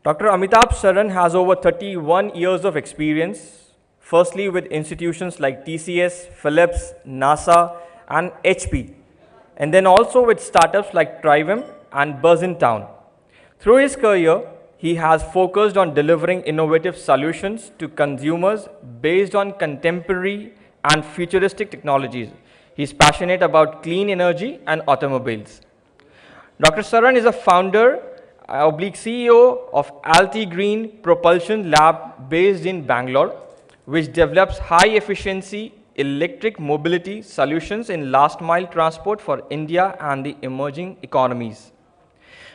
Dr. Amitabh Saran has over 31 years of experience, firstly with institutions like TCS, Philips, NASA, and HP, and then also with startups like Trivem and Buzz in Town. Through his career, he has focused on delivering innovative solutions to consumers based on contemporary and futuristic technologies. He's passionate about clean energy and automobiles. Dr. Saran is a founder oblique CEO of Alti Green Propulsion Lab based in Bangalore, which develops high efficiency electric mobility solutions in last mile transport for India and the emerging economies.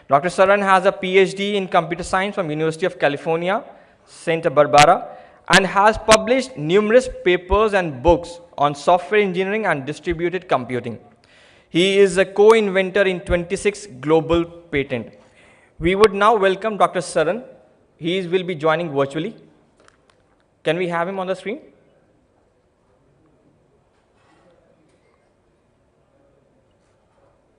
Dr. Saran has a PhD in computer science from University of California, Santa Barbara, and has published numerous papers and books on software engineering and distributed computing. He is a co-inventor in 26 global patents. We would now welcome Dr. Saran. He will be joining virtually. Can we have him on the screen?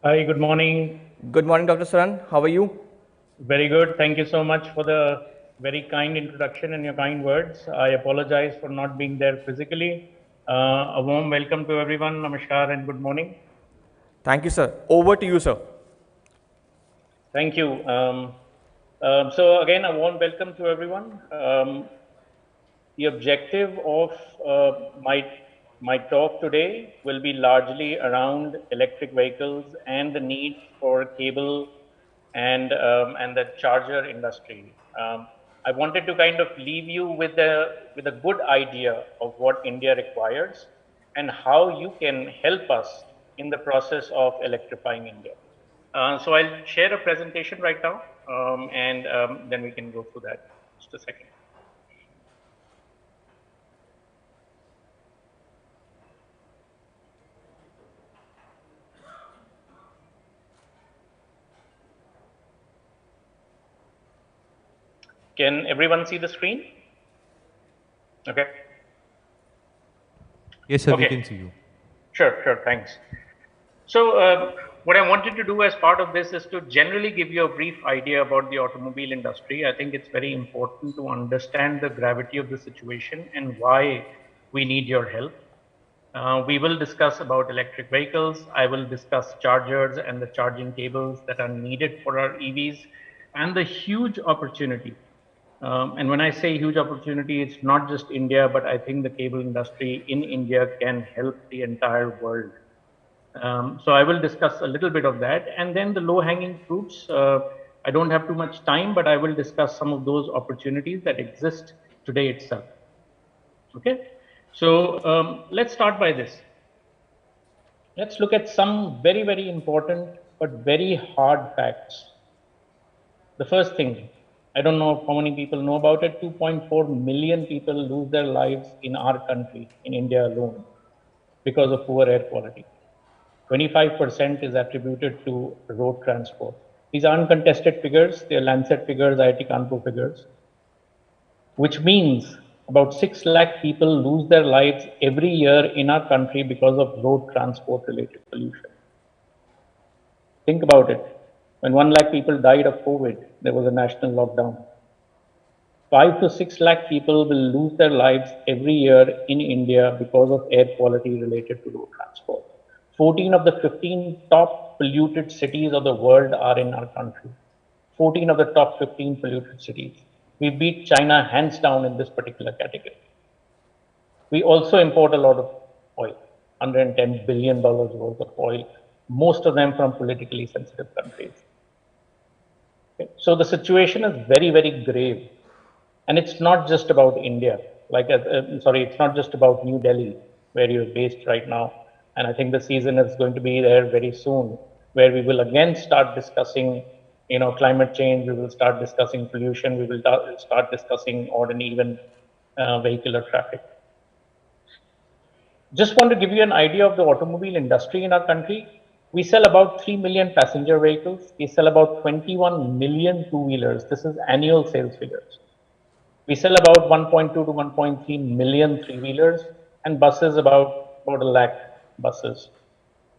Hi, good morning. Good morning, Dr. Saran. How are you? Very good. Thank you so much for the very kind introduction and your kind words. I apologize for not being there physically. A warm welcome to everyone. Namaskar and good morning. Thank you, sir. Over to you, sir. Thank you. So again, a warm welcome to everyone. The objective of my talk today will be largely around electric vehicles and the need for cable and the charger industry. I wanted to kind of leave you with a good idea of what India requires and how you can help us in the process of electrifying India. So I'll share a presentation right now, and then we can go through that. Just a second. Can everyone see the screen? Okay. Yes, sir, Okay. we can see you. Sure, thanks. So what I wanted to do as part of this is to generally give you a brief idea about the automobile industry. I think it's very important to understand the gravity of the situation and why we need your help. We will discuss about electric vehicles. I will discuss chargers and the charging cables that are needed for our EVs and the huge opportunity. And when I say huge opportunity, it's not just India, but I think the cable industry in India can help the entire world. So I will discuss a little bit of that, and then the low-hanging fruits. I don't have too much time, but I will discuss some of those opportunities that exist today itself. Okay, so let's start by this. Let's look at some very, very important but very hard facts. The first thing, I don't know how many people know about it, 2.4 million people lose their lives in our country, in India alone, because of poor air quality. 25% is attributed to road transport. These are uncontested figures, they are Lancet figures, IIT Kanpur figures, which means about 6 lakh people lose their lives every year in our country because of road transport related pollution. Think about it. When 1 lakh people died of COVID, there was a national lockdown. 5 to 6 lakh people will lose their lives every year in India because of air quality related to road transport. 14 of the 15 top polluted cities of the world are in our country. 14 of the top 15 polluted cities. We beat China hands down in this particular category. We also import a lot of oil, $110 billion worth of oil, most of them from politically sensitive countries. Okay. So the situation is very, very grave. And it's not just about India. It's not just about New Delhi, where you're based right now. And I think the season is going to be there very soon, where we will again start discussing, climate change. We will start discussing pollution. We will start discussing odd and even vehicular traffic. Just want to give you an idea of the automobile industry in our country. We sell about 3 million passenger vehicles. We sell about 21 million two-wheelers. This is annual sales figures. We sell about 1.2 to 1.3 million three-wheelers and buses about a lakh buses.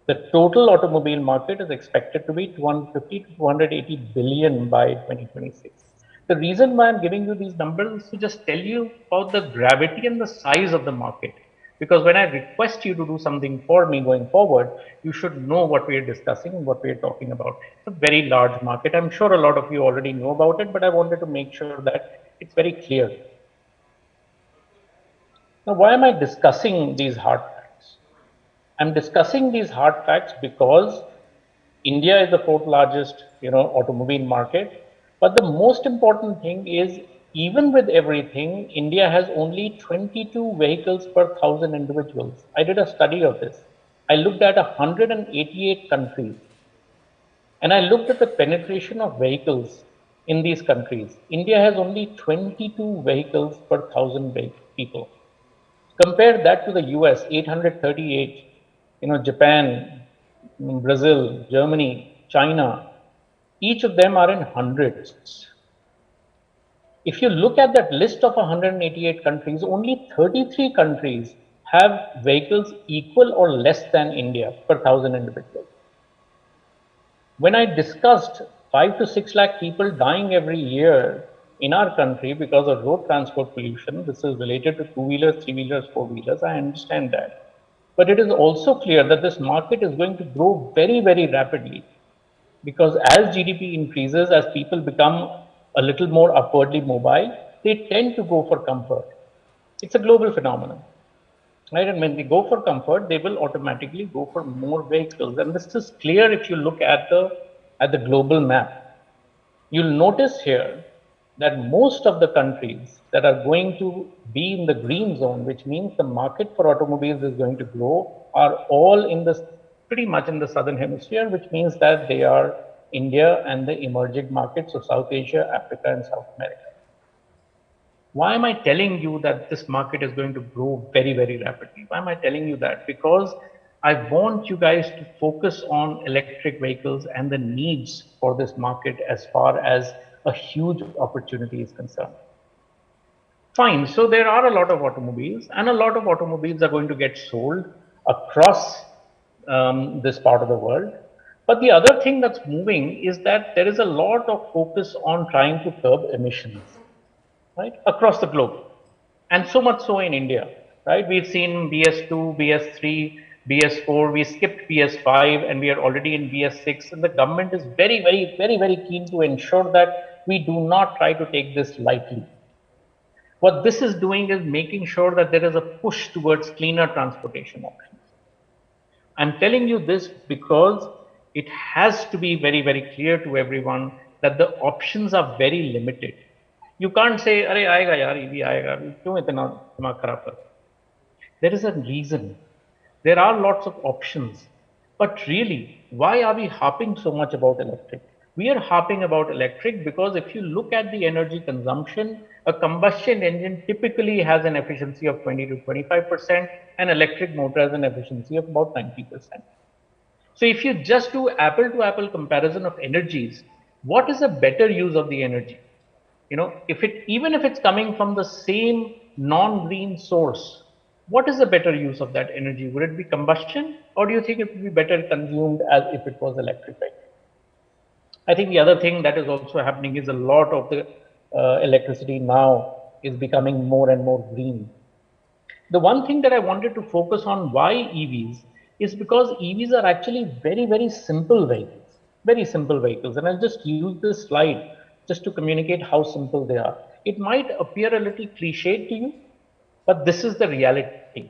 The total automobile market is expected to be 250 to 280 billion by 2026. The reason why I'm giving you these numbers is to just tell you about the gravity and the size of the market. Because when I request you to do something for me going forward, you should know what we are discussing and what we are talking about. It's a very large market. I'm sure a lot of you already know about it, but I wanted to make sure that it's very clear. Now, why am I discussing these hard facts? I'm discussing these hard facts because India is the fourth largest, automobile market. But the most important thing is, even with everything, India has only 22 vehicles per thousand individuals. I did a study of this. I looked at 188 countries and I looked at the penetration of vehicles in these countries. India has only 22 vehicles per thousand people. Compare that to the US, 838, Japan, Brazil, Germany, China, each of them are in hundreds. If you look at that list of 188 countries, only 33 countries have vehicles equal or less than India per thousand individuals. When I discussed 5 to 6 lakh people dying every year in our country because of road transport pollution, this is related to two-wheelers, three-wheelers, four-wheelers, I understand that. But it is also clear that this market is going to grow very, very rapidly because as GDP increases, as people become a little more upwardly mobile, they tend to go for comfort. It's a global phenomenon. Right? And when they go for comfort, they will automatically go for more vehicles. And this is clear if you look at the global map. You'll notice here that most of the countries that are going to be in the green zone, which means the market for automobiles is going to grow, are all in this pretty much in the southern hemisphere, which means that they are India and the emerging markets of South Asia, Africa, and South America. Why am I telling you that this market is going to grow very, very rapidly? Why am I telling you that? Because I want you guys to focus on electric vehicles and the needs for this market as far as a huge opportunity is concerned. Fine, so there are a lot of automobiles, and a lot of automobiles are going to get sold across this part of the world. But the other thing that's moving is that there is a lot of focus on trying to curb emissions, right, across the globe. And so much so in India, right? We've seen BS2, BS3, BS4, we skipped BS5, and we are already in BS6. And the government is very, very, very, very keen to ensure that we do not try to take this lightly. What this is doing is making sure that there is a push towards cleaner transportation options. I'm telling you this because it has to be very, very clear to everyone that the options are very limited. You can't say, "Arey aayega yaar, EV aayega, kyun itna dimag kharab kar?" There is a reason. There are lots of options. But really, why are we harping so much about electric? We are harping about electric because if you look at the energy consumption, a combustion engine typically has an efficiency of 20 to 25%, and electric motor has an efficiency of about 90%. So if you just do apple to apple comparison of energies, what is a better use of the energy? Even if it's coming from the same non-green source, what is the better use of that energy? Would it be combustion, or do you think it would be better consumed as if it was electrified? I think the other thing that is also happening is a lot of the electricity now is becoming more and more green. The one thing that I wanted to focus on why EVs is because EVs are actually very, very simple vehicles, very simple vehicles. And I'll just use this slide just to communicate how simple they are. It might appear a little cliched to you, but this is the reality.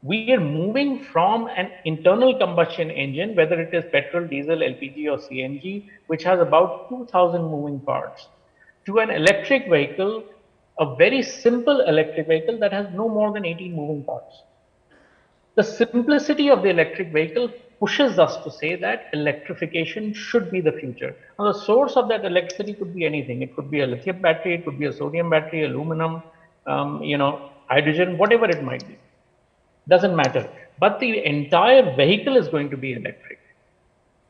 We are moving from an internal combustion engine, whether it is petrol, diesel, LPG, or CNG, which has about 2,000 moving parts, to an electric vehicle, a very simple electric vehicle that has no more than 18 moving parts. The simplicity of the electric vehicle pushes us to say that electrification should be the future. Now, the source of that electricity could be anything. It could be a lithium battery, it could be a sodium battery, aluminum, hydrogen, whatever it might be. Doesn't matter. But the entire vehicle is going to be electric.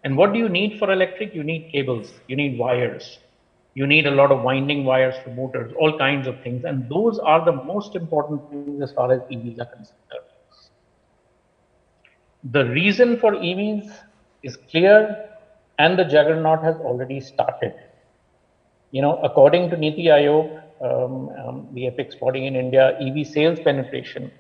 And what do you need for electric? You need cables, you need wires, you need a lot of winding wires for motors, all kinds of things. And those are the most important things as far as EVs are concerned. The reason for EVs is clear, and the juggernaut has already started. According to Niti Aayog, the apex body in India, EV sales penetration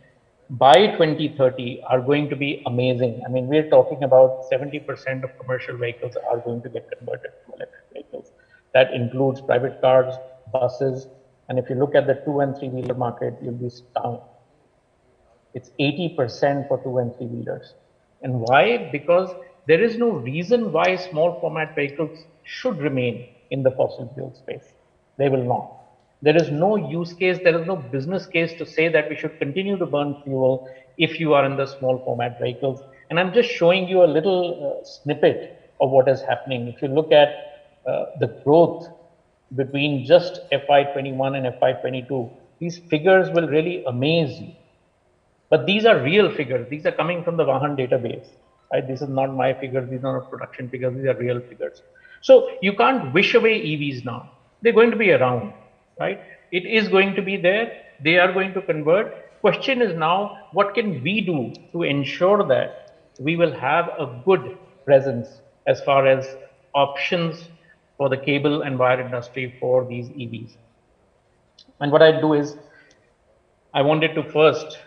by 2030 are going to be amazing. I mean, we're talking about 70% of commercial vehicles are going to get converted to electric vehicles. That includes private cars, buses, and if you look at the 2 and 3 wheeler market, you'll be stunned. It's 80% for 2 and 3 wheelers. And why? Because there is no reason why small format vehicles should remain in the fossil fuel space. They will not. There is no use case, there is no business case to say that we should continue to burn fuel if you are in the small format vehicles. And I'm just showing you a little snippet of what is happening. If you look at the growth between just FY21 and FY22, these figures will really amaze you. But these are real figures. These are coming from the Vahan database. Right? This is not my figures. These are not production figures. These are real figures. So you can't wish away EVs now. They're going to be around, right? It is going to be there. They are going to convert. Question is now, what can we do to ensure that we will have a good presence as far as options for the cable and wire industry for these EVs? And what I do is, I wanted to first,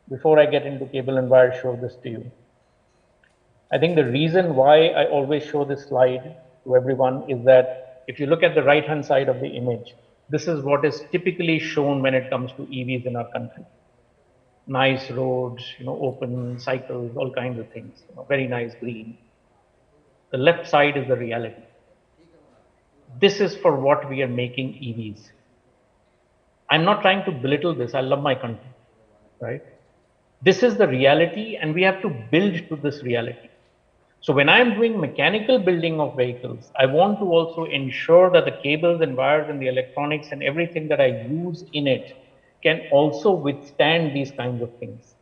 before I get into cable and wire, show this to you. I think the reason why I always show this slide to everyone is that if you look at the right hand side of the image, this is what is typically shown when it comes to EVs in our country. Nice roads, open cycles, all kinds of things, very nice green. The left side is the reality. This is for what we are making EVs. I'm not trying to belittle this. I love my country, right? This is the reality, and we have to build to this reality. So when I'm doing mechanical building of vehicles, I want to also ensure that the cables and wires and the electronics and everything that I use in it can also withstand these kinds of things.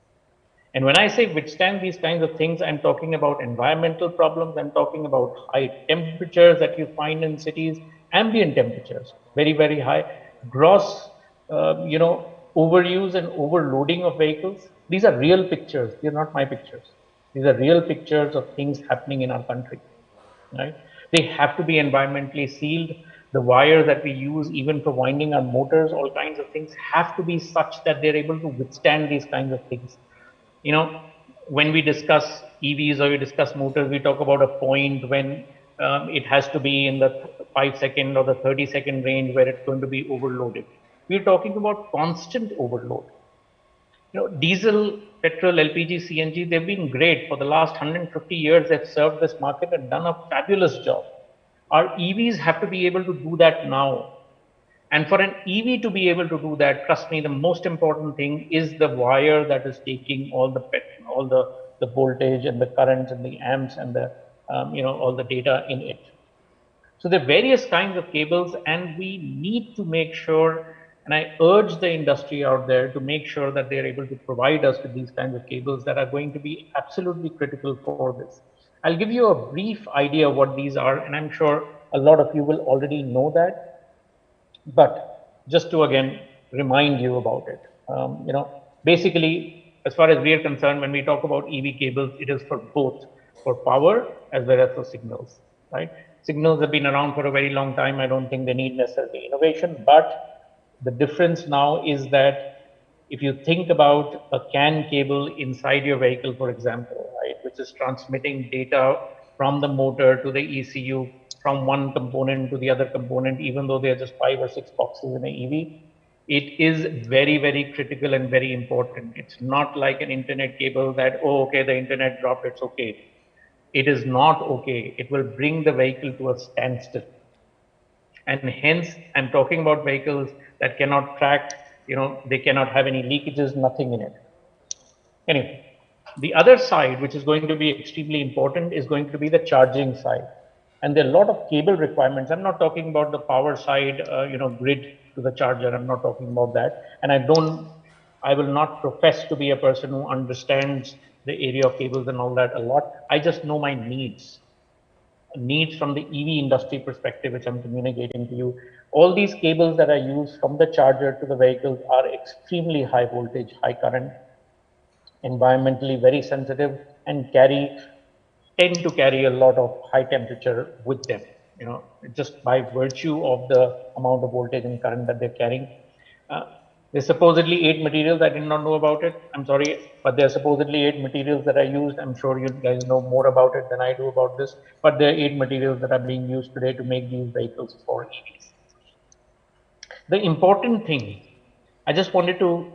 And when I say withstand these kinds of things, I'm talking about environmental problems. I'm talking about high temperatures that you find in cities, ambient temperatures, very, very high, gross, overuse and overloading of vehicles. These are real pictures. These are not my pictures. These are real pictures of things happening in our country, right? They have to be environmentally sealed. The wires that we use, even for winding our motors, all kinds of things have to be such that they're able to withstand these kinds of things. When we discuss EVs or we discuss motors, we talk about a point when it has to be in the 5-second or the 30-second range where it's going to be overloaded. We're talking about constant overload. Diesel, petrol, LPG, CNG, they've been great. For the last 150 years, they've served this market and done a fabulous job. Our EVs have to be able to do that now. And for an EV to be able to do that, trust me, the most important thing is the wire that is taking all the voltage and the currents and the amps and the all the data in it. So there are various kinds of cables, and we need to make sure, and I urge the industry out there to make sure that they are able to provide us with these kinds of cables that are going to be absolutely critical for this. I'll give you a brief idea of what these are, and I'm sure a lot of you will already know that. But just to again remind you about it, basically, as far as we are concerned, when we talk about EV cables, it is for both, for power as well as for signals, right? Signals have been around for a very long time. I don't think they need necessarily innovation, but the difference now is that if you think about a CAN cable inside your vehicle, for example, right, which is transmitting data from the motor to the ECU, from one component to the other component, even though there are just 5 or 6 boxes in an EV, it is very, very critical and very important. It's not like an internet cable that, oh, okay, the internet dropped, it's okay. It is not okay. It will bring the vehicle to a standstill. And hence, I'm talking about vehicles that cannot track, they cannot have any leakages, nothing in it. Anyway, the other side, which is going to be extremely important, is going to be the charging side. And there are a lot of cable requirements. I'm not talking about the power side, grid to the charger. I'm not talking about that. And I will not profess to be a person who understands the area of cables and all that a lot. I just know my needs from the EV industry perspective, which I'm communicating to you. All these cables that are used from the charger to the vehicles are extremely high voltage, high current, environmentally very sensitive, and tend to carry a lot of high temperature with them. just by virtue of the amount of voltage and current that they're carrying. Uh, there's supposedly 8 materials. I did not know about it. I'm sorry, but there are supposedly 8 materials that are used. I'm sure you guys know more about it than I do about this. But there are 8 materials that are being used today to make these vehicles for EVs. The important thing, I just wanted to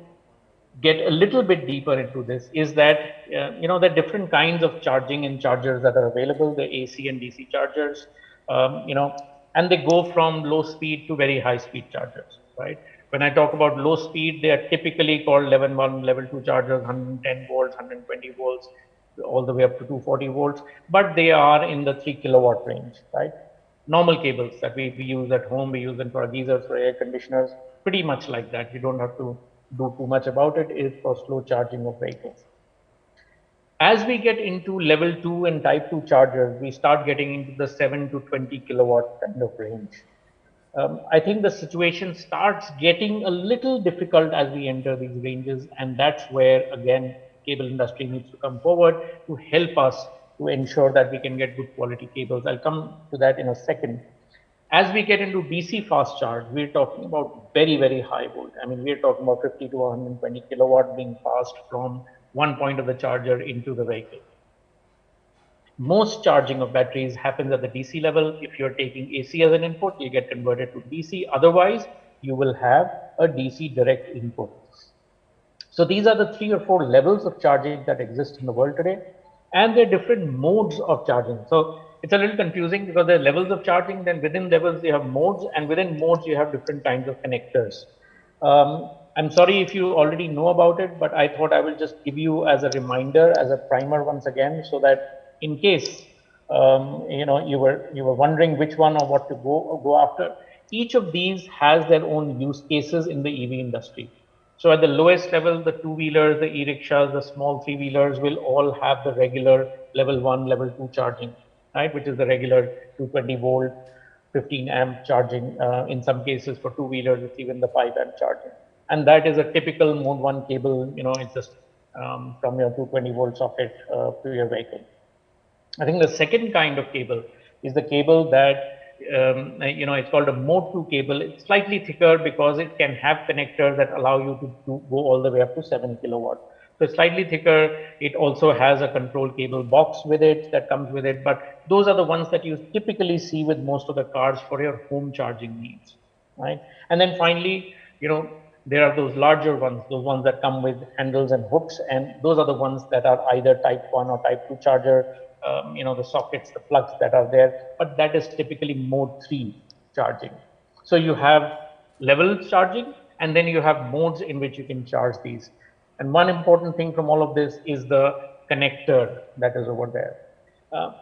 get a little bit deeper into this, is that the different kinds of charging and chargers that are available, the AC and DC chargers, and they go from low speed to very high speed chargers, right? When I talk about low speed, they are typically called level 1, level 2 chargers, 110 volts, 120 volts, all the way up to 240 volts, but they are in the 3 kilowatt range, right? Normal cables that we use at home, we use them for geysers, for air conditioners, pretty much like that. You don't have to do too much about it. It's for slow charging of vehicles. As we get into level 2 and type 2 chargers, we start getting into the 7 to 20 kilowatt kind of range. I think the situation starts getting a little difficult as we enter these ranges, and that's where again cable industry needs to come forward to help us to ensure that we can get good quality cables. I'll come to that in a second. As we get into DC fast charge, we're talking about very, very high volt. I mean, we're talking about 50 to 120 kilowatt being passed from one point of the charger into the vehicle. Most charging of batteries happens at the DC level. If you're taking AC as an input, you get converted to DC. Otherwise, you will have a DC direct input. So these are the 3 or 4 levels of charging that exist in the world today. And there are different modes of charging. So it's a little confusing because there are levels of charging, then within levels you have modes, and within modes you have different kinds of connectors. I'm sorry if you already know about it, but I thought I will just give you as a reminder, as a primer once again, so that in case you were wondering which one or what to go after. Each of these has their own use cases in the EV industry. So at the lowest level, the two-wheelers, the e-rickshaws, the small three-wheelers will all have the regular level 1, level 2 charging, right? Which is the regular 220 volt, 15 amp charging. In some cases for two-wheelers, it's even the 5 amp charging. And that is a typical mode 1 cable, it's just from your 220 volt socket to your vehicle. I think the second kind of cable is the cable that it's called a mode 2 cable. It's slightly thicker because it can have connectors that allow you to go all the way up to 7 kilowatt. So it's slightly thicker. It also has a control cable box with it that comes with it. But those are the ones that you typically see with most of the cars for your home charging needs, right? And then finally, there are those larger ones, those ones that come with handles and hooks, and those are the ones that are either type 1 or type 2 charger, the sockets, the plugs that are there, but that is typically mode 3 charging. So you have level charging, and then you have modes in which you can charge these. And one important thing from all of this is the connector that is over there.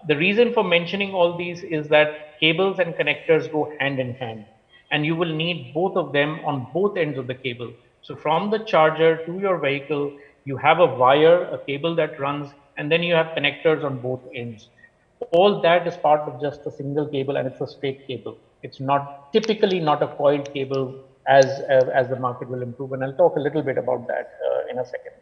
The reason for mentioning all these is that cables and connectors go hand in hand, and you will need both of them on both ends of the cable. So from the charger to your vehicle, you have a wire, a cable that runs, and then you have connectors on both ends. All that is part of just a single cable, and it's a straight cable. It's not typically not a coiled cable as the market will improve, and I'll talk a little bit about that in a second.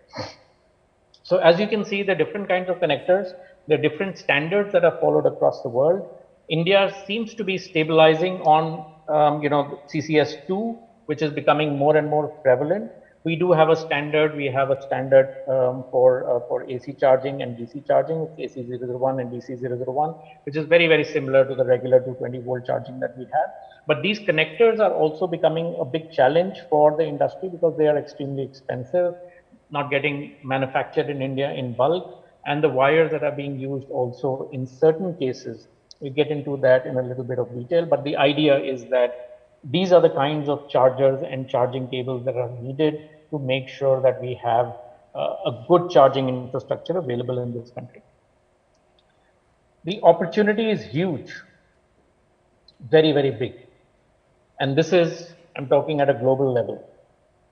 So as you can see, the different kinds of connectors, the different standards that are followed across the world. India seems to be stabilizing on CCS2, which is becoming more and more prevalent. We do have a standard. We have a standard for AC charging and DC charging. It's AC001 and DC001, which is very, very similar to the regular 220 volt charging that we have. But these connectors are also becoming a big challenge for the industry because they are extremely expensive, not getting manufactured in India in bulk, and the wires that are being used also in certain cases. We get into that in a little bit of detail, but the idea is that these are the kinds of chargers and charging cables that are needed to make sure that we have a good charging infrastructure available in this country. The opportunity is huge, very, very big. And this is, I'm talking at a global level.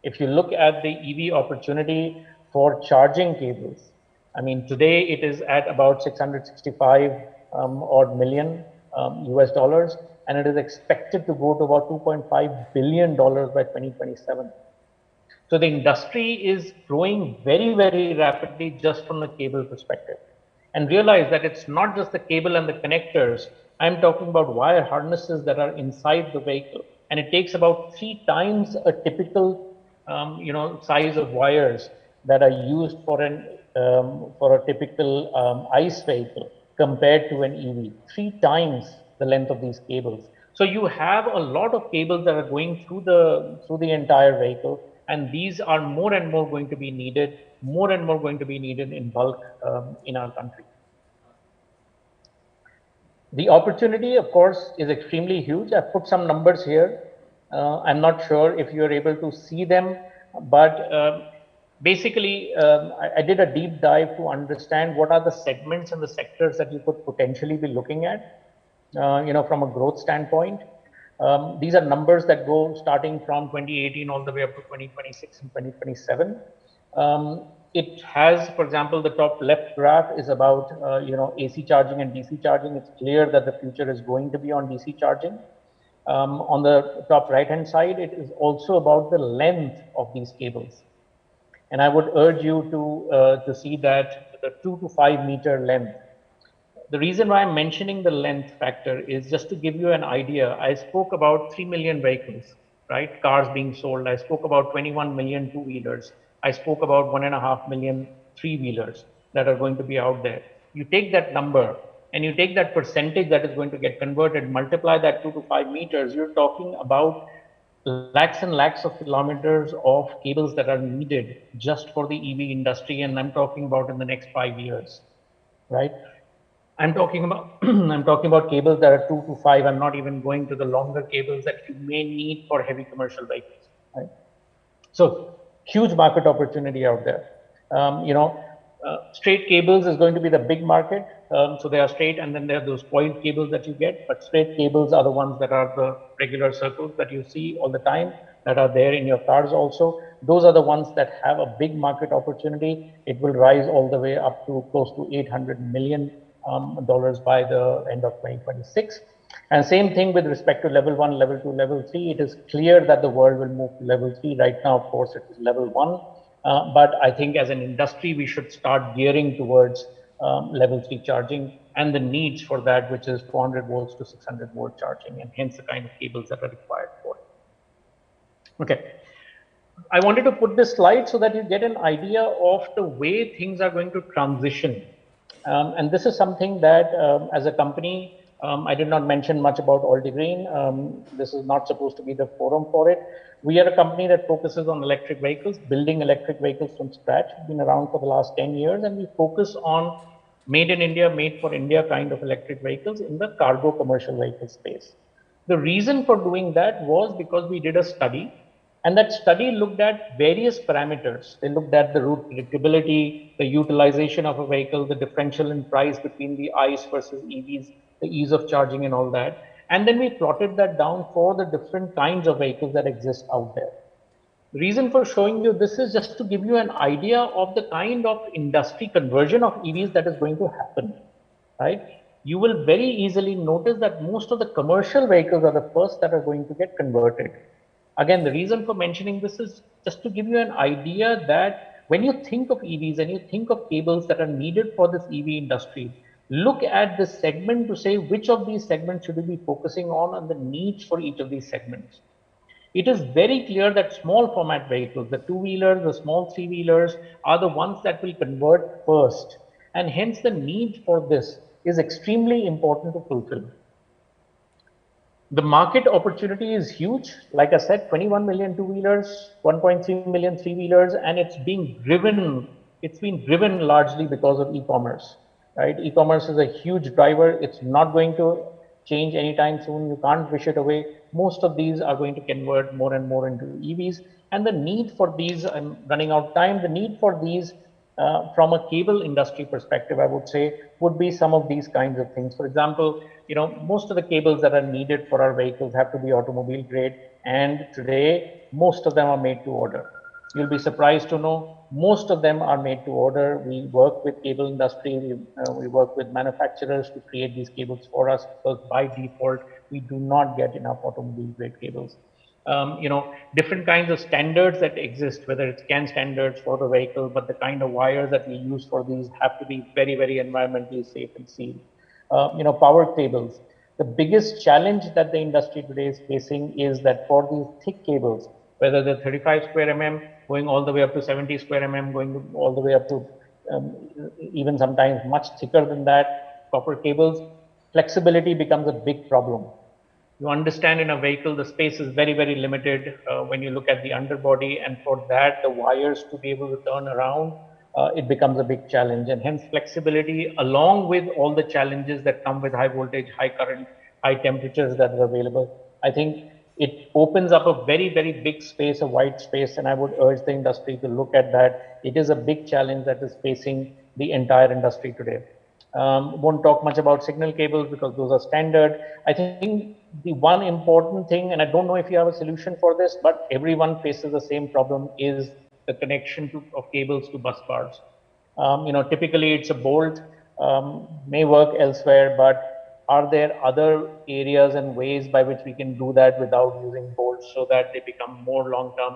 If you look at the EV opportunity for charging cables, I mean, today it is at about 665 odd million US dollars, and it is expected to go to about $2.5 billion by 2027. So the industry is growing very, very rapidly just from the cable perspective. And realize that it's not just the cable and the connectors, I'm talking about wire harnesses that are inside the vehicle, and it takes about 3 times a typical, size of wires that are used for a typical ICE vehicle compared to an EV. 3 times the length of these cables. So you have a lot of cables that are going through the entire vehicle, and these are more and more going to be needed, more and more going to be needed in bulk in our country. The opportunity, of course, is extremely huge. I've put some numbers here. I'm not sure if you're able to see them, but basically, I did a deep dive to understand what are the segments and the sectors that you could potentially be looking at, from a growth standpoint. These are numbers that go starting from 2018 all the way up to 2026 and 2027. It has, for example, the top left graph is about, AC charging and DC charging. It's clear that the future is going to be on DC charging. On the top right hand side, it is also about the length of these cables. And I would urge you to see that the 2 to 5 meter length. The reason why I'm mentioning the length factor is just to give you an idea. I spoke about 3 million vehicles, right? Cars being sold. I spoke about 21 million two-wheelers. I spoke about 1.5 million three-wheelers that are going to be out there. You take that number and you take that percentage that is going to get converted, multiply that 2 to 5 meters, you're talking about lakhs and lakhs of kilometers of cables that are needed just for the EV industry. And I'm talking about in the next 5 years, right? I'm talking about I'm talking about cables that are 2 to 5. I'm not even going to the longer cables that you may need for heavy commercial vehicles. Right? So huge market opportunity out there. Straight cables is going to be the big market. So they are straight, and then there are those coiled cables that you get. But straight cables are the ones that are the regular circles that you see all the time, that are there in your cars also. Those are the ones that have a big market opportunity. It will rise all the way up to close to $800 million by the end of 2026. And same thing with respect to level 1, level 2, level 3. It is clear that the world will move to level 3. Right now, of course, it is level 1. But I think as an industry, we should start gearing towards level 3 charging and the needs for that, which is 400 volts to 600 volt charging, and hence the kind of cables that are required for it. Okay. I wanted to put this slide so that you get an idea of the way things are going to transition. And this is something that as a company, I did not mention much about Altigreen. This is not supposed to be the forum for it. We are a company that focuses on electric vehicles, building electric vehicles from scratch. We've been around for the last 10 years, and we focus on made in India, made for India kind of electric vehicles in the cargo commercial vehicle space. The reason for doing that was because we did a study, and that study looked at various parameters. They looked at the route predictability, the utilization of a vehicle, the differential in price between the ICE versus EVs, the ease of charging and all that. And then we plotted that down for the different kinds of vehicles that exist out there. The reason for showing you this is just to give you an idea of the kind of industry conversion of EVs that is going to happen, right? You will very easily notice that most of the commercial vehicles are the first that are going to get converted. Again, the reason for mentioning this is just to give you an idea that when you think of EVs and you think of cables that are needed for this EV industry, look at this segment to say which of these segments should we be focusing on and the needs for each of these segments. It is very clear that small format vehicles, the two-wheelers, the small three-wheelers, are the ones that will convert first. And hence the need for this is extremely important to fulfill. The market opportunity is huge. Like I said, 21 million two-wheelers, 1.3 million three-wheelers, and it's been driven largely because of e-commerce, right? E-commerce is a huge driver. It's not going to change anytime soon. You can't wish it away. Most of these are going to convert more and more into EVs. And the need for these, I'm running out of time, the need for these from a cable industry perspective, I would say, would be some of these kinds of things. For example, most of the cables that are needed for our vehicles have to be automobile grade. And today, most of them are made to order. You'll be surprised to know most of them are made to order. We work with cable industry. We work with manufacturers to create these cables for us, because by default, we do not get enough automobile grade cables. Different kinds of standards that exist, whether it's CAN standards for the vehicle, but the kind of wires that we use for these have to be very, very environmentally safe and sealed. Power cables. The biggest challenge that the industry today is facing is that for these thick cables, whether they're 35 square mm going all the way up to 70 square mm, going all the way up to even sometimes much thicker than that, copper cables, flexibility becomes a big problem. You understand in a vehicle the space is very, very limited when you look at the underbody, and for that the wires to be able to turn around, it becomes a big challenge. And hence flexibility, along with all the challenges that come with high voltage, high current, high temperatures that are available, I think it opens up a very, very big space, a wide space, and I would urge the industry to look at that. It is a big challenge that is facing the entire industry today. Won't talk much about signal cables because those are standard. I think the one important thing, and I don't know if you have a solution for this, but everyone faces the same problem, is the connection of cables to bus bars. Typically it's a bolt, may work elsewhere, but are there other areas and ways by which we can do that without using bolts so that they become more long term?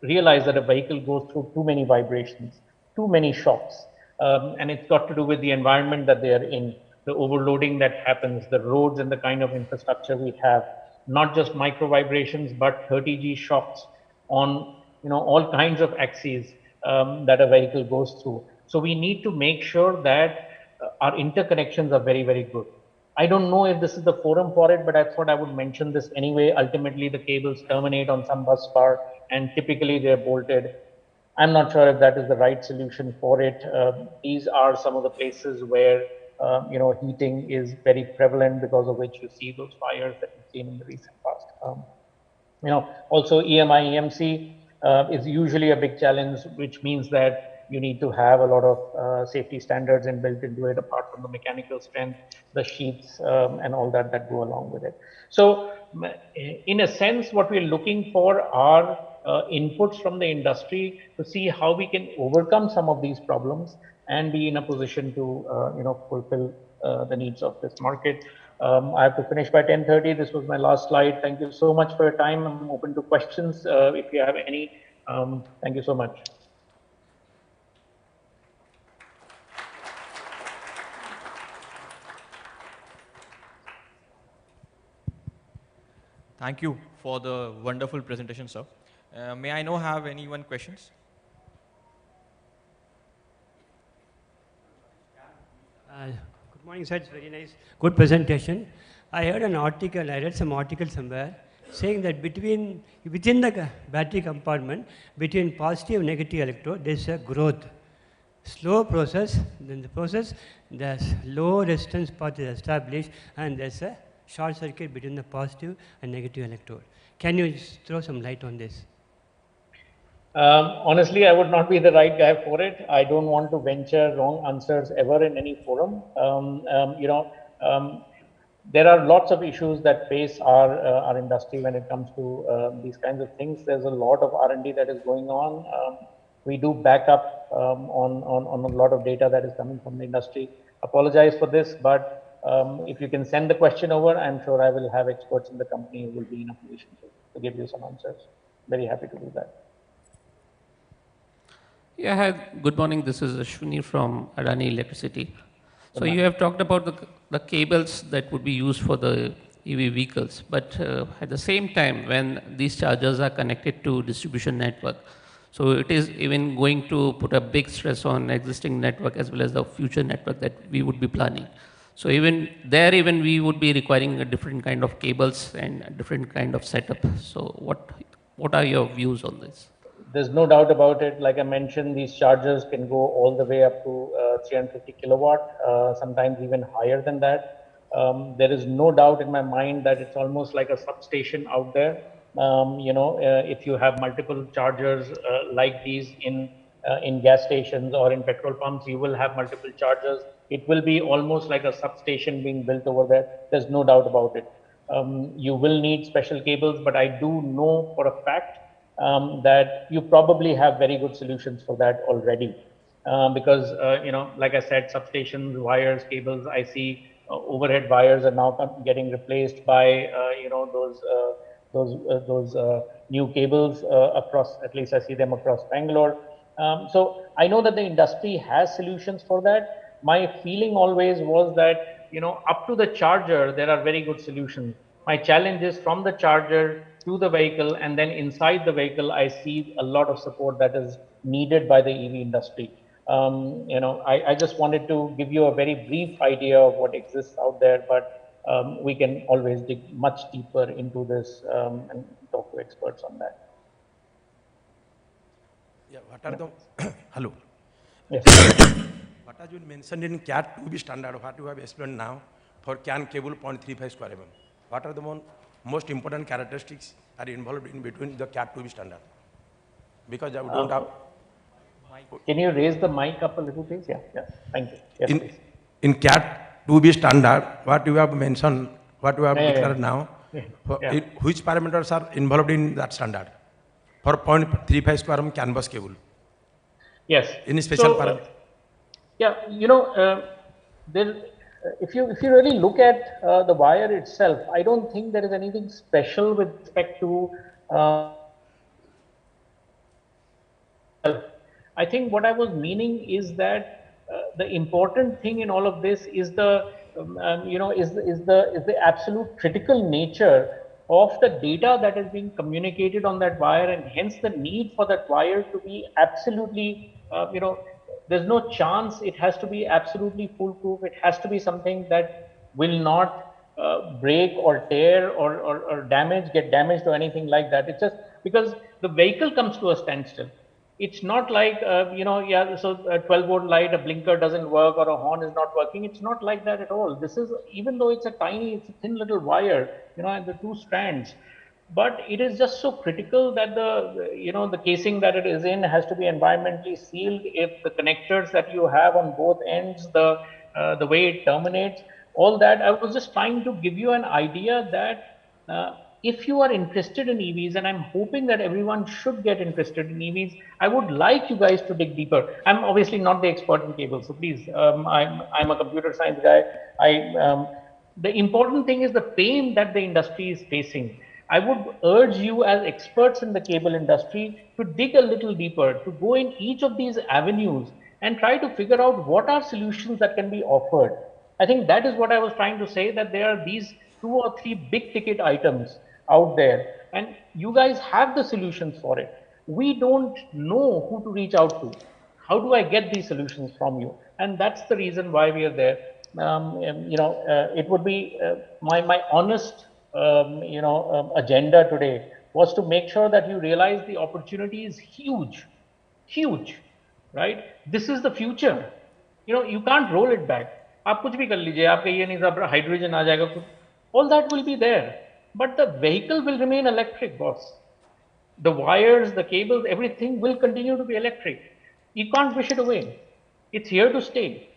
Realize that a vehicle goes through too many vibrations, too many shocks, and it's got to do with the environment that they are in, the overloading that happens, the roads and the kind of infrastructure we have, not just micro vibrations, but 30G shocks on all kinds of axes that a vehicle goes through. So we need to make sure that our interconnections are very, very good. I don't know if this is the forum for it, but I thought I would mention this anyway. Ultimately, the cables terminate on some bus bar, and typically they're bolted. I'm not sure if that is the right solution for it. These are some of the places where heating is very prevalent, because of which you see those fires that we've seen in the recent past. Also EMI, EMC is usually a big challenge, which means that you need to have a lot of safety standards inbuilt into it, apart from the mechanical strength, the sheets, and all that go along with it. So in a sense, what we're looking for are inputs from the industry to see how we can overcome some of these problems and be in a position to fulfill the needs of this market. I have to finish by 10:30. This was my last slide. Thank you so much for your time. I'm open to questions if you have any. Thank you so much. Thank you for the wonderful presentation, sir. May I know have anyone questions? Good morning, sir. It's very nice. Good presentation. I heard an article, I read some article somewhere saying that within the battery compartment, between positive and negative electrode, there's a growth. Slow process, then the low resistance path is established, and there's a short circuit between the positive and negative electrode. Can you throw some light on this? Honestly, I would not be the right guy for it. I don't want to venture wrong answers ever in any forum. There are lots of issues that face our industry when it comes to these kinds of things. There's a lot of R&D that is going on. We do back up on a lot of data that is coming from the industry. Apologize for this, but if you can send the question over, I'm sure I will have experts in the company who will be in a position to give you some answers. Very happy to do that. Yeah, hi, good morning. This is Ashwini from Adani Electricity. So you have talked about the cables that would be used for the EV vehicles, but at the same time, when these chargers are connected to distribution network, so it is even going to put a big stress on existing network as well as the future network that we would be planning. So even there, we would be requiring a different kind of cables and a different kind of setup. So what are your views on this? There's no doubt about it. Like I mentioned, these chargers can go all the way up to 350 kilowatt, sometimes even higher than that. There is no doubt in my mind that it's almost like a substation out there. If you have multiple chargers like these in gas stations or in petrol pumps, you will have multiple chargers. It will be almost like a substation being built over there. There's no doubt about it. You will need special cables, but I do know for a fact that you probably have very good solutions for that already. Because, like I said, substations, wires, cables, I see overhead wires are now getting replaced by, those new cables across, at least I see them across Bangalore. So I know that the industry has solutions for that. My feeling always was that up to the charger, there are very good solutions. My challenge is from the charger to the vehicle, and then inside the vehicle, I see a lot of support that is needed by the EV industry. I just wanted to give you a very brief idea of what exists out there, but we can always dig much deeper into this and talk to experts on that. Yeah, what are the hello? Yes. What has been mentioned in CAT 2B standard, what you have explained now for CAN cable 0.35 square mm? What are the most important characteristics are involved in between the CAT 2B standard? Because I don't have. Can you raise the mic up a little, please? Yeah, thank you. Yes, please. In CAT 2B standard, what you have mentioned, what you have declared now, which parameters are involved in that standard for 0.35 square mm canvas cable? Yes. Any special parameter? If you really look at the wire itself, I don't think there is anything special with respect to. I think what I was meaning is that the important thing in all of this is the absolute critical nature of the data that is being communicated on that wire, and hence the need for that wire to be absolutely, there's no chance it has to be absolutely foolproof. It has to be something that will not break or tear or get damaged or anything like that. It's just because the vehicle comes to a standstill. It's not like, so a 12-volt light, a blinker doesn't work or a horn is not working. It's not like that at all. This is, even though it's a thin little wire, and the two strands, but it is just so critical that the casing that it is in has to be environmentally sealed. If the connectors that you have on both ends, the way it terminates, all that, I was just trying to give you an idea that if you are interested in EVs, and I'm hoping that everyone should get interested in EVs, I would like you guys to dig deeper. I'm obviously not the expert in cables, so please, I'm a computer science guy. The important thing is the pain that the industry is facing. I would urge you as experts in the cable industry to dig a little deeper, to go in each of these avenues and try to figure out what are solutions that can be offered. I think that is what I was trying to say, that there are these 2 or 3 big ticket items out there, and you guys have the solutions for it. We don't know who to reach out to. How do I get these solutions from you? And that's the reason why we are there. It would be my honest agenda today was to make sure that you realize the opportunity is huge, right? This is the future. You can't roll it back. आप कुछ भी कर लीजिए, आपका ये नहीं सब hydrogen आ जाएगा, all that will be there, but the vehicle will remain electric, boss. The wires, the cables, everything will continue to be electric. You can't wish it away. It's here to stay.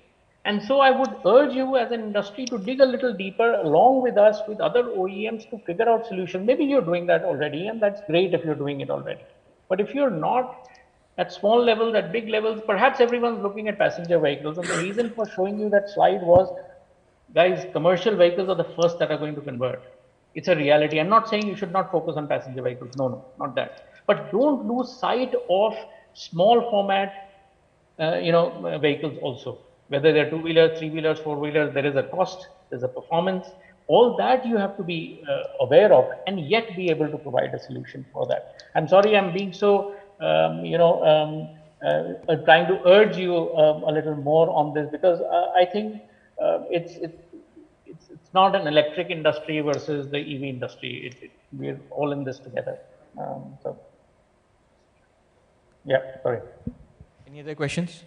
And so I would urge you as an industry to dig a little deeper along with us, with other OEMs, to figure out solutions. Maybe you're doing that already, and that's great if you're doing it already. But if you're not, at small levels, at big levels, perhaps everyone's looking at passenger vehicles. And the reason for showing you that slide was, guys, commercial vehicles are the first that are going to convert. It's a reality. I'm not saying you should not focus on passenger vehicles. No, not that. But don't lose sight of small format, vehicles also. Whether they're 2-wheelers, 3-wheelers, 4-wheelers, there is a cost, there's a performance. All that you have to be aware of, and yet be able to provide a solution for that. I'm sorry I'm being so, trying to urge you a little more on this, because I think it's not an electric industry versus the EV industry. We're all in this together. Sorry. Any other questions?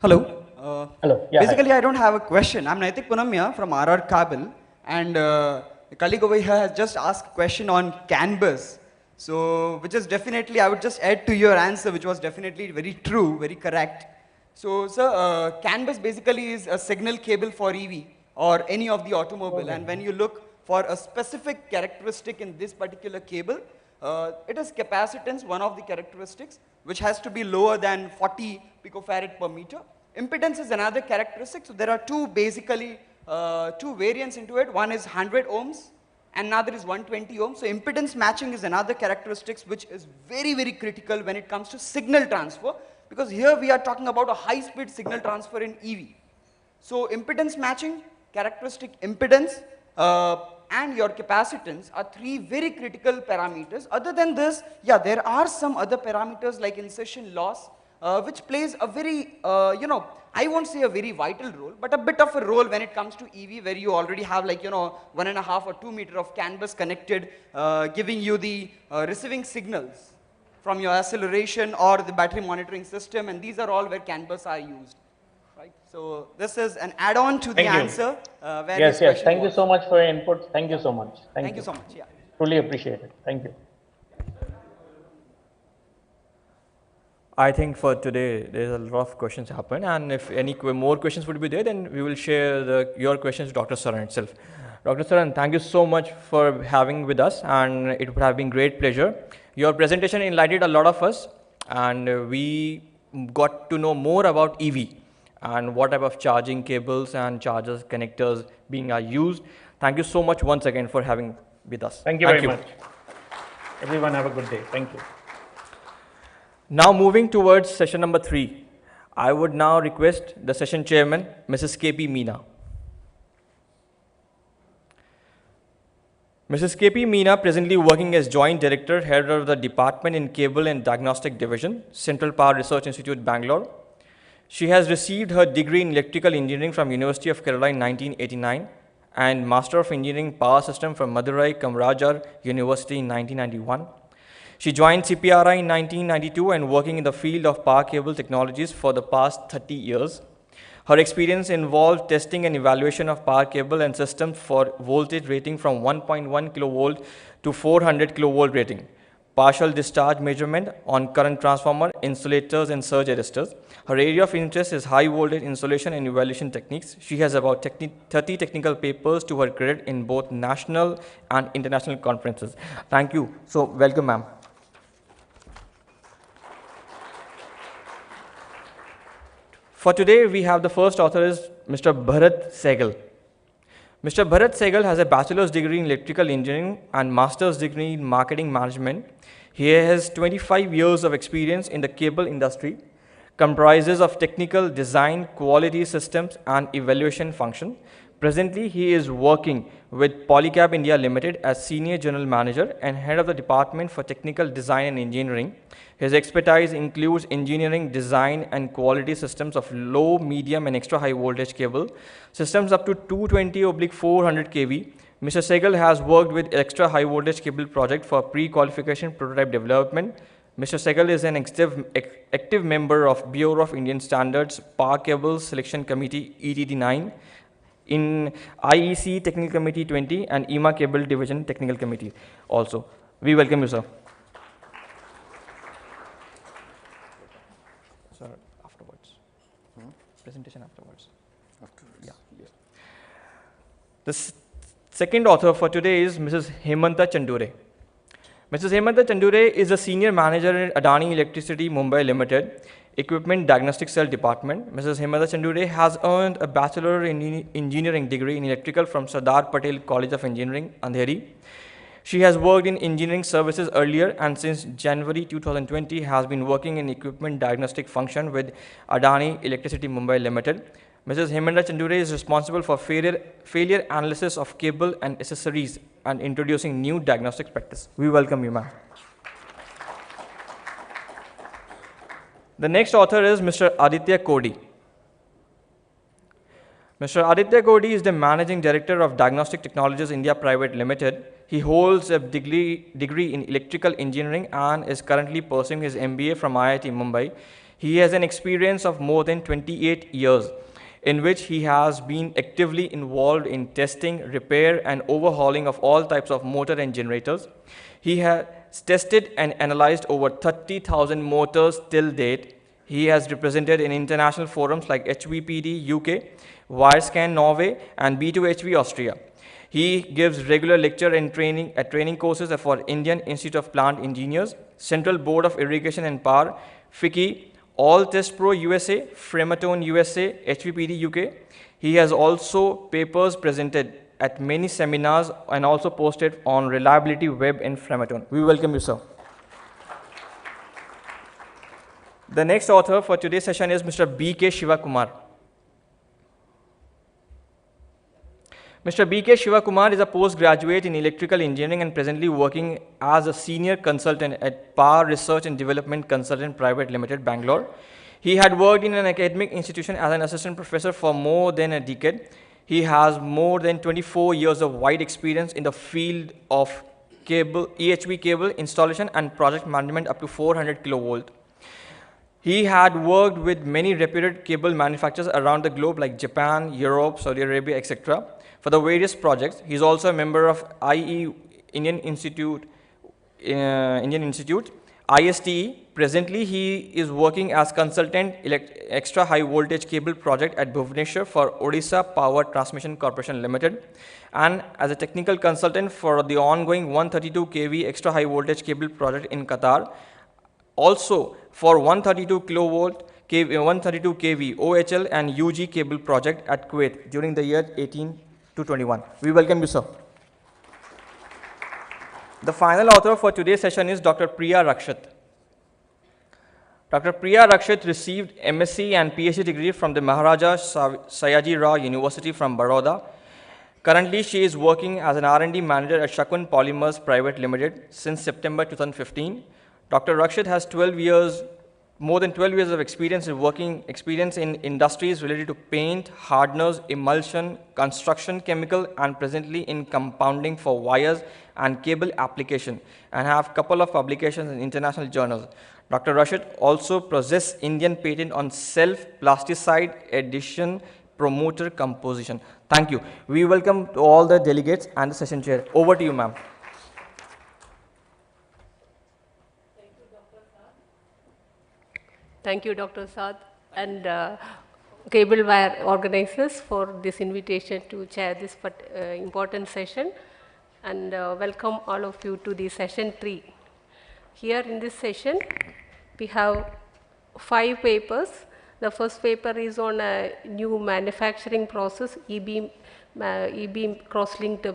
Hello. Hello. Yeah, basically, I don't have a question. I'm Naitik Punamya from RR Cable, and a colleague over here has just asked a question on canvas. So, which is definitely, I would just add to your answer, which was definitely very true, very correct. So, sir, canvas basically is a signal cable for EV or any of the automobile. And when you look for a specific characteristic in this particular cable, it is capacitance, one of the characteristics, which has to be lower than 40 picofarad per meter. Impedance is another characteristic. So there are two variants into it. One is 100 ohms and another is 120 ohms. So impedance matching is another characteristic which is very, very critical when it comes to signal transfer. because here we are talking about a high-speed signal transfer in EV. So impedance matching, characteristic impedance, and your capacitance are three very critical parameters. Other than this, yeah, there are some other parameters like insertion loss, which plays a very, I won't say a very vital role, but a bit of a role when it comes to EV, where you already have like, 1.5 or 2 meter of CAN bus connected, giving you the receiving signals from your acceleration or the battery monitoring system, and these are all where CAN bus are used. Right? So this is an add-on to the answer. Yes. Thank you so much for your input. Thank you so much. Thank you so much. Yeah. Truly appreciate it. Thank you. I think for today, there's a lot of questions happen, and if any more questions would be there, then we will share your questions to Dr. Saran itself. Dr. Saran, thank you so much for having with us, and it would have been great pleasure. Your presentation enlightened a lot of us, and we got to know more about EV and what type of charging cables and chargers, connectors being used. Thank you so much once again for having with us. Thank you very much. Everyone have a good day. Thank you. Now moving towards session number 3, I would now request the session chairman, Mrs. K.P. Meena. Mrs. K.P. Meena, presently working as Joint Director, Head of the Department in Cable and Diagnostic Division, Central Power Research Institute, Bangalore. She has received her degree in Electrical Engineering from University of Kerala in 1989 and Master of Engineering Power System from Madurai Kamarajar University in 1991. She joined CPRI in 1992 and working in the field of power cable technologies for the past 30 years. Her experience involved testing and evaluation of power cable and systems for voltage rating from 1.1 kilovolt to 400 kilovolt rating, partial discharge measurement on current transformer, insulators and surge arresters. Her area of interest is high voltage insulation and evaluation techniques. She has about 30 technical papers to her credit in both national and international conferences. Thank you. So welcome, ma'am. For today, we have the first author is Mr. Bharat Sehgal. Mr. Bharat Sehgal has a bachelor's degree in electrical engineering and master's degree in marketing management. He has 25 years of experience in the cable industry, comprises of technical design, quality systems and evaluation function. Presently, he is working with Polycab India Limited as Senior General Manager and Head of the Department for Technical Design and Engineering. His expertise includes engineering, design and quality systems of low, medium and extra high voltage cable, systems up to 220/400 kV. Mr. Sehgal has worked with extra high voltage cable project for pre-qualification prototype development. Mr. Sehgal is an active member of Bureau of Indian Standards Power Cable Selection Committee ETD9, in IEC Technical Committee 20 and IEEMA Cable Division Technical Committee also. We welcome you, sir. Sir, afterwards. Presentation afterwards. Yeah. The second author for today is Mrs. Hemanta Chandure. Mrs. Hemanta Chandure is a senior manager at Adani Electricity Mumbai Limited, Equipment Diagnostic Cell Department. Mrs. Hemanta Chandure has earned a Bachelor in Engineering degree in Electrical from Sardar Patel College of Engineering, Andheri. She has worked in engineering services earlier and since January 2020 has been working in equipment diagnostic function with Adani Electricity Mumbai Limited. Mrs. Hemanta Chandure is responsible for failure analysis of cable and accessories and introducing new diagnostic practice. We welcome you, ma'am. The next author is Mr. Aditya Kodi. Mr. Aditya Kodi is the Managing Director of Diagnostic Technologies India Private Limited. He holds a degree in Electrical Engineering and is currently pursuing his MBA from IIT Mumbai. He has an experience of more than 28 years, in which he has been actively involved in testing, repair, and overhauling of all types of motor and generators. He has tested and analyzed over 30,000 motors till date. He has represented in international forums like HVPD UK, Wirescan Norway, and B2HV Austria. He gives regular lecture and training courses for Indian Institute of Plant Engineers, Central Board of Irrigation and Power, FICCI, All Test Pro USA, Framatome USA, HVPD UK. He has also papers presented at many seminars and also posted on Reliability Web and Framatome. We welcome you, sir. The next author for today's session is Mr. B.K. Shivakumar. Mr. B.K. Shivakumar is a postgraduate in electrical engineering and presently working as a senior consultant at Power Research and Development Consultant Private Limited, Bangalore. He had worked in an academic institution as an assistant professor for more than a decade. He has more than 24 years of wide experience in the field of EHV cable installation and project management up to 400 kilovolt. He had worked with many reputed cable manufacturers around the globe like Japan, Europe, Saudi Arabia, etc. for the various projects. He is also a member of Indian Institute, ISTE. Presently, he is working as consultant extra high voltage cable project at Bhubaneswar for Odisha Power Transmission Corporation Limited, and as a technical consultant for the ongoing 132 kV extra high voltage cable project in Qatar. Also for 132 kV OHL and UG cable project at Kuwait during the year 18 to 21. We welcome you, sir. The final author for today's session is Dr. Priya Rakshit. Dr. Priya Rakshit received MSc and PhD degree from the Maharaja Sayaji Rao University from Baroda. Currently, she is working as an R&D manager at Shakun Polymers Private Limited since September 2015. Dr. Rakshit has more than 12 years of experience in industries related to paint, hardeners, emulsion, construction, chemical, and presently in compounding for wires and cable application, and have couple of publications in international journals. Dr. Rakshit also possesses Indian patent on self-plasticide addition promoter composition. Thank you. We welcome to all the delegates and the session chair. Over to you, ma'am. Thank you, Dr. Saad, and Cablewire organizers for this invitation to chair this important session, and welcome all of you to the session 3. Here in this session, we have 5 papers. The first paper is on a new manufacturing process, E-beam cross-linked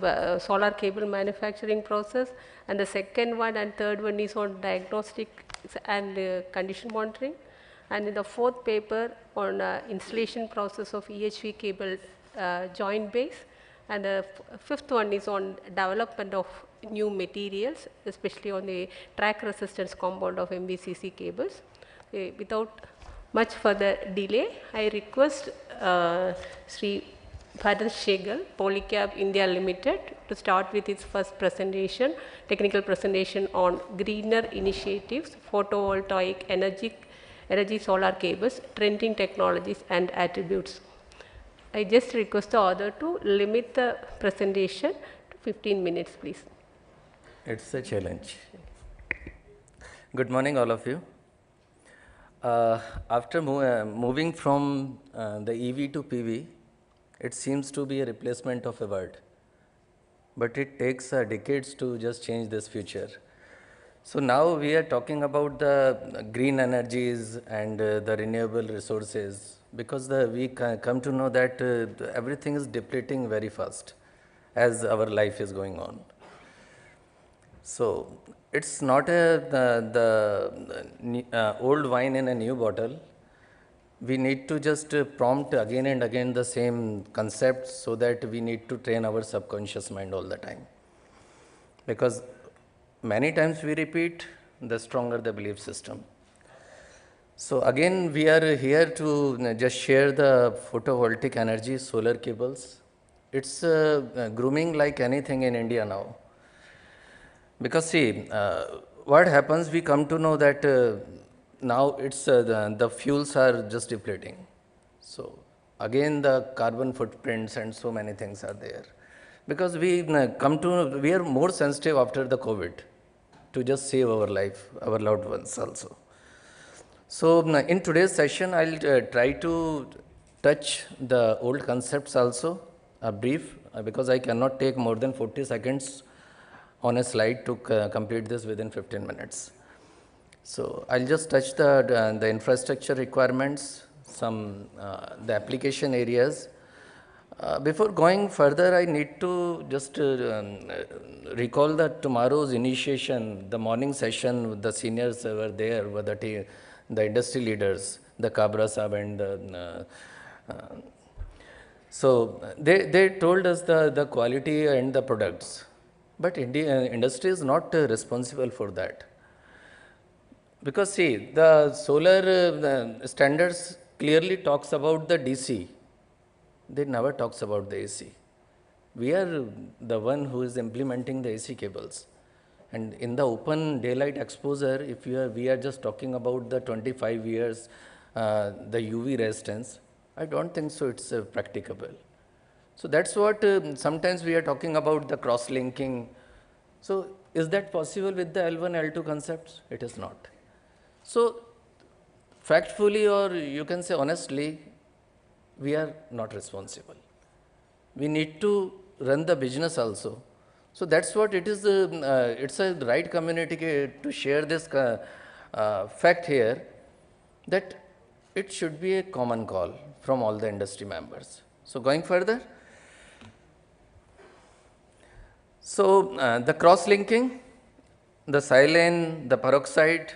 solar cable manufacturing process, and the second one and third one is on diagnostics and condition monitoring. And in the fourth paper on installation process of EHV cable joint base, and the fifth one is on development of new materials, especially on the track resistance compound of MVCC cables. Without much further delay, I request Sri Bharat Shegal, Polycab India Limited, to start with its first presentation, technical presentation on greener initiatives, photovoltaic energy solar cables, trending technologies and attributes. I just request the author to limit the presentation to 15 minutes, please. It's a challenge. Good morning, all of you. After moving from the EV to PV, it seems to be a replacement of a word, but it takes decades to just change this future. So now we are talking about the green energies and the renewable resources, because we come to know that everything is depleting very fast as our life is going on. So it's not the old wine in a new bottle. We need to just prompt again and again the same concepts, so that we need to train our subconscious mind all the time. Because many times we repeat, the stronger the belief system. So again, we are here to just share the photovoltaic energy, solar cables. It's grooming like anything in India now. Because see, what happens, we come to know that now it's the fuels are just depleting. So again, the carbon footprints and so many things are there. Because we we are more sensitive after the COVID to just save our life, our loved ones also. So in today's session, I'll try to touch the old concepts also, a brief, because I cannot take more than 40 seconds on a slide to complete this within 15 minutes. So I'll just touch the infrastructure requirements, some the application areas. Before going further, I need to just recall that tomorrow's initiation, the morning session, the seniors were there, the industry leaders, the Kabra Sahab and the, so they told us the quality and the products, but industry is not responsible for that. Because see, the solar standards clearly talks about the DC, they never talks about the AC. We are the one who is implementing the AC cables. And in the open daylight exposure, if we are just talking about the 25 years, the UV resistance, I don't think so it's practicable. So that's what sometimes we are talking about the cross-linking. So is that possible with the L1, L2 concepts? It is not. So factfully, or you can say honestly, we are not responsible. We need to run the business also. So that's what it is, it's a right community to share this fact here, that it should be a common call from all the industry members. So going further, so the cross-linking, the silane, the peroxide,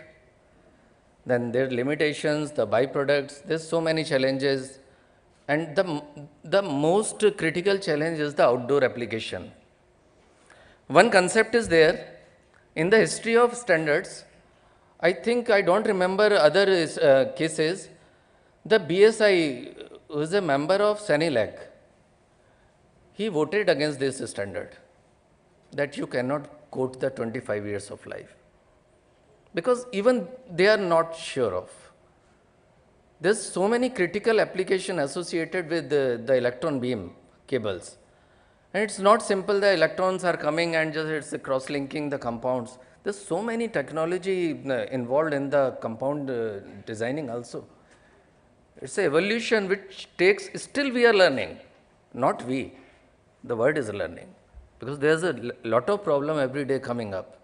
then their limitations, the byproducts, there's so many challenges. And the most critical challenge is the outdoor application. One concept is there, in the history of standards, I think I don't remember other cases, the BSI, who is a member of Senilag, he voted against this standard, that you cannot quote the 25 years of life. Because even they are not sure of. There's so many critical applications associated with the electron beam cables. And it's not simple, the electrons are coming and just it's cross-linking the compounds. There's so many technology involved in the compound designing also. It's an evolution which takes, still we are learning, not we, the world is learning. Because there's a lot of problem every day coming up.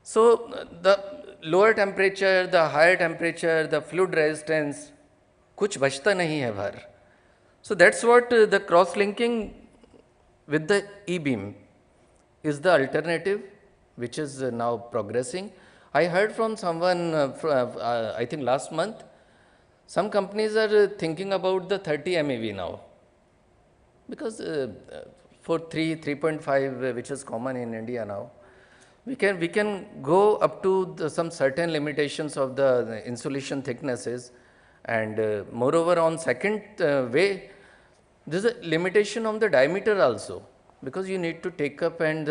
So the lower temperature, the higher temperature, the fluid resistance, kuch bachta nahi hai bhar. So that's what the cross-linking with the E-beam is the alternative, which is now progressing. I heard from someone, I think last month, some companies are thinking about the 30 MeV now. Because for 3.5, which is common in India now, we can go up to some certain limitations of the insulation thicknesses, and moreover on second way, there is a limitation on the diameter also, because you need to take up and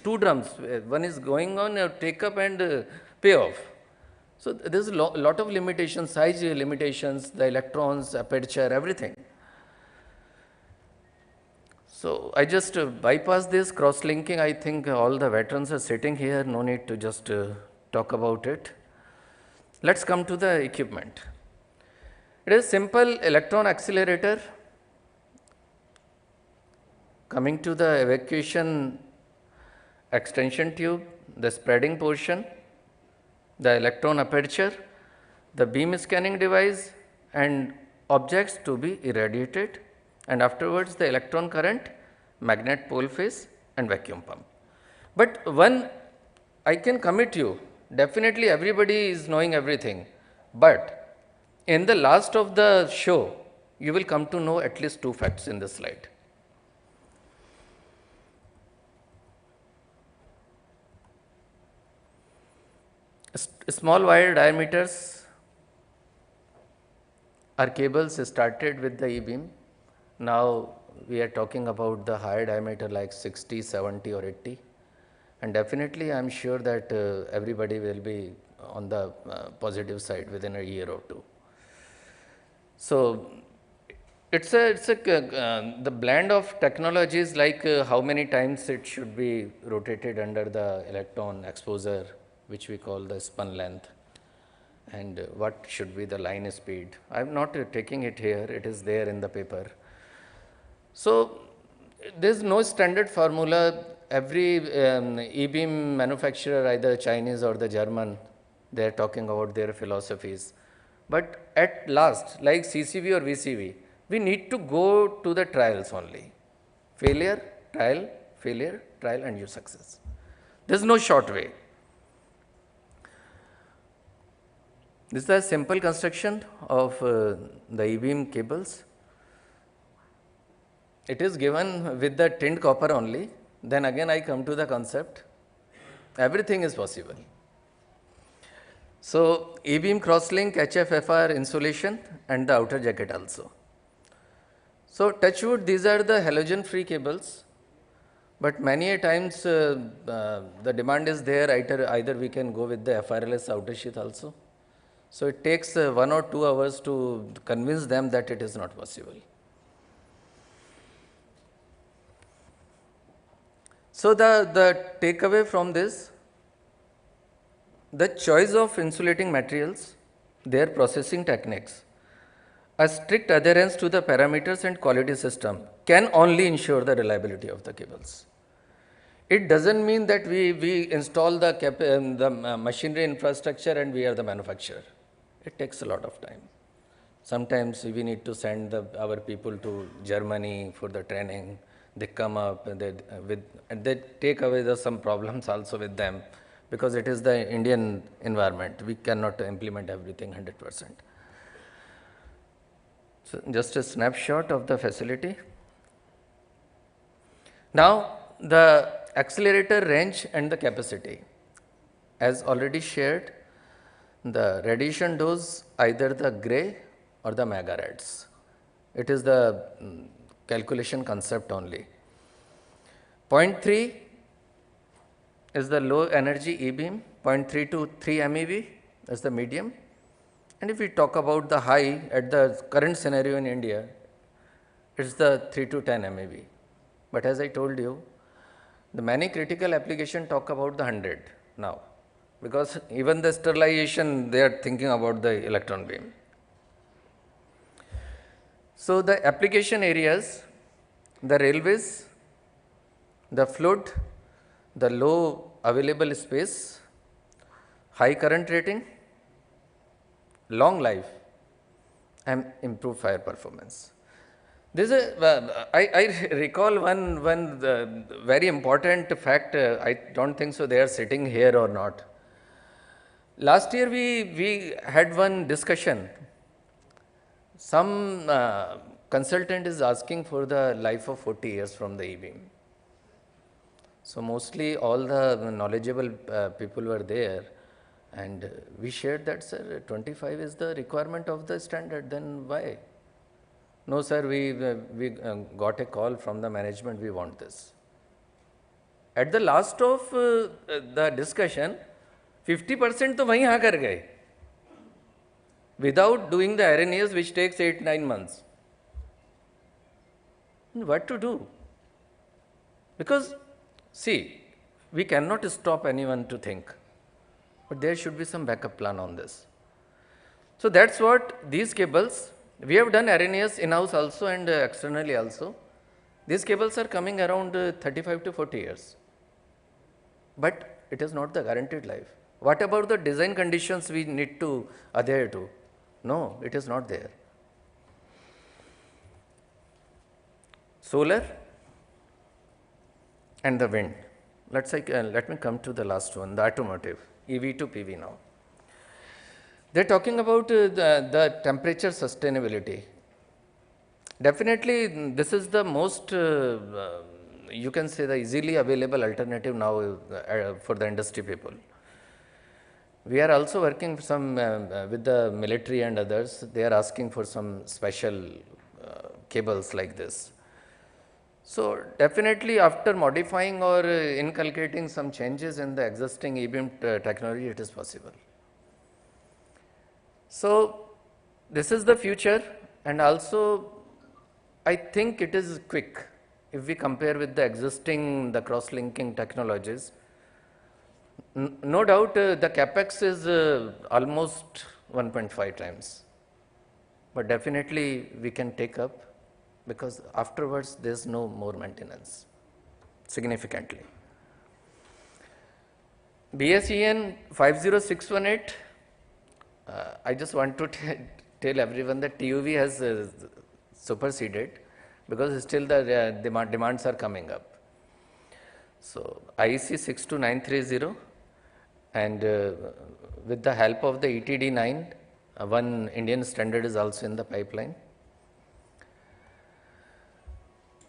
two drums, one is going on take up and pay off. So there is a lot of limitations, size limitations, the electrons, aperture, everything. So I just bypass this cross-linking. I think all the veterans are sitting here, no need to just talk about it. Let's come to the equipment. It is simple electron accelerator. Coming to the evacuation extension tube, the spreading portion, the electron aperture, the beam scanning device, and objects to be irradiated, and afterwards the electron current, magnet pole phase, and vacuum pump. But one I can commit you, definitely everybody is knowing everything, but in the last of the show, you will come to know at least two facts in this slide. Small wire diameters are cables started with the E-beam. Now we are talking about the higher diameter like 60, 70 or 80, and definitely I am sure that everybody will be on the positive side within a year or two. So it's the blend of technologies, like how many times it should be rotated under the electron exposure, which we call the spun length, and what should be the line speed. I am not taking it here, it is there in the paper. So there is no standard formula. Every E-beam manufacturer, either Chinese or the German, they are talking about their philosophies. But at last, like CCV or VCV, we need to go to the trials only. Failure, trial, failure, trial, and your success. There is no short way. This is a simple construction of the E-beam cables. It is given with the tinned copper only. Then again I come to the concept. Everything is possible. So, E-beam crosslink, HFFR insulation and the outer jacket also. So, touch wood, these are the halogen free cables, but many a times the demand is there, either we can go with the FRLS outer sheath also. So, it takes 1 or 2 hours to convince them that it is not possible. So, the takeaway from this, the choice of insulating materials, their processing techniques, a strict adherence to the parameters and quality system can only ensure the reliability of the cables. It does not mean that we install the machinery infrastructure and we are the manufacturer. It takes a lot of time. Sometimes we need to send our people to Germany for the training. They come up and they take away some problems also with them, because it is the Indian environment. We cannot implement everything 100%. So, just a snapshot of the facility. Now, the accelerator range and the capacity. As already shared, the radiation dose, either the gray or the megarads. It is the calculation concept only. 0.3 is the low energy E-beam, 0.3 to 3 MeV is the medium. And if we talk about the high at the current scenario in India, it is the 3 to 10 MeV. But as I told you, the many critical applications talk about the 100 now, because even the sterilization they are thinking about the electron beam. So, the application areas, the railways, the flood, the low available space, high current rating, long life and improved fire performance. This is I recall one very important fact. I don't think so they are sitting here or not. Last year we had one discussion. Some consultant is asking for the life of 40 years from the E-beam. So, mostly all the knowledgeable people were there, and we shared that, sir, 25 is the requirement of the standard, then why? No, sir, we got a call from the management, we want this. At the last of the discussion, 50% to wahi हाँ कर गए, without doing the RNAs, which takes 8-9 months. What to do? Because see, we cannot stop anyone to think, but there should be some backup plan on this. So, that is what these cables, we have done RNAs in-house also and externally also. These cables are coming around 35 to 40 years, but it is not the guaranteed life. What about the design conditions we need to adhere to? No, it is not there. Solar and the wind. Let me come to the last one, the automotive, EV to PV now. They are talking about the temperature sustainability. Definitely, this is the most, you can say, the easily available alternative now for the industry people. We are also working some with the military and others. They are asking for some special cables like this. So, definitely after modifying or inculcating some changes in the existing E-beam technology, it is possible. So, this is the future, and also I think it is quick if we compare with the existing cross-linking technologies. No doubt the capex is almost 1.5 times, but definitely we can take up, because afterwards there is no more maintenance significantly. BSEN 50618, I just want to tell everyone that TUV has superseded, because still the demands are coming up. So, IEC 62930, and with the help of the ETD 9 One Indian standard is also in the pipeline.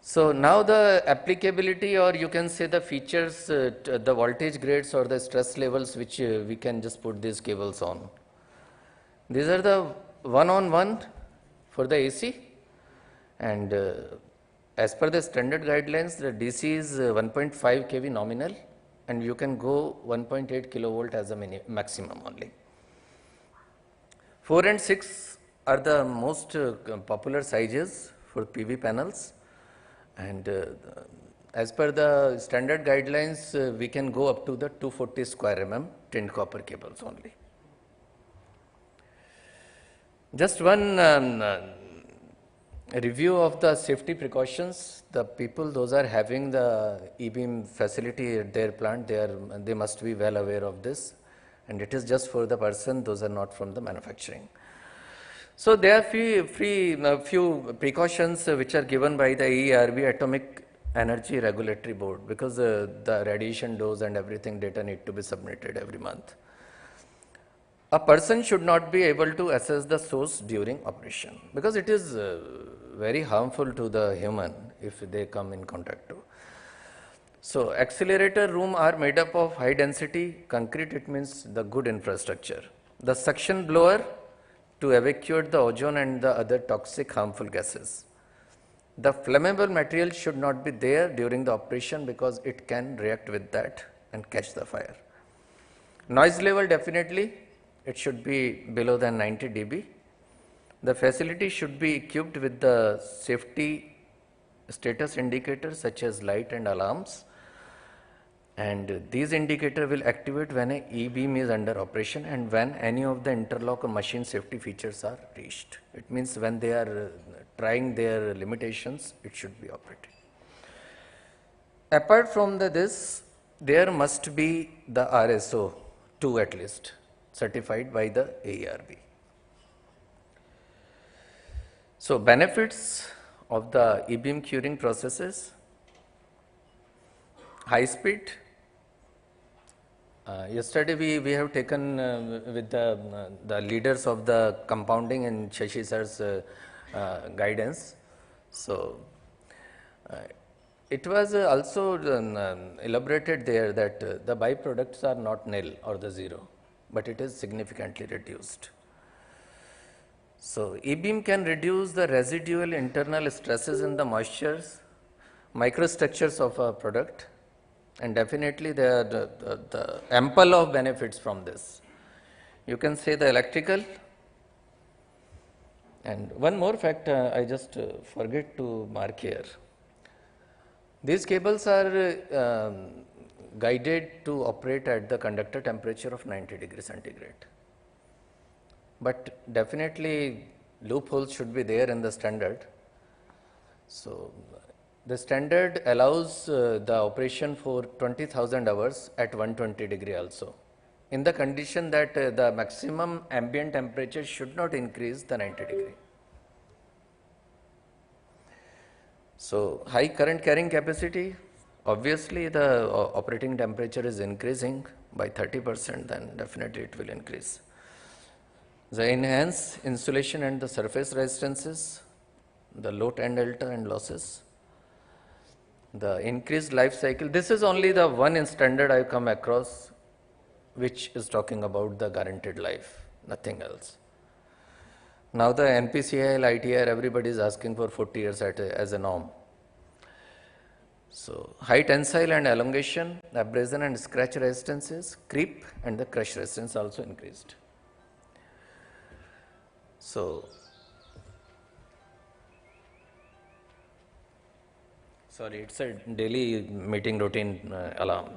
So now the applicability, or you can say the features, the voltage grades or the stress levels which we can just put these cables on. These are the one-on-one for the AC, and as per the standard guidelines, the DC is 1.5 kV nominal, and you can go 1.8 kilovolt as a maximum only. 4 and 6 are the most popular sizes for PV panels. And as per the standard guidelines, we can go up to the 240 square mm tinned copper cables only. Just one review of the safety precautions. The people, those are having the E-beam facility at their plant, they must be well aware of this, and it is just for the person, those are not from the manufacturing. So there are few precautions which are given by the EERB, Atomic Energy Regulatory Board, because the radiation dose and everything data need to be submitted every month. A person should not be able to assess the source during operation, because it is very harmful to the human if they come in contact to. So accelerator room are made up of high density concrete, it means the good infrastructure. The suction blower to evacuate the ozone and the other toxic harmful gases. The flammable material should not be there during the operation because it can react with that and catch the fire. Noise level, definitely it should be below than 90 dB. The facility should be equipped with the safety status indicators such as light and alarms, and these indicators will activate when a E-beam is under operation and when any of the interlock or machine safety features are reached. It means when they are trying their limitations, it should be operating. Apart from this, there must be the RSO 2 at least, certified by the AERB. So benefits of the E-beam curing processes: high speed. Yesterday we have taken with the leaders of the compounding and Shashi sir's guidance. So it was also elaborated there that the byproducts are not nil or the zero, but it is significantly reduced. So E-beam can reduce the residual internal stresses in the moistures, microstructures of a product, and definitely there are the ample of benefits from this. You can say the electrical. And one more fact I just forget to mark here. These cables are guided to operate at the conductor temperature of 90 degrees centigrade. But definitely loopholes should be there in the standard. So the standard allows the operation for 20,000 hours at 120 degree also, in the condition that the maximum ambient temperature should not increase the 90 degree. So high current carrying capacity, obviously the operating temperature is increasing by 30%, then definitely it will increase. The enhanced insulation and the surface resistances, the low end delta and losses, the increased life cycle. This is only the one standard I have come across which is talking about the guaranteed life, nothing else. Now the NPCIL, ITR, everybody is asking for 40 years as a norm. So high tensile and elongation, abrasion and scratch resistances, creep and the crush resistance also increased. So sorry, it's a daily meeting routine alarm.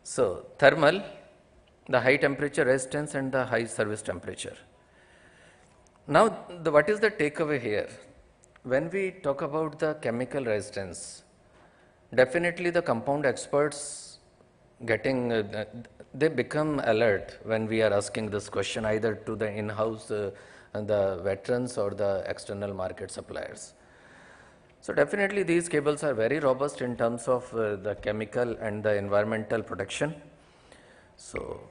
So thermal, the high temperature resistance and the high service temperature. Now what is the takeaway here? When we talk about the chemical resistance, definitely the compound experts getting, they become alert when we are asking this question either to the in-house the veterans or the external market suppliers. So definitely these cables are very robust in terms of the chemical and the environmental protection. So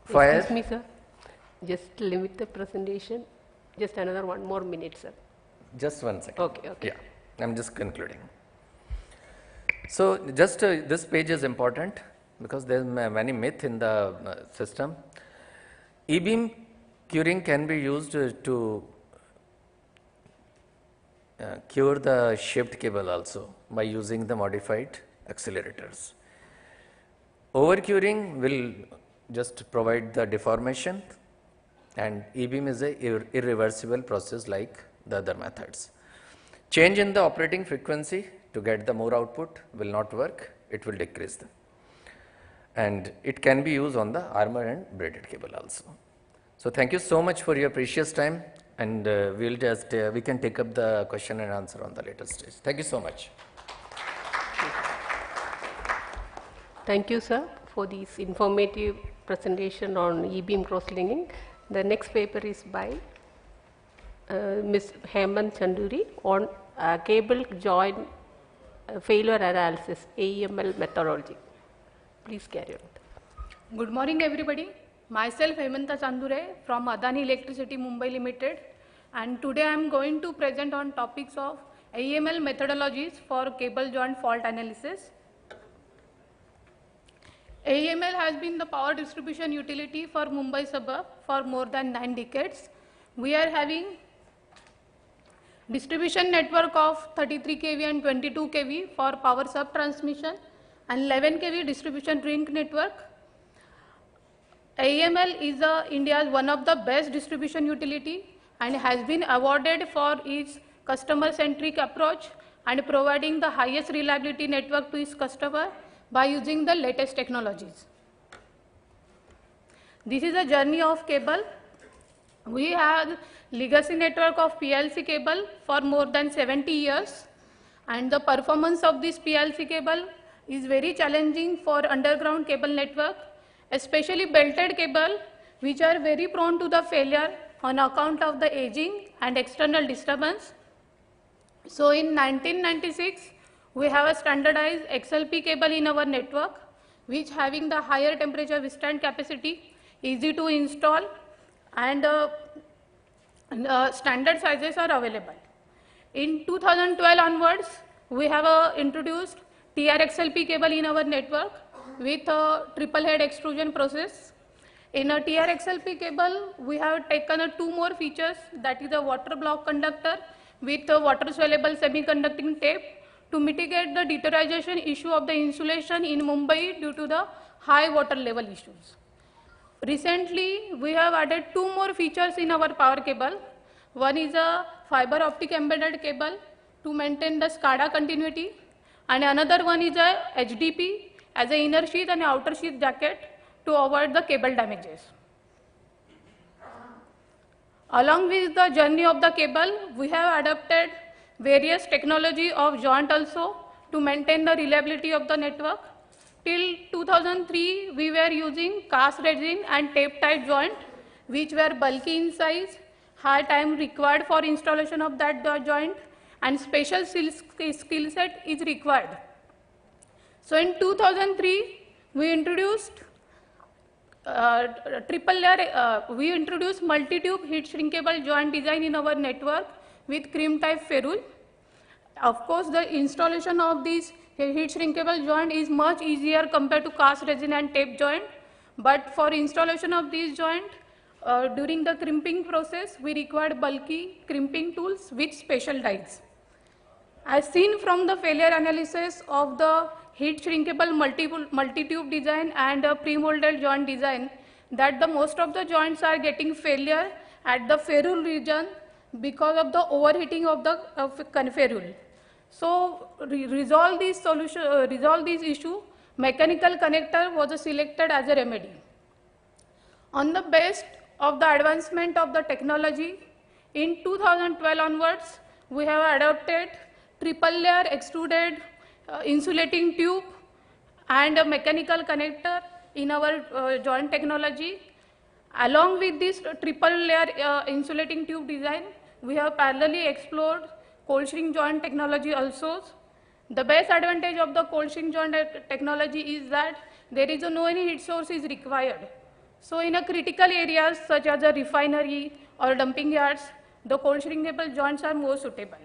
Fire. Excuse me, sir. Just limit the presentation. Just another 1 more minute, sir. Just 1 second. Okay, okay. Yeah, I'm just concluding. So just this page is important because there's many myth in the system. E-beam curing can be used to cure the shift cable also by using the modified accelerators. Overcuring will just provide the deformation, and E-beam is a irreversible process like the other methods. Change in the operating frequency to get the more output will not work, it will decrease them. And it can be used on the armor and braided cable also. So thank you so much for your precious time, and we can take up the question and answer on the later stage. Thank you so much. Thank you, sir, for this informative presentation on E-beam cross-linking. The next paper is by Ms. Hemant Chanduri on cable joint failure analysis, IEEMA methodology. Please carry on. Good morning, everybody. Myself, Hemanta Chandure from Adani Electricity Mumbai Limited, and today I am going to present on topics of IEEMA methodologies for cable joint fault analysis. IEEMA has been the power distribution utility for Mumbai suburb for more than 9 decades. We are having distribution network of 33 kV and 22 kV for power sub transmission and 11 kV distribution link network. IEEMA is India's one of the best distribution utility and has been awarded for its customer-centric approach and providing the highest reliability network to its customer by using the latest technologies. This is a journey of cable. We have legacy network of PLC cable for more than 70 years, and the performance of this PLC cable is very challenging for underground cable network, especially belted cable, which are very prone to the failure on account of the aging and external disturbance. So in 1996, we have a standardized XLP cable in our network, which having the higher temperature withstand capacity, easy to install, and standard sizes are available. In 2012 onwards, we have introduced TRXLP cable in our network with a triple head extrusion process. In a TRXLP cable, we have taken 2 more features, that is a water block conductor with a water soluble semiconducting tape to mitigate the deterioration issue of the insulation in Mumbai due to the high water level issues. Recently, we have added 2 more features in our power cable. One is a fiber optic embedded cable to maintain the SCADA continuity, and another one is a HDP as an inner sheath and outer sheath jacket to avoid the cable damages. Along with the journey of the cable, we have adopted various technology of joint also to maintain the reliability of the network. Till 2003, we were using cast resin and tape type joint, which were bulky in size, high time required for installation of that joint, and special skill set is required. So in 2003, we introduced we introduced multi-tube heat shrinkable joint design in our network with cream type ferrule. Of course, the installation of these heat shrinkable joint is much easier compared to cast resin and tape joint, but for installation of these joint, during the crimping process, we required bulky crimping tools with special dies. As seen from the failure analysis of the heat shrinkable multi-tube design and pre-molded joint design, that the most of the joints are getting failure at the ferrule region because of the overheating of the ferrule. So resolve this issue, mechanical connector was selected as a remedy. On the base of the advancement of the technology, in 2012 onwards, we have adopted triple layer extruded insulating tube and a mechanical connector in our joint technology. Along with this triple layer insulating tube design, we have parallelly explored cold shrink joint technology also. The best advantage of the cold shrink joint technology is that there is no any heat source is required. So in a critical areas such as a refinery or dumping yards, the cold shrinkable joints are more suitable.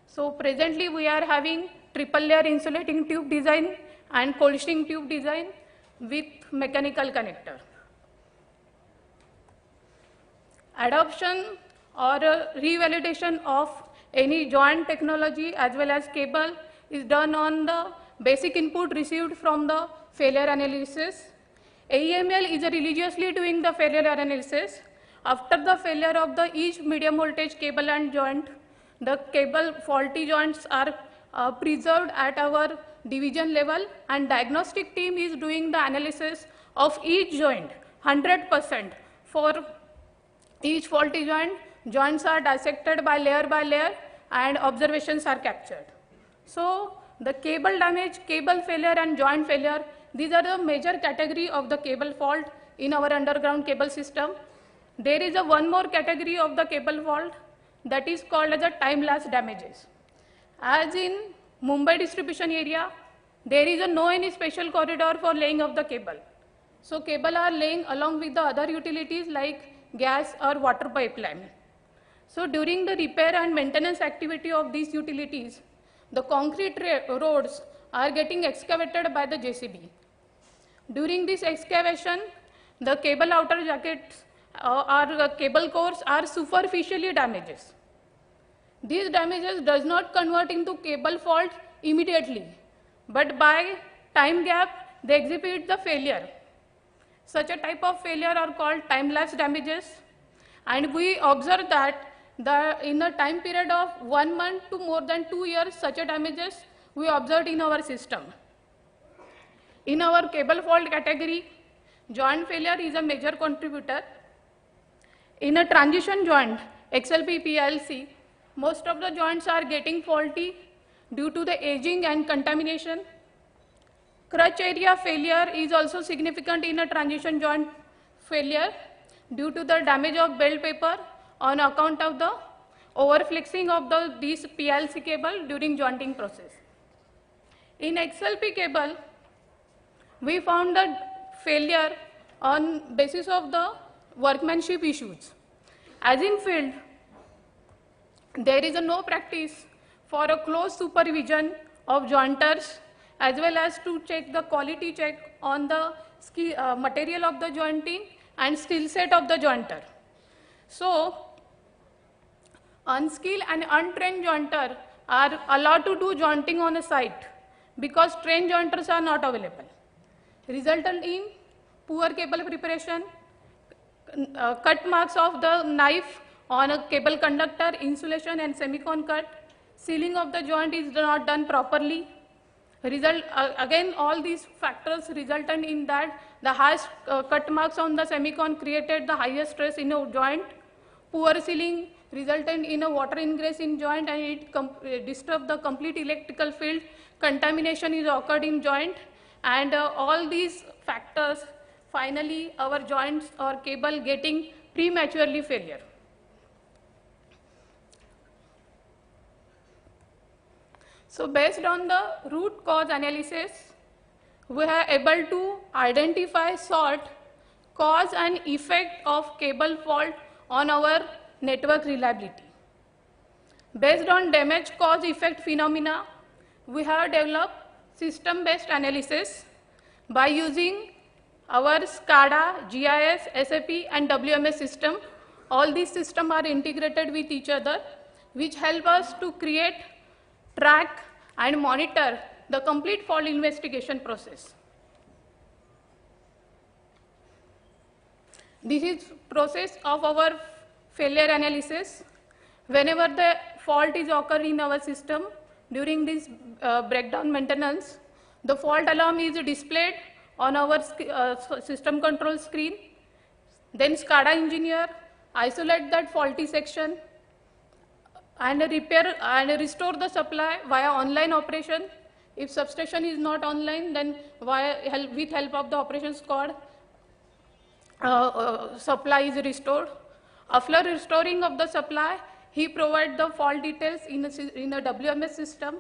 So presently we are having triple layer insulating tube design and cold shrink tube design with mechanical connector. Adoption or revalidation of any joint technology as well as cable is done on the basic input received from the failure analysis. AEML is religiously doing the failure analysis. After the failure of the each medium voltage cable and joint, the cable faulty joints are preserved at our division level, and diagnostic team is doing the analysis of each joint 100% for each faulty joint. Joints are dissected by layer and observations are captured. So the cable damage, cable failure and joint failure, these are the major category of the cable fault in our underground cable system. There is one more category of the cable fault that is called as a time-lapse damages. As in Mumbai distribution area, there is no any special corridor for laying of the cable. So cable are laying along with the other utilities like gas or water pipeline. So during the repair and maintenance activity of these utilities, the concrete roads are getting excavated by the JCB. During this excavation, the cable outer jackets or cable cores are superficially damaged. These damages does not convert into cable fault immediately, but by time gap, they exhibit the failure. Such a type of failure are called time-lapse damages, and we observe that in a time period of 1 month to more than 2 years, such a damages we observed in our system. In our cable fault category, joint failure is a major contributor. In a transition joint, XLP PLC, most of the joints are getting faulty due to the aging and contamination. Crutch area failure is also significant in a transition joint failure due to the damage of belt paper on account of the overflexing of these PLC cable during jointing process. In XLP cable, we found the failure on basis of the workmanship issues. As in field, there is no practice for a close supervision of jointers as well as to check the quality check on the material of the jointing and skill set of the jointer. So, unskilled and untrained jointer are allowed to do jointing on a site because trained jointers are not available, resulting in poor cable preparation, cut marks of the knife on a cable conductor, insulation and semicon cut, sealing of the joint is not done properly. Again, all these factors resulted in that the highest cut marks on the semicon created the highest stress in a joint. Poor sealing resulted in a water ingress in joint and it disturbed the complete electrical field. Contamination is occurred in joint, and all these factors, finally our joints or cable getting prematurely failure. So based on the root cause analysis, we are able to identify, sort cause and effect of cable fault on our network reliability. Based on damage cause effect phenomena, we have developed system-based analysis by using our SCADA, GIS, SAP and WMS system. All these systems are integrated with each other, which help us to create, track and monitor the complete fault investigation process. This is process of our failure analysis. Whenever the fault is occurring in our system during this breakdown maintenance, the fault alarm is displayed on our system control screen. Then SCADA engineer isolate that faulty section and repair and restore the supply via online operation. If substation is not online, then with help of the operation squad, supply is restored. After restoring of the supply, he provides the fault details in a WMS system,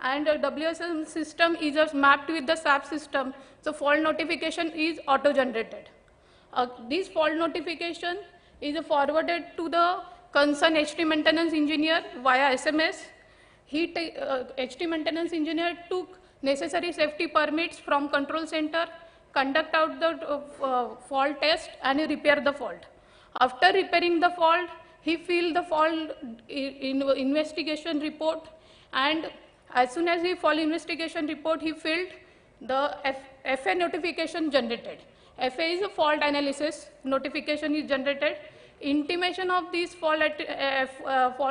and the WMS system is mapped with the SAP system, so fault notification is auto-generated. This fault notification is forwarded to the concerned HT maintenance engineer via SMS. HT maintenance engineer took necessary safety permits from control center, conduct out the fault test and repair the fault. After repairing the fault, he filled the fault investigation report, and as soon as he fault investigation report, he filled the FA notification generated. FA is a fault analysis notification is generated. Intimation of this fault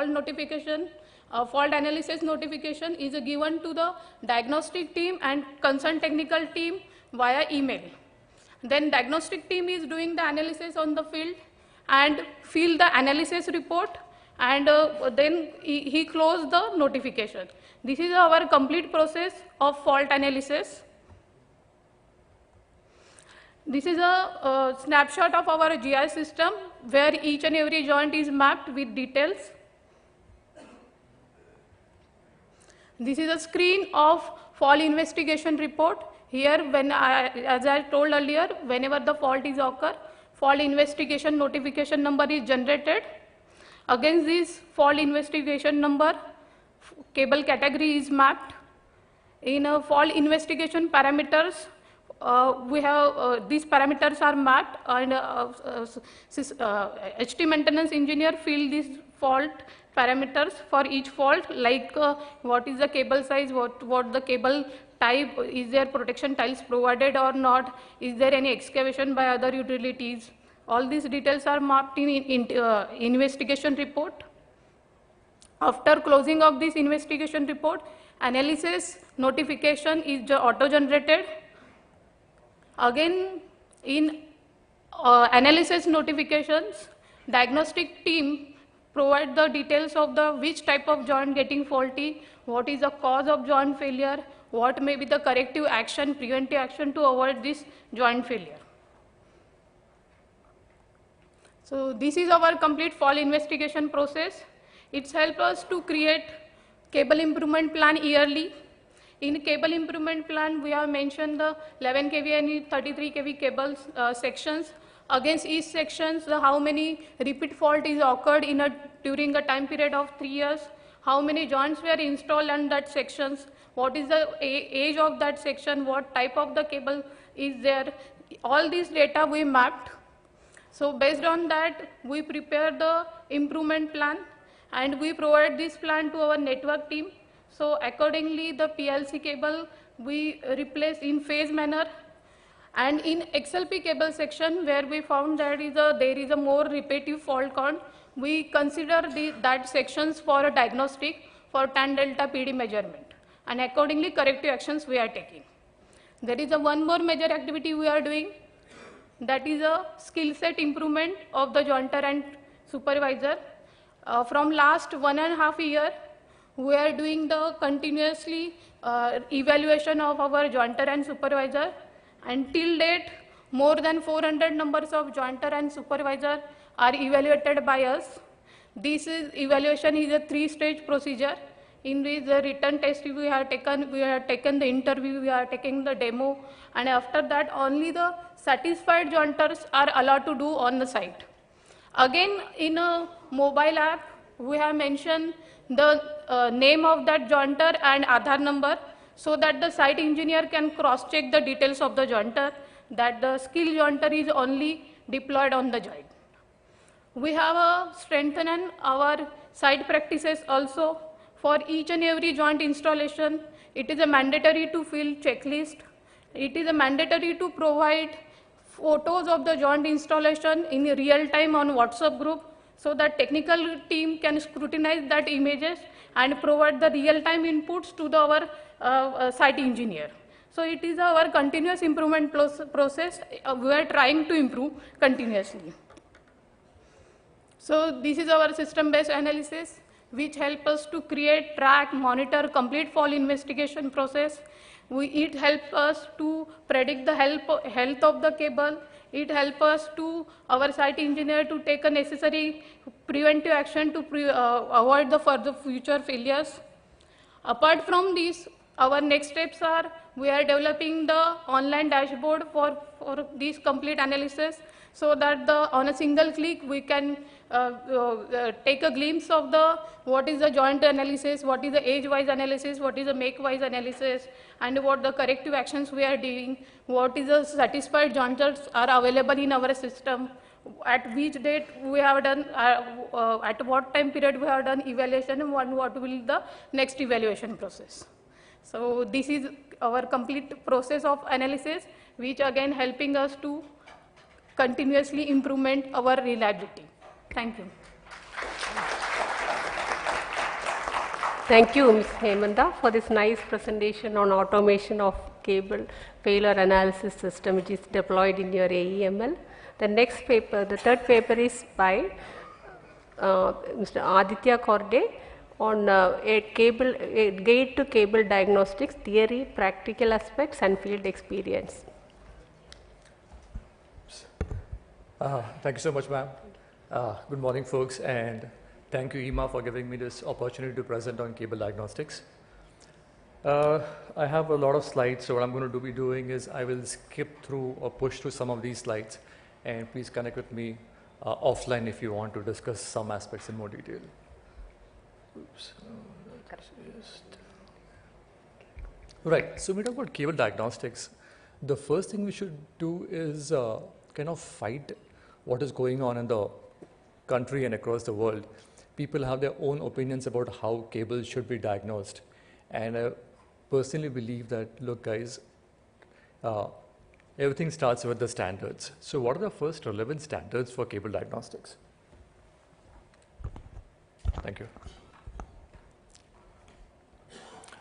notification, fault analysis notification is given to the diagnostic team and concerned technical team via email. Then diagnostic team is doing the analysis on the field and fill the analysis report, and then he closed the notification. This is our complete process of fault analysis. This is a snapshot of our GI system where each and every joint is mapped with details. This is a screen of fault investigation report. Here, as I told earlier, whenever the fault is occur, fault investigation notification number is generated. Against this fault investigation number, cable category is mapped. In fault investigation parameters, we have these parameters are mapped, and HT maintenance engineer fill these fault parameters for each fault, like what is the cable size, what the cable type, is there protection tiles provided or not, is there any excavation by other utilities. All these details are mapped in investigation report. After closing of this investigation report, analysis notification is auto-generated. Again, in analysis notifications, diagnostic team provide the details of the which type of joint getting faulty, what is the cause of joint failure, what may be the corrective action, preventive action to avoid this joint failure. So this is our complete fault investigation process. It's helped us to create cable improvement plan yearly. In cable improvement plan, we have mentioned the 11 kV and 33 kV cables sections. Against each sections, how many repeat fault is occurred during a time period of 3 years, how many joints were installed on that sections, what is the age of that section, what type of the cable is there. All these data we mapped. So based on that, we prepare the improvement plan and we provide this plan to our network team. So accordingly, the PLC cable we replace in phase manner. And in XLP cable section, where we found that there is a more repetitive fault count, we consider that sections for a diagnostic for tan delta PD measurement. And accordingly, corrective actions we are taking. There is one more major activity we are doing. That is a skill set improvement of the jointer and supervisor. From last 1.5 years, we are doing the continuously evaluation of our jointer and supervisor. And till date, more than 400 numbers of jointer and supervisor are evaluated by us. This evaluation is a 3-stage procedure. In which the written test we have taken the interview, we are taking the demo, and after that only the satisfied jointers are allowed to do on the site. Again, in a mobile app, we have mentioned the name of that jointer and Aadhaar number, so that the site engineer can cross-check the details of the jointer, that the skill jointer is only deployed on the joint. We have strengthened our site practices also. For each and every joint installation, it is a mandatory to fill checklist. It is a mandatory to provide photos of the joint installation in real time on WhatsApp group, so that technical team can scrutinize that images and provide the real time inputs to our site engineer. So it is our continuous improvement process. We are trying to improve continuously. So this is our system-based analysis, which help us to create, track, monitor complete fault investigation process. It helps us to predict the health of the cable. It helps us to our site engineer to take a necessary preventive action to avoid the further future failures. Apart from this, our next steps are we are developing the online dashboard for this complete analysis. so that on a single click we can take a glimpse of what is the joint analysis, what is the age-wise analysis, what is the make-wise analysis, and what the corrective actions we are doing, what is the satisfied jointers are available in our system, at which date we have done, at what time period we have done evaluation, and what will be the next evaluation process. So this is our complete process of analysis, which again helping us to continuously improvement our reliability. Thank you. Thank you, Ms. Hemanta, for this nice presentation on automation of cable failure analysis system which is deployed in your AEML. The next paper, the third paper is by Mr. Aditya Korde on a gate to cable diagnostics, theory, practical aspects and field experience. Thank you so much, ma'am. Good morning, folks, and thank you, IEEMA, for giving me this opportunity to present on cable diagnostics. I have a lot of slides, so what I'm going to be doing is I will skip through or push through some of these slides, and please connect with me offline if you want to discuss some aspects in more detail. Oops. Right, so when we talk about cable diagnostics, the first thing we should do is kind of fight what is going on in the country and across the world. People have their own opinions about how cables should be diagnosed. And I personally believe that, look guys, everything starts with the standards. So what are the first relevant standards for cable diagnostics? Thank you.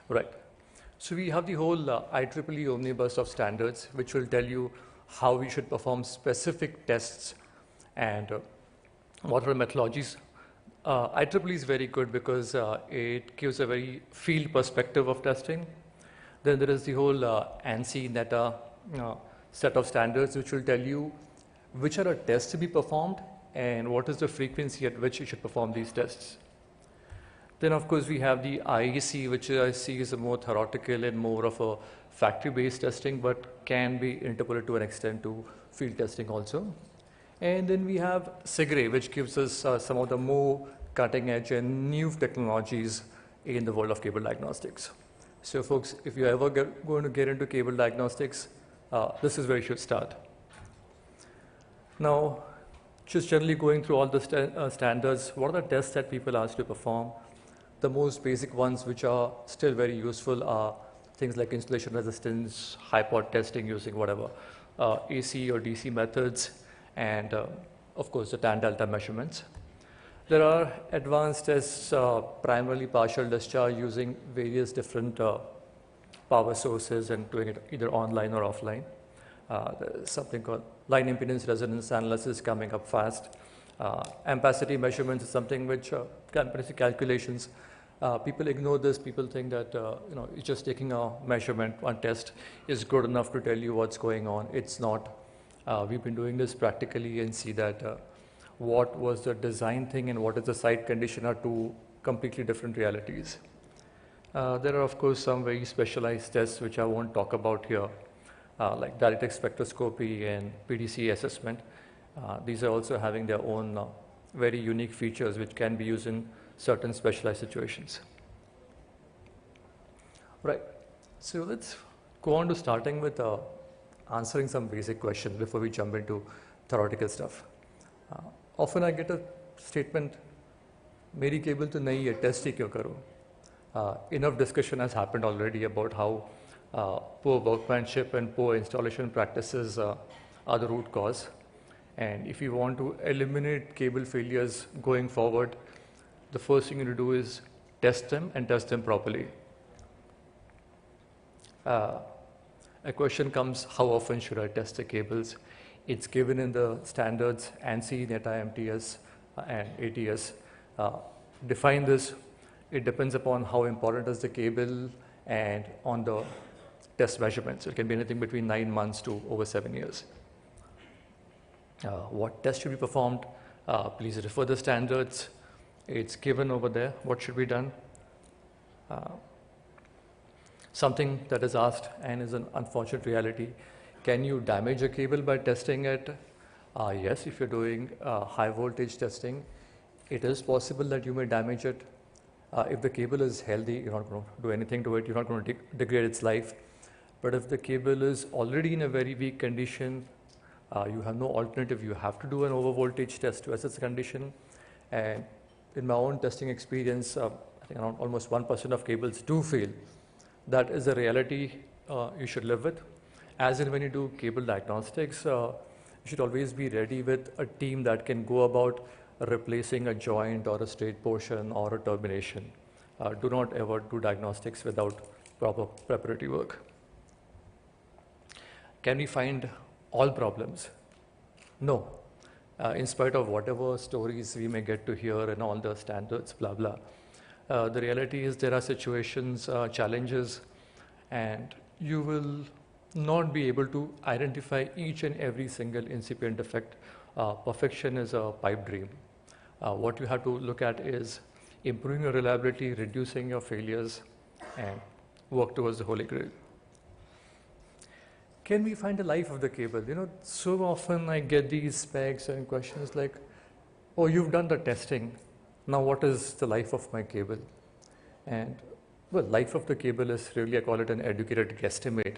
Right. So we have the whole IEEE omnibus of standards, which will tell you how we should perform specific tests and what are the methodologies. IEEE is very good because it gives a very field perspective of testing. Then there is the whole ANSI NETA set of standards, which will tell you which are the tests to be performed and what is the frequency at which you should perform these tests. Then, of course, we have the IEC, which I see is a more theoretical and more of a factory-based testing, but can be interpolated to an extent to field testing also. And then we have SIGRE, which gives us some of the more cutting-edge and new technologies in the world of cable diagnostics. So, folks, if you're ever going to get into cable diagnostics, this is where you should start. Now, just generally going through all the standards, what are the tests that people ask to perform? The most basic ones which are still very useful are things like insulation resistance, high-pot testing using whatever, AC or DC methods, and of course the tan delta measurements. There are advanced tests, primarily partial discharge using various different power sources and doing it either online or offline. There's something called line impedance resonance analysis coming up fast. Ampacity measurements is something which calculations. People ignore this. People think that it's just taking a measurement, one test is good enough to tell you what's going on. It's not. We've been doing this practically and see that what was the design thing and what is the site condition are two completely different realities. There are, of course, some very specialized tests which I won't talk about here, like dielectric spectroscopy and PDC assessment. These are also having their own very unique features which can be used in certain specialized situations. Right, so let's go on to starting with answering some basic questions before we jump into theoretical stuff. Often I get a statement, "Meri cable to nahi hai, test hi kyun karu?" Enough discussion has happened already about how poor workmanship and poor installation practices are the root cause. And if you want to eliminate cable failures going forward, the first thing you need to do is test them and test them properly. A question comes, how often should I test the cables? It's given in the standards ANSI, NETA, MTS, and ATS. Define this. It depends upon how important is the cable and on the test measurements. It can be anything between 9 months to over 7 years. What test should be performed? Please refer the standards. It's given over there. What should be done? Something that is asked and is an unfortunate reality. Can you damage a cable by testing it? Yes, if you're doing high voltage testing, it is possible that you may damage it. If the cable is healthy, you're not going to do anything to it, you're not going to degrade its life. But if the cable is already in a very weak condition, you have no alternative. You have to do an over voltage test to assess the condition. And in my own testing experience, I think around almost 1% of cables do fail. That is a reality you should live with. As in when you do cable diagnostics, you should always be ready with a team that can go about replacing a joint or a straight portion or a termination. Do not ever do diagnostics without proper preparatory work. Can we find all problems? No. In spite of whatever stories we may get to hear and all the standards, blah, blah. The reality is there are situations, challenges, and you will not be able to identify each and every single incipient defect. Perfection is a pipe dream. What you have to look at is improving your reliability, reducing your failures, and work towards the Holy Grail. Can we find the life of the cable? You know, so often I get these specs and questions like, oh, you've done the testing. Now what is the life of my cable? And well, life of the cable is really, I call it an educated guesstimate.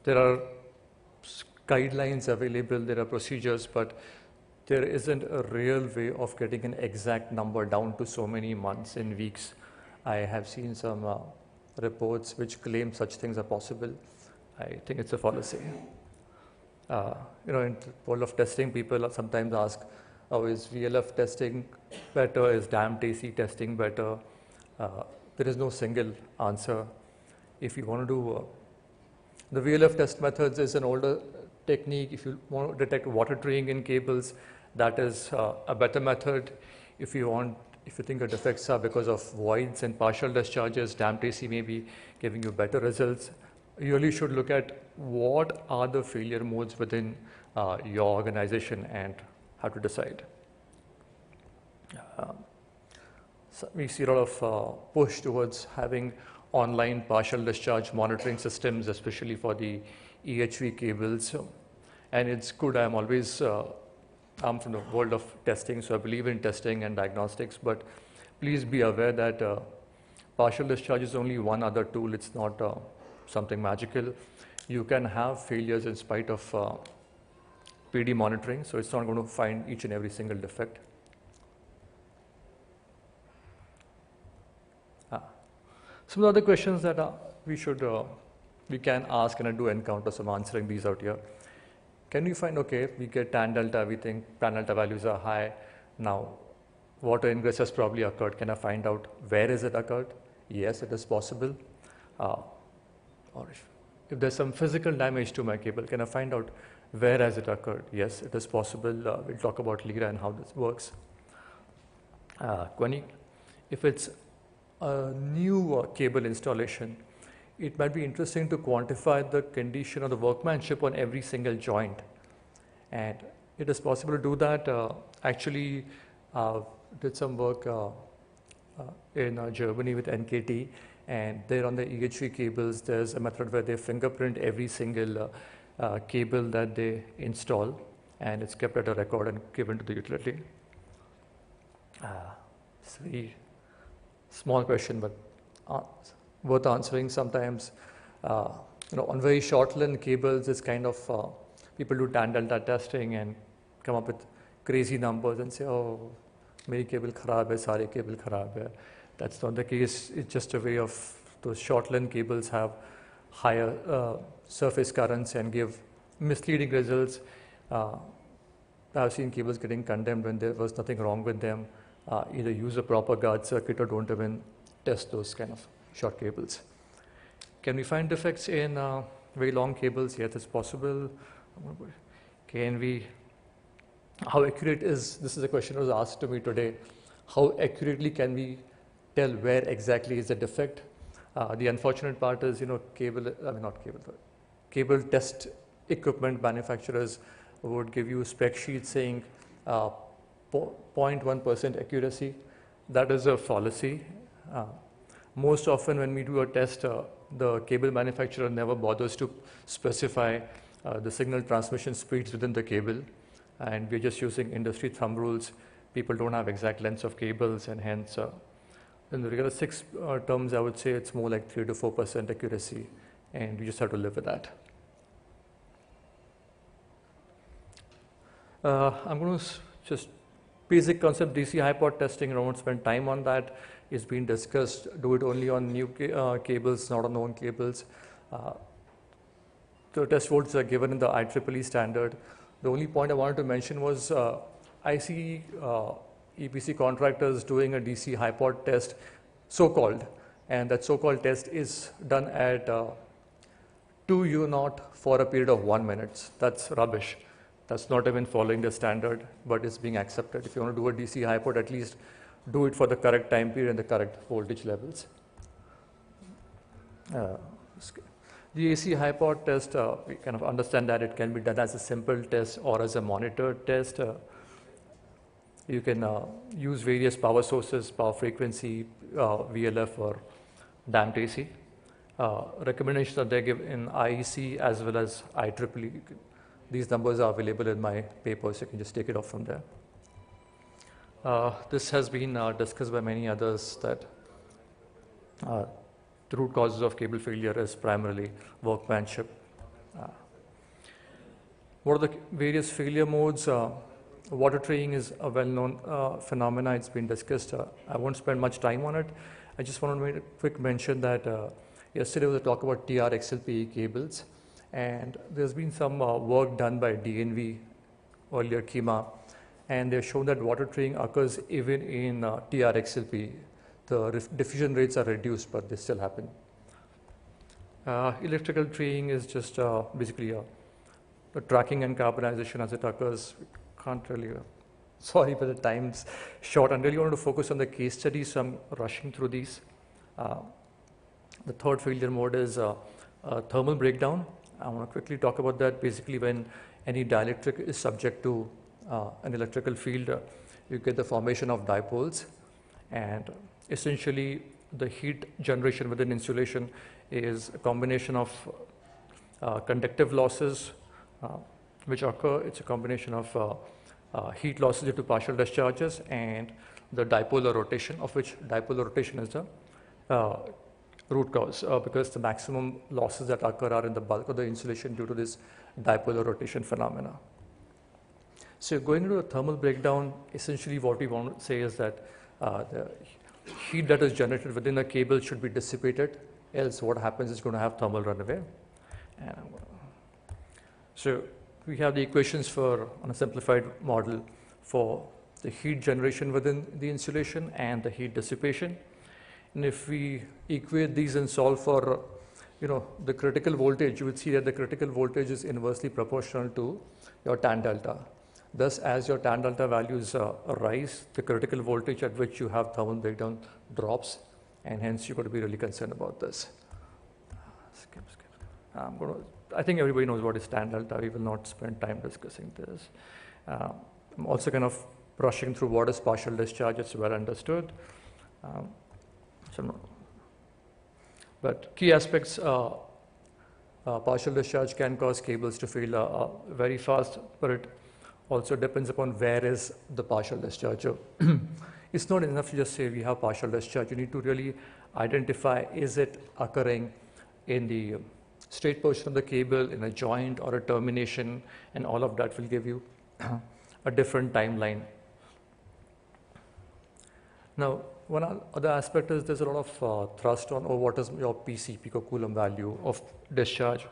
There are guidelines available, there are procedures, but there isn't a real way of getting an exact number down to so many months and weeks. I have seen some reports which claim such things are possible. I think it's a fallacy. You know, in the world of testing, people sometimes ask, oh, is VLF testing better? Is damped AC testing better? There is no single answer. If you want to do the VLF test methods is an older technique. If you want to detect water draining in cables, that is a better method. If you think your defects are because of voids and partial discharges, damped AC may be giving you better results. You really should look at what are the failure modes within your organization and how to decide. So we see a lot of push towards having online partial discharge monitoring systems, especially for the EHV cables. And it's good. I'm from the world of testing, so I believe in testing and diagnostics, but please be aware that partial discharge is only one other tool. It's not something magical. You can have failures in spite of PD monitoring, so it's not going to find each and every single defect. Some other questions that we can ask, and I do encounter some answering these out here. Can we find, okay, we get tan delta, we think tan delta values are high. Now, water ingress has probably occurred. Can I find out where is it occurred? Yes, it is possible. Or if there's some physical damage to my cable, can I find out where has it occurred? Yes, it is possible. We'll talk about LIRA and how this works. If it's a new cable installation, it might be interesting to quantify the condition of the workmanship on every single joint. And it is possible to do that. Actually, did some work in Germany with NKT, and there on the EHV cables, there's a method where they fingerprint every single cable that they install, and it's kept at a record and given to the utility. It's a very small question, but worth answering sometimes. On very short length cables, it's kind of, people do tan delta testing and come up with crazy numbers and say, oh, meri cable kharab hai, sare cable kharab hai. That's not the case. It's just a way of those short length cables have higher surface currents and give misleading results. I've seen cables getting condemned when there was nothing wrong with them. Either use a proper guard circuit or don't even test those kind of short cables. Can we find defects in very long cables? Yes, it's possible. How accurate is, this is a question that was asked to me today, how accurately can we tell where exactly is the defect? The unfortunate part is, cable test equipment manufacturers would give you spec sheets saying 0.1% accuracy. That is a fallacy. Most often when we do a test, the cable manufacturer never bothers to specify the signal transmission speeds within the cable. and we're just using industry thumb rules. People don't have exact lengths of cables, and hence, in the realistic terms, I would say it's more like 3 to 4% accuracy, and you just have to live with that. I'm going to just basic concept DC high-pot testing. I won't spend time on that. It's been discussed. Do it only on new cables, not on known cables. The test volts are given in the IEEE standard. The only point I wanted to mention was I see EPC contractors doing a DC high-pot test, so-called, and that so-called test is done at 2 U0 for a period of 1 minute. That's rubbish. That's not even following the standard, but it's being accepted. If you want to do a DC high-pot, at least do it for the correct time period and the correct voltage levels. The AC high-pot test, we kind of understand that it can be done as a simple test or as a monitored test. You can use various power sources, power frequency, VLF or damped AC. Recommendations that they give in IEC as well as IEEE. These numbers are available in my paper, so you can just take it off from there. This has been discussed by many others that the root causes of cable failure is primarily workmanship. What are the various failure modes? Water traying is a well-known phenomena. It's been discussed. I won't spend much time on it. I just want to make a quick mention that yesterday was a talk about TR XLPE cables, and there's been some work done by DNV, earlier IEEMA, and they've shown that water traying occurs even in TR XLPE. The diffusion rates are reduced, but they still happen. Electrical traying is just basically the tracking and carbonization as it occurs. Can't really, sorry, but the time's short. I really wanted to focus on the case studies, so I'm rushing through these. The third failure mode is thermal breakdown. I want to quickly talk about that. Basically, when any dielectric is subject to an electrical field, you get the formation of dipoles, and essentially the heat generation within insulation is a combination of conductive losses which occur. It's a combination of heat losses due to partial discharges and the dipolar rotation, of which dipolar rotation is the root cause, because the maximum losses that occur are in the bulk of the insulation due to this dipolar rotation phenomena. So going into a thermal breakdown, essentially what we want to say is that the heat that is generated within a cable should be dissipated, else what happens is going to have thermal runaway. So we have the equations for, on a simplified model, for the heat generation within the insulation and the heat dissipation. And if we equate these and solve for the critical voltage, you would see that the critical voltage is inversely proportional to your tan delta. Thus, as your tan delta values rise, the critical voltage at which you have thermal breakdown drops, and hence you've got to be really concerned about this. I think everybody knows what is tan delta. We will not spend time discussing this. I'm also kind of rushing through what is partial discharge. It's well understood. But key aspects, partial discharge can cause cables to fail very fast, but it also depends upon where is the partial discharge. It's not enough to just say we have partial discharge. You need to really identify, is it occurring in the straight portion of the cable, in a joint or a termination, and all of that will give you a different timeline. Now, one other aspect is there's a lot of thrust on what is your PC, picocoulomb value of discharge.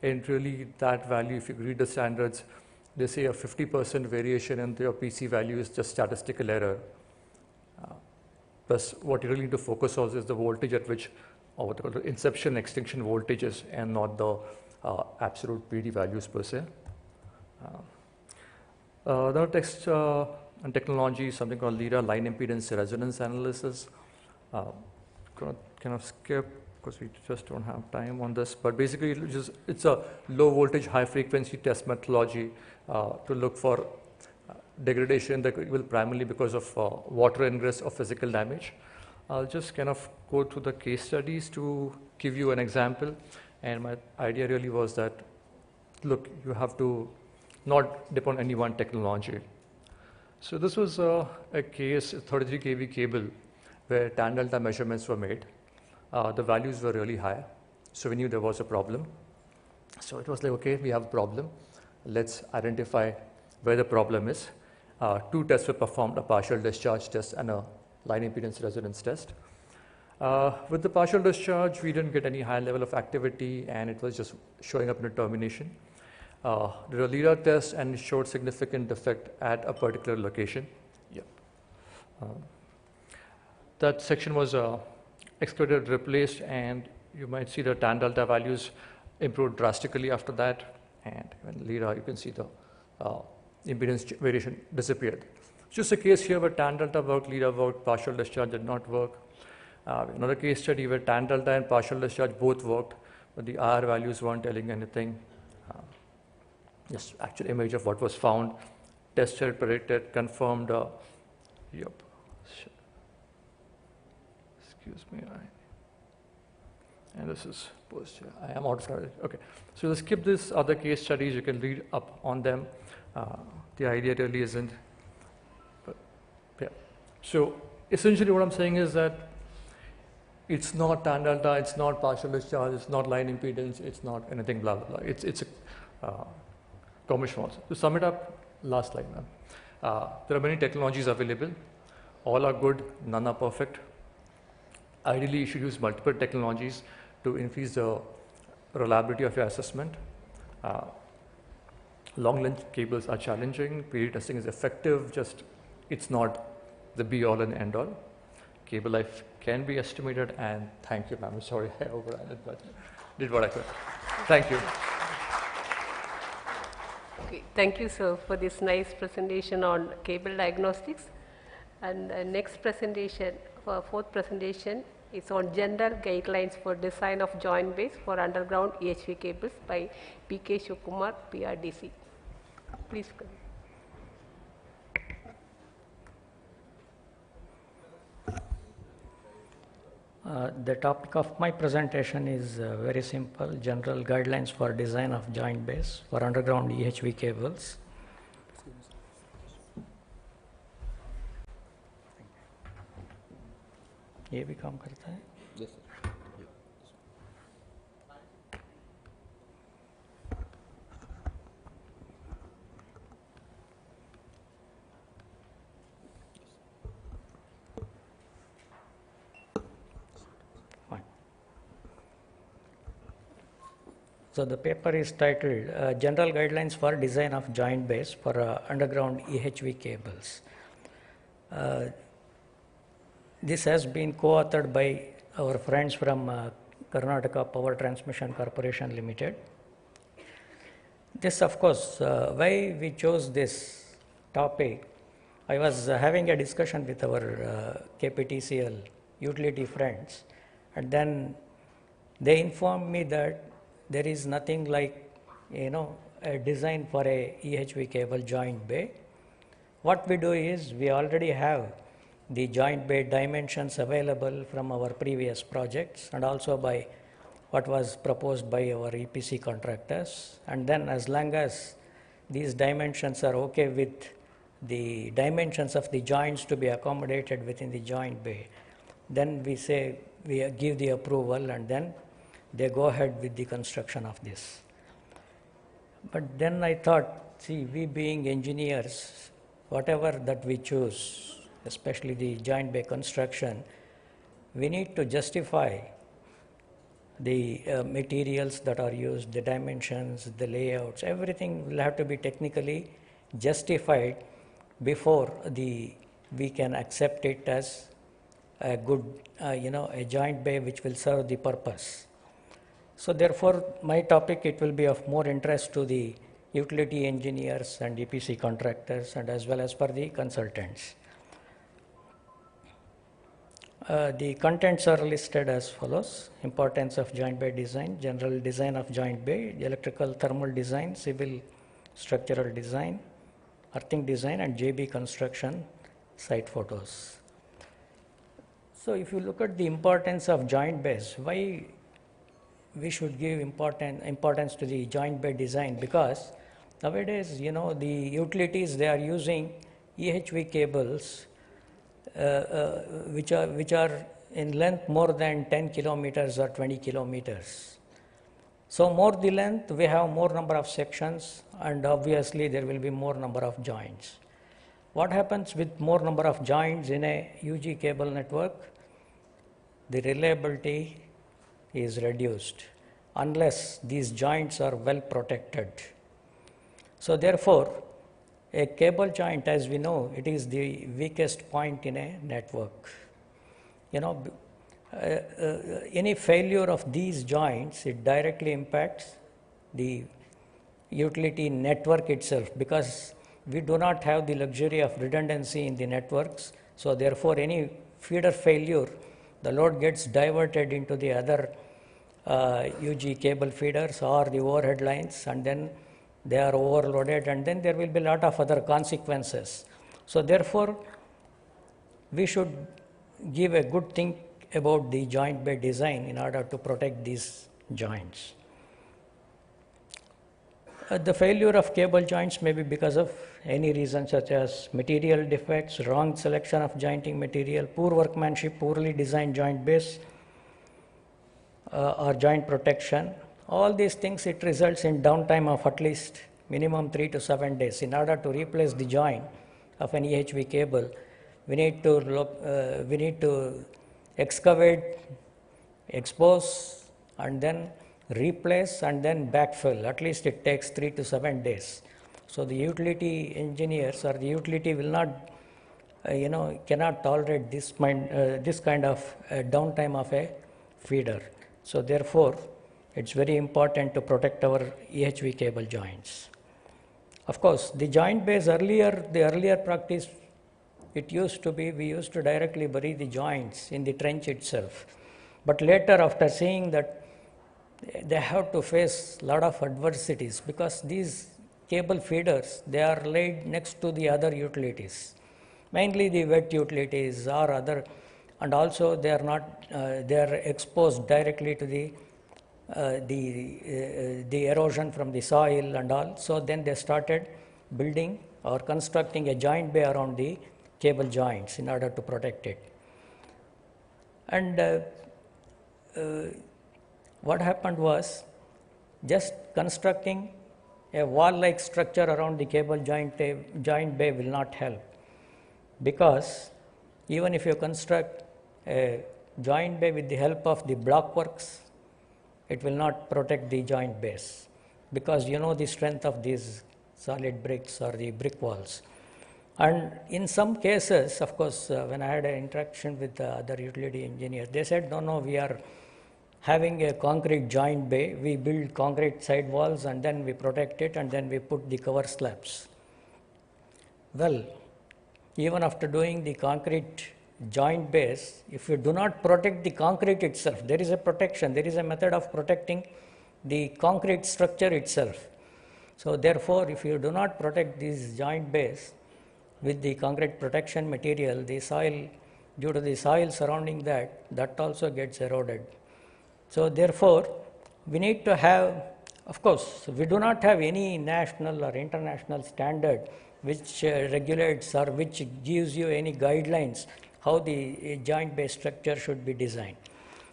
And really that value, if you read the standards, they say a 50% variation in your PC value is just statistical error. Plus, what you really need to focus on is the voltage at which, or what they call the inception extinction voltages, and not the absolute PD values per se. Another text and technology is something called LIRA, line impedance resonance analysis. Kind of skip because we just don't have time on this, but basically it's a low voltage, high frequency test methodology to look for degradation that will primarily because of water ingress or physical damage. I'll just kind of go through the case studies to give you an example, and my idea really was that, look, you have to not depend on any one technology. So this was a case, a 33 kV cable, where tan delta measurements were made. The values were really high, so we knew there was a problem. So it was like, okay, we have a problem. Let's identify where the problem is. 2 tests were performed, a partial discharge test and a line impedance resonance test. With the partial discharge, we didn't get any high level of activity, and it was just showing up in a termination. Did a leader test and showed significant defect at a particular location. Yep. That section was excluded, replaced, and you might see the tan delta values improved drastically after that. And when leader, you can see the impedance variation disappeared. Just a case here where tan delta worked, leader worked, partial discharge did not work. Another case study where tan delta and partial discharge both worked, but the R values weren't telling anything. Just actual image of what was found, tested, predicted, confirmed. Yep. Excuse me. And this is post. I am out of time. Okay. So let's skip this other case studies. You can read up on them. The idea really isn't. But yeah. So essentially, what I'm saying is that it's not tan delta, it's not partial discharge, it's not line impedance, it's not anything blah blah blah. It's a combination also. To sum it up, last slide, ma'am. There are many technologies available. All are good, none are perfect. Ideally, you should use multiple technologies to increase the reliability of your assessment. Long length cables are challenging. PD testing is effective, just it's not the be all and end all. Cable life can be estimated, and thank you, ma'am. I'm sorry I overran it, but did what I could. Thank you. Okay, thank you, sir, for this nice presentation on cable diagnostics. And next presentation, fourth presentation, is on general guidelines for design of joint base for underground EHV cables by P.K. Shivakumar, PRDC. Please go. The topic of my presentation is very simple, general guidelines for design of joint base for underground EHV cables. ये भी काम करता है? Yes, sir. So the paper is titled General Guidelines for Design of Joint Base for Underground EHV Cables. This has been co-authored by our friends from Karnataka Power Transmission Corporation Limited. This, of course, why we chose this topic, I was having a discussion with our KPTCL utility friends, and then they informed me that there is nothing like, a design for a EHV cable joint bay. What we do is we already have the joint bay dimensions available from our previous projects and also by what was proposed by our EPC contractors. And then as long as these dimensions are okay with the dimensions of the joints to be accommodated within the joint bay, then we say we give the approval, and then they go ahead with the construction of this. But then I thought, see, we being engineers, whatever that we choose, especially the joint bay construction, we need to justify the materials that are used, the dimensions, the layouts, everything will have to be technically justified before we can accept it as a good, a joint bay which will serve the purpose. So therefore, my topic, it will be of more interest to the utility engineers and EPC contractors, and as well as for the consultants. The contents are listed as follows: importance of joint bay design, general design of joint bay, electrical thermal design, civil structural design, earthing design, and JB construction site photos. So if you look at the importance of joint bays, why we should give importance to the joint bay design? Because Nowadays, you know, the utilities, they are using EHV cables which are in length more than 10 kilometers or 20 kilometers. So more the length, we have more number of sections, and obviously there will be more number of joints. What happens with more number of joints in a UG cable network? The reliability is reduced unless these joints are well protected. So therefore, a cable joint, as we know, it is the weakest point in a network. You know, any failure of these joints, it directly impacts the utility network itself, because we do not have the luxury of redundancy in the networks. So therefore, any feeder failure, the load gets diverted into the other UG cable feeders or the overhead lines, and then they are overloaded, and then there will be a lot of other consequences. So therefore, we should give a good think about the joint bay design in order to protect these joints. The failure of cable joints may be because of any reason, such as material defects, wrong selection of jointing material, poor workmanship, poorly designed joint base, or joint protection. All these things, it results in downtime of at least minimum 3 to 7 days. In order to replace the joint of an EHV cable, we need to excavate, expose, and then replace, and then backfill. At least it takes 3 to 7 days. So the utility engineers or the utility will not, cannot tolerate this kind of downtime of a feeder. So therefore, it's very important to protect our EHV cable joints. Of course, the joint base the earlier practice, it used to be, we used to directly bury the joints in the trench itself. But later, after seeing that they have to face a lot of adversities, because these cable feeders, they are laid next to the other utilities, mainly the wet utilities or other, and also they are not, they are exposed directly to the erosion from the soil and all. So then they started building or constructing a joint bay around the cable joints in order to protect it. And what happened was, just constructing a wall-like structure around the cable joint bay will not help, because even if you construct a joint bay with the help of the blockworks, it will not protect the joint base, because you know the strength of these solid bricks or the brick walls. And in some cases, of course, when I had an interaction with the other utility engineers, they said, no, we are having a concrete joint bay. We build concrete side walls and then we protect it, and then we put the cover slabs. Well, even after doing the concrete joint base, if you do not protect the concrete itself, there is a protection, there is a method of protecting the concrete structure itself. So therefore, if you do not protect this joint base with the concrete protection material, the soil, due to the soil surrounding that also gets eroded. So therefore, we need to have, of course, we do not have any national or international standard which regulates or which gives you any guidelines how the joint base structure should be designed.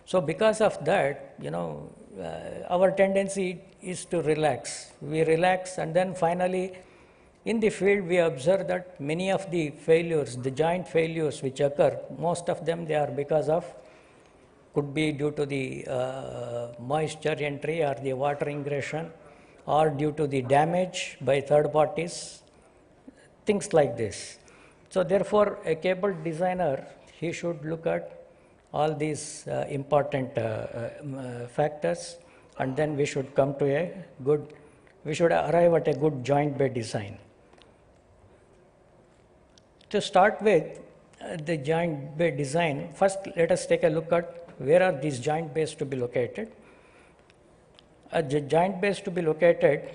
So because of that, our tendency is to relax. We relax, and then finally in the field we observe that many of the failures, the joint failures which occur, most of them they are because of, could be due to the moisture entry or the water ingression, or due to the damage by third parties, things like this. So therefore, a cable designer, he should look at all these important factors, and then we should come to we should arrive at a good joint bay design. To start with the joint bay design, first let us take a look at where are these joint bays to be located. A joint base to be located,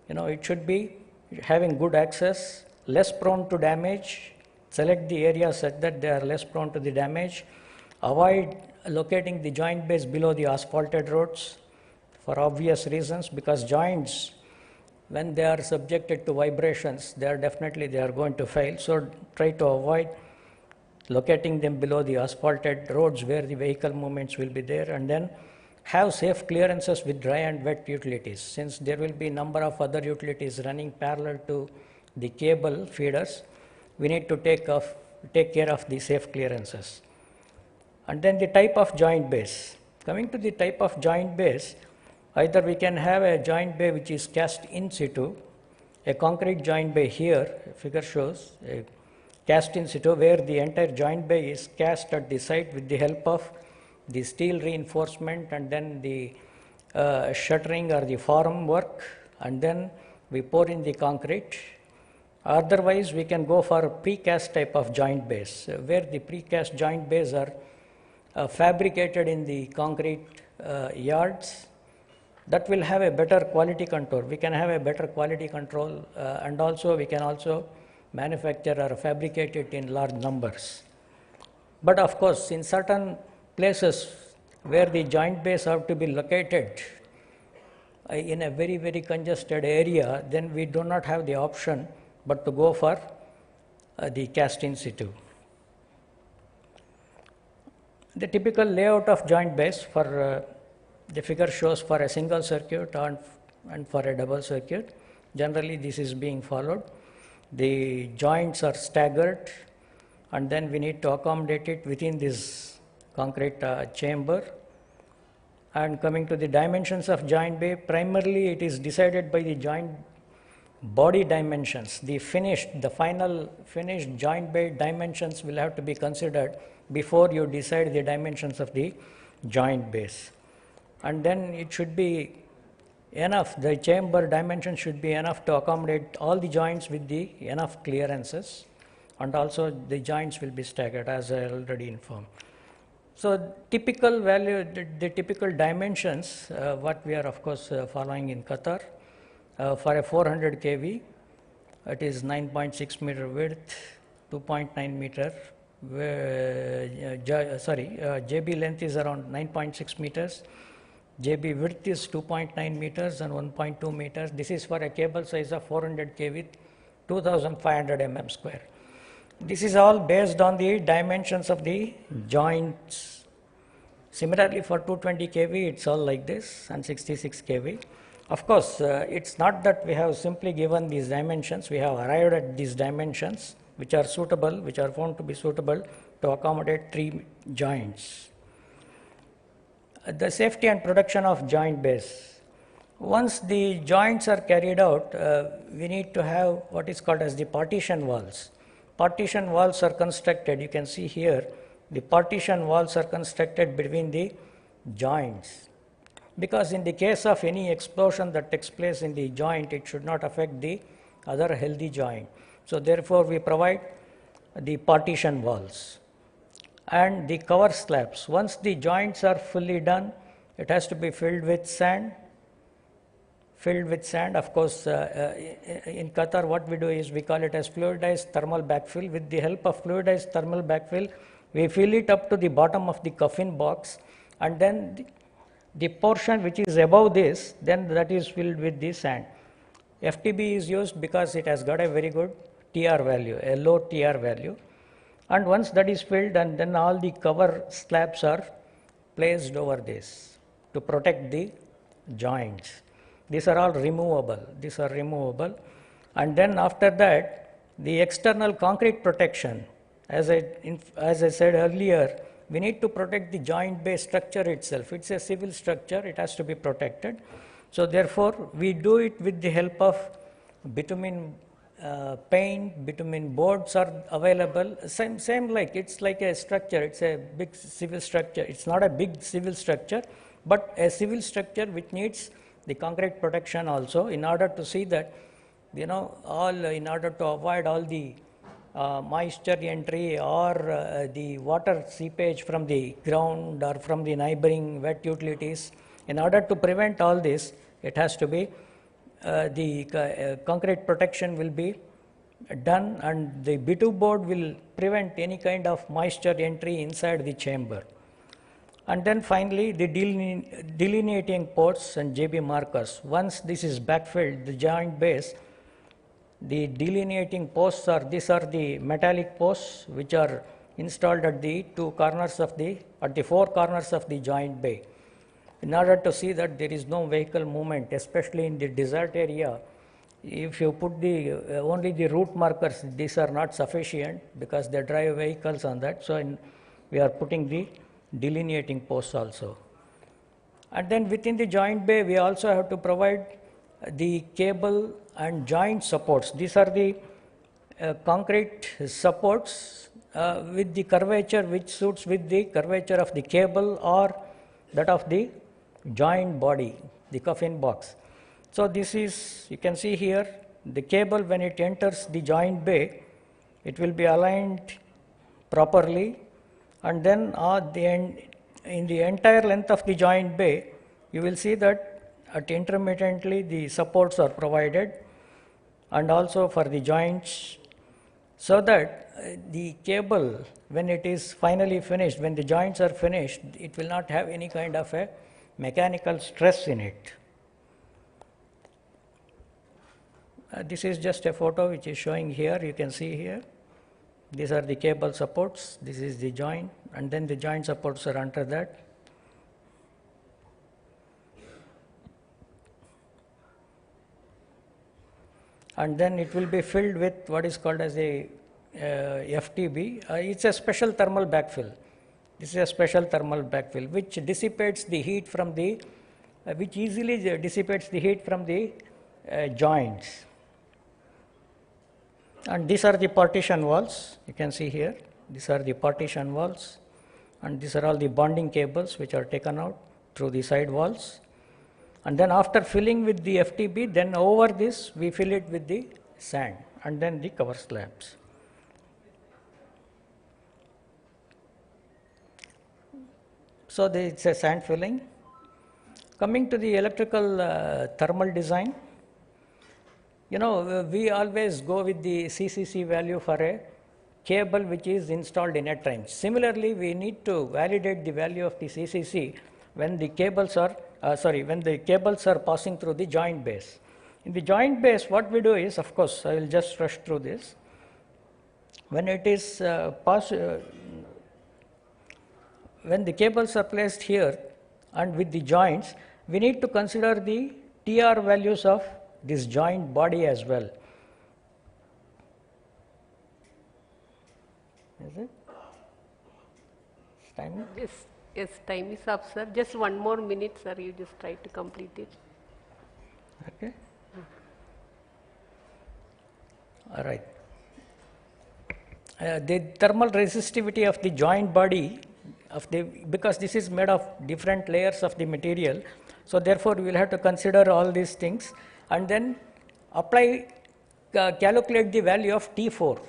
it should be having good access, less prone to damage. Select the areas such that they are less prone to the damage. Avoid locating the joint base below the asphalted roads for obvious reasons, because joints, when they are subjected to vibrations, they are definitely going to fail. So try to avoid locating them below the asphalted roads where the vehicle movements will be there, and then have safe clearances with dry and wet utilities. Since there will be number of other utilities running parallel to the cable feeders, we need to take care of the safe clearances. And then the type of joint base. Coming to the type of joint base, either we can have a joint bay which is cast in situ, a concrete joint bay here, figure shows a cast in situ where the entire joint bay is cast at the site with the help of the steel reinforcement and then the shuttering or the form work, and then we pour in the concrete. Otherwise, we can go for a precast type of joint base, where the precast joint bays are fabricated in the concrete yards. That will have a better quality control. We can have a better quality control, and also we can also manufacture or fabricate it in large numbers. But of course, in certain places where the joint bays have to be located in a very, very congested area, then we do not have the option but to go for the cast in situ. The typical layout of joint base for the figure shows for a single circuit and for a double circuit. Generally, this is being followed. The joints are staggered, and then we need to accommodate it within this concrete chamber. And coming to the dimensions of joint bay, primarily it is decided by the joint body dimensions. The final finished joint bay dimensions will have to be considered before you decide the dimensions of the joint base. And then it should be enough, the chamber dimension should be enough to accommodate all the joints with the enough clearances, and also the joints will be staggered as I already informed. So typical value, the typical dimensions, what we are of course following in Qatar, for a 400 kV, it is 9.6 meter width, 2.9 meter, JB length is around 9.6 meters, JB width is 2.9 meters and 1.2 meters. This is for a cable size of 400 kV, 2500 mm square. This is all based on the dimensions of the joints. Similarly, for 220 kV, it's all like this, and 66 kV. Of course, it's not that we have simply given these dimensions. We have arrived at these dimensions, which are suitable, which are found to be suitable to accommodate 3 joints. The safety and protection of joint base. Once the joints are carried out, we need to have what is called as the partition walls. Partition walls are constructed, you can see here, the partition walls are constructed between the joints. Because in the case of any explosion that takes place in the joint, it should not affect the other healthy joint. So therefore, we provide the partition walls. And the cover slabs. Once the joints are fully done, it has to be filled with sand. Of course, in Qatar, what we do is we call it as fluidized thermal backfill. With the help of fluidized thermal backfill, we fill it up to the bottom of the coffin box, and then the portion which is above this, then that is filled with the sand. FTB is used because it has got a very good TR value, a low TR value. And once that is filled, and then all the cover slabs are placed over this to protect the joints. These are all removable. And then after that, the external concrete protection, as I said earlier, we need to protect the joint base structure itself. It's a civil structure, it has to be protected. So therefore, we do it with the help of bitumen paint, bitumen boards are available. Same like, it's like a structure, it's a big civil structure. It's not a big civil structure, but a civil structure which needs the concrete protection also, in order to see that, in order to avoid all the moisture entry or the water seepage from the ground or from the neighboring wet utilities. In order to prevent all this, it has to be the concrete protection will be done, and the bitumen board will prevent any kind of moisture entry inside the chamber. And then finally, the delineating ports and JB markers. Once this is backfilled, the joint base, the delineating posts these are the metallic posts which are installed at the four corners of the joint bay. In order to see that there is no vehicle movement, especially in the desert area, if you put only the route markers, these are not sufficient because they drive vehicles on that. So we are putting the delineating posts also. And then within the joint bay, we also have to provide the cable and joint supports. These are the concrete supports with the curvature which suits with the curvature of the cable or that of the joint body, the coffin box. So this is, you can see here, the cable when it enters the joint bay, it will be aligned properly, and then in the entire length of the joint bay, you will see that intermittently the supports are provided, and also for the joints, so that the cable, when it is finally finished, when the joints are finished, it will not have any kind of a mechanical stress in it. This is just a photo which is showing here. You can see here. These are the cable supports. This is the joint, and then the joint supports are under that. And then it will be filled with what is called as a FTB. It's a special thermal backfill. This is a special thermal backfill which dissipates the heat from the, which easily dissipates the heat from the joints. And these are the partition walls. You can see here. These are the partition walls, and these are all the bonding cables which are taken out through the side walls. And then after filling with the FTB, then over this we fill it with the sand and then the cover slabs. So it's a sand filling. Coming to the electrical thermal design, we always go with the CCC value for a cable which is installed in a trench. Similarly, we need to validate the value of the CCC when the cables are passing through the joint base. In the joint base, what we do is, of course, I will just rush through this. When it is when the cables are placed here and with the joints, we need to consider the TR values of this joint body as well. Is it? Time? Yes, time is up, sir. Just one more minute, sir. You just try to complete it. Okay. All right. The thermal resistivity of the joint body, because this is made of different layers of the material, so therefore we will have to consider all these things and then calculate the value of T4,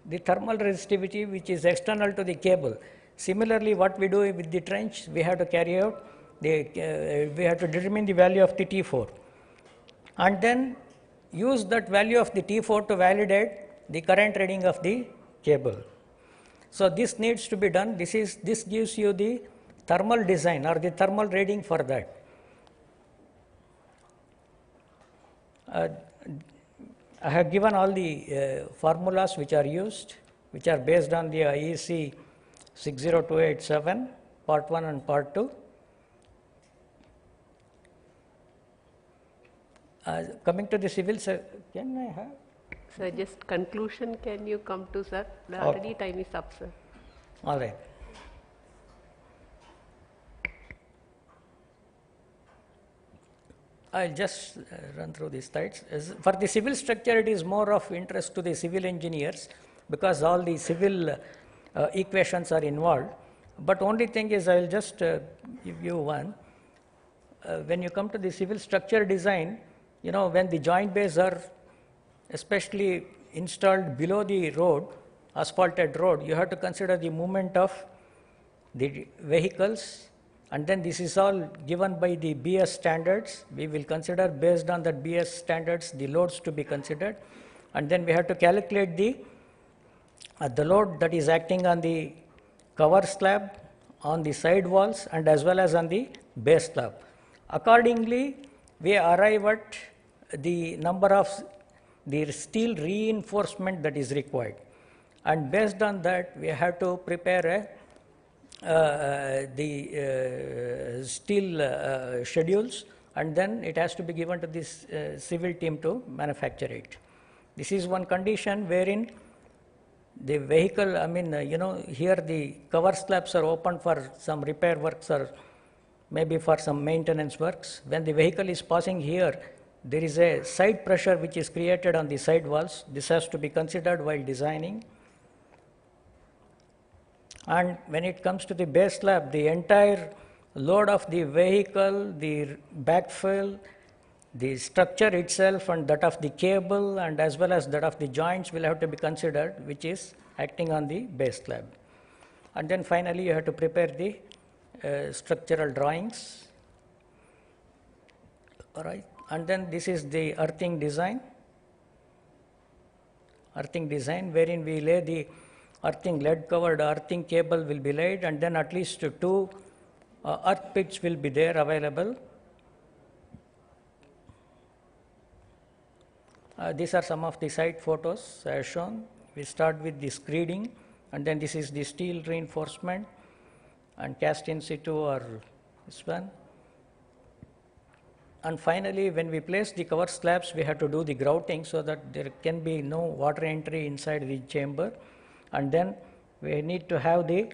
the thermal resistivity which is external to the cable. Similarly, what we do with the trench, we have to carry out, we have to determine the value of the T4 and then use that value of the T4 to validate the current reading of the cable. So this needs to be done. This gives you the thermal design or the thermal reading for that. I have given all the formulas which are used, which are based on the IEC 60287, part 1 and part 2. Coming to the civil, can I have? Sir, just conclusion can you come to, sir? Already time is up, sir. All right. I'll just run through these slides. For the civil structure, it is more of interest to the civil engineers because all the civil equations are involved. But only thing is, I will just give you one. When you come to the civil structure design, when the joint bays are especially installed below the road, asphalted road, you have to consider the movement of the vehicles, and then this is all given by the BS standards. We will consider based on the BS standards the loads to be considered, and then we have to calculate the load that is acting on the cover slab on the side walls and as well as on the base slab. Accordingly, we arrive at the number of the steel reinforcement that is required. And based on that, we have to prepare the steel schedules, and then it has to be given to this civil team to manufacture it. This is one condition wherein the vehicle, I mean, here the cover slabs are open for some repair works or maybe for some maintenance works. When the vehicle is passing here, there is a side pressure which is created on the side walls. This has to be considered while designing. And when it comes to the base slab, the entire load of the vehicle, the backfill, the structure itself and that of the cable and as well as that of the joints will have to be considered, which is acting on the base slab. And then finally you have to prepare the structural drawings. All right. And then this is the earthing design. Earthing design wherein we lay the earthing, lead covered earthing cable will be laid, and then at least 2 earth pits will be there available. These are some of the site photos as shown. We start with the screeding, and then this is the steel reinforcement and cast in situ or this one. And finally, when we place the cover slabs, we have to do the grouting so that there can be no water entry inside the chamber. And then we need to have the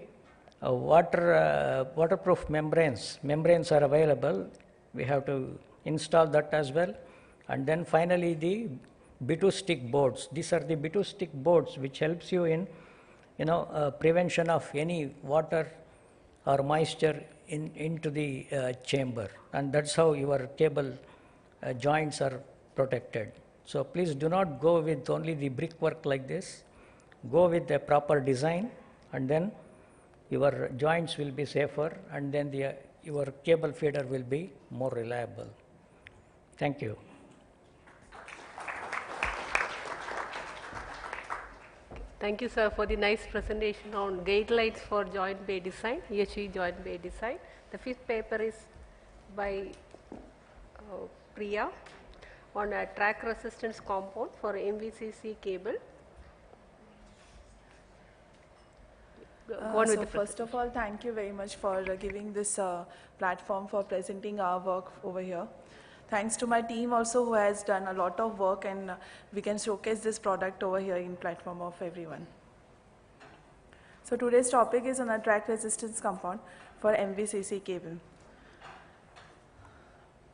waterproof membranes. Membranes are available. We have to install that as well. And then finally the B2 stick boards. These are the B2 stick boards which helps you in prevention of any water or moisture into the chamber, and that's how your cable joints are protected. So please do not go with only the brickwork like this. Go with a proper design, and then your joints will be safer, and then your cable feeder will be more reliable. Thank you. Thank you, sir, for the nice presentation on guidelines for joint bay design, EHV joint bay design. The fifth paper is by Priya on a track resistance compound for MVCC cable. So first of all, thank you very much for giving this platform for presenting our work over here. Thanks to my team also who has done a lot of work, and we can showcase this product over here in platform of everyone. So today's topic is on a track resistance compound for MVCC cable.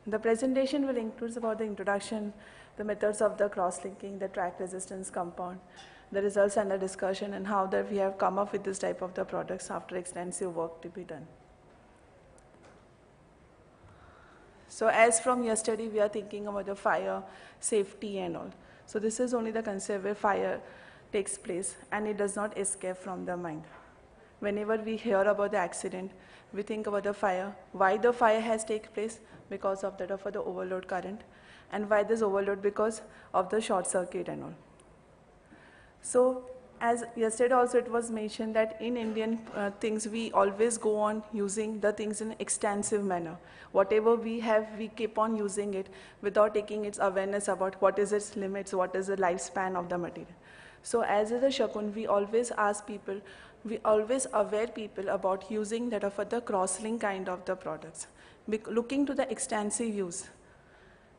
The presentation will include about the introduction, the methods of the cross-linking, the track resistance compound, the results and the discussion, and how that we have come up with this type of the products after extensive work to be done. So as from yesterday, we are thinking about the fire safety and all. So this is only the concept where fire takes place and it does not escape from the mind. Whenever we hear about the accident, we think about the fire, why the fire has taken place, because of that of the overload current, and why this overload, because of the short circuit and all. So as yesterday also it was mentioned that in Indian things, we always go on using the things in an extensive manner. Whatever we have, we keep on using it without taking its awareness about what is its limits, what is the lifespan of the material. So as a Shakun, we always ask people, we always aware people about using that of the cross-link kind of the products, looking to the extensive use.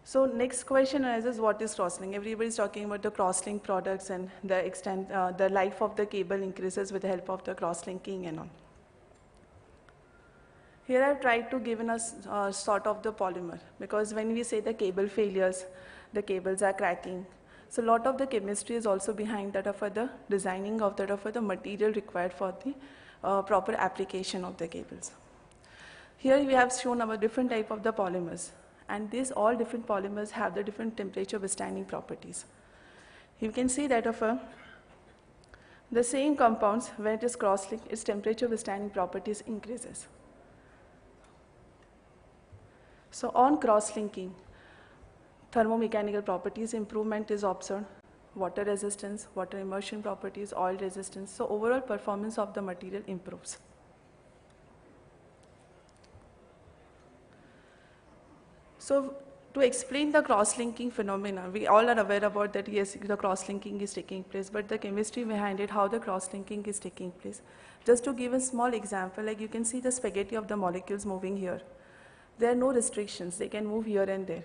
So next question is what is cross-link? Everybody is talking about the cross-link products and the life of the cable increases with the help of the cross-linking and all. Here I've tried to give us sort of the polymer, because when we say the cable failures, the cables are cracking. So a lot of the chemistry is also behind that of the designing of that of the material required for the proper application of the cables. Here we have shown our different type of the polymers. And these all different polymers have the different temperature withstanding properties. You can see that of the same compounds, when it is cross-linked, its temperature withstanding properties increases. So on cross-linking, thermomechanical properties improvement is observed, water resistance, water immersion properties, oil resistance. So overall performance of the material improves. So to explain the cross-linking phenomena, we all are aware about that, yes, the cross-linking is taking place, but the chemistry behind it, how the cross-linking is taking place. Just to give a small example, like you can see the spaghetti of the molecules moving here. There are no restrictions, they can move here and there.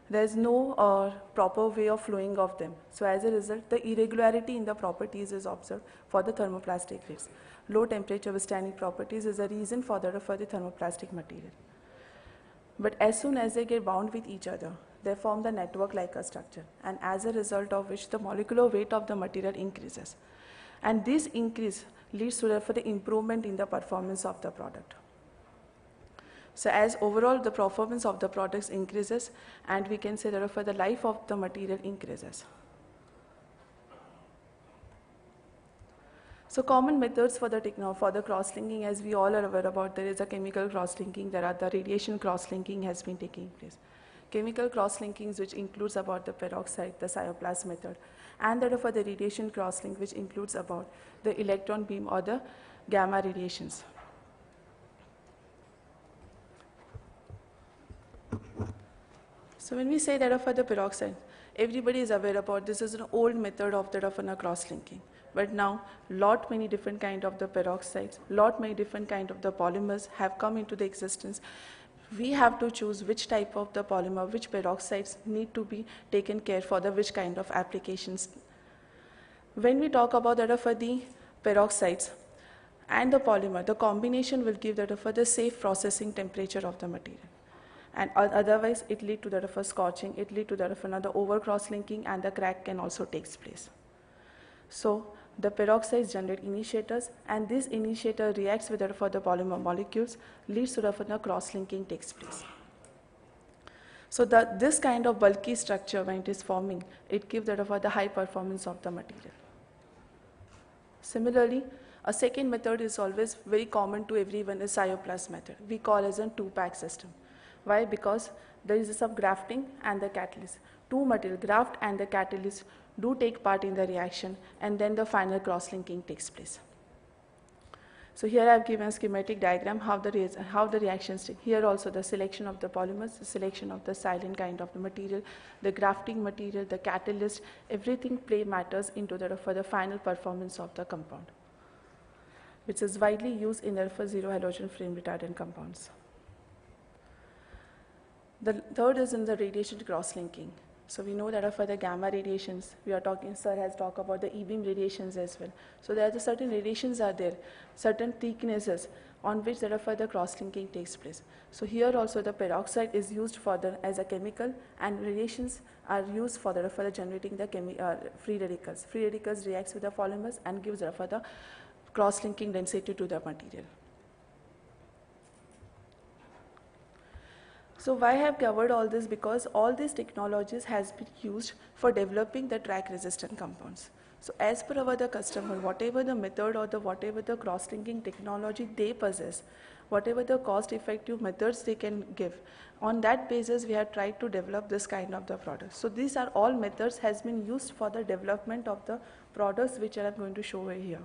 There is no proper way of flowing of them. So as a result, the irregularity in the properties is observed for the thermoplastic grids. Low temperature withstanding properties is a reason for the thermoplastic material. But as soon as they get bound with each other, they form the network like a structure, and as a result of which the molecular weight of the material increases. And this increase leads to the improvement in the performance of the product. So as overall the performance of the products increases, and we can say therefore the life of the material increases. So common methods for the cross-linking, as we all are aware about, there is a chemical cross-linking, there are the radiation cross-linking has been taking place. Chemical cross-linkings which includes about the peroxide, the cycloplas method, and therefore the radiation cross-link which includes about the electron beam or the gamma radiations. So when we say that for the peroxide, everybody is aware about this is an old method of the cross-linking. But now, lot many different kind of the peroxides, lot many different kind of the polymers have come into the existence. We have to choose which type of the polymer, which peroxides need to be taken care for the which kind of applications. When we talk about that for the peroxides and the polymer, the combination will give that for the safe processing temperature of the material. And otherwise, it lead to that for scorching, it lead to that for another over cross-linking, and the crack can also take place. So the peroxides generate initiators, and this initiator reacts with for the polymer molecules, leads to the cross-linking takes place. So this kind of bulky structure, when it is forming, it gives the high performance of the material. Similarly, a second method is always very common to everyone is cycloplas method. We call as a two-pack system. Why? Because there is some grafting and the catalyst. Two material, graft and the catalyst, do take part in the reaction, and then the final cross-linking takes place. So here I have given a schematic diagram how the reactions take. Here also the selection of the polymers, the selection of the silent kind of the material, the grafting material, the catalyst, everything matters into for the final performance of the compound, which is widely used in for zero halogen flame retardant compounds. The third is in the radiation cross-linking. So we know that for the gamma radiations, we are talking, sir has talked about the E-beam radiations as well. So there are the certain radiations are there, certain thicknesses on which for the cross-linking takes place. So here also the peroxide is used as a chemical, and radiations are used for the generating the free radicals. Free radicals reacts with the polymers and gives for the cross-linking density to the material. So why I have covered all this? Because all these technologies has been used for developing the track resistant compounds. So as per the customer, whatever the method or whatever the cross-linking technology they possess, whatever the cost effective methods they can give, on that basis we have tried to develop this kind of the products. So these are all methods has been used for the development of the products which I am going to show over here.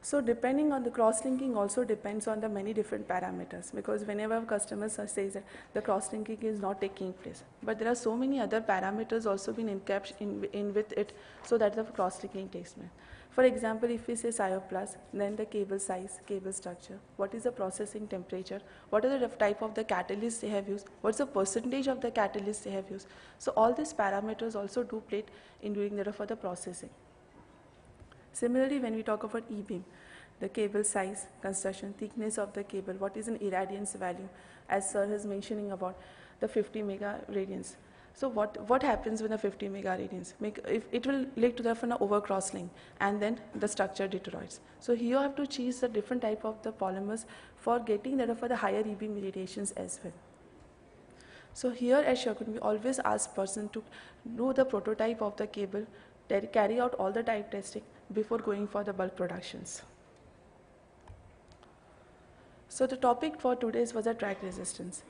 So depending on the cross-linking also depends on the many different parameters, because whenever customers says that the cross-linking is not taking place, but there are so many other parameters also been encapsulated in with it, so that the cross-linking takes place. For example, if we say cycloplas, then the cable size, cable structure, what is the processing temperature, what are the type of the catalysts they have used, what's the percentage of the catalysts they have used. So all these parameters also do play in doing that for the processing. Similarly, when we talk about E-beam, the cable size, construction, thickness of the cable, what is an irradiance value, as sir is mentioning about the 50 mega radians. So what happens with the 50 mega radians? It will lead to the over cross-link, and then the structure deteriorates. So here you have to choose the different type of the polymers for getting that for the higher E-beam radiations as well. So here at Shakun, we always ask person to do the prototype of the cable, carry out all the type testing before going for the bulk productions. So the topic for today's was the track resistance.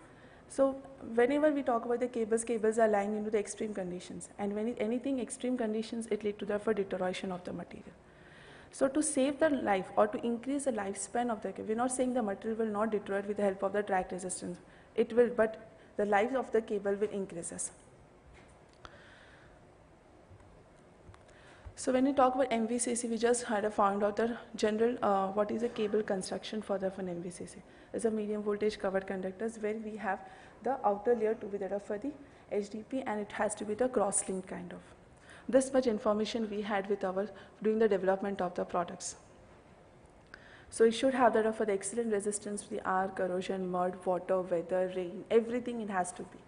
So whenever we talk about the cables are lying into the extreme conditions, and when anything extreme conditions, it leads to the deterioration of the material. So to save the life or to increase the lifespan of the cable, we're not saying the material will not deteriorate with the help of the track resistance. it will, but the life of the cable will increases. So when we talk about MVCC, we just had found out the general, what is a cable construction for the an MVCC. It's a medium voltage covered conductors where we have the outer layer to be there for the HDP, and it has to be the cross-linked kind of. This much information we had with our, during the development of the products. So it should have that for the excellent resistance to the air, corrosion, mud, water, weather, rain, everything it has to be.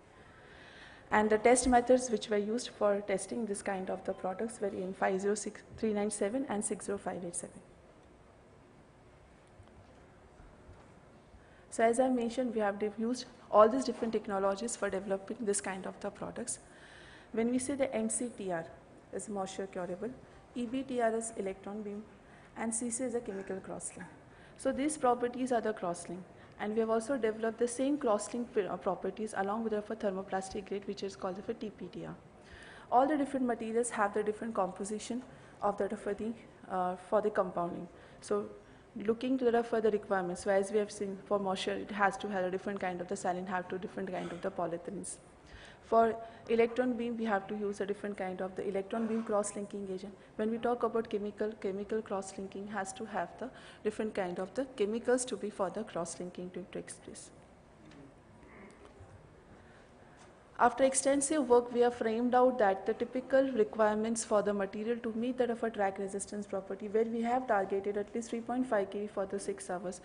And the test methods which were used for testing this kind of the products were in 506397 and 60587. So as I mentioned, we have used all these different technologies for developing this kind of the products. When we say the MCTR is moisture curable, EBTR is electron beam, and CC is a chemical crosslink. So these properties are the crosslink. And we have also developed the same crosslink properties along with the thermoplastic grade, which is called the TPTR. All the different materials have the different composition of the for the compounding. So looking to the further requirements, so as we have seen for moisture, it has to have a different kind of the saline, have to different kind of the polyethylenes. For electron beam, we have to use a different kind of the electron beam cross-linking agent. When we talk about chemical cross-linking has to have the different kind of the chemicals to be for the cross-linking to take place. After extensive work, we have framed out that the typical requirements for the material to meet that of a track resistance property, where we have targeted at least 3.5 kV for the 6 hours.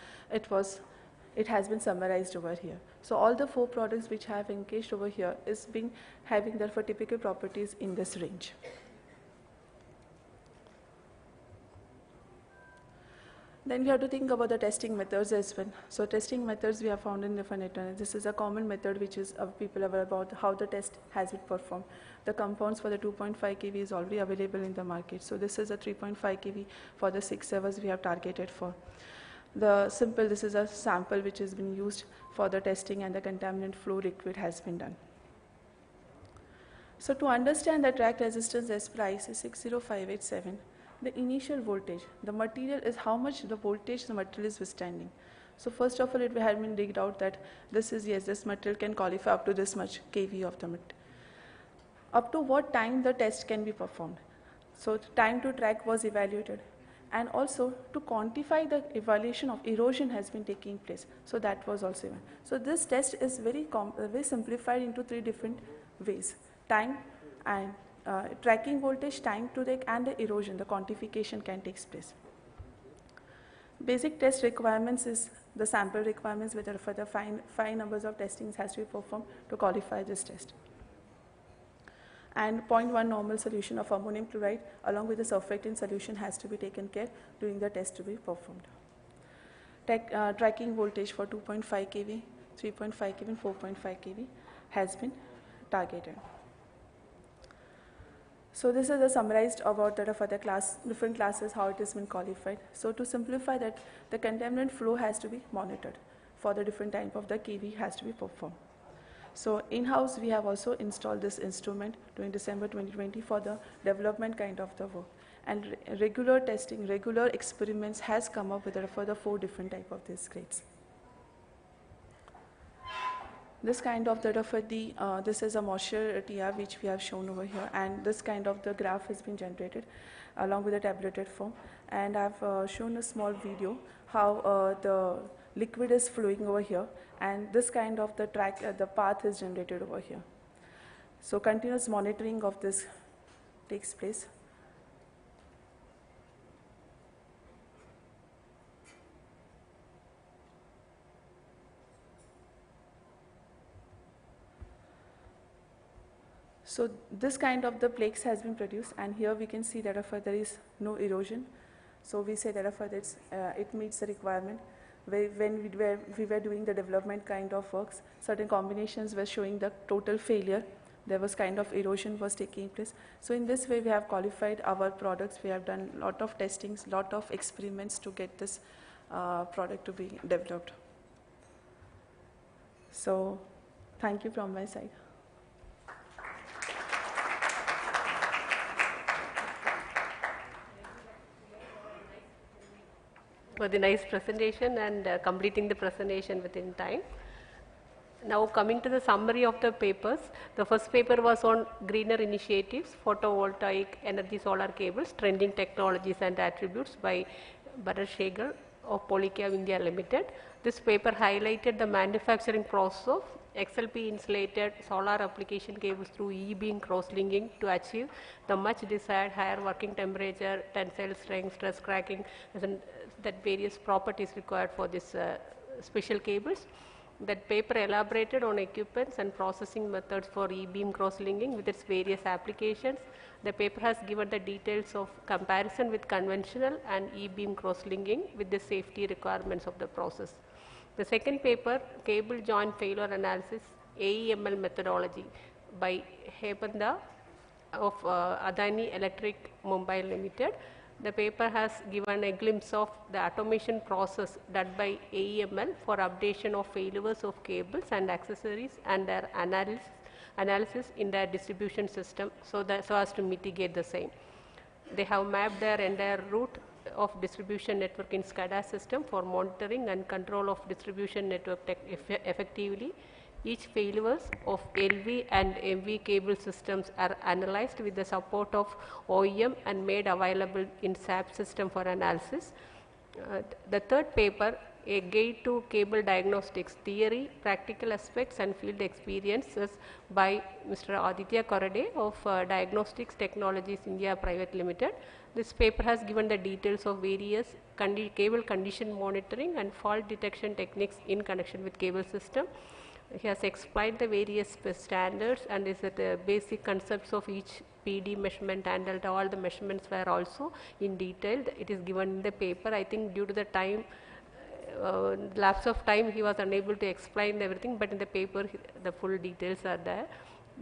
It has been summarized over here. So all the 4 products which have encased over here is having therefore typical properties in this range. Then we have to think about the testing methods as well. So testing methods we have found in different internet. This is a common method which is people aware about how the test has been performed. The compounds for the 2.5 kV is already available in the market. So this is a 3.5 kV for the 6 hours we have targeted for. This is a sample which has been used for the testing, and the contaminant flow liquid has been done. So to understand the track resistance as per IEC 60587, the initial voltage, the material is how much the voltage the material is withstanding. So first of all, it had been digged out that this material can qualify up to this much kV of the material. Up to what time the test can be performed. So time to track was evaluated. And also to quantify the evaluation of erosion has been taking place. So that was also even. So this test is very simplified into 3 different ways. Time and tracking voltage, time to take, and the erosion, the quantification can take place. Basic test requirements is the sample requirements, whether for the 5 numbers of testings has to be performed to qualify this test. And 0.1 normal solution of ammonium chloride along with the surfactant solution has to be taken care during the test to be performed. Tracking voltage for 2.5 kV, 3.5 kV and 4.5 kV has been targeted. So this is a summarized about that for the different classes, how it has been qualified. So to simplify that, the contaminant flow has to be monitored for the different type of the kV has to be performed. So in-house, we have also installed this instrument during December 2020 for the development kind of the work. And regular testing, regular experiments has come up with for the 4 different type of these grades. This kind of this is a moisture TR which we have shown over here, and this kind of the graph has been generated along with the tabulated form. And I've shown a small video how the liquid is flowing over here, and this kind of the path is generated over here. So continuous monitoring of this takes place. So this kind of the plaques has been produced, and here we can see that there is no erosion. So we say that it meets the requirement. When we were doing the development kind of works, certain combinations were showing the total failure. There was kind of erosion was taking place. So in this way, we have qualified our products. We have done a lot of testings, lot of experiments to get this product to be developed. So thank you from my side. For the nice presentation and completing the presentation within time. Now coming to the summary of the papers, the first paper was on greener initiatives, photovoltaic energy solar cables, trending technologies and attributes by Bharat Shekhar of Polycab India Limited. This paper highlighted the manufacturing process of XLP insulated solar application cables through E-beam cross-linking to achieve the much desired higher working temperature, tensile strength, stress cracking, that various properties required for this special cables. That paper elaborated on equipments and processing methods for E-beam cross-linking with its various applications. The paper has given the details of comparison with conventional and E-beam cross-linking with the safety requirements of the process. The second paper, Cable Joint Failure Analysis, AEML Methodology by Hemanta of Adani Electric Mumbai Limited. The paper has given a glimpse of the automation process done by AEML for updation of failures of cables and accessories and their analysis in their distribution system so as to mitigate the same. They have mapped their entire route of distribution network in SCADA system for monitoring and control of distribution network effectively. Each failures of LV and MV cable systems are analyzed with the support of OEM and made available in SAP system for analysis. The third paper, a guide to cable diagnostics theory, practical aspects and field experiences by Mr. Aditya Korade of Diagnostics Technologies India Private Limited. This paper has given the details of various cable condition monitoring and fault detection techniques in connection with cable system. He has explained the various standards and is the basic concepts of each PD measurement and all the measurements were also in detail. It is given in the paper. I think due to the time, lapse of time, he was unable to explain everything, but in the paper the full details are there.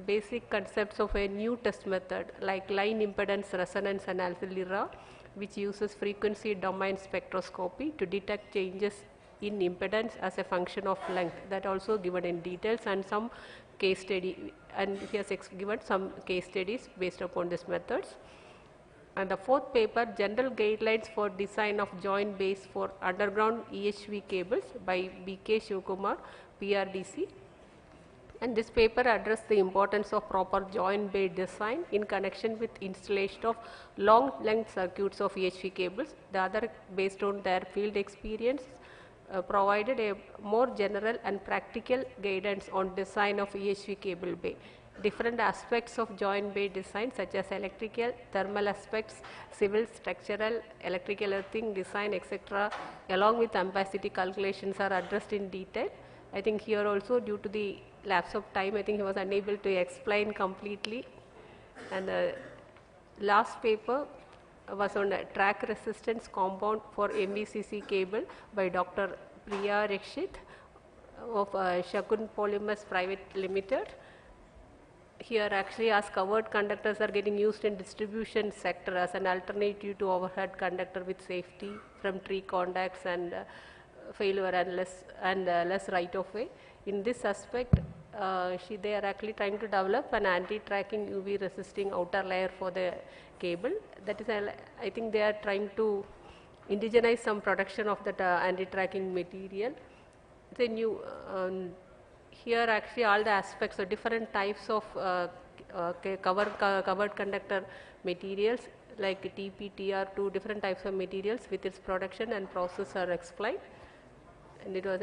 Basic concepts of a new test method like line impedance resonance analysis LIRA, which uses frequency domain spectroscopy to detect changes in impedance as a function of length, that also given in details, and some case study, and he has given some case studies based upon these methods. And the fourth paper, general guidelines for design of joint base for underground EHV cables by BK Shivkumar, PRDC. And this paper addressed the importance of proper joint bay design in connection with installation of long length circuits of EHV cables. The other, based on their field experience, provided a more general and practical guidance on design of EHV cable bay. Different aspects of joint bay design such as electrical, thermal aspects, civil, structural, electrical earthing design, etc. along with ampacity calculations are addressed in detail. I think here also, due to the lapse of time, I think he was unable to explain completely. And the last paper was on track resistance compound for MVCC cable by Dr. Priya Rakshit of Shakun Polymers Private Limited. Here actually, as covered conductors are getting used in distribution sector as an alternative to overhead conductor with safety from tree contacts and failure and less right of way. In this aspect, they are actually trying to develop an anti-tracking UV resisting outer layer for the cable. That is, I think they are trying to indigenize some production of that anti-tracking material. It's a new, here actually all the aspects of different types of covered conductor materials like TP, TR2, different types of materials with its production and process are explained. And it was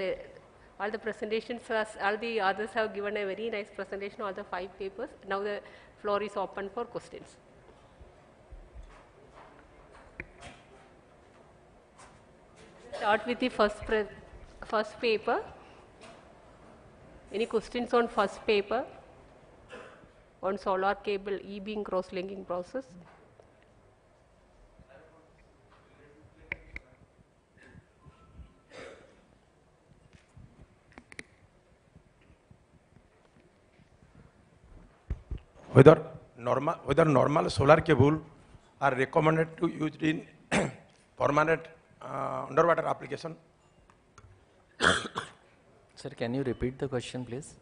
all the presentations, all the others have given a very nice presentation, all the 5 papers. Now the floor is open for questions. Start with the first paper. Any questions on first paper on solar cable E-beam cross-linking process? Whether normal solar cable are recommended to use in permanent underwater application? Sir, can you repeat the question, please?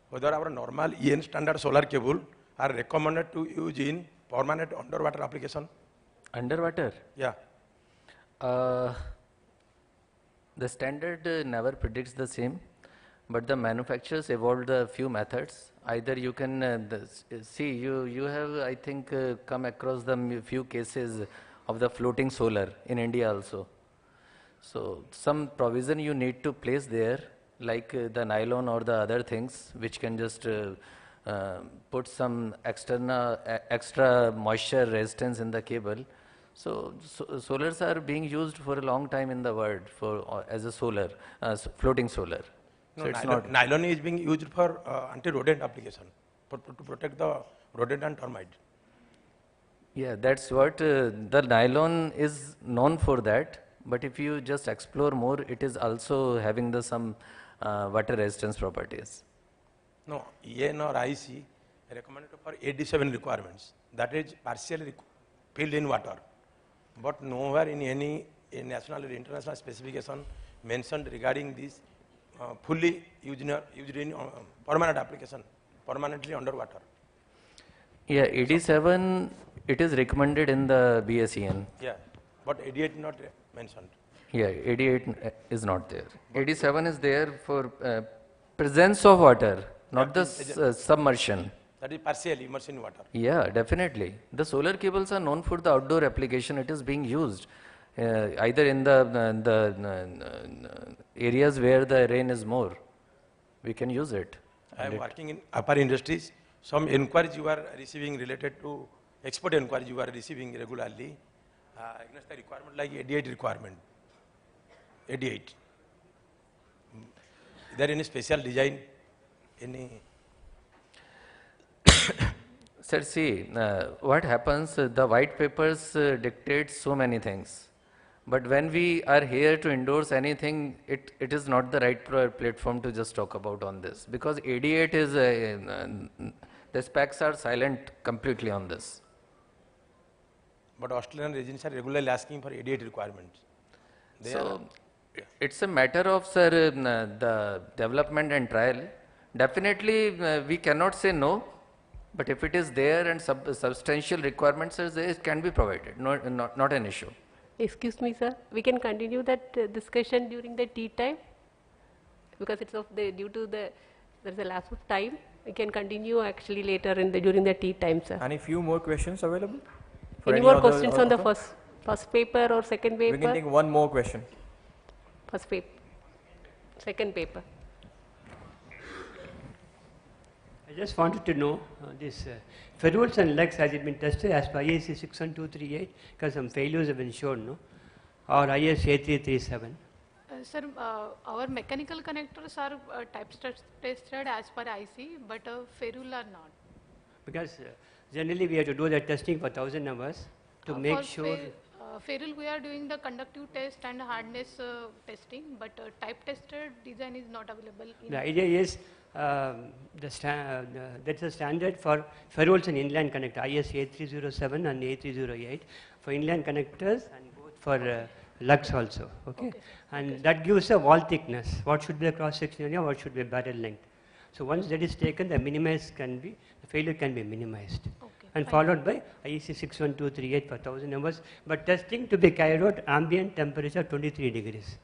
Whether our normal EN standard solar cable are recommended to use in permanent underwater application? Underwater? Yeah. The standard never predicts the same, but the manufacturers evolved a few methods. Either you can see, you have, I think, come across the few cases of the floating solar in India also. So some provision you need to place there, like the nylon or the other things, which can just put some extra moisture resistance in the cable. So solars are being used for a long time in the world for as a solar, floating solar. No, So it's nylon is being used for anti-rodent application, to protect the rodent and termite. Yeah, that's what the nylon is known for that. But if you just explore more, it is also having the some water resistance properties. No, EN or IC recommended for 87 requirements. That is partially filled in water. But nowhere in any national or international specification mentioned regarding this fully used in permanent application, permanently underwater. Yeah, 87, it is recommended in the BSEN. Yeah, but 88 not mentioned. Yeah, 88 is not there. 87 is there for presence of water, not the submersion. That is partially immersed in water. Yeah, definitely. The solar cables are known for the outdoor application. It is being used either in the areas where the rain is more. We can use it. I am working in upper industries. Some inquiries you are receiving related to export inquiries you are receiving regularly against the requirement like 88 requirement. 88. Is there any special design? Any? Sir, see, what happens, the white papers dictate so many things. But when we are here to endorse anything, it is not the right platform to just talk about on this. Because 88 is, the specs are silent completely on this. But Australian regions are regularly asking for 88 requirements. It's a matter of, sir, the development and trial. Definitely, we cannot say no. But if it is there and substantial requirements are there, it can be provided, not an issue. Excuse me, sir. We can continue that discussion during the tea time because it's of the due to there's a lapse of time. We can continue actually later during the tea time, sir. Any few more questions available? Any more questions on the first paper or second paper? We can take one more question. First paper, second paper. I just wanted to know this ferrules and lugs, has it been tested as per IEC 61238 because some failures have been shown, no? Or IS 8337? Sir, our mechanical connectors are type tested as per IC, but ferrule are not. Because generally we have to do the testing for 1000 hours to make sure. Ferrule we are doing the conductive test and hardness testing, but type tested design is not available. The idea is that's a standard for ferrules and inline connector, IS 8307 and 8308 for inline connectors and both for lugs also. Okay? And that gives a wall thickness. What should be the cross section area? What should be barrel length? So once that is taken, the failure can be minimized. And followed by IEC 61238 for 1000 hours, but testing to be carried out ambient temperature 23 degrees,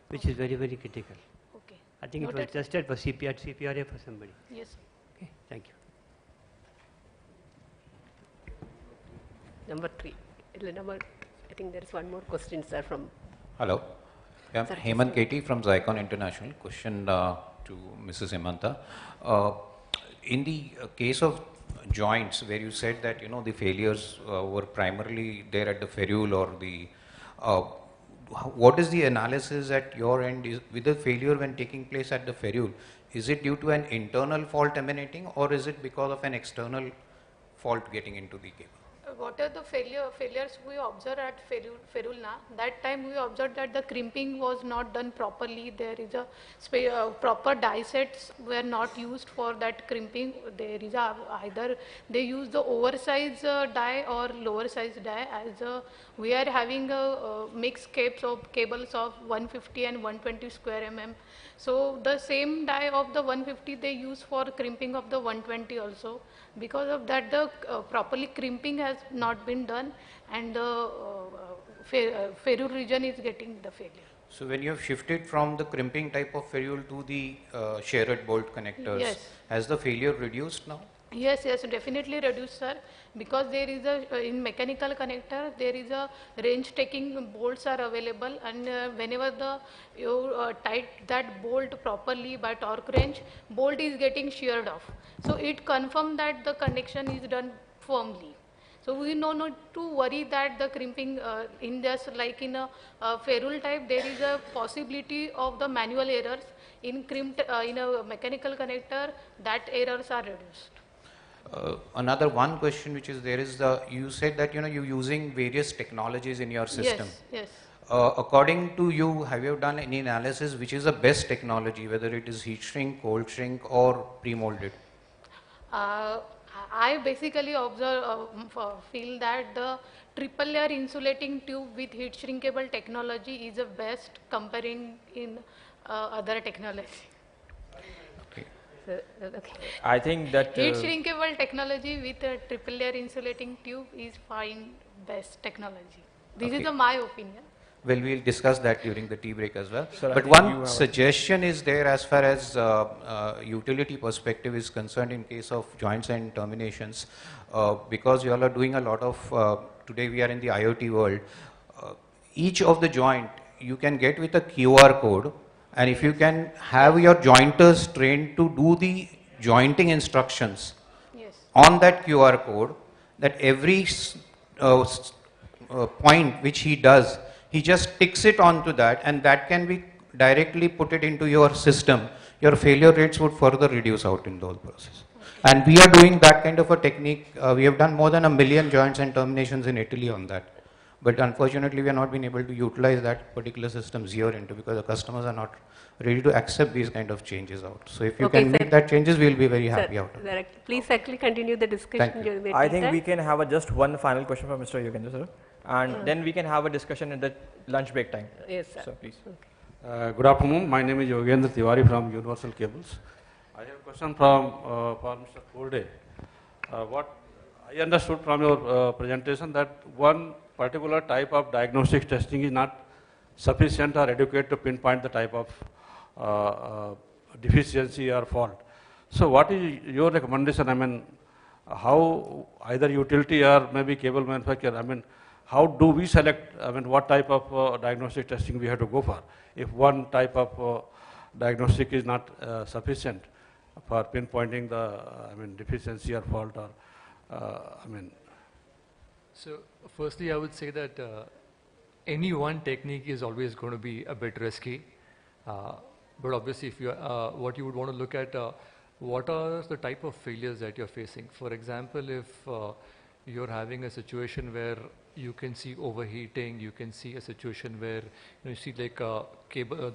which is very, very critical. Okay. I think it was tested for CPRA for somebody. Yes. Okay, thank you. Number 3. I think there is one more question, sir, from. Hello. I'm Hemant Keti from Zycon International. Question to Mrs. Hemanta. In the case of joints where you said that the failures were primarily there at the ferrule or the what is the analysis at your end with the failure when taking place at the ferrule? Is it due to an internal fault emanating or is it because of an external fault getting into the cable? What are the failures we observed at ferrule now? That time we observed that the crimping was not done properly. There is a proper die sets were not used for that crimping. There is either they use the oversized die or lower size die. As we are having a mixed cables of 150 and 120 square mm. So the same die of the 150 they use for crimping of the 120 also. Because of that, the properly crimping has not been done, and the ferrule region is getting the failure. So when you have shifted from the crimping type of ferrule to the shared bolt connectors, Yes. has the failure reduced now? Yes, yes, definitely reduce, sir, because there is a, in mechanical connector, there is a range taking bolts are available, and whenever you tight that bolt properly by torque wrench, bolt is getting sheared off. So it confirms that the connection is done firmly. So we no need to worry that the crimping in just like in a ferrule type, there is a possibility of the manual errors. In crimped in a mechanical connector, that errors are reduced. Another one question which is there is you said that you're using various technologies in your system. Yes, yes. According to you, have you done any analysis which is the best technology, whether it is heat shrink, cold shrink or pre-molded? I basically feel that the triple layer insulating tube with heat shrinkable technology is the best comparing in other technology. Okay. I think that heat shrinkable technology with a triple layer insulating tube is fine, best technology. This is my opinion. Well, we'll discuss that during the tea break as well. Sir, but one suggestion is there as far as utility perspective is concerned in case of joints and terminations, because you all are doing a lot of, today we are in the IoT world, each of the joint you can get with a QR code, and if you can have your jointers trained to do the jointing instructions on that QR code, that every point which he does, he just ticks it onto that, and that can be directly put it into your system. Your failure rates would further reduce out in the whole process. And we are doing that kind of a technique. We have done more than 1 million joints and terminations in Italy on that. But unfortunately, we are not been able to utilize that particular systems here into, because the customers are not ready to accept these kind of changes out. So if you can make that changes, we will be very happy out of it. Please actually continue the discussion during the I think we can have just one final question for Mr. Yogendra, sir. And then we can have a discussion at the lunch break time. Yes, sir. So please. Good afternoon. My name is Yogendra Tiwari from Universal Cables. I have a question for Mr. Korde. What I understood from your presentation that one particular type of diagnostic testing is not sufficient or adequate to pinpoint the type of deficiency or fault. So what is your recommendation? I mean, how either utility or maybe cable manufacturer, I mean, how do we select, I mean, what type of diagnostic testing we have to go for? If one type of diagnostic is not sufficient for pinpointing the, I mean, deficiency or fault or, I mean. So firstly, I would say that any one technique is always going to be a bit risky. But obviously, if you, what you would want to look at, what are the type of failures that you're facing? For example, if you're having a situation where you can see overheating, you can see a situation where you see like a cable,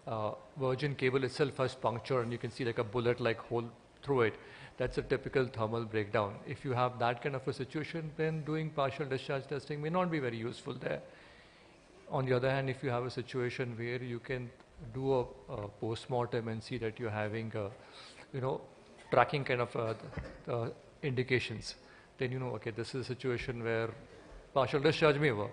the virgin cable itself has puncture, and you can see like a bullet-like hole through it. That's a typical thermal breakdown. If you have that kind of a situation, then doing partial discharge testing may not be very useful there. On the other hand, if you have a situation where you can do a post-mortem and see that you're having, tracking kind of indications, then you know, okay, this is a situation where partial discharge may work.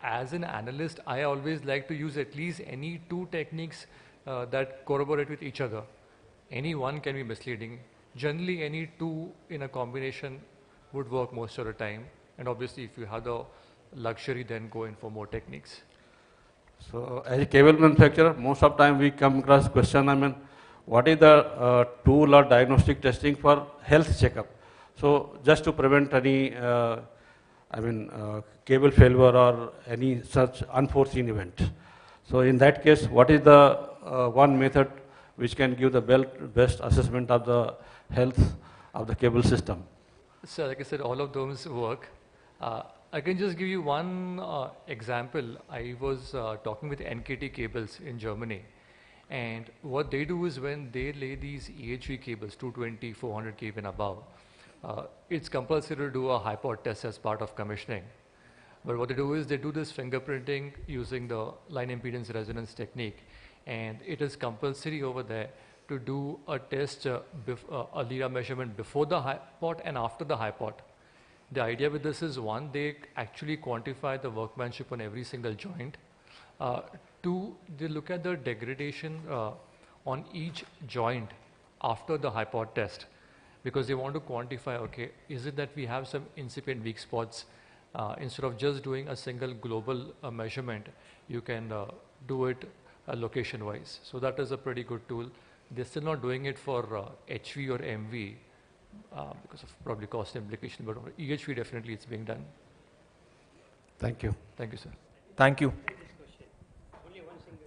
As an analyst, I always like to use at least any two techniques that corroborate with each other. Any one can be misleading. Generally, any two in a combination would work most of the time. And obviously, if you have the luxury, then go in for more techniques. So as a cable manufacturer, most of the time we come across question, I mean, what is the tool or diagnostic testing for health checkup? So just to prevent any, cable failure or any such unforeseen event. So in that case, what is the one method which can give the best assessment of the health of the cable system? So like I said, all of those work. I can just give you one example. I was talking with NKT cables in Germany, and what they do is when they lay these EHV cables, 220, 400 kV and above, it's compulsory to do a hypot test as part of commissioning. But what they do is they do this fingerprinting using the line impedance resonance technique, and it is compulsory over there to do a test, a LIRA measurement before the hypot and after the hypot. The idea with this is, one, they actually quantify the workmanship on every single joint, They look at the degradation on each joint after the hypod test, because they want to quantify, okay, is it that we have some incipient weak spots? Instead of just doing a single global measurement, you can do it location-wise. So that is a pretty good tool. They're still not doing it for HV or MV because of probably cost implication, but EHV definitely it's being done. Thank you. Thank you, sir. Thank you.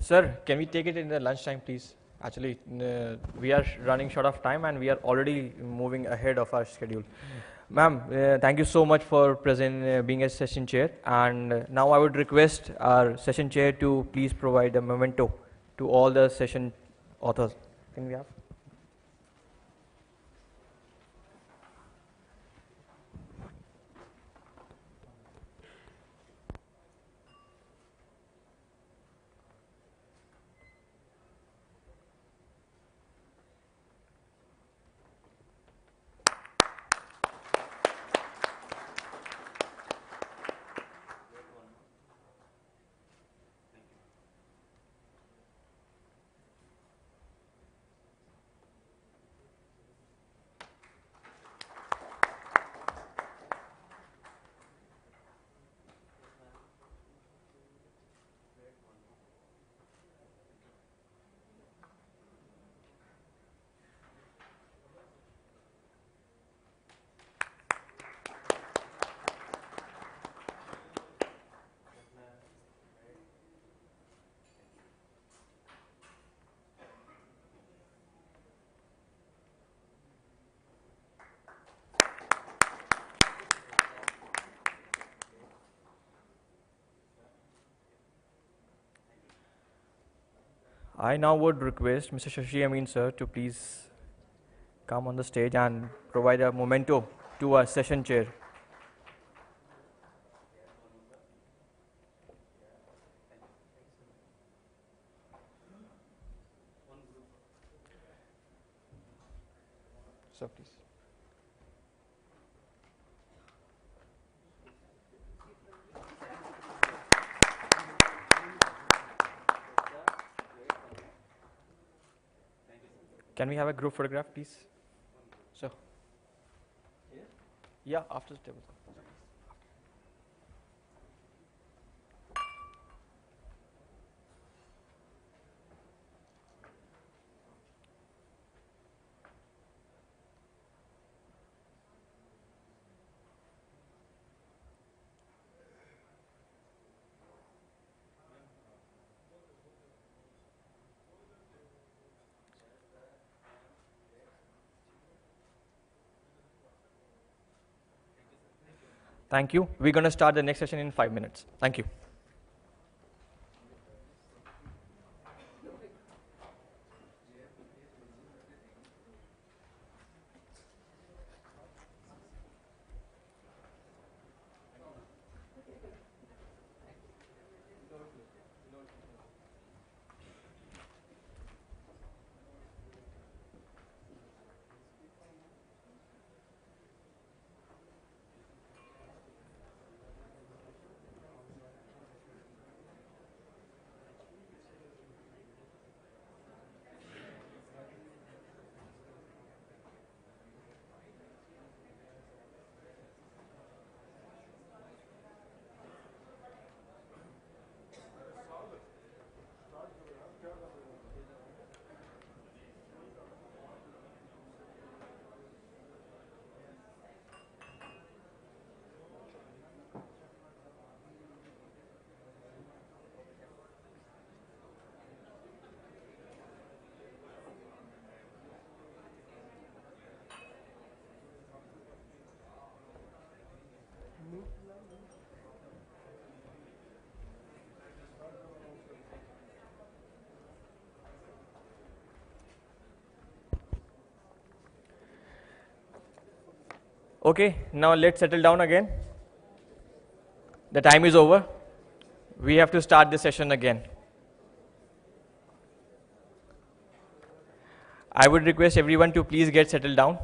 Sir, can we take it in the lunchtime, please? Actually, we are running short of time and we are already moving ahead of our schedule. Ma'am, thank you so much for being a session chair. And now I would request our session chair to please provide a memento to all the session authors. Can we have? I now would request Mr. Shashi Amin sir to please come on the stage and provide a memento to our session chair. Sir, please. Can we have a group photograph, please? So, yeah, after the table. Thank you. We're going to start the next session in 5 minutes. Thank you. Okay, now let's settle down again. The time is over. We have to start the session again. I would request everyone to please get settled down.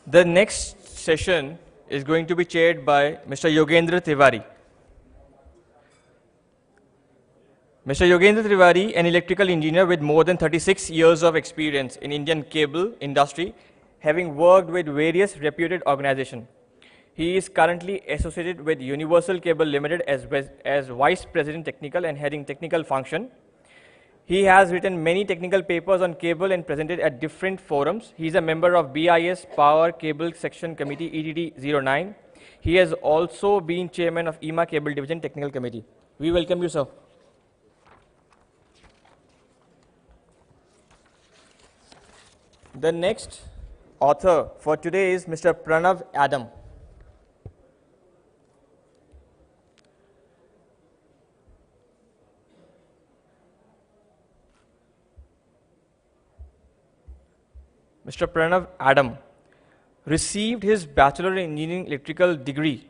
The next session is going to be chaired by Mr. Yogendra Tiwari. Mr. Yogendra Tiwari, an electrical engineer with more than 36 years of experience in Indian cable industry, having worked with various reputed organizations. He is currently associated with Universal Cable Limited as Vice President Technical and heading technical function. He has written many technical papers on cable and presented at different forums. He is a member of BIS Power Cable Section Committee ETD 09. He has also been chairman of IEEMA Cable Division Technical Committee. We welcome you, sir. The next author for today is Mr. Pranav Adam. Mr. Pranav Adam received his Bachelor in Engineering Electrical degree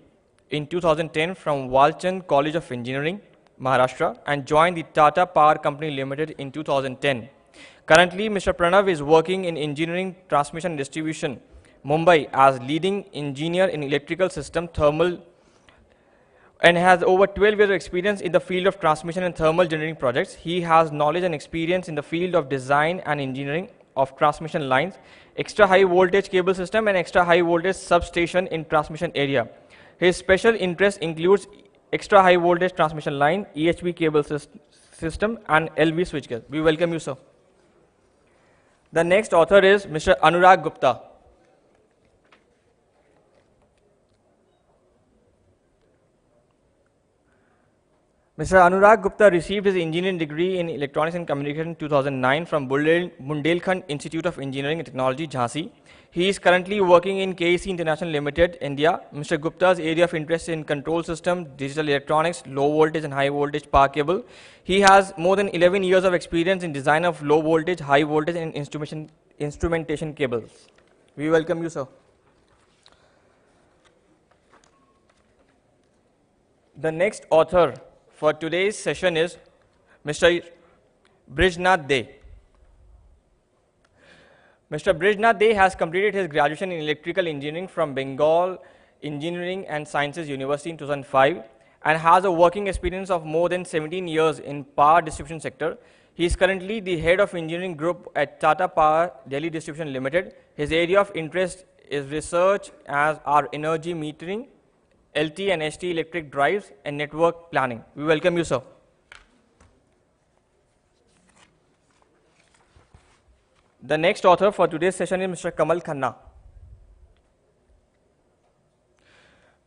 in 2010 from Walchand College of Engineering, Maharashtra, and joined the Tata Power Company Limited in 2010. Currently, Mr. Pranav is working in Engineering, Transmission and Distribution, Mumbai, as leading engineer in electrical system, thermal, and has over 12 years of experience in the field of transmission and thermal generating projects. He has knowledge and experience in the field of design and engineering of transmission lines, extra high voltage cable system, and extra high voltage substation in transmission area. His special interest includes extra high voltage transmission line, EHV cable system, and LV switchgear. We welcome you, sir. The next author is Mr. Anurag Gupta. Mr. Anurag Gupta received his engineering degree in Electronics and Communication in 2009 from Bundelkhand Institute of Engineering and Technology, Jhansi. He is currently working in KEC International Limited, India. Mr. Gupta's area of interest in control system, digital electronics, low voltage and high voltage power cable. He has more than 11 years of experience in design of low voltage, high voltage and instrumentation cables. We welcome you, sir. The next author for today's session is Mr. Brijnath De. Mr. Brijnath De has completed his graduation in electrical engineering from Bengal Engineering and Sciences University in 2005 and has a working experience of more than 17 years in power distribution sector. He is currently the head of engineering group at Tata Power Delhi Distribution Limited. His area of interest is research as our energy metering, LT and ST electric drives, and network planning. We welcome you, sir. The next author for today's session is Mr. Kamal Khanna.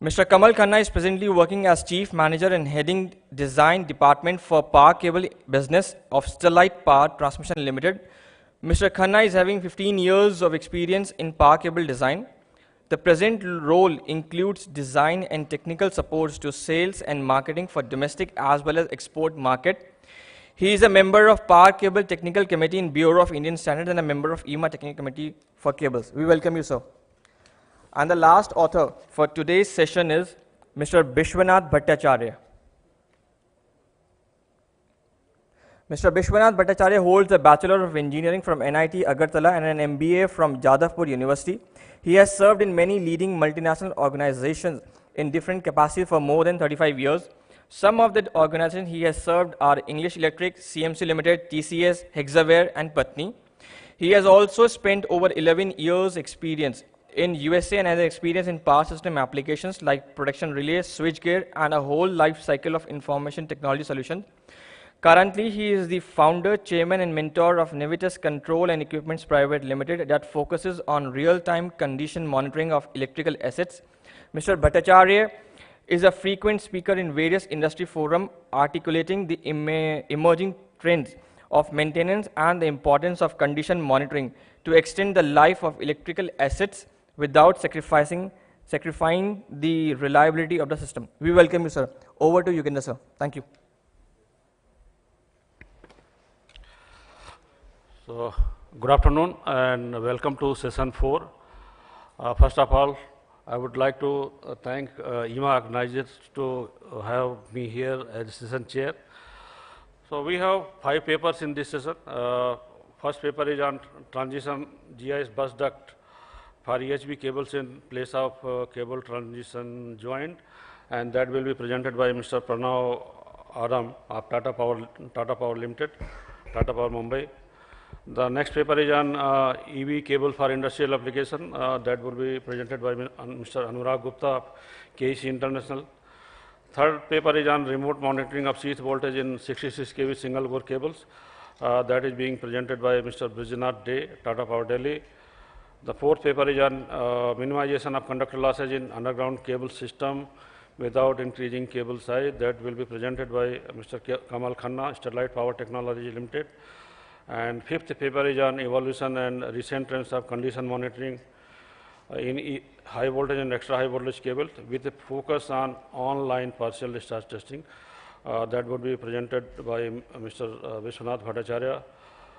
Mr. Kamal Khanna is presently working as Chief Manager and heading Design Department for Power Cable Business of Sterlite Power Transmission Limited. Mr. Khanna is having 15 years of experience in power cable design. The present role includes design and technical supports to sales and marketing for domestic as well as export market. He is a member of Power Cable Technical Committee in Bureau of Indian Standards and a member of IEEMA Technical Committee for Cables. We welcome you, sir. And the last author for today's session is Mr. Bishwanath Bhattacharya. Mr. Bishwanath Bhattacharya holds a Bachelor of Engineering from NIT Agartala and an MBA from Jadavpur University. He has served in many leading multinational organizations in different capacities for more than 35 years. Some of the organizations he has served are English Electric, CMC Limited, TCS, Hexaware, and Patni. He has also spent over 11 years experience in USA and has experience in power system applications like protection relays, switchgear, and a whole life cycle of information technology solutions. Currently, he is the founder, chairman, and mentor of Navitas Control and Equipments Private Limited that focuses on real-time condition monitoring of electrical assets. Mr. Bhattacharya is a frequent speaker in various industry forums, articulating the emerging trends of maintenance and the importance of condition monitoring to extend the life of electrical assets without sacrificing the reliability of the system. We welcome you, sir. Over to you, Yogendra, sir. Thank you. So, good afternoon and welcome to session 4. First of all, I would like to thank IEEMA organizers to have me here as session chair. So, we have 5 papers in this session. First paper is on transition GIS bus duct for EHV cables in place of cable transition joint, and that will be presented by Mr. Pranav Adam of Tata Power Limited, Tata Power Mumbai. The next paper is on EV cable for industrial application. That will be presented by Mr. Anurag Gupta of KEC International. Third paper is on remote monitoring of sheath voltage in 66 kV single core cables. That is being presented by Mr. Brijanath Dey, Tata Power Delhi. The fourth paper is on minimization of conductor losses in underground cable system without increasing cable size. That will be presented by Mr. Kamal Khanna, Sterlite Power Technology Limited. And fifth paper is on evolution and recent trends of condition monitoring in high voltage and extra high voltage cables with a focus on online partial discharge testing. That would be presented by Mr. Vishwanath Bhattacharya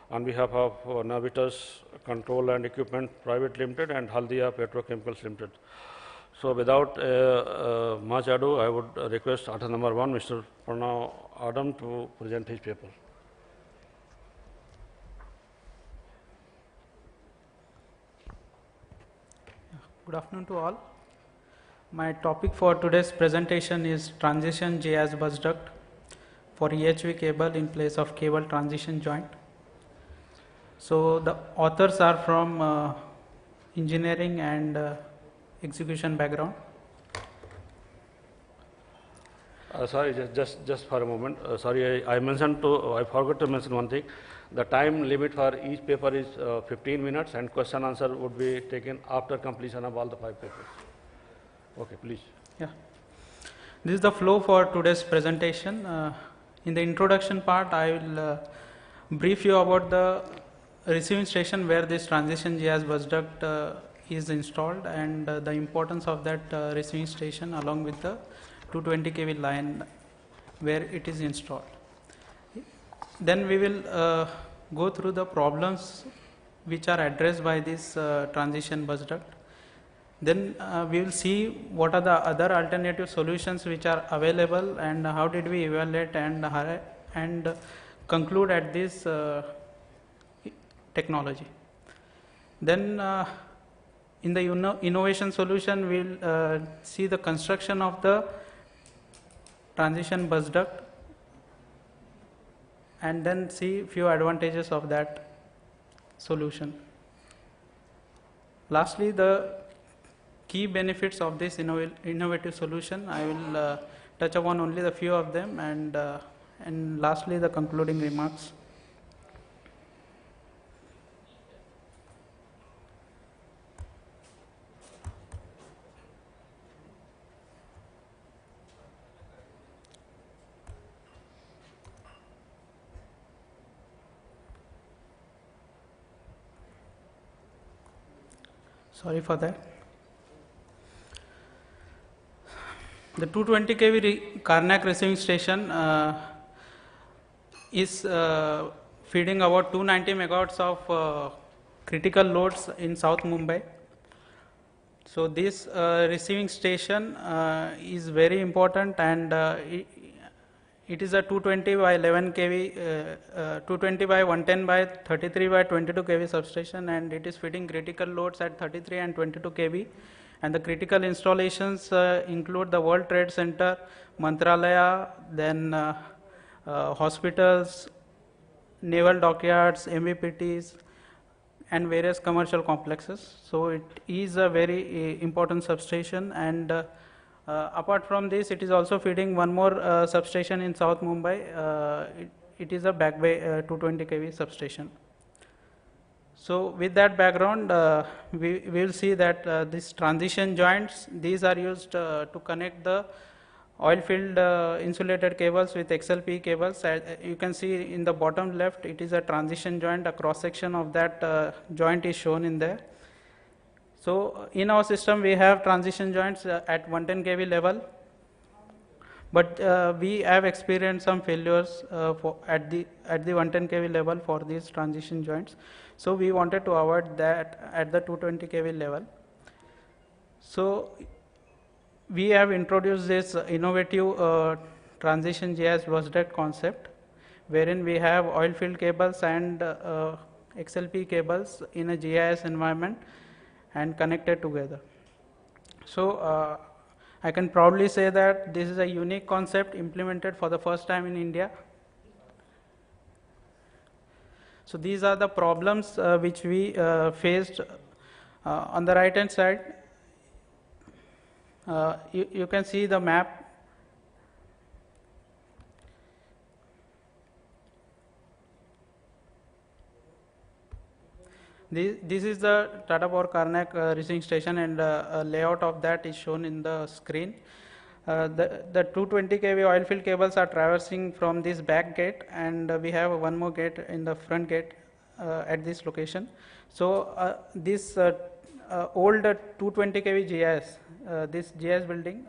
on behalf of Navitas Control and Equipment Private Limited and Haldia Petrochemicals Limited. So without much ado, I would request author number 1, Mr. Pranav Adam, to present his paper. Good afternoon to all. My topic for today's presentation is transition JAS bus duct for EHV cable in place of cable transition joint. So the authors are from engineering and execution background. Sorry, just for a moment. Sorry, I forgot to mention one thing. The time limit for each paper is 15 minutes, and question answer would be taken after completion of all the 5 papers. Okay, please. Yeah. This is the flow for today's presentation. In the introduction part, I will brief you about the receiving station where this transition JAS bus duct is installed and the importance of that receiving station along with the 220 kV line where it is installed. Then we will go through the problems which are addressed by this transition bus duct. Then we will see what are the other alternative solutions which are available and how did we evaluate and conclude at this technology. Then in the innovation solution, we will see the construction of the transition bus duct and then see few advantages of that solution. Lastly, the key benefits of this innovative solution. I will touch upon only the few of them and lastly the concluding remarks. Sorry for that. The 220 kV Karnak receiving station is feeding about 290 megawatts of critical loads in South Mumbai. So this receiving station is very important and it is a 220 by 11 kV, 220 by 110 by 33 by 22 kV substation, and it is feeding critical loads at 33 and 22 kV. And the critical installations include the World Trade Center, Mantralaya, then hospitals, naval dockyards, MVPTs, and various commercial complexes. So it is a very important substation, and apart from this, it is also feeding one more substation in South Mumbai. It is a back-bay 220 kV substation. So with that background, we will see that these transition joints, these are used to connect the oil-filled insulated cables with XLPE cables. You can see in the bottom left, it is a transition joint. A cross-section of that joint is shown in there. So in our system, we have transition joints at 110 kV level, but we have experienced some failures at the 110 kV level for these transition joints. So we wanted to avoid that at the 220 kV level. So we have introduced this innovative transition JAS bus duct concept, wherein we have oil-filled cables and XLPE cables in a GIS environment, and connected together. So I can proudly say that this is a unique concept implemented for the first time in India. So these are the problems which we faced. On the right hand side, you can see the map. This is the Tata Power Karnak receiving station, and a layout of that is shown in the screen. The 220 kV oil field cables are traversing from this back gate, and we have one more gate in the front gate at this location. So this old 220 kV GIS, this GIS building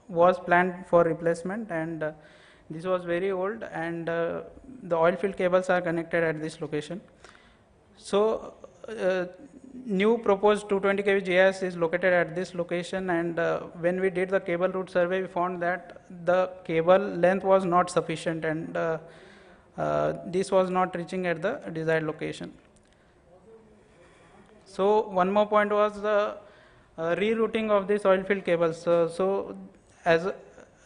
was planned for replacement, and this was very old, and the oil field cables are connected at this location. So new proposed 220 kV GIS is located at this location, and when we did the cable route survey, we found that the cable length was not sufficient, and this was not reaching at the desired location. So one more point was the rerouting of these oil field cables. So as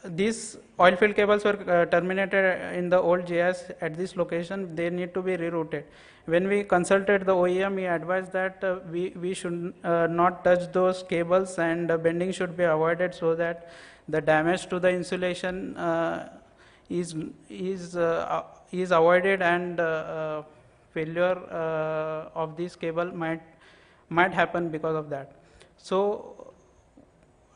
these oil field cables were terminated in the old GIS at this location, they need to be rerouted. When we consulted the OEM, he advised that we should not touch those cables, and bending should be avoided so that the damage to the insulation is avoided, and failure of this cable might happen because of that. So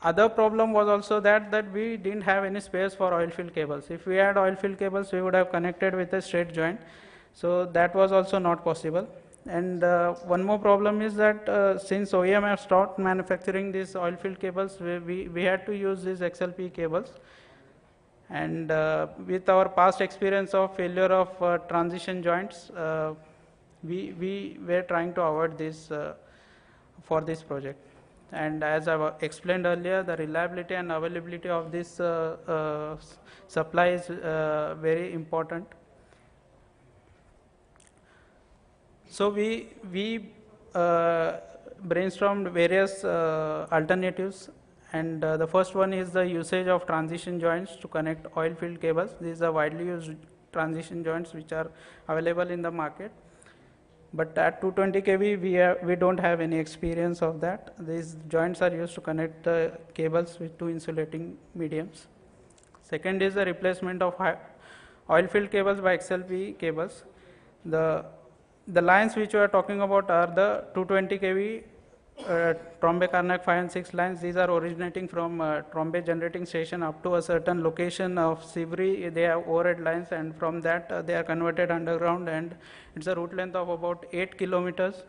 other problem was also that we didn't have any space for oil field cables. If we had oil field cables, we would have connected with a straight joint. So that was also not possible. And one more problem is that since OEM have stopped manufacturing these oil field cables, we had to use these XLP cables. And with our past experience of failure of transition joints, we were trying to avoid this for this project. And as I explained earlier, the reliability and availability of this supply is very important. So we brainstormed various alternatives, and the first one is the usage of transition joints to connect oil field cables. These are widely used transition joints which are available in the market. But at 220 kV, we don't have any experience of that. These joints are used to connect the cables with two insulating mediums. Second is the replacement of oil field cables by XLP cables. The lines which we are talking about are the 220 kV Trombay Karnak 5 and 6 lines. These are originating from Trombay generating station up to a certain location of Sivri. They have overhead lines, and from that they are converted underground, and it's a route length of about 8 kilometers,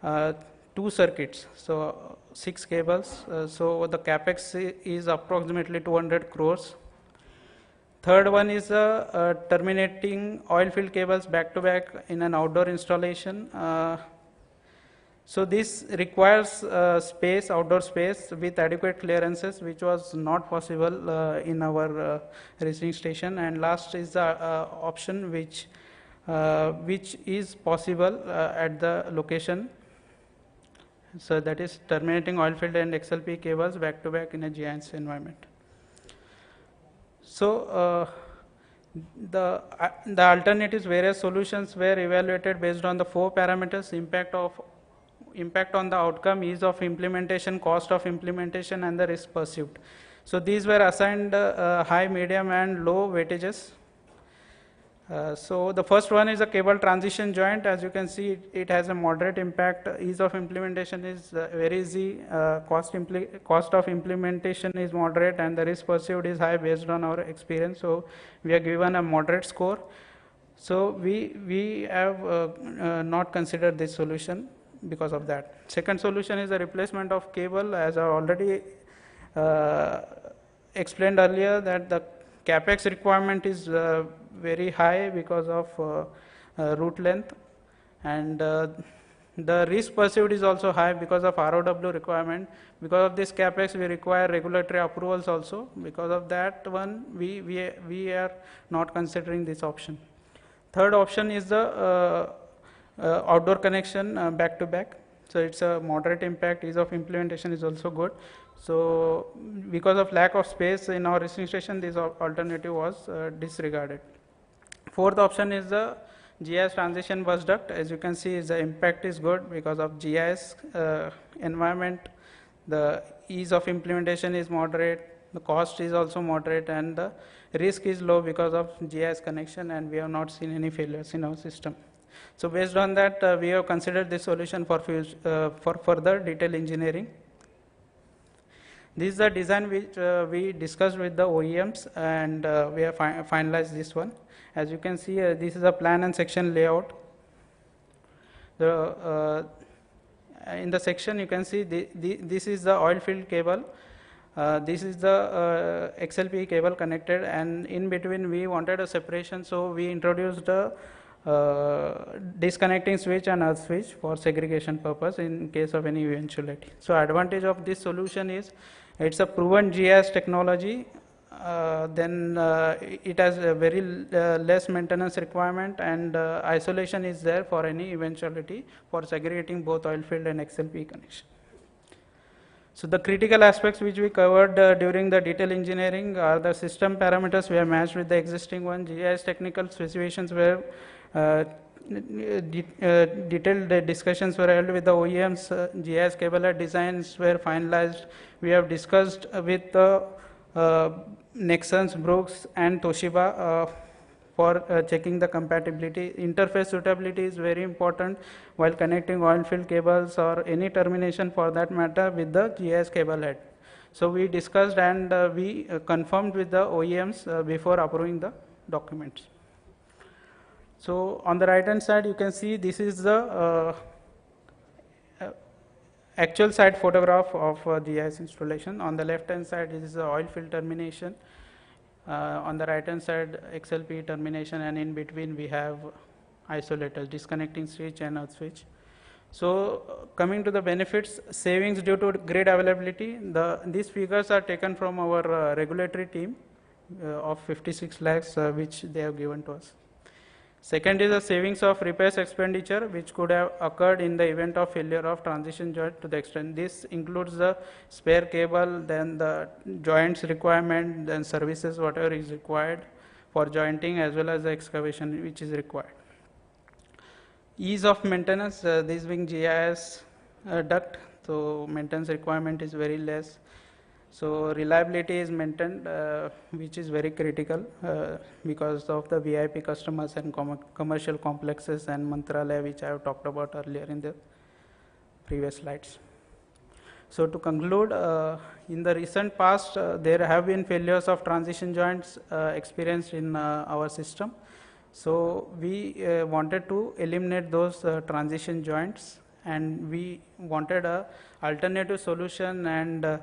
2 circuits, so 6 cables. So the capex is approximately 200 crores. Third one is terminating oil field cables back to back in an outdoor installation. So this requires space, outdoor space with adequate clearances, which was not possible in our receiving station. And last is the option which is possible at the location. So that is terminating oil field and XLP cables back to back in a GIS environment. So the alternatives, various solutions were evaluated based on the 4 parameters: impact on the outcome, ease of implementation, cost of implementation, and the risk perceived. So these were assigned high, medium, and low weightages. So the first one is a cable transition joint. As you can see, it has a moderate impact. Ease of implementation is very easy. Cost of implementation is moderate, and the risk perceived is high based on our experience. So we are given a moderate score. So we have not considered this solution because of that. Second solution is the replacement of cable. As I already explained earlier, that the capex requirement is very high because of route length, and the risk perceived is also high because of ROW requirement. Because of this capex, we require regulatory approvals also. Because of that one, we are not considering this option. Third option is the outdoor connection back to back. So it's a moderate impact. Ease of implementation is also good. So because of lack of space in our receiving station, this alternative was disregarded. Fourth option is the GIS transition bus duct. As you can see, the impact is good because of GIS environment. The ease of implementation is moderate. The cost is also moderate, and the risk is low because of GIS connection, and we have not seen any failures in our system. So based on that, we have considered this solution for further detail engineering. This is the design which we discussed with the OEMs, and we have finalized this one. As you can see, this is a plan and section layout. In the section, you can see this is the oil field cable. This is the XLPE cable connected, and in between we wanted a separation, so we introduced a disconnecting switch and earth switch for segregation purpose in case of any eventuality. So advantage of this solution is it's a proven GIS technology. Then it has a very less maintenance requirement, and isolation is there for any eventuality for segregating both oil field and XLPE connection. So the critical aspects which we covered during the detail engineering are the system parameters we have matched with the existing one. GIS technical specifications were detailed discussions were held with the OEMs. GIS cable designs were finalized. We have discussed with the Nexans, Brooks, and Toshiba for checking the compatibility. Interface suitability is very important while connecting oil field cables or any termination for that matter with the GIS cable head. So we discussed and we confirmed with the OEMs before approving the documents. So on the right hand side, you can see this is the actual site photograph of GIS installation. On the left hand side, this is the oil field termination. On the right hand side, XLPE termination, and in between we have isolators, disconnecting switch and earth switch. So coming to the benefits, savings due to grid availability, these figures are taken from our regulatory team of 56 lakhs which they have given to us. Second is the savings of repairs expenditure which could have occurred in the event of failure of transition joint. To the extent this includes the spare cable, then the joints requirement, then services whatever is required for jointing, as well as the excavation which is required. Ease of maintenance, this being GIS duct, so maintenance requirement is very less. So reliability is maintained, which is very critical because of the VIP customers and commercial complexes and Mantralaya, which I have talked about earlier in the previous slides. So to conclude, in the recent past, there have been failures of transition joints experienced in our system. So we wanted to eliminate those transition joints, and we wanted a alternative solution, and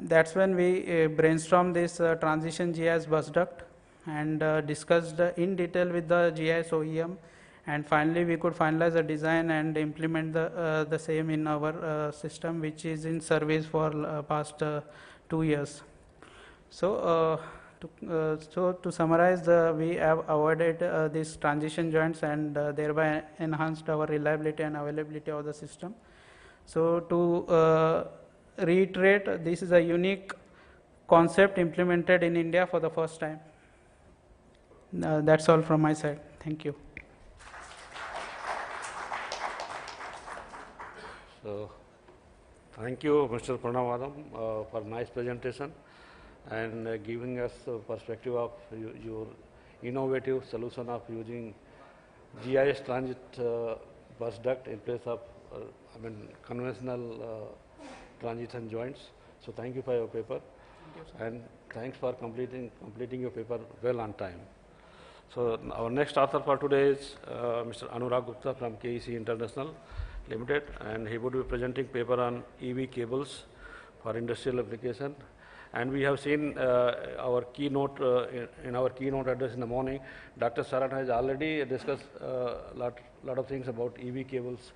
that's when we brainstormed this transition GIS bus duct and discussed in detail with the GIS OEM, and finally we could finalize the design and implement the same in our system, which is in service for past 2 years. So to summarize, we have avoided these transition joints and thereby enhanced our reliability and availability of the system. So to reiterate, this is a unique concept implemented in India for the first time. That's all from my side. Thank you. So, thank you, Mr. Pranavadam, for nice presentation and giving us a perspective of your innovative solution of using GIS transit bus duct in place of conventional transition joints. So thank you for your paper. Thank you, sir. And thanks for completing your paper well on time. So our next author for today is Mr. Anurag Gupta from KEC International Limited, and he would be presenting paper on EV cables for industrial application. And we have seen our keynote in our keynote address in the morning. Dr. Saran has already discussed lot of things about EV cables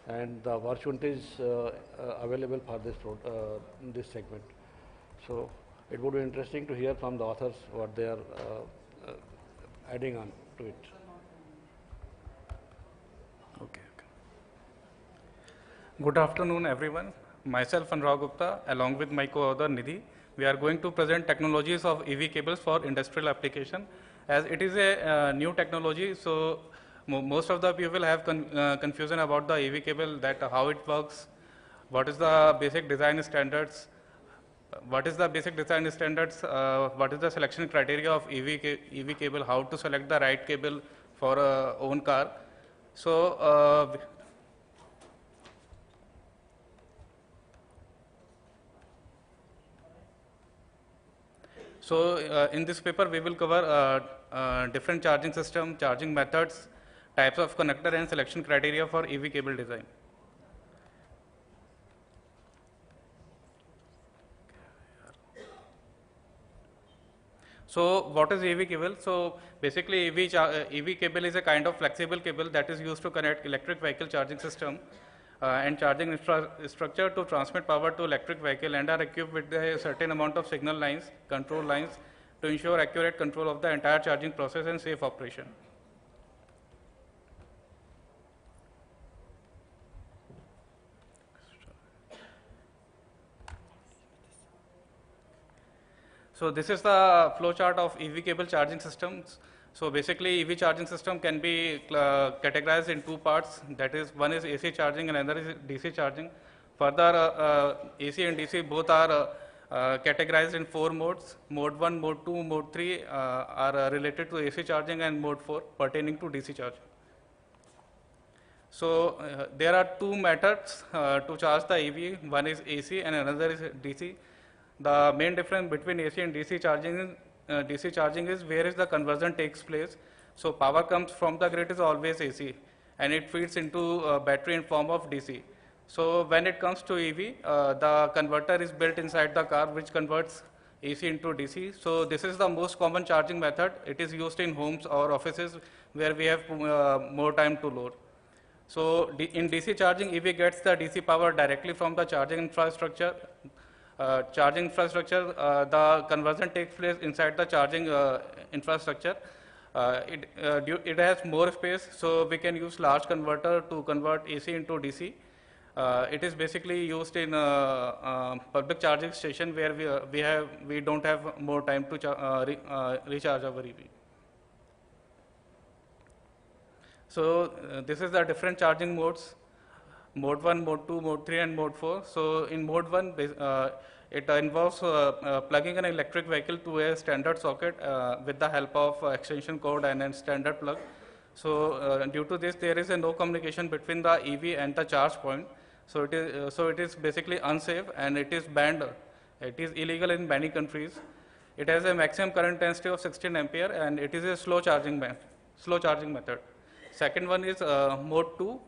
and the opportunities available for this segment. So it would be interesting to hear from the authors what they are adding on to it. Okay. Good afternoon, everyone. Myself, Anurag Gupta, along with my co-author Nidhi, we are going to present technologies of EV cables for industrial application. As it is a new technology, so most of the people have confusion about the EV cable, that how it works, what is the basic design standards, what is the selection criteria of EV cable, how to select the right cable for own car. So in this paper, we will cover different charging system, charging methods, types of connector, and selection criteria for EV cable design. So what is EV cable? So basically, EV cable is a kind of flexible cable that is used to connect electric vehicle charging system and charging infrastructure to transmit power to electric vehicle, and are equipped with a certain amount of signal lines, control lines, to ensure accurate control of the entire charging process and safe operation. So this is the flow chart of EV cable charging systems. So basically, EV charging system can be categorized in two parts. That is, one is AC charging and another is DC charging. Further, AC and DC both are categorized in 4 modes. Mode 1, Mode 2, Mode 3 are related to AC charging, and Mode 4 pertaining to DC charging. So there are 2 methods to charge the EV. One is AC and another is DC. The main difference between AC and DC charging is where is the conversion takes place. So power comes from the grid is always AC, and it feeds into a battery in form of DC. So when it comes to EV, the converter is built inside the car, which converts AC into DC. So this is the most common charging method. It is used in homes or offices where we have more time to load. So in DC charging, EV gets the DC power directly from the charging infrastructure. The conversion takes place inside the charging infrastructure. It has more space, so we can use large converter to convert AC into DC. It is basically used in public charging station where we don't have more time to recharge our EV. So this is the different charging modes. Mode 1, Mode 2, Mode 3, and Mode 4. So in Mode 1, it involves plugging an electric vehicle to a standard socket with the help of extension cord and a standard plug. So due to this, there is no communication between the EV and the charge point. So it is basically unsafe, and it is banned. It is illegal in many countries. It has a maximum current intensity of 16 ampere, and it is a slow charging method. Second one is Mode 2.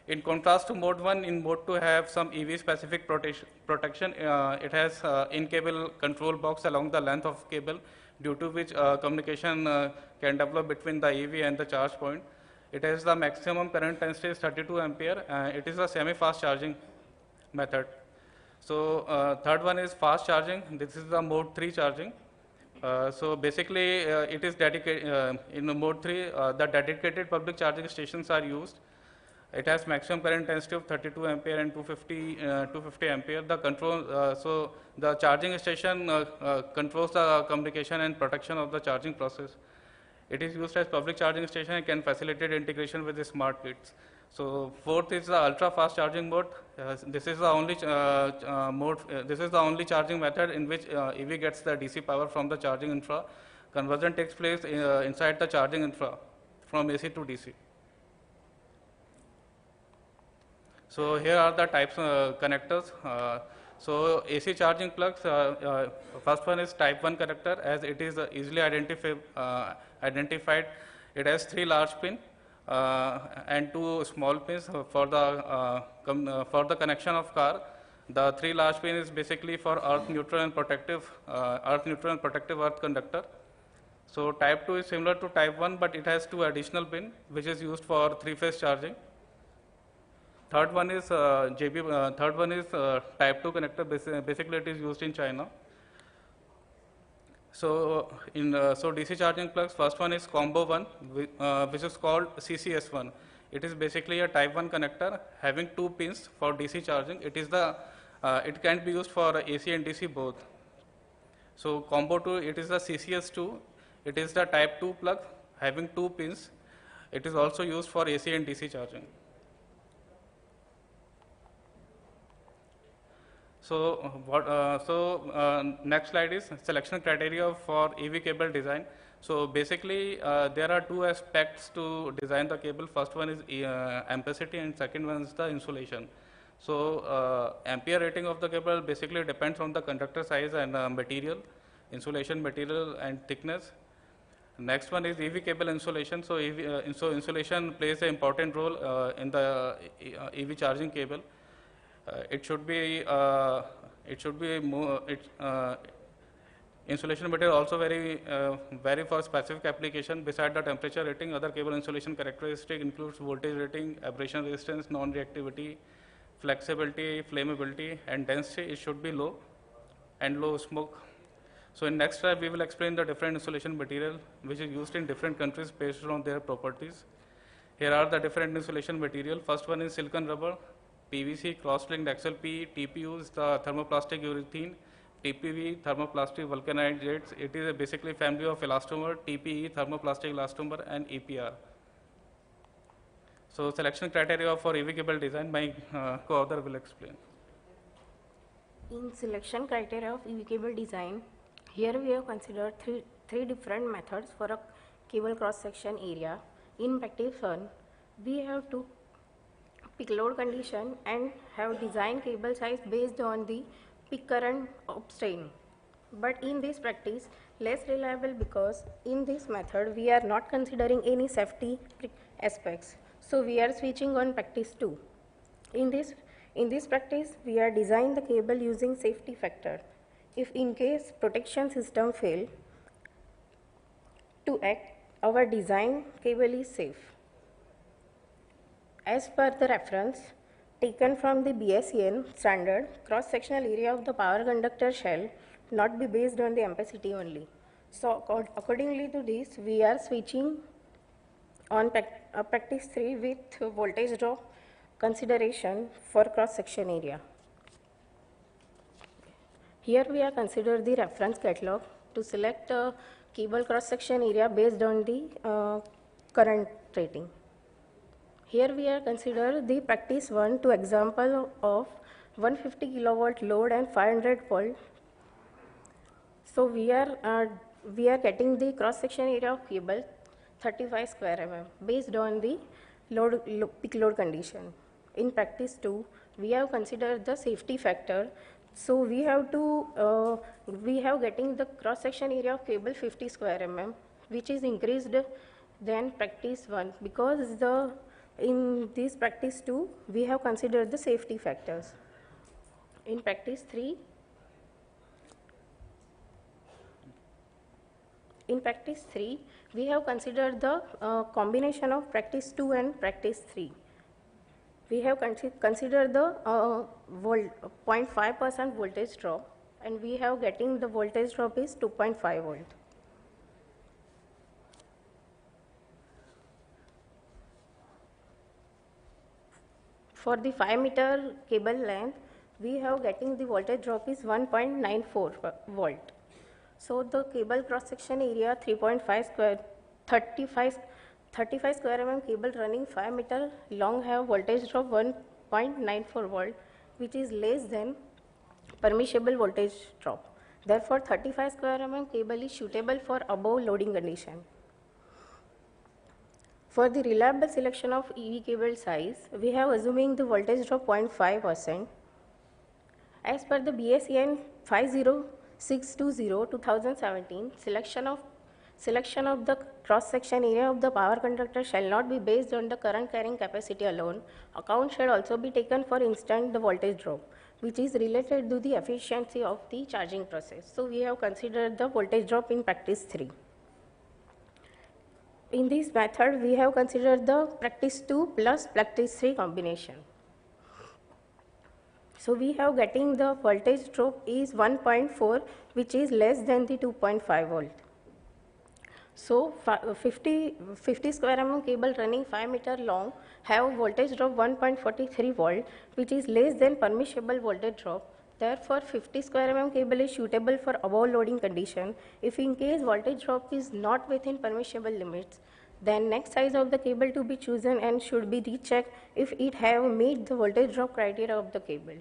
In contrast to Mode 1, in Mode 2 have some EV specific protection. It has in-cable control box along the length of cable, due to which communication can develop between the EV and the charge point. It has the maximum current intensity is 32 ampere. It is a semi-fast charging method. So third one is fast charging. This is the Mode 3 charging. So basically, it is dedicated in Mode 3. The dedicated public charging stations are used. It has maximum current intensity of 32 ampere and 250 ampere. The control, so the charging station controls the communication and protection of the charging process. It is used as public charging station and can facilitate integration with the smart grids. So fourth is the ultra fast charging mode. This is the only this is the only charging method in which EV gets the DC power from the charging infra. Conversion takes place inside the charging infra from AC to DC. So here are the types of connectors. So AC charging plugs, first one is type 1 connector, as it is easily identified. It has 3 large pins and 2 small pins for the connection of car. The 3 large pin is basically for earth neutral and protective earth conductor. So type 2 is similar to type 1, but it has 2 additional pins, which is used for 3-phase charging. Third one is type 2 connector. Basically, it is used in China. So DC charging plugs, first one is combo 1, which is called CCS1. It is basically a type 1 connector having 2 pins for DC charging. It can be used for AC and DC both. So combo 2, it is the CCS2. It is the type 2 plug having 2 pins. It is also used for AC and DC charging. Next slide is selection criteria for EV cable design. So basically, there are 2 aspects to design the cable. First one is ampacity, and second one is the insulation. So ampere rating of the cable basically depends on the conductor size and material, insulation material and thickness. Next one is EV cable insulation. So insulation plays an important role in the EV charging cable. Insulation material also vary for specific application. Beside the temperature rating, other cable insulation characteristic includes voltage rating, abrasion resistance, non-reactivity, flexibility, flammability, and density. It should be low and low smoke. So in next slide, we will explain the different insulation material which is used in different countries based on their properties. Here are the different insulation material. First one is silicon rubber, PVC, cross-linked XLP, TPU is the thermoplastic urethane, TPV, thermoplastic vulcanized. It is basically family of elastomer, TPE, thermoplastic elastomer, and EPR. So selection criteria for EV cable design, my co-author will explain. In selection criteria of EV cable design, here we have considered three different methods for a cable cross-section area. In practice one, we have to peak load condition and have designed cable size based on the peak current obtained. But in this practice, less reliable because in this method we are not considering any safety aspects. So we are switching on practice 2. In this practice, we are designing the cable using safety factor. If in case protection system fail to act, our design cable is safe. As per the reference taken from the BSEN standard, cross-sectional area of the power conductor shall not be based on the ampacity only. So accordingly to this, we are switching on practice 3 with voltage drop consideration for cross-section area. Here we are consider the reference catalog to select a cable cross-section area based on the current rating. Here we are consider the practice 1 to example of 150 kilowatt load and 500 volt. So we are getting the cross-section area of cable 35 square mm based on the peak load condition. In practice 2, we have considered the safety factor. So we have getting the cross-section area of cable 50 square mm, which is increased than practice 1 because in this practice 2, we have considered the safety factors. In practice 3, we have considered the combination of practice 2 and practice 3. We have considered the 0.5% voltage drop, and we have getting the voltage drop is 2.5 volt. For the 5 meter cable length, we have getting the voltage drop is 1.94 volt. So the cable cross-section area 35 square mm cable running 5 meter long have voltage drop 1.94 volt, which is less than permissible voltage drop. Therefore, 35 square mm cable is suitable for above loading condition. For the reliable selection of EV cable size, we have assuming the voltage drop 0.5%. As per the BSEN 50620-2017, selection of the cross-section area of the power conductor shall not be based on the current carrying capacity alone. Account shall also be taken for instant the voltage drop, which is related to the efficiency of the charging process. So we have considered the voltage drop in practice 3. In this method, we have considered the practice 2 plus practice 3 combination. So we have getting the voltage drop is 1.4, which is less than the 2.5 volt. So 50 square mm cable running 5 meter long have voltage drop 1.43 volt, which is less than permissible voltage drop. Therefore, 50 square mm cable is suitable for above loading condition. If in case voltage drop is not within permissible limits, then next size of the cable to be chosen and should be rechecked if it have meet the voltage drop criteria of the cable.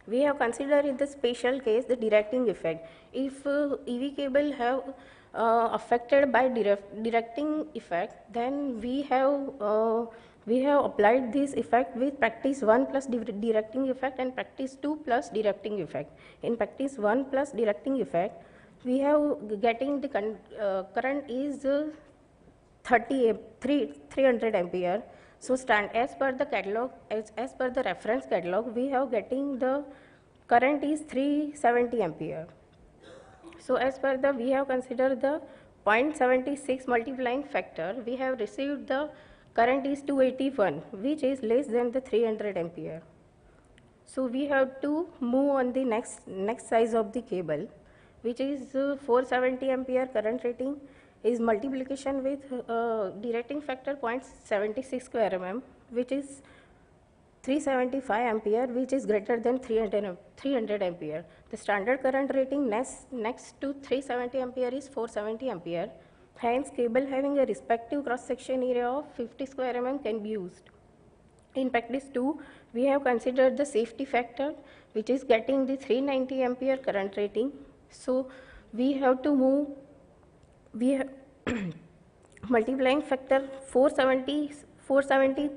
We have considered in the special case the directing effect. If EV cable have affected by directing effect, then we have applied this effect with practice 1 plus directing effect and practice 2 plus directing effect. In practice 1 plus directing effect, we have getting the current is 300 ampere. So as per the catalog, as per the reference catalog, we have getting the current is 370 ampere. So as per the, we have considered the 0.76 multiplying factor, we have received the current is 281, which is less than the 300 ampere. So we have to move on the next size of the cable, which is 470 ampere current rating is multiplication with directing factor 0.76 square mm, which is 375 ampere, which is greater than 300 ampere. The standard current rating next to 370 ampere is 470 ampere. Hence, cable having a respective cross-section area of 50 square mm can be used. In practice 2, we have considered the safety factor, which is getting the 390 ampere current rating. So we have to move, we have multiplying factor 470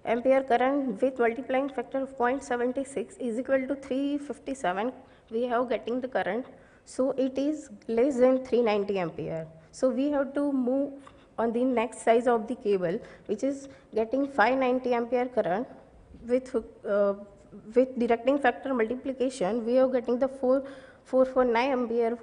ampere current with multiplying factor of 0.76 is equal to 357. We have getting the current. So it is less than 390 ampere. So we have to move on the next size of the cable, which is getting 590 ampere current with directing factor multiplication. We are getting the 449 ampere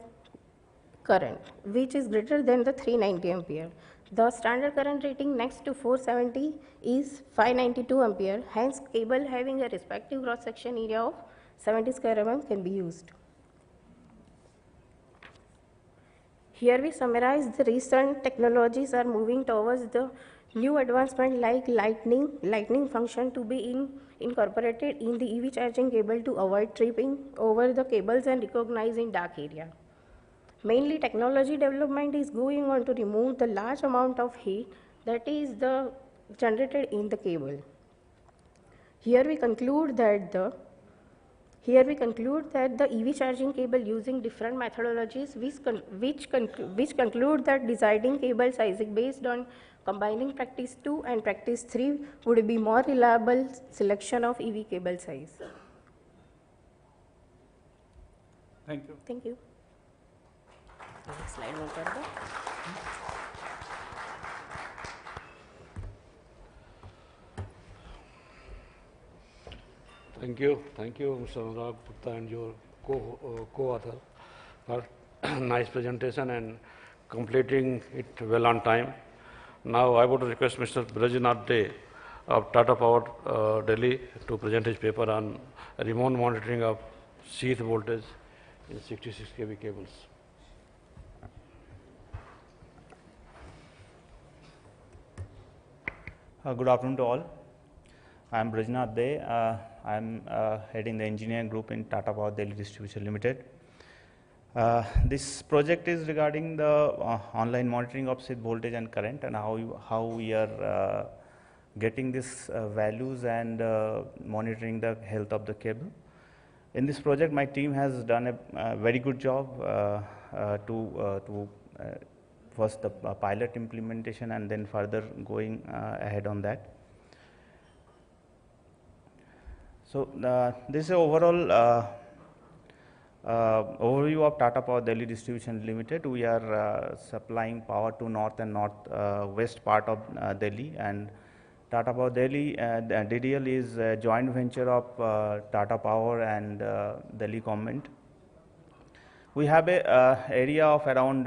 current, which is greater than the 390 ampere. The standard current rating next to 470 is 592 ampere. Hence, cable having a respective cross section area of 70 square mm can be used. Here we summarize the recent technologies are moving towards the new advancement like lightning function to be incorporated in the EV charging cable to avoid tripping over the cables and recognize in dark area. Mainly technology development is going on to remove the large amount of heat that is generated in the cable. Here we conclude that the EV charging cable using different methodologies which conclude that deciding cable sizing based on combining practice 2 and practice 3 would be more reliable selection of EV cable size. Thank you. Thank you. Next slide will कर दो. Thank you, Mr. Anurag Gupta and your co-author for nice presentation and completing it well on time. Now I would request Mr. Brajnath Dey of Tata Power Delhi to present his paper on remote monitoring of sheath voltage in 66 kV cables. Good afternoon to all. I am Brajnath Dey. I am heading the engineering group in Tata Power Delhi Distribution Limited. This project is regarding the online monitoring of sheath voltage and current and how we are getting these values and monitoring the health of the cable. In this project, my team has done a very good job to first the pilot implementation and then further going ahead on that. So this is an overall overview of Tata Power Delhi Distribution Limited. We are supplying power to north and northwest part of Delhi, and Tata Power Delhi, DDL is a joint venture of Tata Power and Delhi government. We have a area of around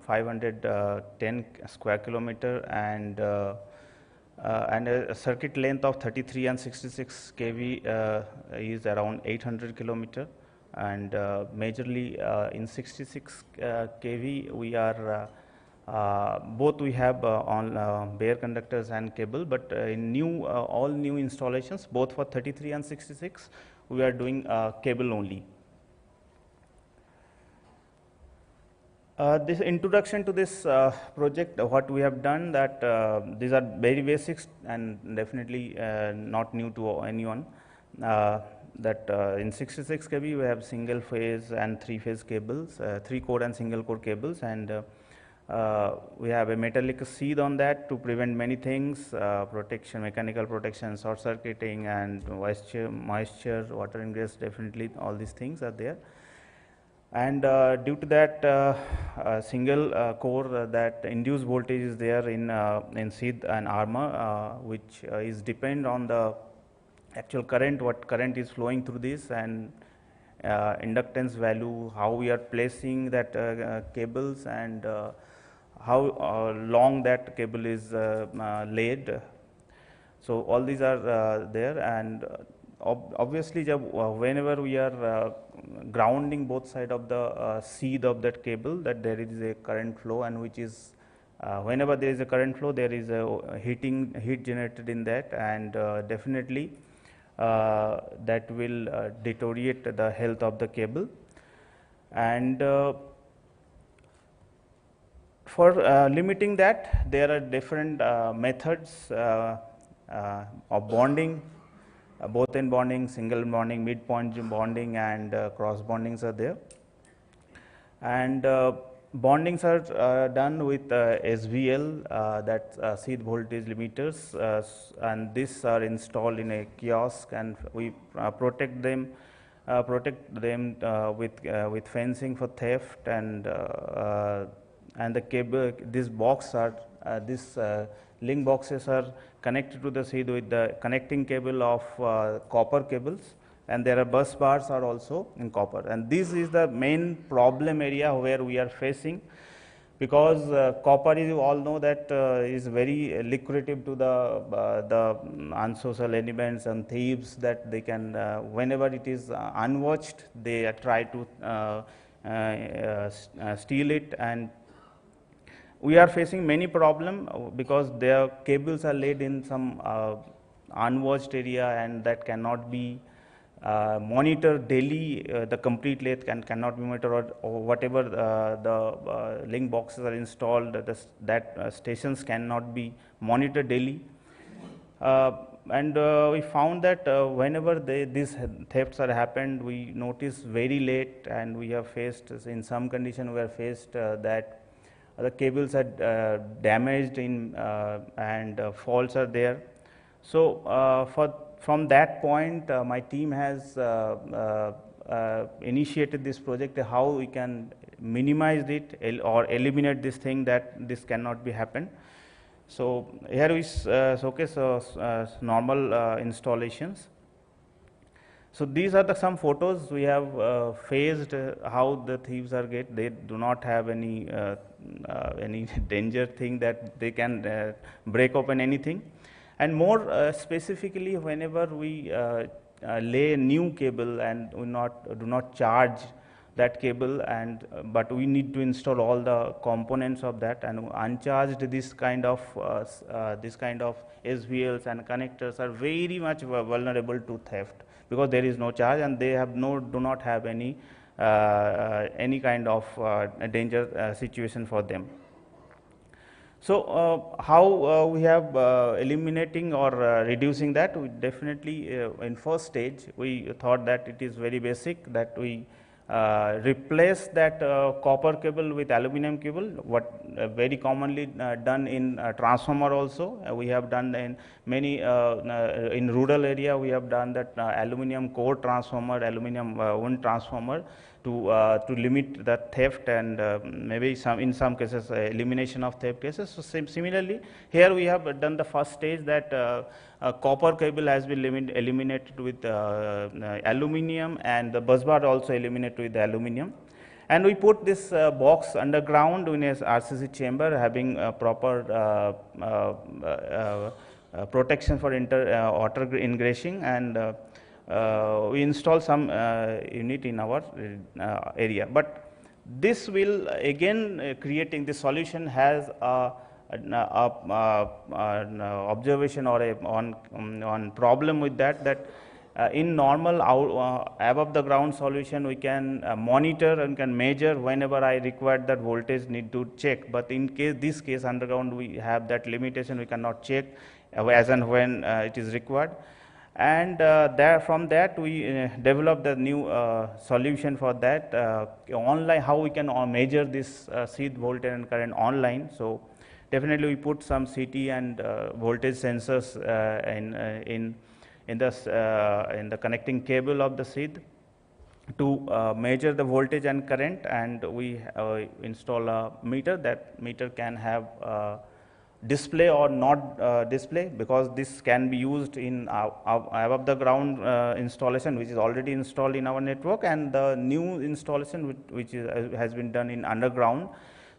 510 square kilometer and a circuit length of 33 and 66 kV is around 800 kilometer. and majorly in 66 kV we are both we have on bare conductors and cable, but in all new installations, both for 33 and 66, we are doing cable only. This introduction to this project, what we have done, that these are very basics and definitely not new to anyone. That in 66 kV we have single phase and 3-phase cables, 3-core and single core cables, and we have a metallic sheath on that to prevent many things, protection, mechanical protection, short circuiting, and moisture, water ingress, definitely all these things are there. And due to that single core, that induced voltage is there in sheath and armor, which is depend on the actual current, what current is flowing through this, and inductance value, how we are placing that cables, and how long that cable is laid. So all these are there, and obviously whenever we are grounding both side of the sheath of that cable, that there is a current flow, and which is whenever there is a current flow, there is a heat generated in that, and definitely that will deteriorate the health of the cable. And for limiting that, there are different methods of bonding, both end bonding, single bonding, midpoint bonding, and cross bondings are there. And bondings are done with SVL, that sheath voltage limiters, and these are installed in a kiosk, and we protect them with fencing for theft, and the cable, this box are link boxes are connected to the sheath with the connecting cable of copper cables, and there are bus bars are also in copper. And this is the main problem area where we are facing, because copper, is, you all know that is very lucrative to the unsocial elements and thieves, that they can whenever it is unwatched, they try to steal it. And we are facing many problems because their cables are laid in some unwatched area, and that cannot be monitored daily. The complete length cannot be monitored, or whatever the link boxes are installed, that stations cannot be monitored daily. And we found that whenever these thefts are happened, we notice very late, and we have faced, in some condition we have faced that the cables are damaged and faults are there. So from that point, my team has initiated this project, how we can minimize it or eliminate this thing, that this cannot be happen. So here we showcase normal installations. So these are some photos we have faced, how the thieves are they do not have any danger thing that they can break open anything. And more specifically, whenever we lay a new cable and we do not charge that cable, but we need to install all the components of that, and uncharged this kind of SVLs and connectors are very much vulnerable to theft, because there is no charge, and they have do not have any kind of danger situation for them. So how we have eliminating or reducing that? We definitely in first stage we thought that it is very basic, that we replace that copper cable with aluminum cable, what very commonly done in transformer also. We have done in many in rural area, we have done that aluminum core transformer, aluminum wound transformer to limit the theft, and maybe in some cases elimination of theft cases. So similarly here we have done the first stage, that copper cable has been eliminated with aluminum, and the bus bar also eliminated with aluminum. And we put this box underground in a RCC chamber, having proper protection for water ingressing, and we install some unit in our area. But this will again creating the solution has an observation or on problem with that in normal above the ground solution we can monitor and can measure whenever I require that voltage need to check, but in this case underground we have that limitation, we cannot check as and when it is required. And from that we developed the new solution for that online, how we can measure this seed voltage and current online. So definitely we put some CT and voltage sensors in the connecting cable of the seed to measure the voltage and current, and we install a meter. That meter can have display or not display, because this can be used in above the ground installation which is already installed in our network, and the new installation which has been done in underground.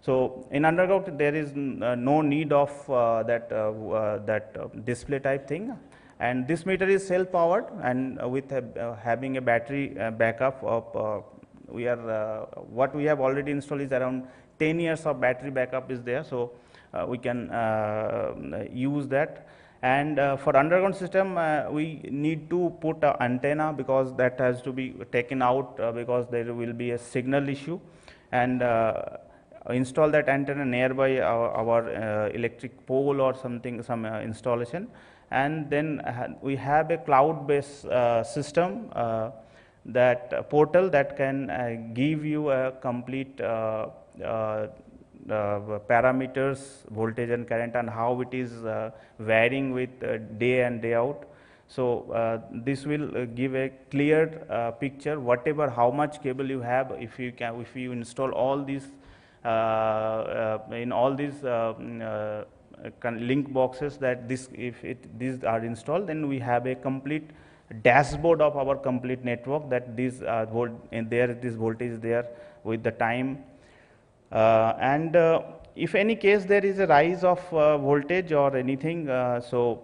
So in underground there is no need of that display type thing, and this meter is self powered, and with having a battery backup of what we have already installed is around 10 years of battery backup is there. So we can use that. And for underground system we need to put an antenna, because that has to be taken out because there will be a signal issue, and install that antenna nearby our electric pole or something, some installation. And then we have a cloud based system, that portal that can give you a complete parameters, voltage and current, and how it is varying with day and day out. So this will give a clear picture, whatever how much cable you have. If you install all these in all these link boxes, that these are installed, then we have a complete dashboard of our complete network, that this voltage is there with the time. And if any case there is a rise of voltage or anything, so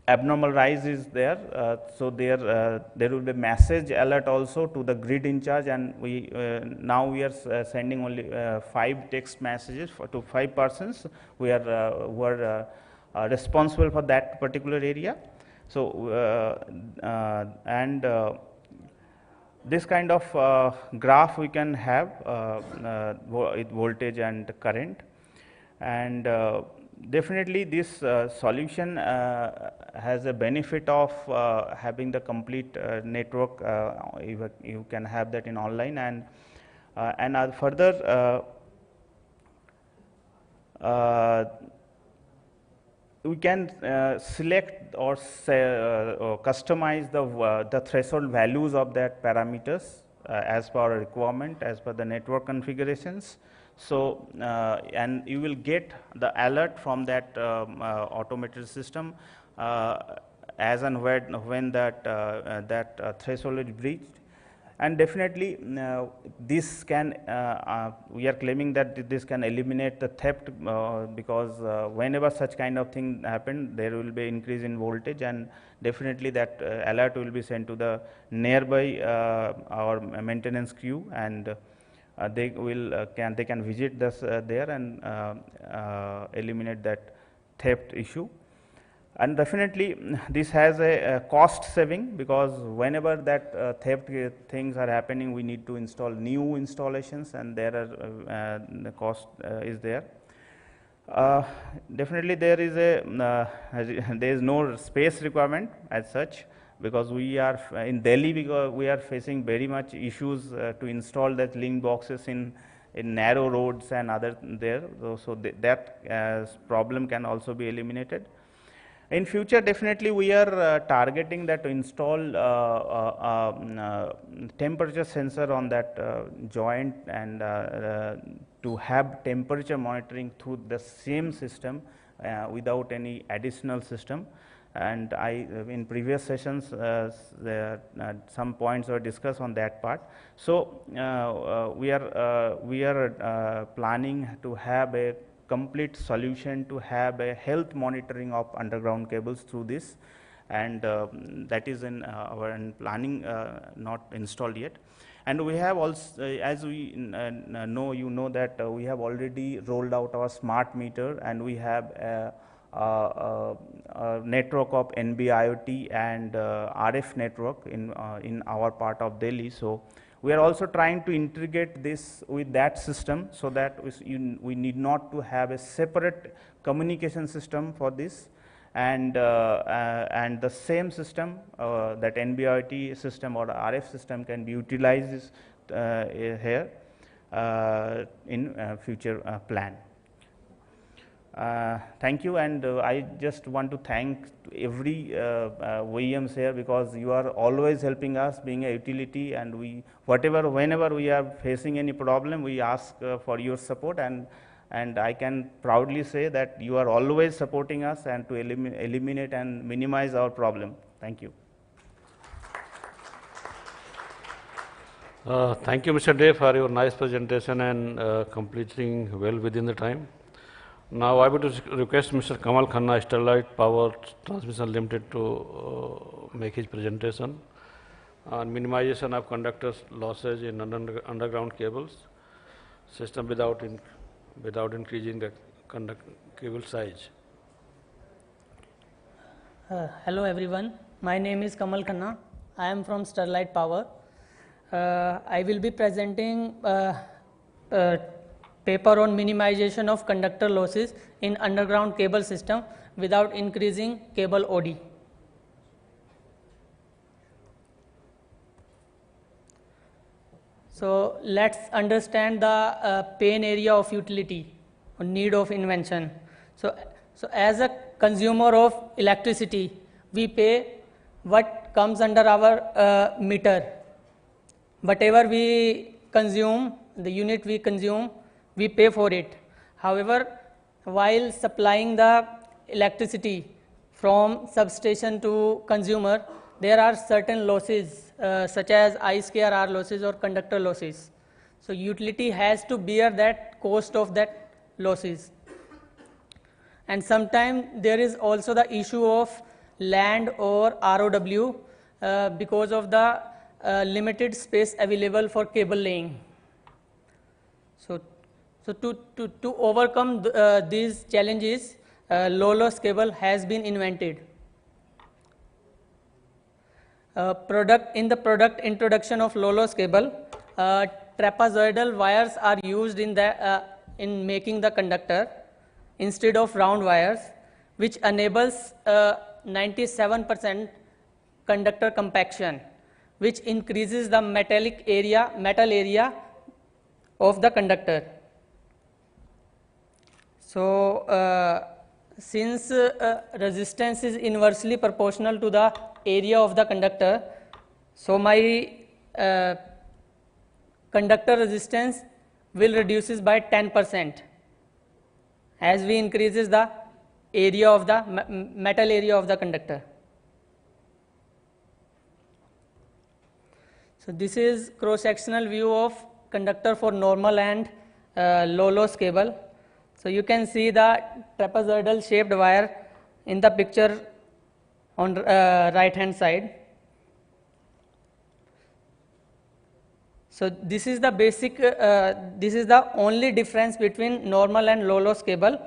abnormal rise is there, so there will be message alert also to the grid in charge, and we now we are sending only 5 text messages to 5 persons who are responsible for that particular area. So and this kind of graph we can have with voltage and current, and definitely this solution has a benefit of having the complete network. You can have that in online, and further we can select or customize the threshold values of that parameters as per our requirement, as per the network configurations. So and you will get the alert from that automated system as and when that threshold is breached. And definitely this can we are claiming that this can eliminate the theft, because whenever such kind of thing happen, there will be increase in voltage, and definitely that alert will be sent to the nearby our maintenance crew, and they can visit this there and eliminate that theft issue. And definitely this has a cost saving, because whenever that theft things are happening, we need to install new installations, and there are the cost is there. Definitely there is there is no space requirement as such, because we are in Delhi, because we are facing very much issues to install that link boxes in narrow roads and other there. So that problem can also be eliminated. In future, definitely we are targeting that to install temperature sensor on that joint, and to have temperature monitoring through the same system without any additional system. And in previous sessions some points were discussed on that part. So we are planning to have a complete solution to have a health monitoring of underground cables through this, and that is in our planning, not installed yet. And we have also, as we know, you know that we have already rolled out our smart meter, and we have a network of NB-IoT and RF network in our part of Delhi. So we are also trying to integrate this with that system, so that we need not to have a separate communication system for this. And the same system, that NB-IoT system or RF system, can be utilized here in future plan. Thank you, and I just want to thank every OEMs here, because you are always helping us being a utility, and whenever we are facing any problem, we ask for your support, and I can proudly say that you are always supporting us and to eliminate and minimize our problem. Thank you. Thank you, Mr. Dey, for your nice presentation and completing well within the time. Now I would request Mr. Kamal Khanna, Sterlite Power Transmission Limited, to make his presentation on minimization of conductor losses in underground cables system without increasing the cable size. Hello everyone, my name is Kamal Khanna. I am from Sterlite Power. I will be presenting paper on minimization of conductor losses in underground cable system without increasing cable OD. So let's understand the pain area of utility or need of invention. So as a consumer of electricity, we pay what comes under our meter. Whatever we consume, the unit we consume, we pay for it. However, while supplying the electricity from substation to consumer, there are certain losses such as I square R losses or conductor losses. So utility has to bear that cost of that losses. And sometimes there is also the issue of land or ROW because of the limited space available for cable laying. So to overcome these challenges, low loss cable has been invented. In the product introduction of low loss cable, trapezoidal wires are used in making the conductor instead of round wires, which enables 97% conductor compaction, which increases the metal area of the conductor. So since resistance is inversely proportional to the area of the conductor, so my conductor resistance will reduces by 10% as we increases the area of the metal area of the conductor. So this is cross-sectional view of conductor for normal and low loss cable. So you can see the trapezoidal shaped wire in the picture on right hand side. So this is the basic, this is the only difference between normal and low loss cable.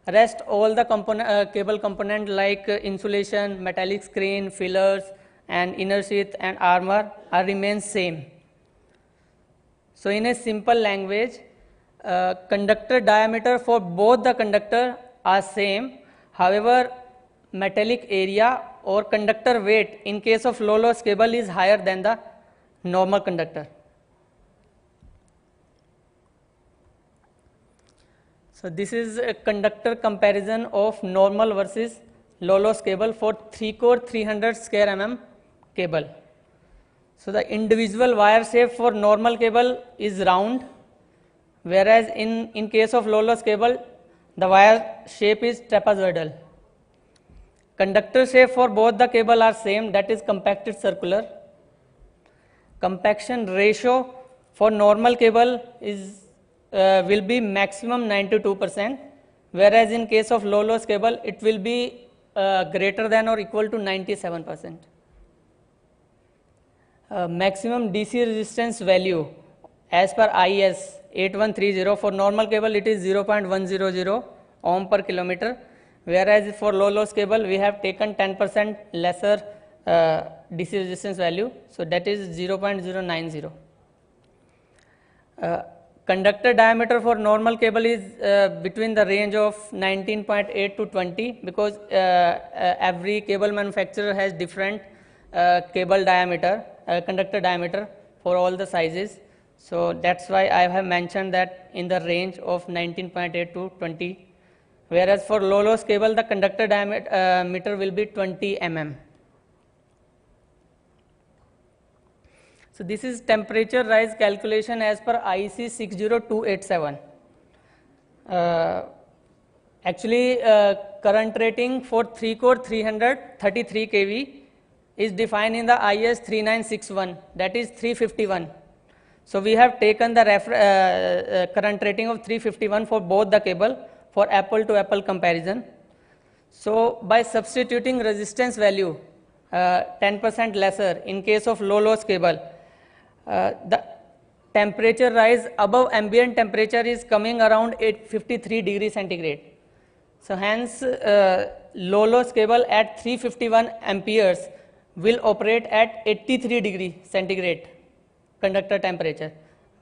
Rest all the cable component like insulation, metallic screen, fillers and inner sheath and armor remain same. So in a simple language, conductor diameter for both the conductor are same. However, metallic area or conductor weight in case of low loss cable is higher than the normal conductor. So this is a conductor comparison of normal versus low loss cable for 3-core 300 square mm cable. So the individual wire shape for normal cable is round, whereas in case of low loss cable, the wire shape is trapezoidal. Conductor shape for both the cable are same, that is compacted circular. Compaction ratio for normal cable is will be maximum 92%, whereas in case of low loss cable it will be greater than or equal to 97%. Maximum DC resistance value as per IS 8130 for normal cable it is 0.100 ohm per kilometer, whereas for low loss cable we have taken 10% lesser DC resistance value, so that is 0.090. Conductor diameter for normal cable is between the range of 19.8 to 20 because every cable manufacturer has different cable diameter, conductor diameter for all the sizes. So that's why I have mentioned that in the range of 19.8 to 20, whereas for low loss cable the conductor diameter will be 20 mm. So this is temperature rise calculation as per IEC 60287. Actually, current rating for 3-core 333 kV is defined in the IS 3961, that is 351. So we have taken the current rating of 351 for both the cable for apple to apple comparison. So by substituting resistance value 10% lesser in case of low loss cable, the temperature rise above ambient temperature is coming around 853 degrees centigrade. So hence low loss cable at 351 amperes will operate at 83 degree centigrade conductor temperature,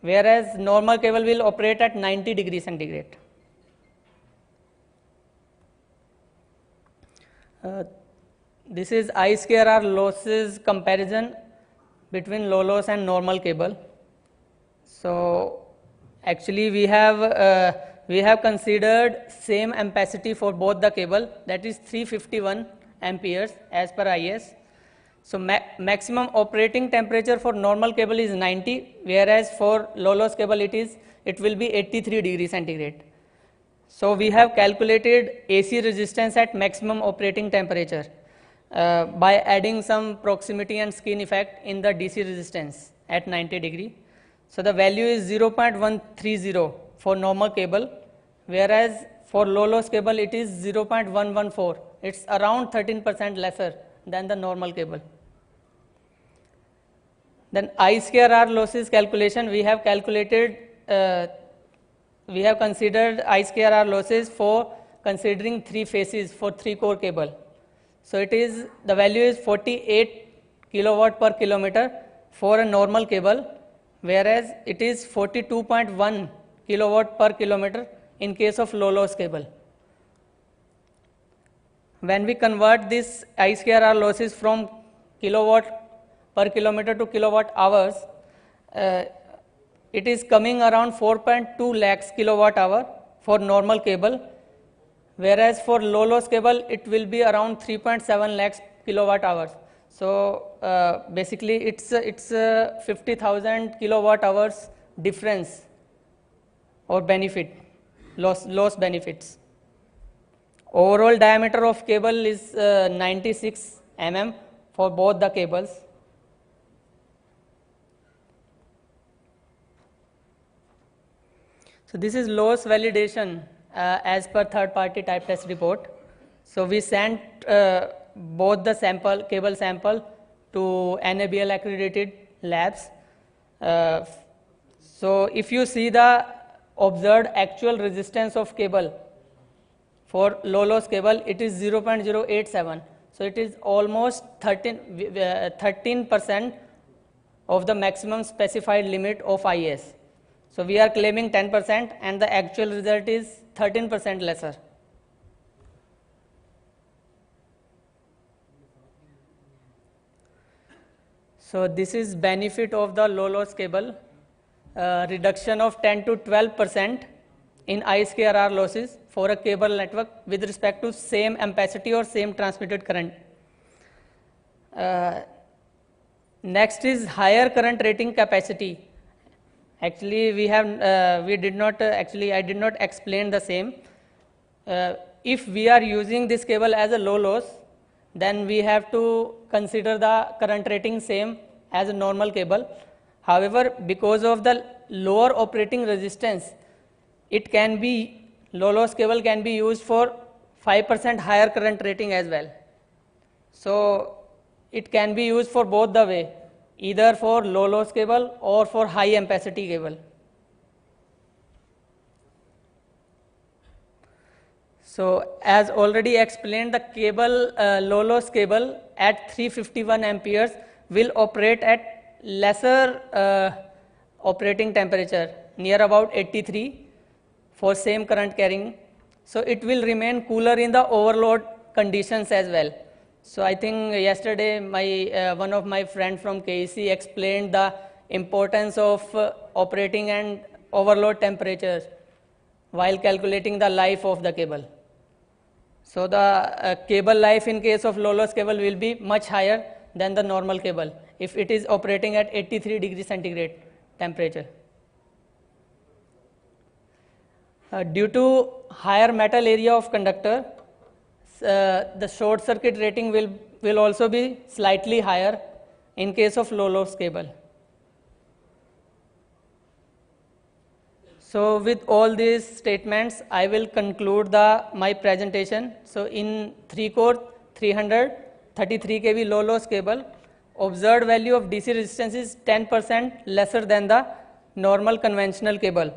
whereas normal cable will operate at 90 degree centigrade. This is I square R losses comparison between low loss and normal cable. So actually we have considered same ampacity for both the cable, that is 351 amperes as per IS. So maximum operating temperature for normal cable is 90, whereas for low loss cable it will be 83 degrees centigrade. So we have calculated AC resistance at maximum operating temperature by adding some proximity and skin effect in the DC resistance at 90 degree. So the value is 0.130 for normal cable, whereas for low loss cable it is 0.114. It's around 13% lesser than the normal cable. Then I square R losses calculation, we have calculated, we have considered I square R losses for considering 3 phases for 3-core cable. So it is, the value is 48 kilowatt per kilometer for a normal cable, whereas it is 42.1 kilowatt per kilometer in case of low loss cable. When we convert this I square R losses from kilowatt per kilometer to kilowatt hours, it is coming around 4.2 lakhs kilowatt hour for normal cable, whereas for low loss cable it will be around 3.7 lakhs kilowatt hours. So basically it's 50,000 kilowatt hours difference or benefit, loss benefits. Overall diameter of cable is 96 mm for both the cables. So this is loss validation as per third party type test report. So we sent both the cable sample to NABL accredited labs. So if you see the observed actual resistance of cable for low loss cable, it is 0.087. So it is almost 13% of the maximum specified limit of IS. So we are claiming 10% and the actual result is 13% lesser. So this is benefit of the low loss cable, reduction of 10 to 12% in I square R losses for a cable network with respect to same ampacity or same transmitted current. Next is higher current rating capacity. Actually, I did not explain the same. If we are using this cable as a low loss, then we have to consider the current rating same as a normal cable. However, because of the lower operating resistance, low loss cable can be used for 5% higher current rating as well. So it can be used for both the way, either for low loss cable or for high ampacity cable. So as already explained, the cable, low loss cable at 351 amperes will operate at lesser operating temperature, near about 83 for same current carrying. So it will remain cooler in the overload conditions as well. So I think yesterday one of my friends from KEC explained the importance of operating and overload temperatures while calculating the life of the cable. So the cable life in case of low loss cable will be much higher than the normal cable if it is operating at 83 degrees centigrade temperature. Due to higher metal area of conductor, the short circuit rating will also be slightly higher in case of low loss cable. So with all these statements, I will conclude my presentation. So in 3-core 333 kV low loss cable, observed value of DC resistance is 10% lesser than the normal conventional cable,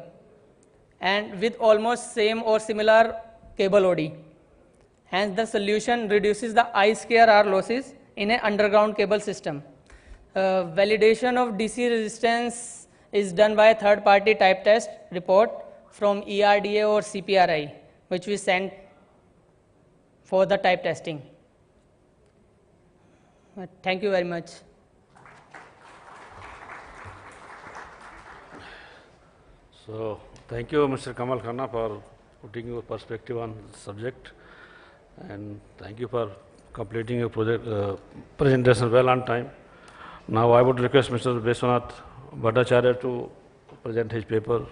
and with almost same or similar cable OD. Hence the solution reduces the I square R losses in an underground cable system. Validation of DC resistance is done by a third party type test report from ERDA or CPRI, which we sent for the type testing. Thank you very much. So thank you, Mr. Kamal Khanna, for putting your perspective on the subject, and thank you for completing your presentation well on time. Now I would request Mr. Beswanath Bhattacharya to present his paper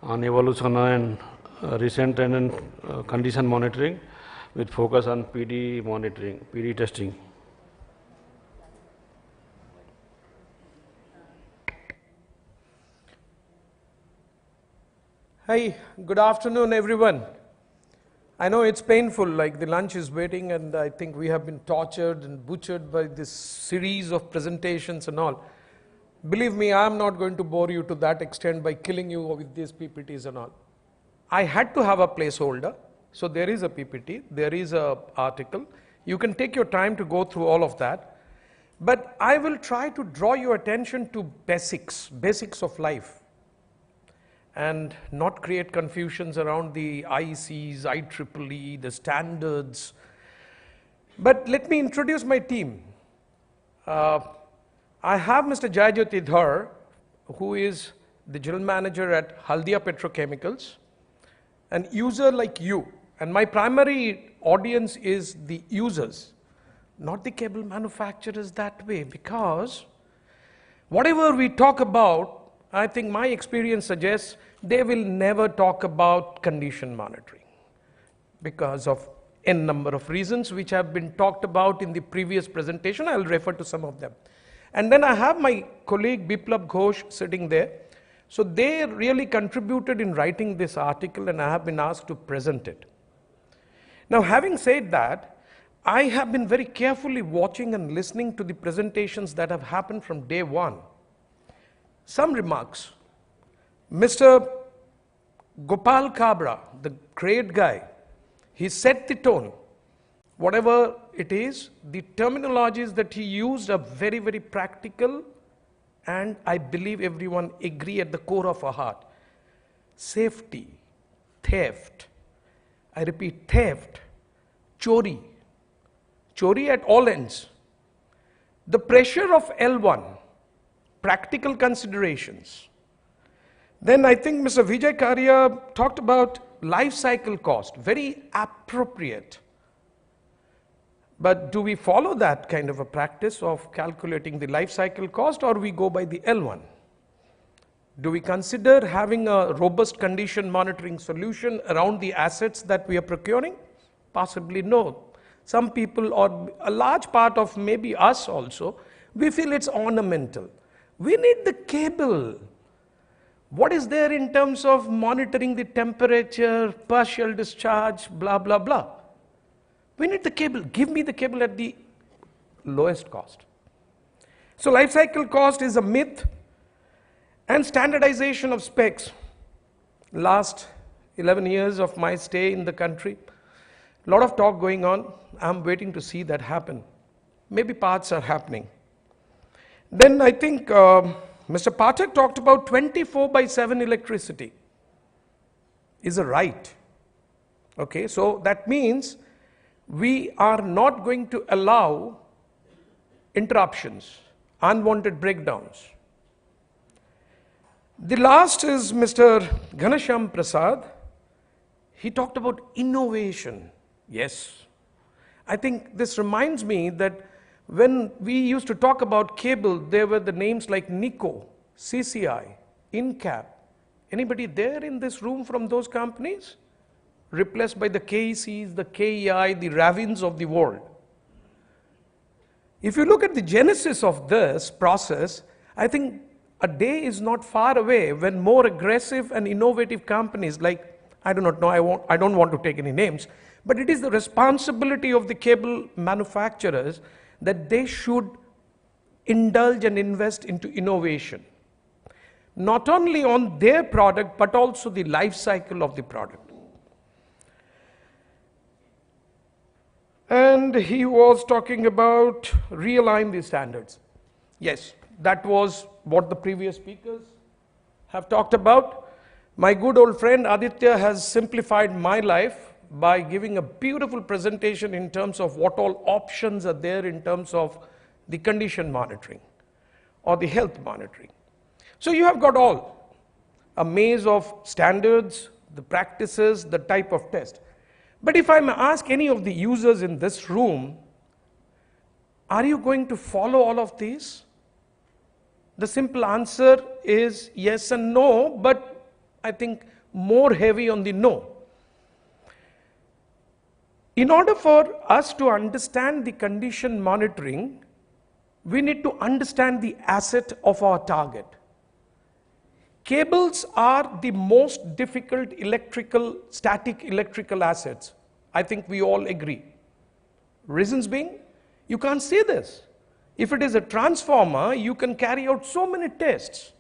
on evolution and recent and condition monitoring with focus on PD monitoring, PD testing. Hi, good afternoon everyone. I know it's painful, like the lunch is waiting, and I think we have been tortured and butchered by this series of presentations and all. Believe me, I'm not going to bore you to that extent by killing you with these PPTs and all. I had to have a placeholder, so there is a PPT, there is an article. You can take your time to go through all of that. But I will try to draw your attention to basics of life, and not create confusions around the IECs, IEEE, the standards. But let me introduce my team. I have Mr. Jayajyoti Dhar, who is the general manager at Haldia Petrochemicals, an user like you. And my primary audience is the users, not the cable manufacturers that way, because whatever we talk about, I think my experience suggests they will never talk about condition monitoring because of n number of reasons which have been talked about in the previous presentation. I'll refer to some of them. And then I have my colleague Biplab Ghosh sitting there. So they really contributed in writing this article, and I have been asked to present it. Now, having said that, I have been very carefully watching and listening to the presentations that have happened from day one. Some remarks. Mr. Gopal Kabra, the great guy, he set the tone. Whatever it is, the terminologies that he used are very, very practical, and I believe everyone agree at the core of our heart. Safety, theft, I repeat, theft, chori at all ends. The pressure of L1, practical considerations. Then I think Mr. Vijay Karya talked about life cycle cost, very appropriate. But do we follow that kind of a practice of calculating the life cycle cost, or we go by the L1? Do we consider having a robust condition monitoring solution around the assets that we are procuring? Possibly no. Some people, or a large part of maybe us also, we feel it's ornamental. We need the cable. What is there in terms of monitoring the temperature, partial discharge, blah, blah, blah? We need the cable. Give me the cable at the lowest cost. So life cycle cost is a myth, and standardization of specs. Last 11 years of my stay in the country, a lot of talk going on. I'm waiting to see that happen. Maybe parts are happening. Then I think Mr. Pathak talked about 24/7 electricity is a right. Okay, so that means we are not going to allow interruptions, unwanted breakdowns. The last is Mr. Ghanashyam Prasad. He talked about innovation. Yes. I think this reminds me that when we used to talk about cable, there were the names like Nico, CCI, InCap. Anybody there in this room from those companies? Replaced by the KECs, the KEI, the Ravins of the world. If you look at the genesis of this process, I think a day is not far away when more aggressive and innovative companies like, I do not know, I don't want to take any names, but it is the responsibility of the cable manufacturers that they should indulge and invest into innovation. Not only on their product, but also the life cycle of the product. And he was talking about realign the standards. Yes, that was what the previous speakers have talked about. My good old friend Aditya has simplified my life by giving a beautiful presentation in terms of what all options are there in terms of the condition monitoring or the health monitoring. So you have got all, a maze of standards, the practices, the type of test. But if I may ask any of the users in this room, are you going to follow all of these? The simple answer is yes and no, but I think more heavy on the no. In order for us to understand the condition monitoring, we need to understand the asset of our target. Cables are the most difficult static electrical assets. I think we all agree. Reasons being, you can't see this. If it is a transformer, you can carry out so many tests.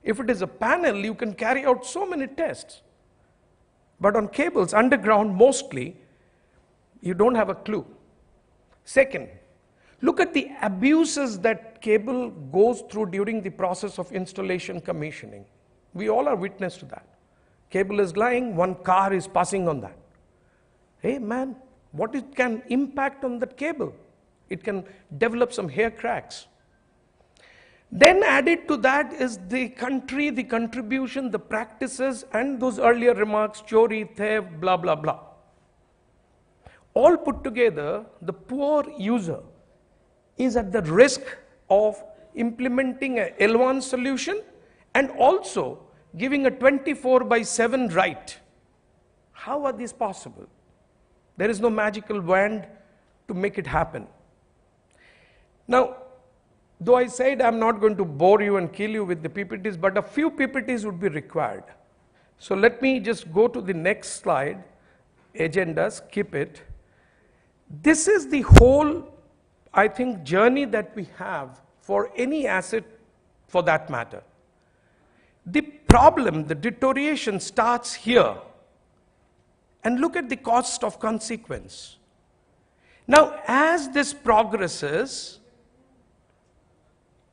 If it is a panel, you can carry out so many tests. But on cables, underground mostly, you don't have a clue. Second, look at the abuses that cable goes through during the process of installation commissioning. We all are witness to that. Cable is lying, one car is passing on that. Hey man, what it can impact on that cable? It can develop some hair cracks. Then added to that is the country, the contribution, the practices, and those earlier remarks, chori, theft, blah, blah, blah. All put together, the poor user is at the risk of implementing a L1 solution and also giving a 24/7 right. How are these possible? There is no magical wand to make it happen. Now, though I said I'm not going to bore you and kill you with the PPTs, but a few PPTs would be required. So let me just go to the next slide, agenda, skip it. This is the whole, I think, journey that we have for any asset for that matter. The problem, the deterioration starts here. And look at the cost of consequence. Now, as this progresses,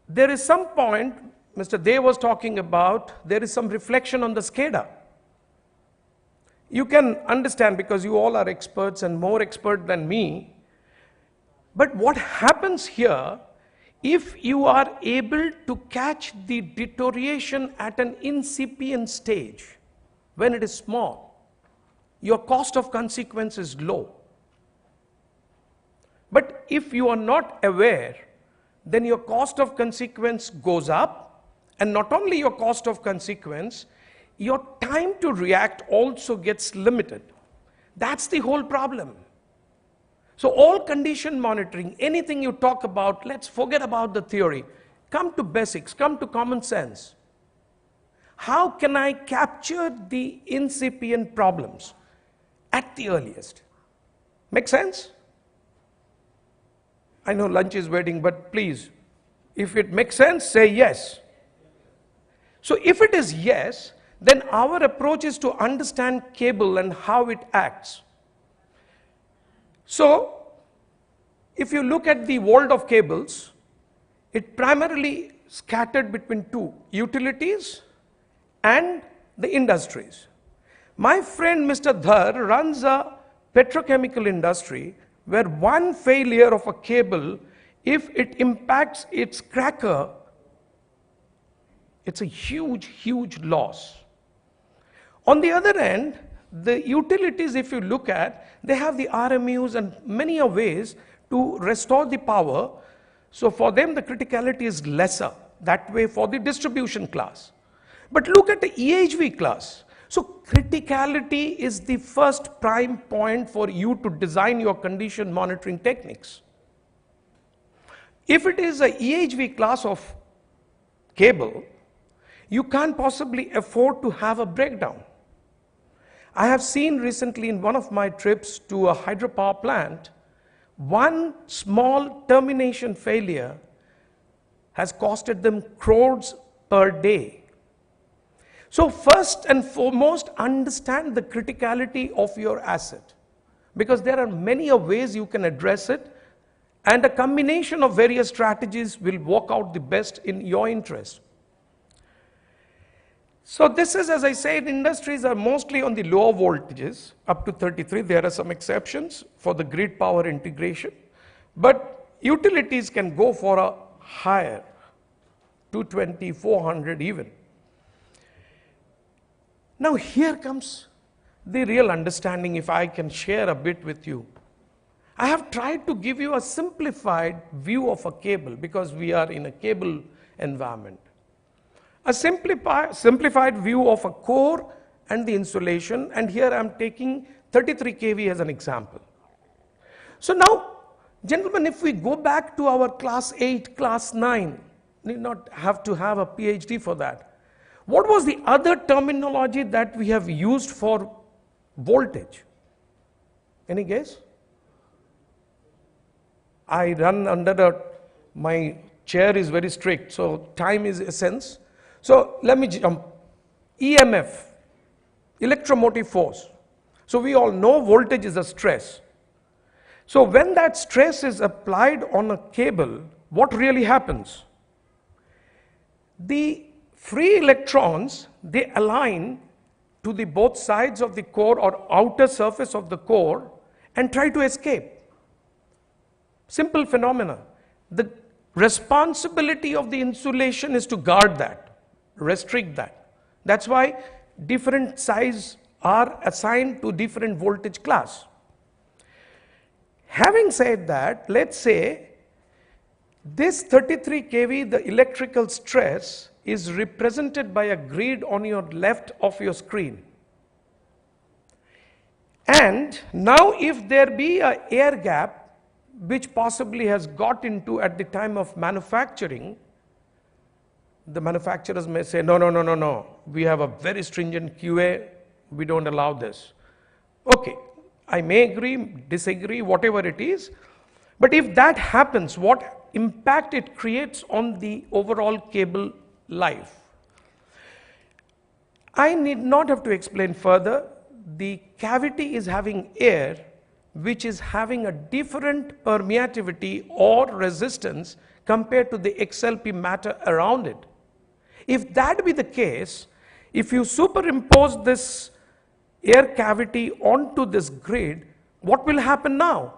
there is some point, Mr. Dev was talking about, there is some reflection on the SCADA. You can understand because you all are experts and more expert than me. But what happens here, if you are able to catch the deterioration at an incipient stage, when it is small, your cost of consequence is low. But if you are not aware, then your cost of consequence goes up, and not only your cost of consequence, your time to react also gets limited. That's the whole problem. So all condition monitoring, anything you talk about, let's forget about the theory. Come to basics, come to common sense. How can I capture the incipient problems at the earliest? Make sense? I know lunch is waiting, but please, if it makes sense, say yes. So if it is yes, then our approach is to understand cable and how it acts. So if you look at the world of cables, it primarily scattered between two, utilities and the industries. My friend Mr. Dhar runs a petrochemical industry where one failure of a cable, if it impacts its cracker, it's a huge, huge loss. On the other end, the utilities, if you look at, they have the RMUs and many ways to restore the power. So for them, the criticality is lesser. That way for the distribution class. But look at the EHV class. So criticality is the first prime point for you to design your condition monitoring techniques. If it is a EHV class of cable, you can't possibly afford to have a breakdown. I have seen recently in one of my trips to a hydropower plant, one small termination failure has costed them crores per day. So first and foremost, understand the criticality of your asset, because there are many ways you can address it, and a combination of various strategies will work out the best in your interest. So this is, as I said, industries are mostly on the lower voltages, up to 33. There are some exceptions for the grid power integration, but utilities can go for a higher, 220, 400 even. Now here comes the real understanding, if I can share a bit with you. I have tried to give you a simplified view of a cable because we are in a cable environment. A simplified view of a core and the insulation, and here I am taking 33 kV as an example. So now, gentlemen, if we go back to our class 8, class 9, need not have to have a PhD for that. What was the other terminology that we have used for voltage? Any guess? I run under my chair is very strict, so time is essence. So let me jump. EMF, electromotive force. So we all know voltage is a stress. So when that stress is applied on a cable, what really happens? The free electrons, they align to the both sides of the core or outer surface of the core and try to escape. Simple phenomena. The responsibility of the insulation is to guard that, restrict that. That's why different size are assigned to different voltage class. Having said that, let's say this 33 kV, the electrical stress, is represented by a grid on your left of your screen. And now if there be an air gap which possibly has got into at the time of manufacturing, the manufacturers may say, no, we have a very stringent QA, we don't allow this. Okay, I may agree, disagree, whatever it is, but if that happens, what impact it creates on the overall cable life? I need not have to explain further. The cavity is having air which is having a different permeativity or resistance compared to the XLP matter around it. If that be the case, if you superimpose this air cavity onto this grid, what will happen now?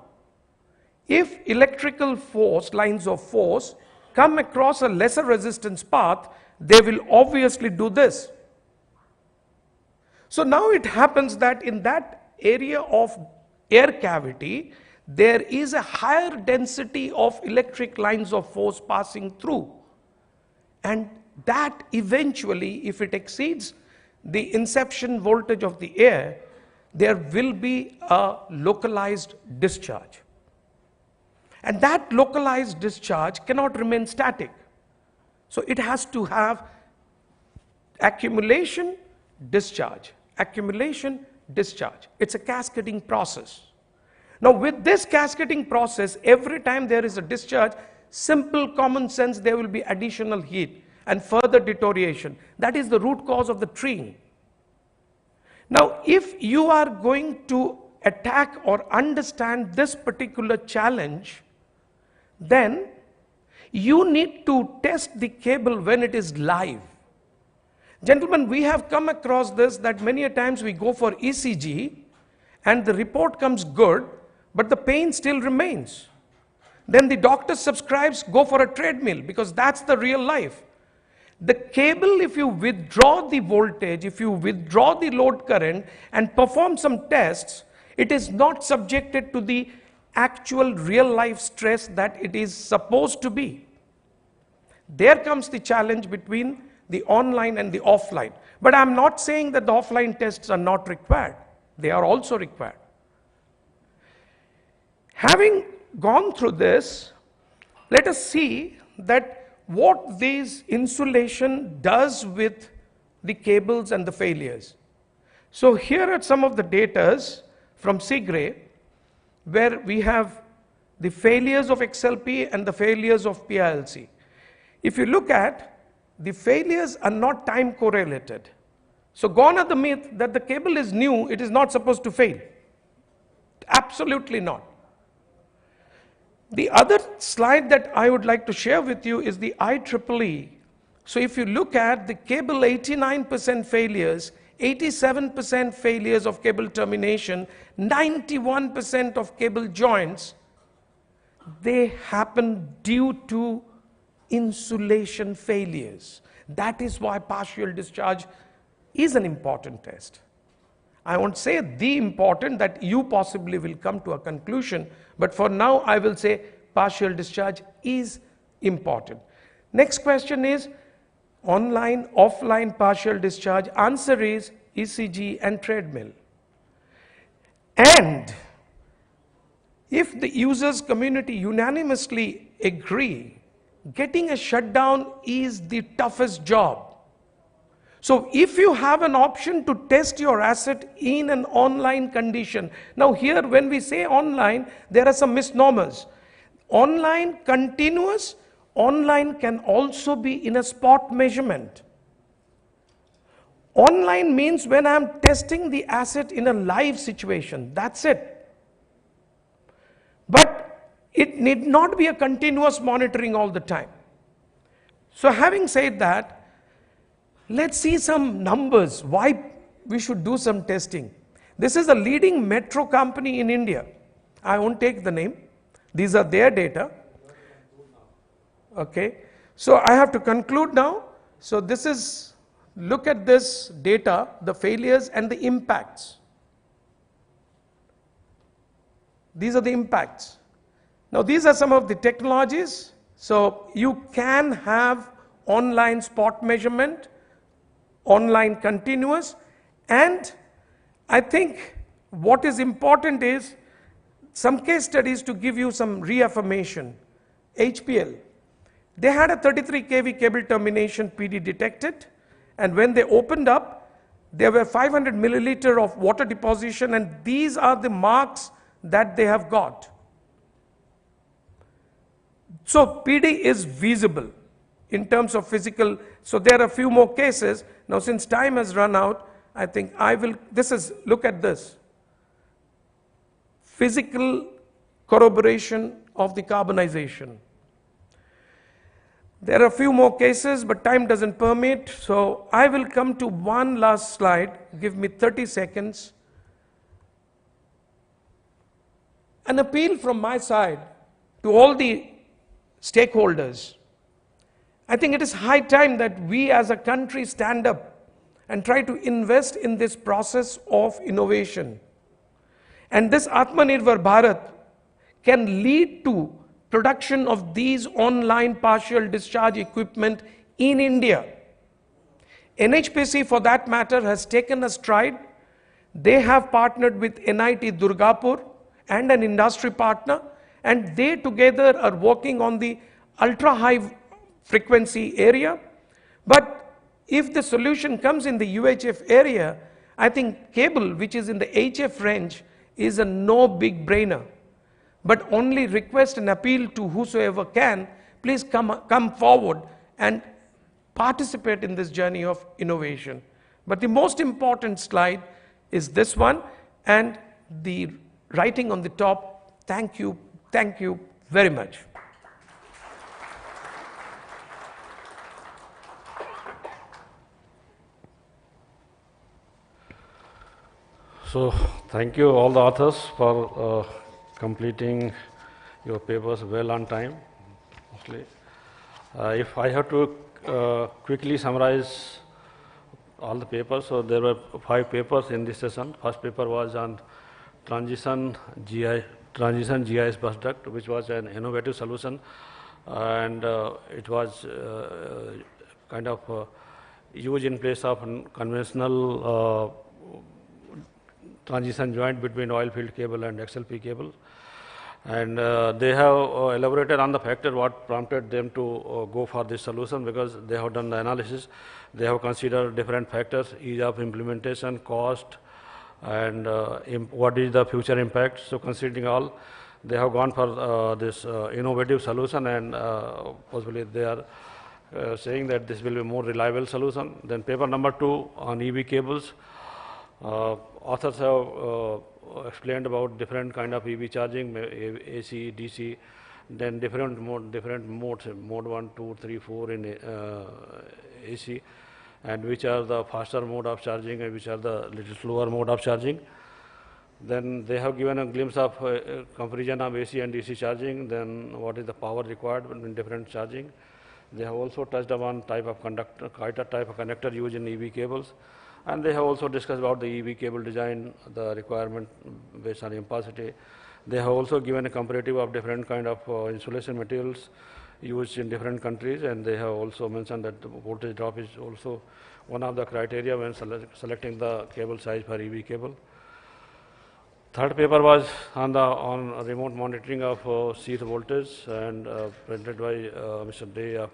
If electrical force, lines of force, come across a lesser resistance path, they will obviously do this. So now it happens that in that area of air cavity, there is a higher density of electric lines of force passing through. And that eventually, if it exceeds the inception voltage of the air, there will be a localized discharge. And that localized discharge cannot remain static. So it has to have accumulation, discharge, accumulation, discharge. It's a cascading process. Now with this cascading process, every time there is a discharge, simple common sense, there will be additional heat and further deterioration. That is the root cause of the treeing. Now if you are going to attack or understand this particular challenge, then you need to test the cable when it is live. Gentlemen, we have come across this that many a times we go for ECG and the report comes good, but the pain still remains. Then the doctor subscribes, go for a treadmill because that's the real life. The cable, if you withdraw the voltage, if you withdraw the load current and perform some tests, it is not subjected to the actual real life stress that it is supposed to be. There comes the challenge between the online and the offline. But I'm not saying that the offline tests are not required. They are also required. Having gone through this, let us see that what this insulation does with the cables and the failures. So here are some of the datas from Sigre, where we have the failures of XLP and the failures of PILC. If you look at, the failures are not time correlated. So gone are the myth that the cable is new, it is not supposed to fail. Absolutely not. The other slide that I would like to share with you is the IEEE. So if you look at the cable 89% failures, 87% failures of cable termination, 91% of cable joints, they happen due to insulation failures. That is why partial discharge is an important test. I won't say the important, that you possibly will come to a conclusion, but for now I will say partial discharge is important. Next question is online, offline partial discharge. Answer is ECG and treadmill. And if the users community unanimously agree, getting a shutdown is the toughest job. So if you have an option to test your asset in an online condition, now here when we say online, there are some misnomers. Online continuous, online can also be in a spot measurement. Online means when I am testing the asset in a live situation, that's it. But it need not be a continuous monitoring all the time. So having said that, let's see some numbers, why we should do some testing. This is a leading metro company in India. I won't take the name. These are their data. Okay, so I have to conclude now. So this is, look at this data, the failures and the impacts. These are the impacts. Now these are some of the technologies. So you can have online spot measurement, online continuous, and I think what is important is some case studies to give you some reaffirmation. HPL, they had a 33 kV cable termination PD detected, and when they opened up, there were 500 milliliter of water deposition, and these are the marks that they have got. So PD is visible in terms of physical. So there are a few more cases. Now since time has run out, I think I will, this is, look at this. Physical corroboration of the carbonization. There are a few more cases, but time doesn't permit. So I will come to one last slide. Give me 30 seconds. An appeal from my side to all the stakeholders. I think it is high time that we as a country stand up and try to invest in this process of innovation. And this Atmanirbhar Bharat can lead to production of these online partial discharge equipment in India. NHPC, for that matter, has taken a stride. They have partnered with NIT Durgapur and an industry partner, and they together are working on the ultra-high frequency area. But if the solution comes in the UHF area, I think cable, which is in the HF range, is a no big brainer, but only request and appeal to whosoever can, please come forward and participate in this journey of innovation. But the most important slide is this one, and the writing on the top, thank you very much. So thank you all the authors for completing your papers well on time. Mostly. If I have to quickly summarize all the papers, so there were 5 papers in this session. First paper was on transition GIS bus duct, which was an innovative solution, and it was kind of used in place of conventional transition joint between oil field cable and XLP cable. And they have elaborated on the factor what prompted them to go for this solution, because they have done the analysis. They have considered different factors, ease of implementation, cost, and what is the future impact. So considering all, they have gone for this innovative solution, and possibly they are saying that this will be a more reliable solution. Then paper number 2 on EV cables. Authors have explained about different kind of EV charging, AC, DC, then different modes, mode 1, 2, 3, 4 in AC, and which are the faster mode of charging and which are the little slower mode of charging. Then they have given a glimpse of comparison of AC and DC charging, then what is the power required in different charging. They have also touched upon type of connector used in EV cables. And they have also discussed about the EV cable design, the requirement based on impulsivity. They have also given a comparative of different kind of insulation materials used in different countries, and they have also mentioned that the voltage drop is also one of the criteria when selecting the cable size for EV cable. Third paper was on remote monitoring of sheath voltage, and presented by Mr. Day of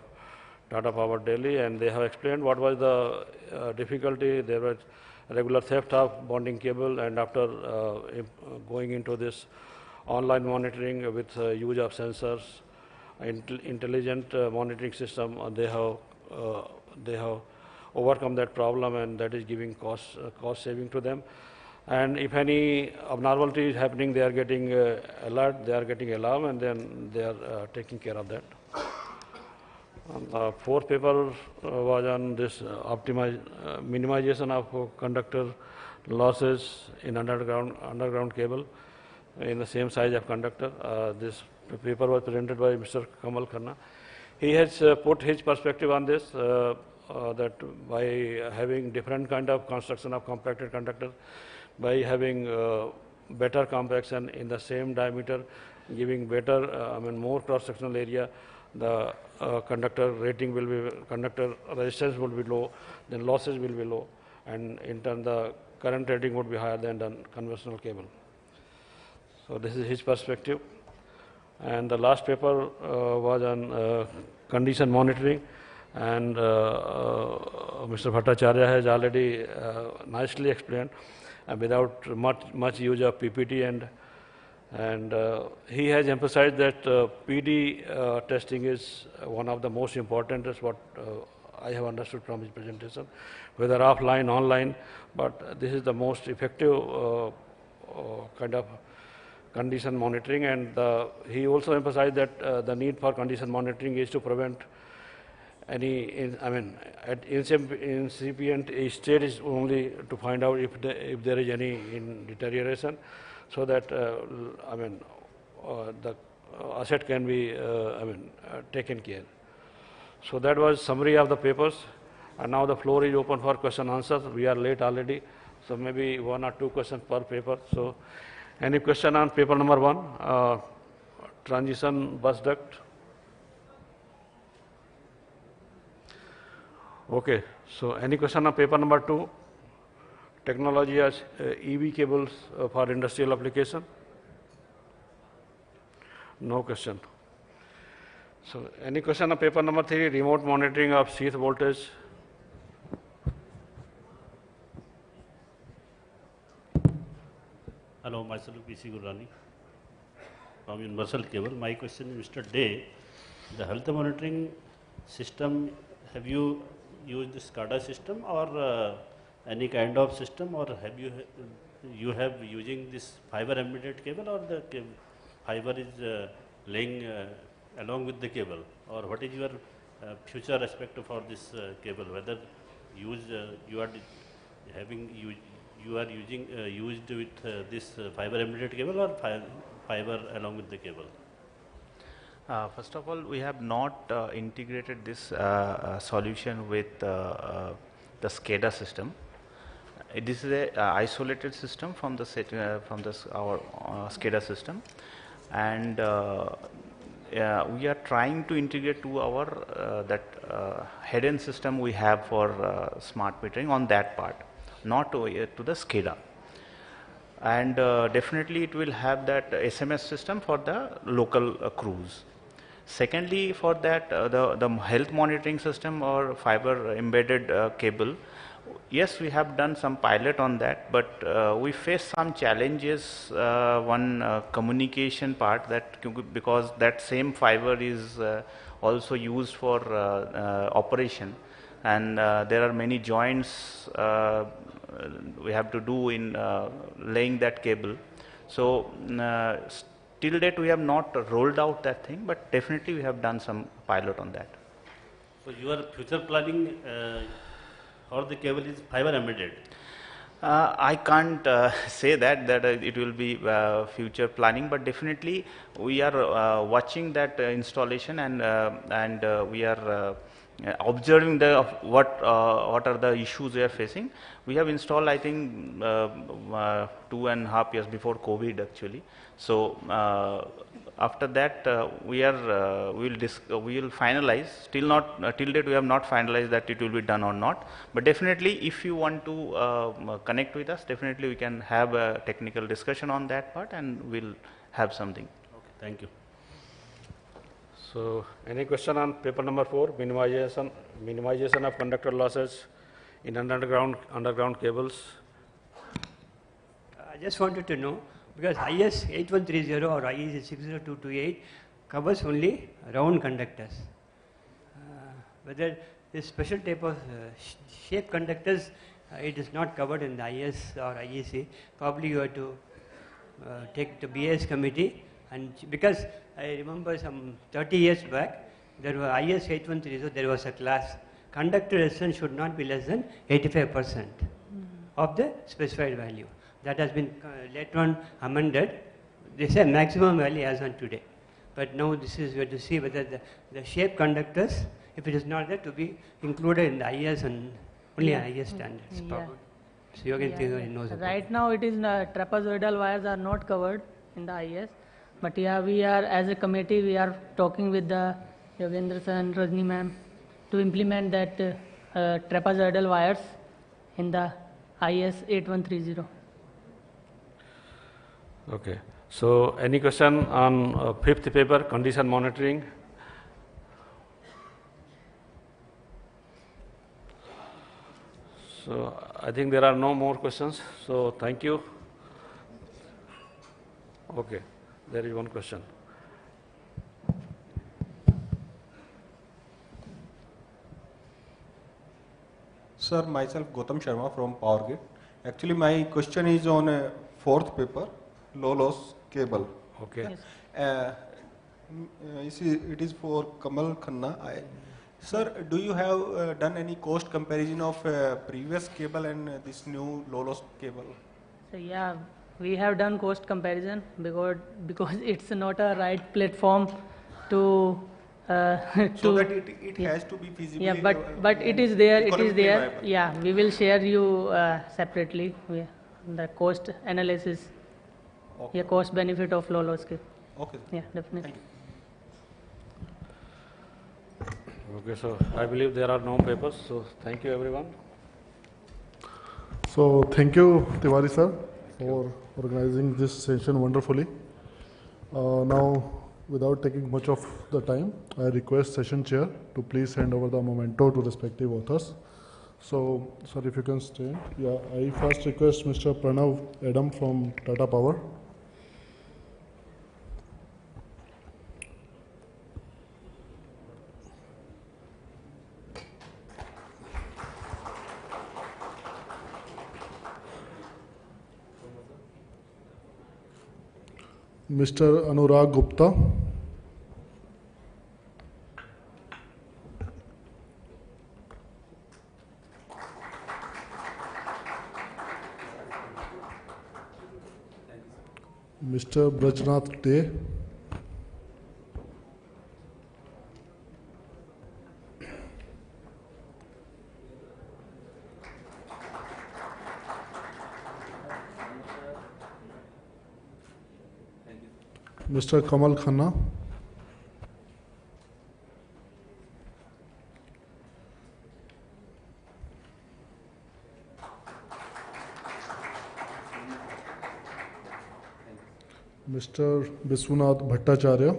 Tata Power Delhi, and they have explained what was the difficulty. There was regular theft of bonding cable, and after going into this online monitoring with use of sensors, intelligent monitoring system, they have overcome that problem, and that is giving cost saving to them. And if any abnormality is happening, they are getting alert, they are getting alarm, and then they are taking care of that. The fourth paper was on this minimization of conductor losses in underground cable in the same size of conductor. This paper was presented by Mr. Kamal Khanna. He has put his perspective on this, that by having different kind of construction of compacted conductor, by having better compaction in the same diameter, giving better, more cross-sectional area, the conductor rating will be, conductor resistance will be low, then losses will be low, and in turn the current rating would be higher than the conventional cable. So this is his perspective. And the last paper was on condition monitoring, and Mr. Bhattacharya has already nicely explained without much use of PPT, and he has emphasized that PD testing is one of the most important, is what I have understood from his presentation, whether offline, online, but this is the most effective kind of condition monitoring. And he also emphasized that the need for condition monitoring is to prevent any, at incipient state is only to find out if there is any deterioration, so that the asset can be taken care. So that was summary of the papers, and now the floor is open for question answers. We are late already, so maybe 1 or 2 questions per paper. So any question on paper number 1, transition bus duct? Okay, so any question on paper number 2, technology as EV cables for industrial application? No question. So any question on paper number 3, remote monitoring of sheath voltage? Hello, myself PC Gurrani from Universal Cable. My question is Mr. Day, the health monitoring system, have you used the SCADA system or any kind of system, or have you have using this fiber embedded cable, or the fiber is laying along with the cable, or what is your future aspect for this cable, whether you are having you are using used with this fiber embedded cable or fiber along with the cable? First of all, we have not integrated this solution with the SCADA system. This is a isolated system from the our SCADA system, and we are trying to integrate to our head-end system we have for smart metering on that part, not to the SCADA. And definitely it will have that SMS system for the local crews. Secondly, for that the health monitoring system or fiber embedded cable, yes, we have done some pilot on that, but we face some challenges. One communication part, that because that same fiber is also used for operation, and there are many joints we have to do in laying that cable. So till date we have not rolled out that thing, but definitely we have done some pilot on that. So your future planning or the cable is fiber embedded? I can't say that it will be future planning, but definitely we are watching that installation, and we are observing what are the issues we are facing. We have installed, I think, 2.5 years before COVID actually. So after that we will finalize. Till date we have not finalized that it will be done or not. But definitely, if you want to connect with us, definitely we can have a technical discussion on that part, and we'll have something. Okay, thank you. So, any question on paper number 4, minimization of conductor losses in underground cables? I just wanted to know, because IS 8130 or IEC 60228 covers only round conductors. Whether this special type of shape conductors, it is not covered in the IS or IEC. Probably you have to take the BAS committee, and because I remember some 30 years back, there was IS 8130, there was a class, conductor resistance should not be less than 85% of the specified value. That has been later on amended. They say maximum value as on today. But now this is where to see whether the shape conductors, if it is not there, to be included in the IS and only IS standards. Yeah. So Yogendra knows about Right now it is trapezoidal wires are not covered in the IS. But yeah, we are, as a committee, we are talking with the Yogendra sir and Rajni ma'am to implement that trapezoidal wires in the IS 8130. Okay. So, any question on fifth paper, condition monitoring? So, I think there are no more questions. So, thank you. Okay, there is one question. Sir, myself Gautam Sharma from PowerGrid. Actually, my question is on a fourth paper, low loss cable. Okay. Yes. It is for Kamal Khanna. Sir, do you have done any cost comparison of previous cable and this new low loss cable? So yeah, we have done cost comparison because it's not a right platform to so that it has to be feasible. Yeah, but it is there. It is there. Viable. Yeah, we will share you separately the cost analysis. Okay. Yeah, cost benefit of low loss cable. Okay. Yeah, definitely. Okay, so I believe there are no papers. So thank you, everyone. So thank you, Tiwari sir, for organizing this session wonderfully. Now, without taking much of the time, I request session chair to please hand over the memento to respective authors. So, sir, if you can stay. Yeah, I first request Mr. Pranav Adam from Tata Power. Mr. Anurag Gupta. Mr. Brajnath Day. Mr. Kamal Khanna. Mr. Biswanath Bhattacharya.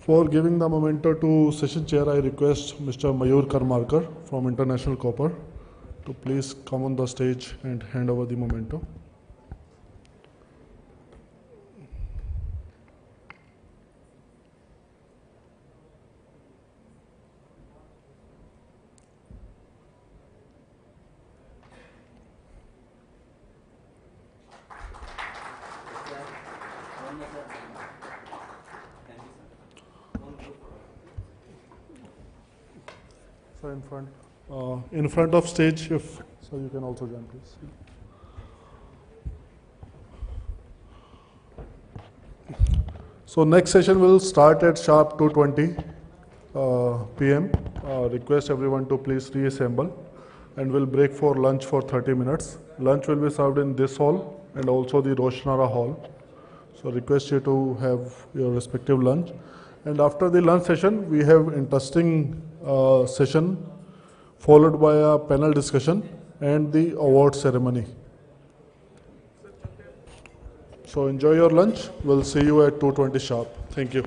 For giving the memento to session chair, I request Mr. Mayur Karmarkar from International Copper to please come on the stage and hand over the memento. So in front of stage, if so, you can also join, please. So next session will start at sharp 2:20 p.m. Request everyone to please reassemble, and we'll break for lunch for 30 minutes. Lunch will be served in this hall and also the Roshnara hall. So request you to have your respective lunch. And after the lunch session, we have interesting session followed by a panel discussion and the award ceremony. So enjoy your lunch. We'll see you at 2:20 sharp. Thank you.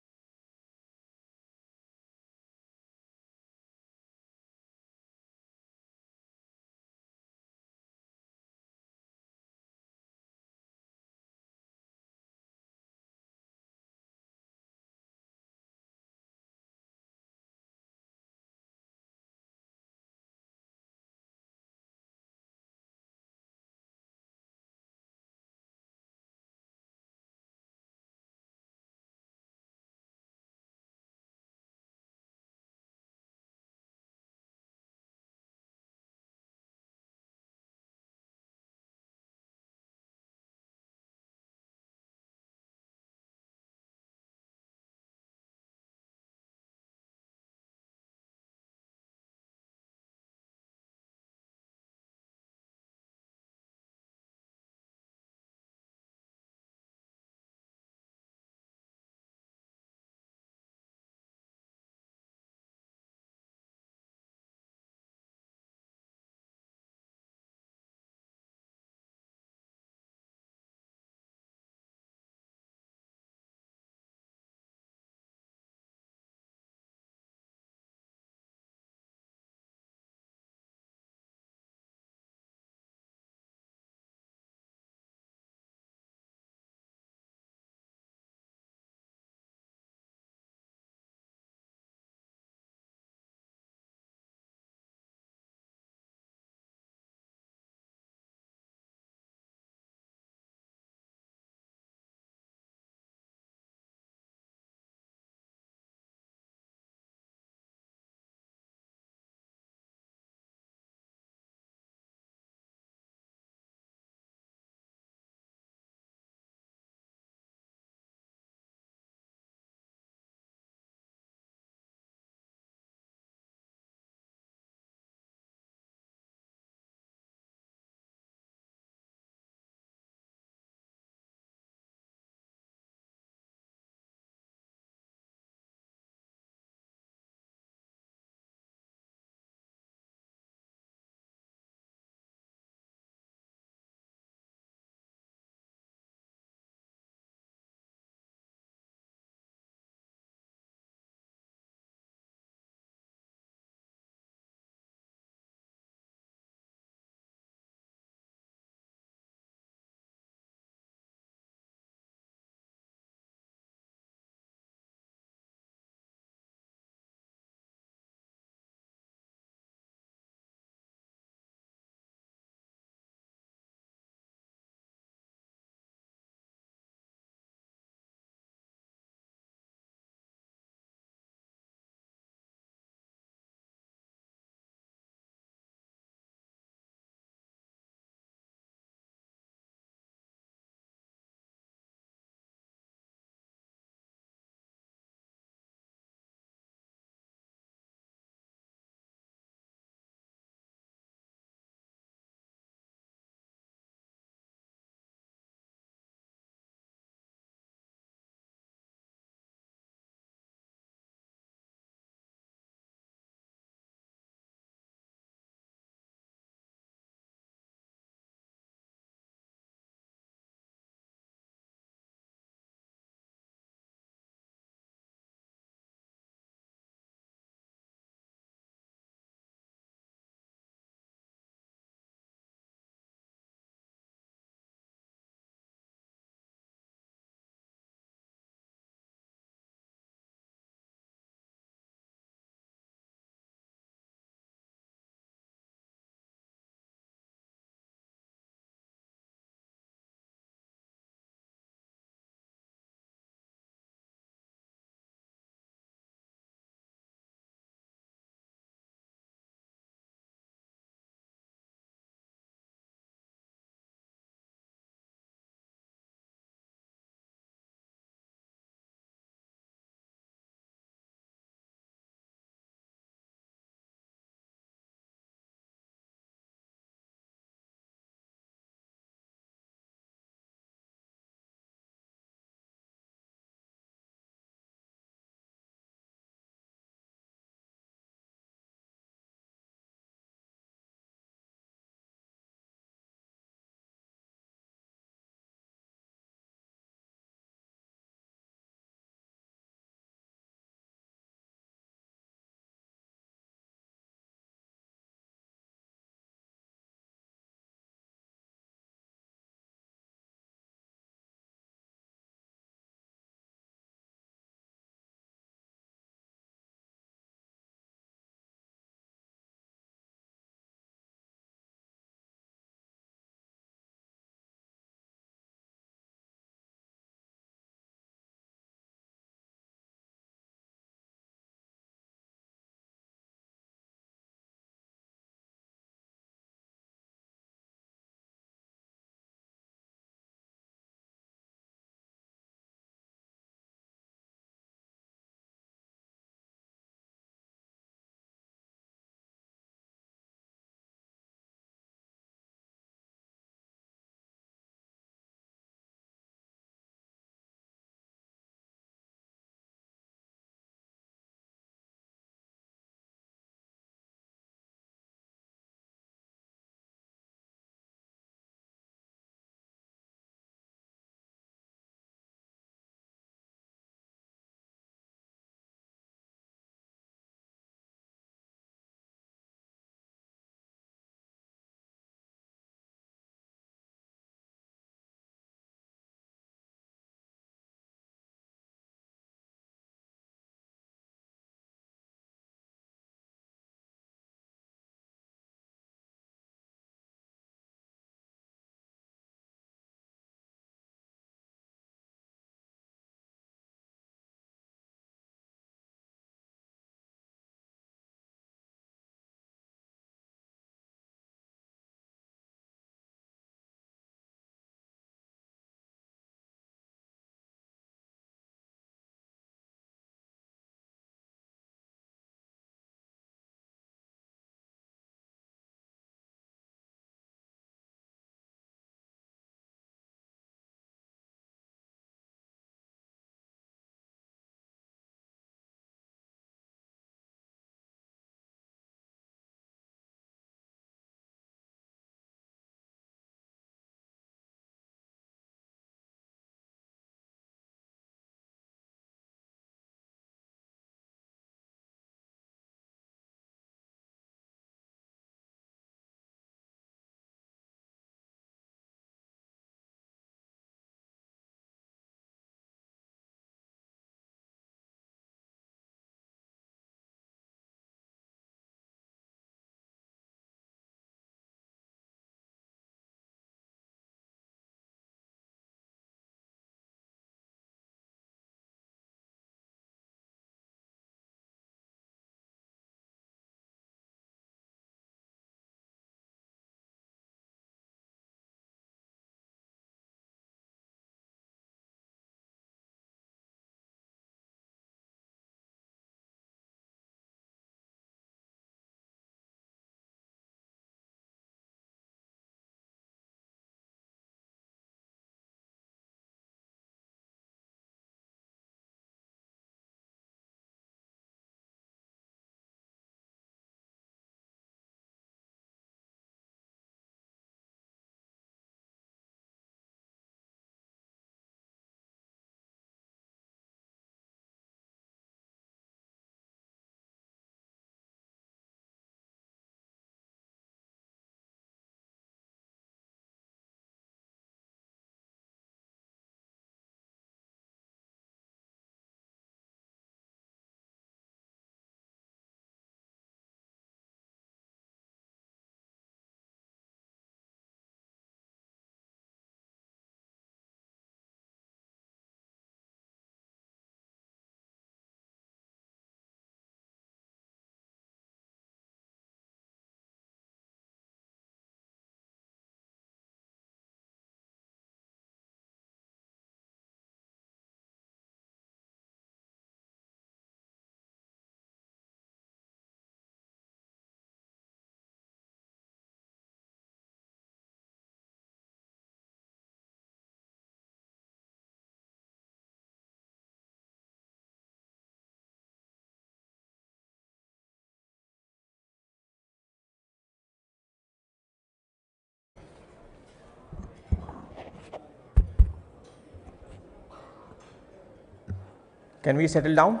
Can we settle down?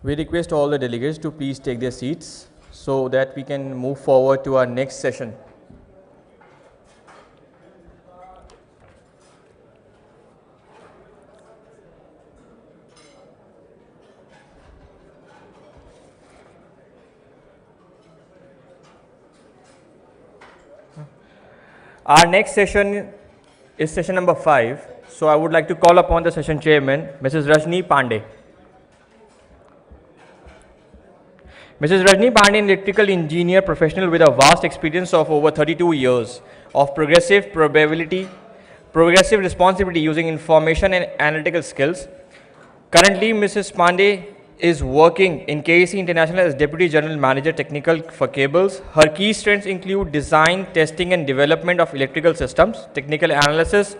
We request all the delegates to please take their seats so that we can move forward to our next session. Our next session is session number 5. So I would like to call upon the session chairman, Mrs. Rajni Pandey. Mrs. Rajni Pandey, an electrical engineer professional with a vast experience of over 32 years of progressive responsibility using information and analytical skills. Currently, Mrs. Pandey is working in KEC International as Deputy General Manager Technical for Cables. Her key strengths include design, testing and development of electrical systems, technical analysis,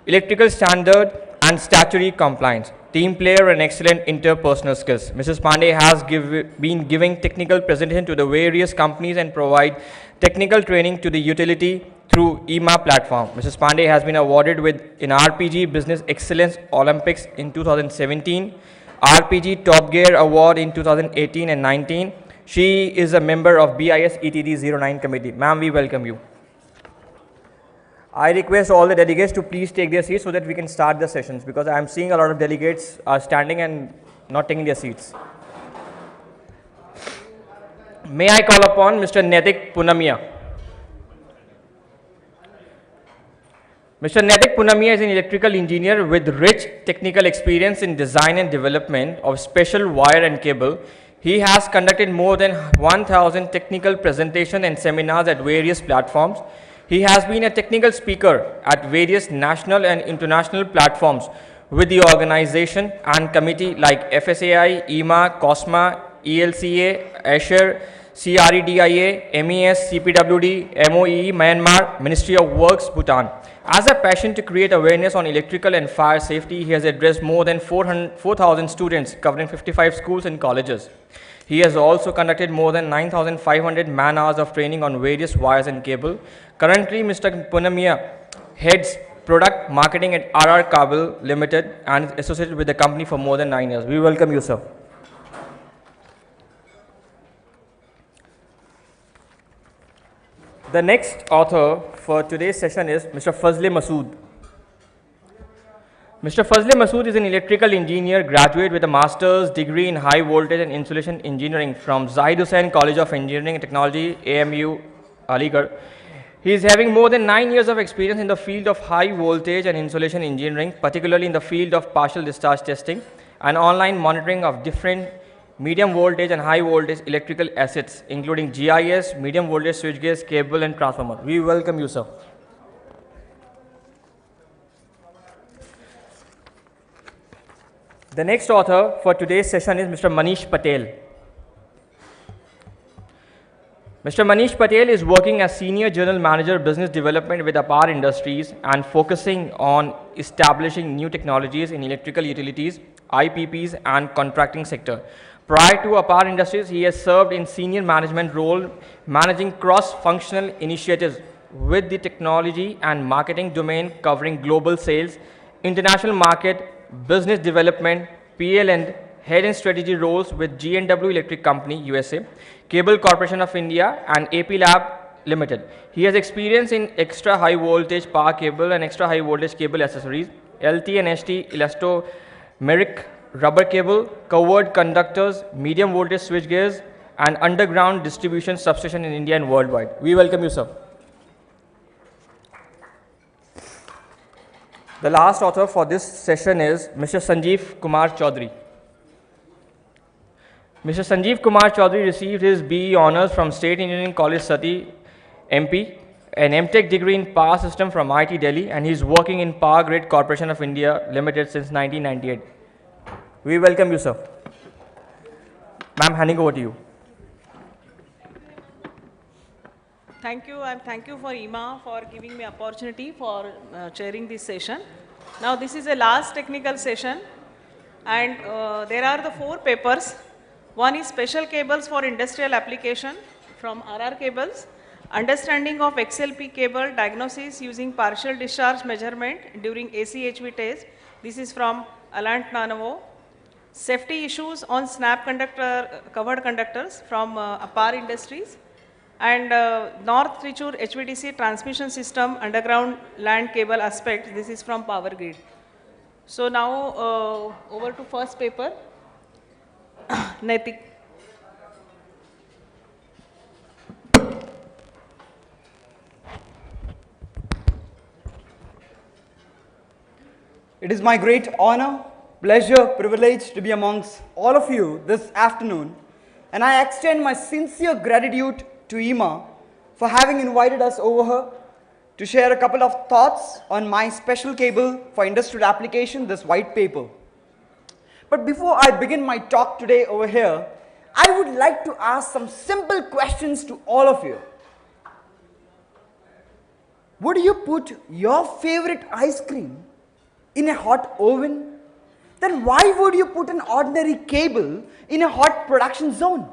electrical standard and statutory compliance, team player and excellent interpersonal skills. Mrs. Pandey has been giving technical presentation to the various companies and provide technical training to the utility through IEEMA platform. Mrs. Pandey has been awarded with in RPG Business Excellence Olympics in 2017, RPG Top Gear Award in 2018 and 19. She is a member of BIS ETD 09 committee. Ma'am, we welcome you. I request all the delegates to please take their seats so that we can start the sessions, because I am seeing a lot of delegates are standing and not taking their seats. May I call upon Mr. Netik Punamia. Mr. Netik Punamia is an electrical engineer with rich technical experience in design and development of special wire and cable. He has conducted more than 1,000 technical presentations and seminars at various platforms. He has been a technical speaker at various national and international platforms with the organization and committee like FSAI, IEEMA, COSMA, ELCA, Asher, CREDIA, MES, CPWD, MOE, Myanmar, Ministry of Works, Bhutan. As a passion to create awareness on electrical and fire safety, he has addressed more than 4,000 students covering 55 schools and colleges. He has also conducted more than 9,500 man-hours of training on various wires and cable. Currently, Mr. Punamia heads product marketing at RR Cable Limited and is associated with the company for more than 9 years. We welcome you, sir. The next author for today's session is Mr. Fazle Masood. Mr. Fazle Masood is an electrical engineer, graduate with a master's degree in high voltage and insulation engineering from Zahid Hussain College of Engineering and Technology, AMU, Aligarh. He is having more than 9 years of experience in the field of high voltage and insulation engineering, particularly in the field of partial discharge testing and online monitoring of different medium voltage and high voltage electrical assets, including GIS, medium voltage switchgears, cable and transformer. We welcome you, sir. The next author for today's session is Mr. Manish Patel. Mr. Manish Patel is working as Senior General Manager Business Development with APAR Industries and focusing on establishing new technologies in electrical utilities, IPPs and contracting sector. Prior to APAR Industries, he has served in senior management role managing cross-functional initiatives with the technology and marketing domain covering global sales, international market, business development, PL and head and strategy roles with G&W Electric Company, USA, Cable Corporation of India and AP Lab Limited. He has experience in extra high voltage power cable and extra high voltage cable accessories, LT and HT elastomeric rubber cable, covered conductors, medium voltage switchgears and underground distribution substation in India and worldwide. We welcome you, sir. The last author for this session is Mr. Sanjeev Kumar Chaudhary. Mr. Sanjeev Kumar Chaudhary received his BE Honours from State Engineering College Sati, MP, an MTech degree in Power System from IIT Delhi, and he is working in Power Grid Corporation of India Limited since 1998. We welcome you, sir. Ma'am, handing over to you. Thank you, and thank you for IEEMA for giving me opportunity for chairing this session. Now this is the last technical session, and there are the 4 papers. One is special cables for industrial application from RR Cables, understanding of XLP cable diagnosis using partial discharge measurement during AC/HV test. This is from Alant Nanovo. Safety issues on snap conductor covered conductors from Apar Industries, and North Trichur HVDC transmission system underground land cable aspects. This is from Power Grid. So now over to first paper, Naitik. It is my great honor, pleasure, privilege to be amongst all of you this afternoon, and I extend my sincere gratitude to IEEMA for having invited us over here to share a couple of thoughts on my special cable for industrial application, this white paper. But before I begin my talk today over here, I would like to ask some simple questions to all of you. Would you put your favorite ice cream in a hot oven? Then why would you put an ordinary cable in a hot production zone?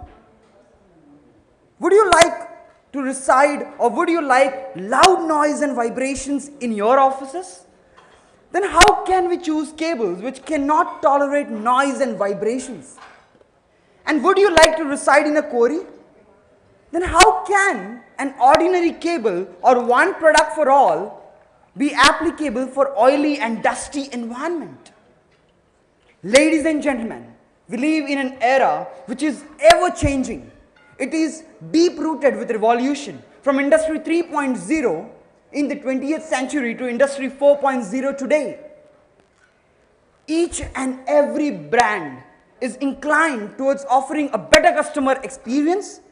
Would you like to reside, or would you like loud noise and vibrations in your offices? Then how can we choose cables which cannot tolerate noise and vibrations? And would you like to reside in a quarry? Then how can an ordinary cable or one product for all be applicable for oily and dusty environment? Ladies and gentlemen, we live in an era which is ever changing. It is deep rooted with revolution from industry 3.0 in the 20th century to industry 4.0 today. Each and every brand is inclined towards offering a better customer experience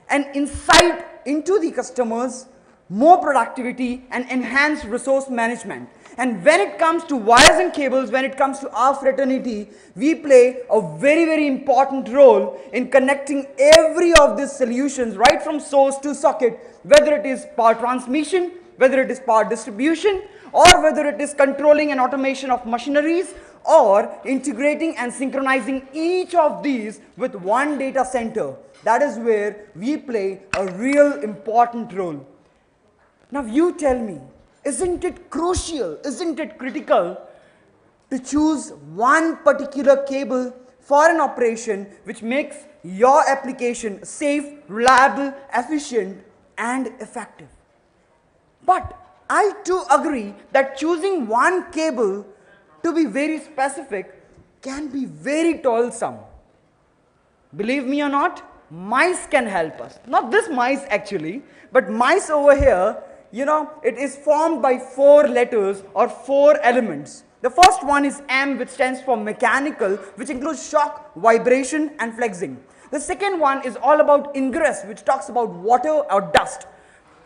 and insight into the customers, more productivity and enhanced resource management. And when it comes to wires and cables, when it comes to our fraternity, we play a very, very important role in connecting every of these solutions right from source to socket, whether it is power transmission, whether it is power distribution, or whether it is controlling and automation of machineries, or integrating and synchronizing each of these with one data center. That is where we play a real important role. Now you tell me, isn't it crucial, isn't it critical to choose one particular cable for an operation which makes your application safe, reliable, efficient and effective? But I too agree that choosing one cable to be very specific can be very toilsome. Believe me or not, mice can help us. Not this mice actually, but mice over here, you know, it is formed by 4 letters or 4 elements. The first one is M, which stands for mechanical, which includes shock, vibration and flexing. The second one is all about ingress, which talks about water or dust.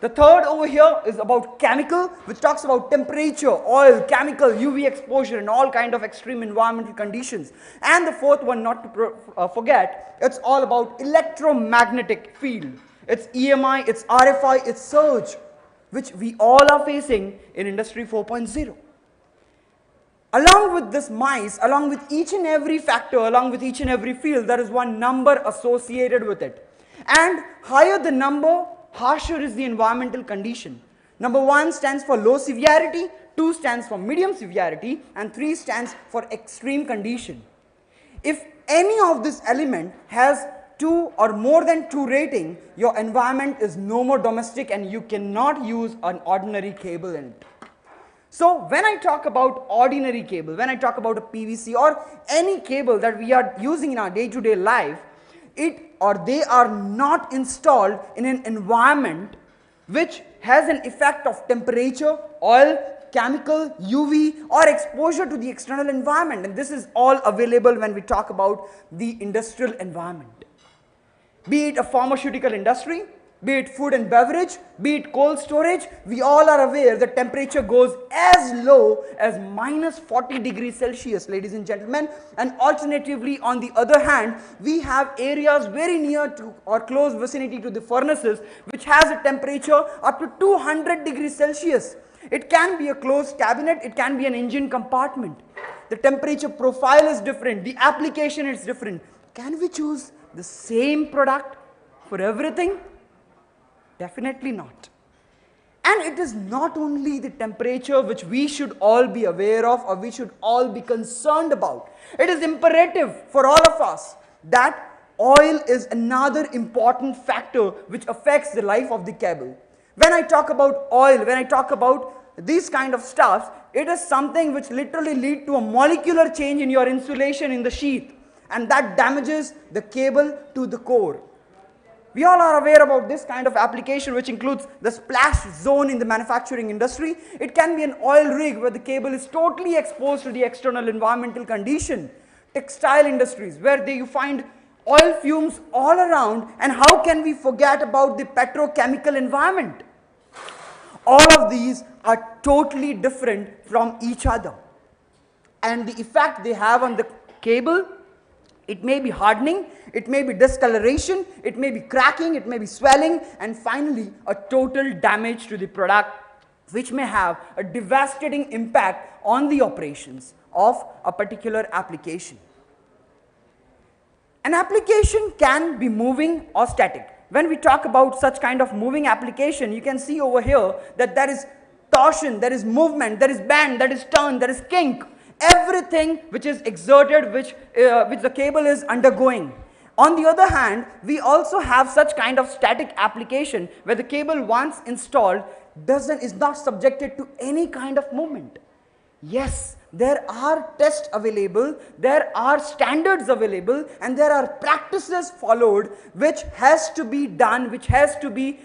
The third over here is about chemical, which talks about temperature, oil, chemical, UV exposure and all kind of extreme environmental conditions. And the fourth one, not to forget, it's all about electromagnetic field. It's EMI, it's RFI, it's surge, which we all are facing in Industry 4.0. Along with this mice, along with each and every factor, along with each and every field, there is one number associated with it. And higher the number, harsher is the environmental condition. Number 1 stands for low severity, 2 stands for medium severity, and 3 stands for extreme condition. If any of this element has 2 or more than 2 rating, your environment is no more domestic and you cannot use an ordinary cable in it. So when I talk about ordinary cable, when I talk about a PVC or any cable that we are using in our day-to-day life, they are not installed in an environment which has an effect of temperature, oil, chemical, UV or exposure to the external environment, and this is all available when we talk about the industrial environment. Be it a pharmaceutical industry, be it food and beverage, be it cold storage, we all are aware that temperature goes as low as -40 degrees Celsius, ladies and gentlemen. And alternatively, on the other hand, we have areas very near to or close vicinity to the furnaces which has a temperature up to 200 degrees Celsius. It can be a closed cabinet, it can be an engine compartment. The temperature profile is different, the application is different. Can we choose the same product for everything? Definitely not. And it is not only the temperature which we should all be aware of or we should all be concerned about. It is imperative for all of us that oil is another important factor which affects the life of the cable. When I talk about oil, when I talk about these kind of stuffs, it is something which literally lead to a molecular change in your insulation in the sheath, and that damages the cable to the core. We all are aware about this kind of application, which includes the splash zone in the manufacturing industry. It can be an oil rig where the cable is totally exposed to the external environmental condition. Textile industries where you find oil fumes all around, and how can we forget about the petrochemical environment? All of these are totally different from each other, and the effect they have on the cable, it may be hardening, it may be discoloration, it may be cracking, it may be swelling, and finally a total damage to the product, which may have a devastating impact on the operations of a particular application. An application can be moving or static. When we talk about such kind of moving application, you can see over here that there is torsion, there is movement, there is bend, there is turn, there is kink. Everything which is exerted, which the cable is undergoing. On the other hand, we also have such kind of static application where the cable once installed is not subjected to any kind of movement. Yes, there are tests available, there are standards available, and there are practices followed which has to be done, which has to be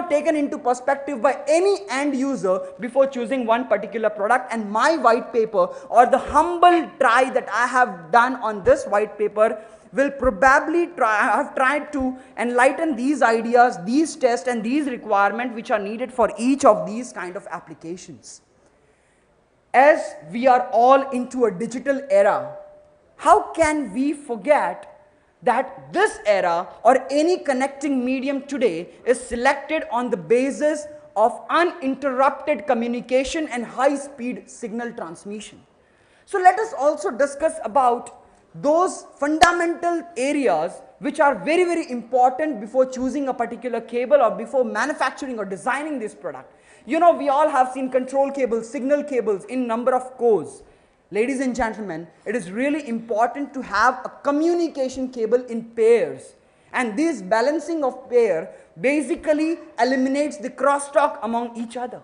taken into perspective by any end user before choosing one particular product. And my white paper, or the humble try that I have done on this white paper, will probably have tried to enlighten these ideas, these tests and these requirements which are needed for each of these kind of applications. As we are all into a digital era, how can we forget that this era or any connecting medium today is selected on the basis of uninterrupted communication and high-speed signal transmission? So let us also discuss about those fundamental areas which are very, very important before choosing a particular cable or before manufacturing or designing this product. We all have seen control cables, signal cables in number of cores. Ladies and gentlemen, it is really important to have a communication cable in pairs. And this balancing of pair basically eliminates the crosstalk among each other.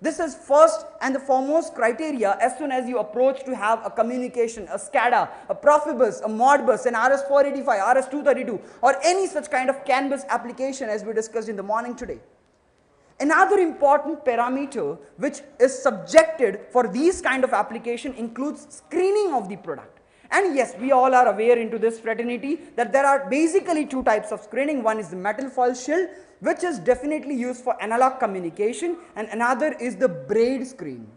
This is first and the foremost criteria as soon as you approach to have a communication, a SCADA, a Profibus, a Modbus, an RS485, RS232, or any such kind of CAN bus application as we discussed in the morning today. Another important parameter which is subjected for these kind of application includes screening of the product. And yes, we all are aware into this fraternity that there are basically two types of screening. One is the metal foil shield, which is definitely used for analog communication, and another is the braid screen.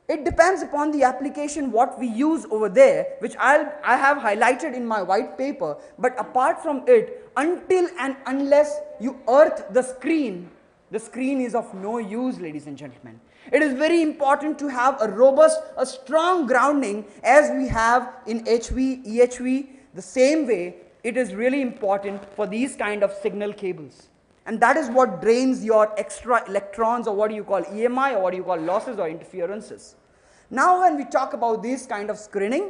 It depends upon the application what we use over there, which I have highlighted in my white paper. But apart from it, until and unless you earth the screen is of no use, ladies and gentlemen. It is very important to have a robust, a strong grounding as we have in HV, EHV. The same way, it is really important for these kind of signal cables. And that is what drains your extra electrons, or what do you call EMI, or what do you call losses or interferences. Now when we talk about this kind of screening,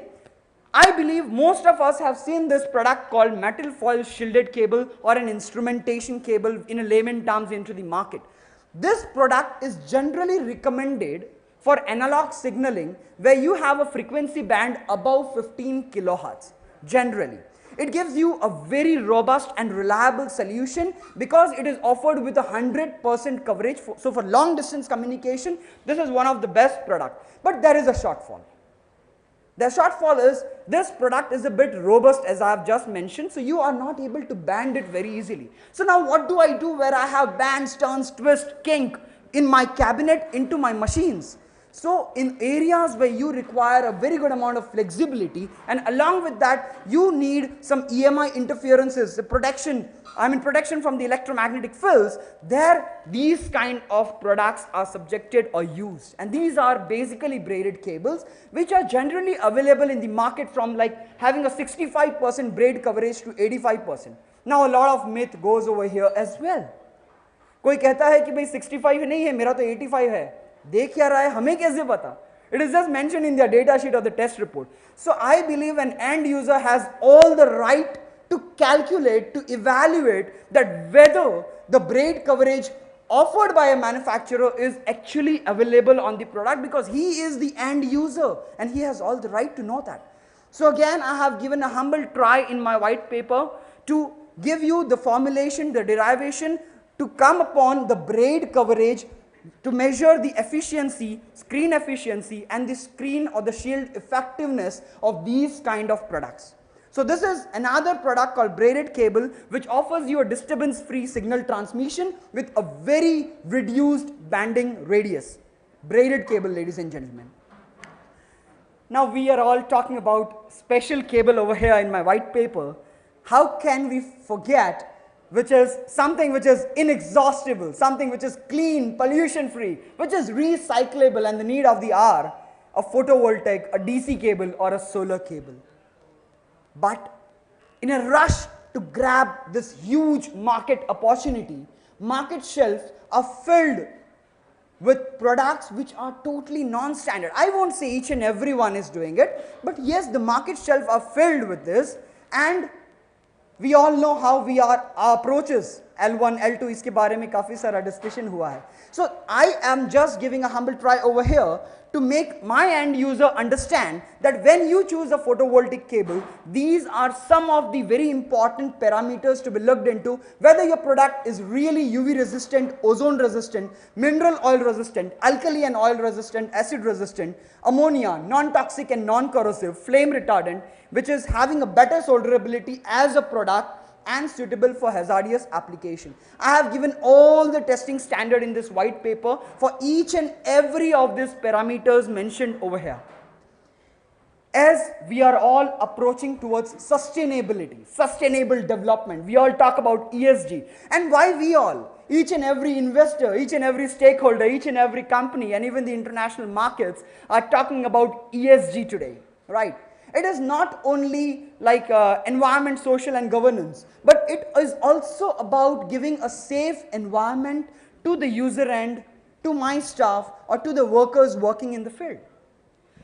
I believe most of us have seen this product called metal foil shielded cable, or an instrumentation cable in a layman terms, into the market. This product is generally recommended for analog signaling where you have a frequency band above 15 kilohertz generally. It gives you a very robust and reliable solution because it is offered with 100% coverage. So for long distance communication, this is one of the best products. But there is a shortfall. The shortfall is this product is a bit robust, as I have just mentioned, so you are not able to band it very easily. So now what do I do where I have bands, turns, twist, kink in my cabinet into my machines? So in areas where you require a very good amount of flexibility, and along with that you need some EMI interferences, the protection from the electromagnetic fields, there these kind of products are subjected or used. And these are basically braided cables which are generally available in the market from like having a 65% braid coverage to 85%. Now a lot of myth goes over here as well. कोई कहता है कि भाई 65 नहीं है, मेरा तो 85 है, देख क्या रहा है, हमें कैसे पता? It is just mentioned in their data sheet or the test report. So I believe an end user has all the right to calculate, to evaluate that whether the braid coverage offered by a manufacturer is actually available on the product, because he is the end user and he has all the right to know that. So again, I have given a humble try in my white paper to give you the formulation, the derivation, to come upon the braid coverage, to measure the efficiency, screen efficiency, and the screen or the shield effectiveness of these kind of products. So this is another product called braided cable, which offers you a disturbance-free signal transmission with a very reduced banding radius. Braided cable, ladies and gentlemen. Now we are all talking about special cable over here in my white paper. How can we forget which is something which is inexhaustible, something which is clean, pollution-free, which is recyclable and the need of the hour, a photovoltaic, a DC cable or a solar cable. But in a rush to grab this huge market opportunity, market shelves are filled with products which are totally non-standard. I won't say each and every one is doing it, but yes, the market shelves are filled with this, and we all know how our approaches L1, L2, इसके बारे में काफी सारा discussion हुआ है. So I am just giving a humble try over here to make my end user understand that when you choose a photovoltaic cable, these are some of the very important parameters to be looked into, whether your product is really UV resistant, ozone resistant, mineral oil resistant, alkali and oil resistant, acid resistant, ammonia, non-toxic and non-corrosive, flame retardant, which is having a better solderability as a product and suitable for hazardous application. I have given all the testing standard in this white paper for each and every of these parameters mentioned over here. As we are all approaching towards sustainability, sustainable development, we all talk about ESG. And why we all? Each and every investor, each and every stakeholder, each and every company, and even the international markets are talking about ESG today, right? It is not only like environment, social and governance, but it is also about giving a safe environment to the user end, to my staff or to the workers working in the field.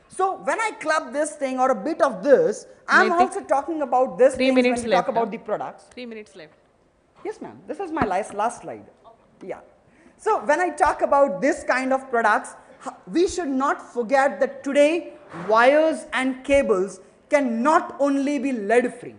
So when I club this thing or a bit of this, I am also talking about this thing when we talk about the products. 3 minutes left. Yes ma'am, this is my last slide. Yeah. So when I talk about this kind of products, we should not forget that today wires and cables can not only be lead free.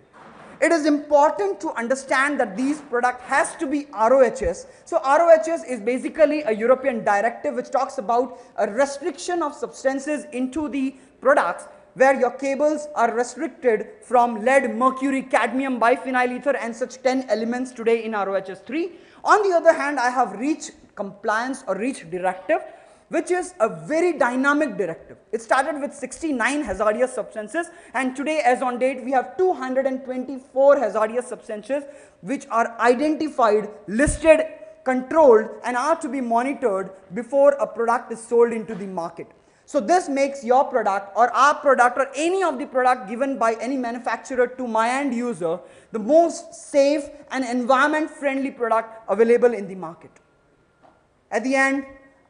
It is important to understand that these products has to be RoHS. So RoHS is basically a European directive which talks about a restriction of substances into the products, where your cables are restricted from lead, mercury, cadmium, biphenyl ether and such 10 elements today in RoHS 3. On the other hand, I have REACH compliance or REACH directive, which is a very dynamic directive. It started with 69 hazardous substances, and today as on date we have 224 hazardous substances which are identified, listed, controlled and are to be monitored before a product is sold into the market. So this makes your product or our product or any of the product given by any manufacturer to my end user the most safe and environment friendly product available in the market. At the end,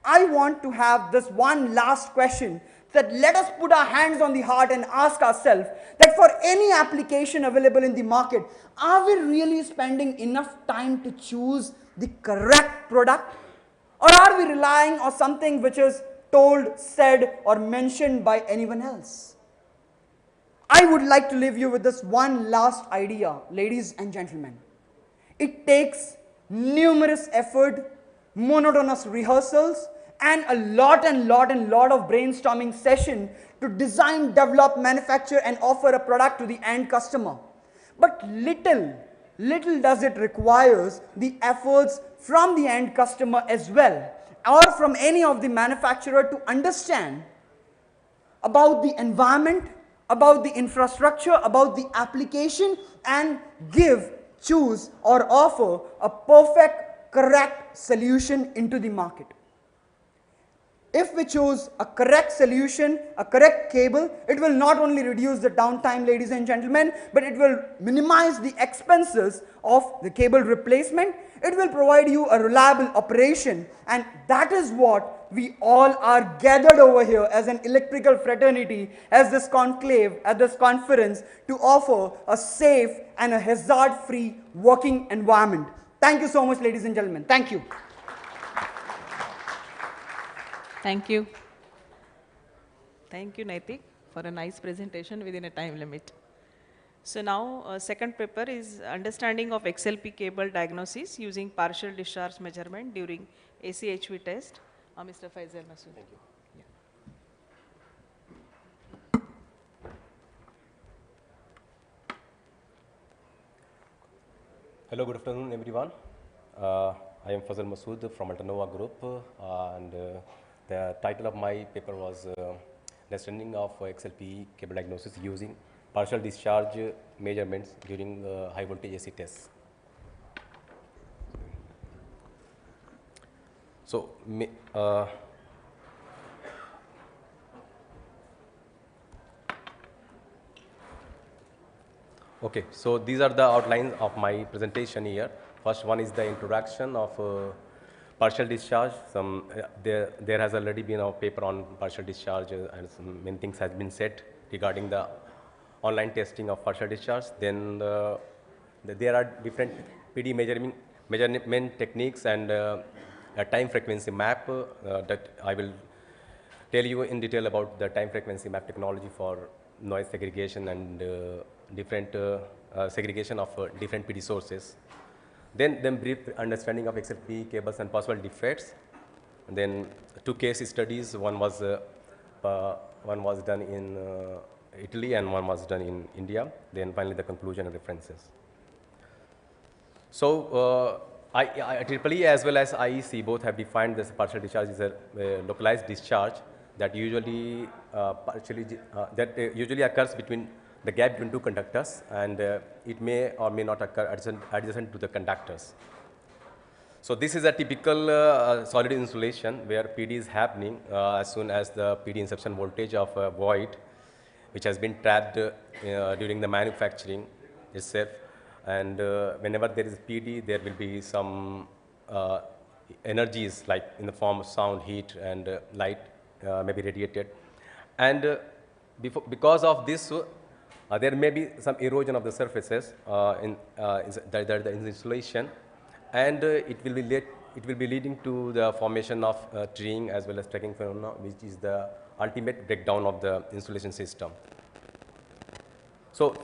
I want to have this one last question, that let us put our hands on the heart and ask ourselves that for any application available in the market, are we really spending enough time to choose the correct product? Or are we relying on something which is told, said or mentioned by anyone else? I would like to leave you with this one last idea, ladies and gentlemen. It takes numerous effort, monotonous rehearsals and a lot of brainstorming session to design, develop, manufacture and offer a product to the end customer. But little does it requires the efforts from the end customer as well. or from any of the manufacturer to understand about the environment, about the infrastructure, about the application, and choose or offer a perfect, correct solution into the market. If we choose a correct solution, a correct cable, it will not only reduce the downtime, ladies and gentlemen, but it will minimize the expenses of the cable replacement. It will provide you a reliable operation, and that is what we all are gathered over here as an electrical fraternity, as this conclave, at this conference, to offer a safe and a hazard-free working environment. Thank you so much, ladies and gentlemen. Thank you. Thank you. Thank you, Naitik, for a nice presentation within a time limit. So now, second paper is Understanding of XLP Cable Diagnosis using Partial Discharge Measurement during AC/HV Test. Mr. Faisal Masood. Thank you. Hello, good afternoon, everyone. I am Faisal Masood from Alternova Group, and the title of my paper was Understanding of XLP Cable Diagnosis using Partial Discharge Measurements during High Voltage AC Tests. So, okay, so these are the outlines of my presentation here. First one is the introduction of partial discharge. There has already been a paper on partial discharge, and some many things has been said regarding the online testing of partial discharge. Then there are different PD measurement techniques and a time frequency map that I will tell you in detail about the time frequency map technology for noise segregation and different segregation of different PD sources. Then brief understanding of XLP cables and possible defects. And then two case studies. One was done in Italy and one was done in India. Then finally the conclusion and references. So IEEE as well as IEC both have defined this partial discharge as a localized discharge that usually usually occurs between the gap between two conductors, and it may or may not occur adjacent to the conductors. So this is a typical solid insulation where PD is happening as soon as the PD inception voltage of a void, which has been trapped during the manufacturing itself. And whenever there is PD, there will be some energies like in the form of sound, heat, and light may be radiated. And because of this, there may be some erosion of the surfaces in the insulation, and it will be leading to the formation of treeing as well as tracking phenomena, which is the ultimate breakdown of the insulation system. So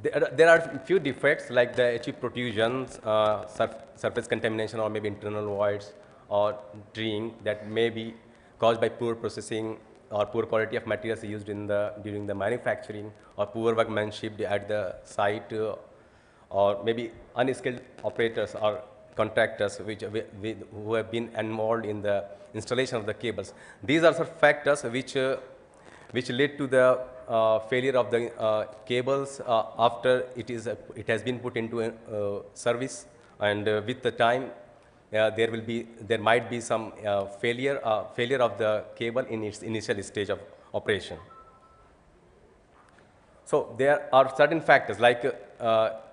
there are a few defects like the HE protrusions, surface contamination, or maybe internal voids or treeing that may be caused by poor processing or poor quality of materials used during the manufacturing, or poor workmanship at the site, or maybe unskilled operators or contractors who have been involved in the installation of the cables. These are some factors which lead to the failure of the cables after it has been put into service, and with the time there might be some failure of the cable in its initial stage of operation. So there are certain factors like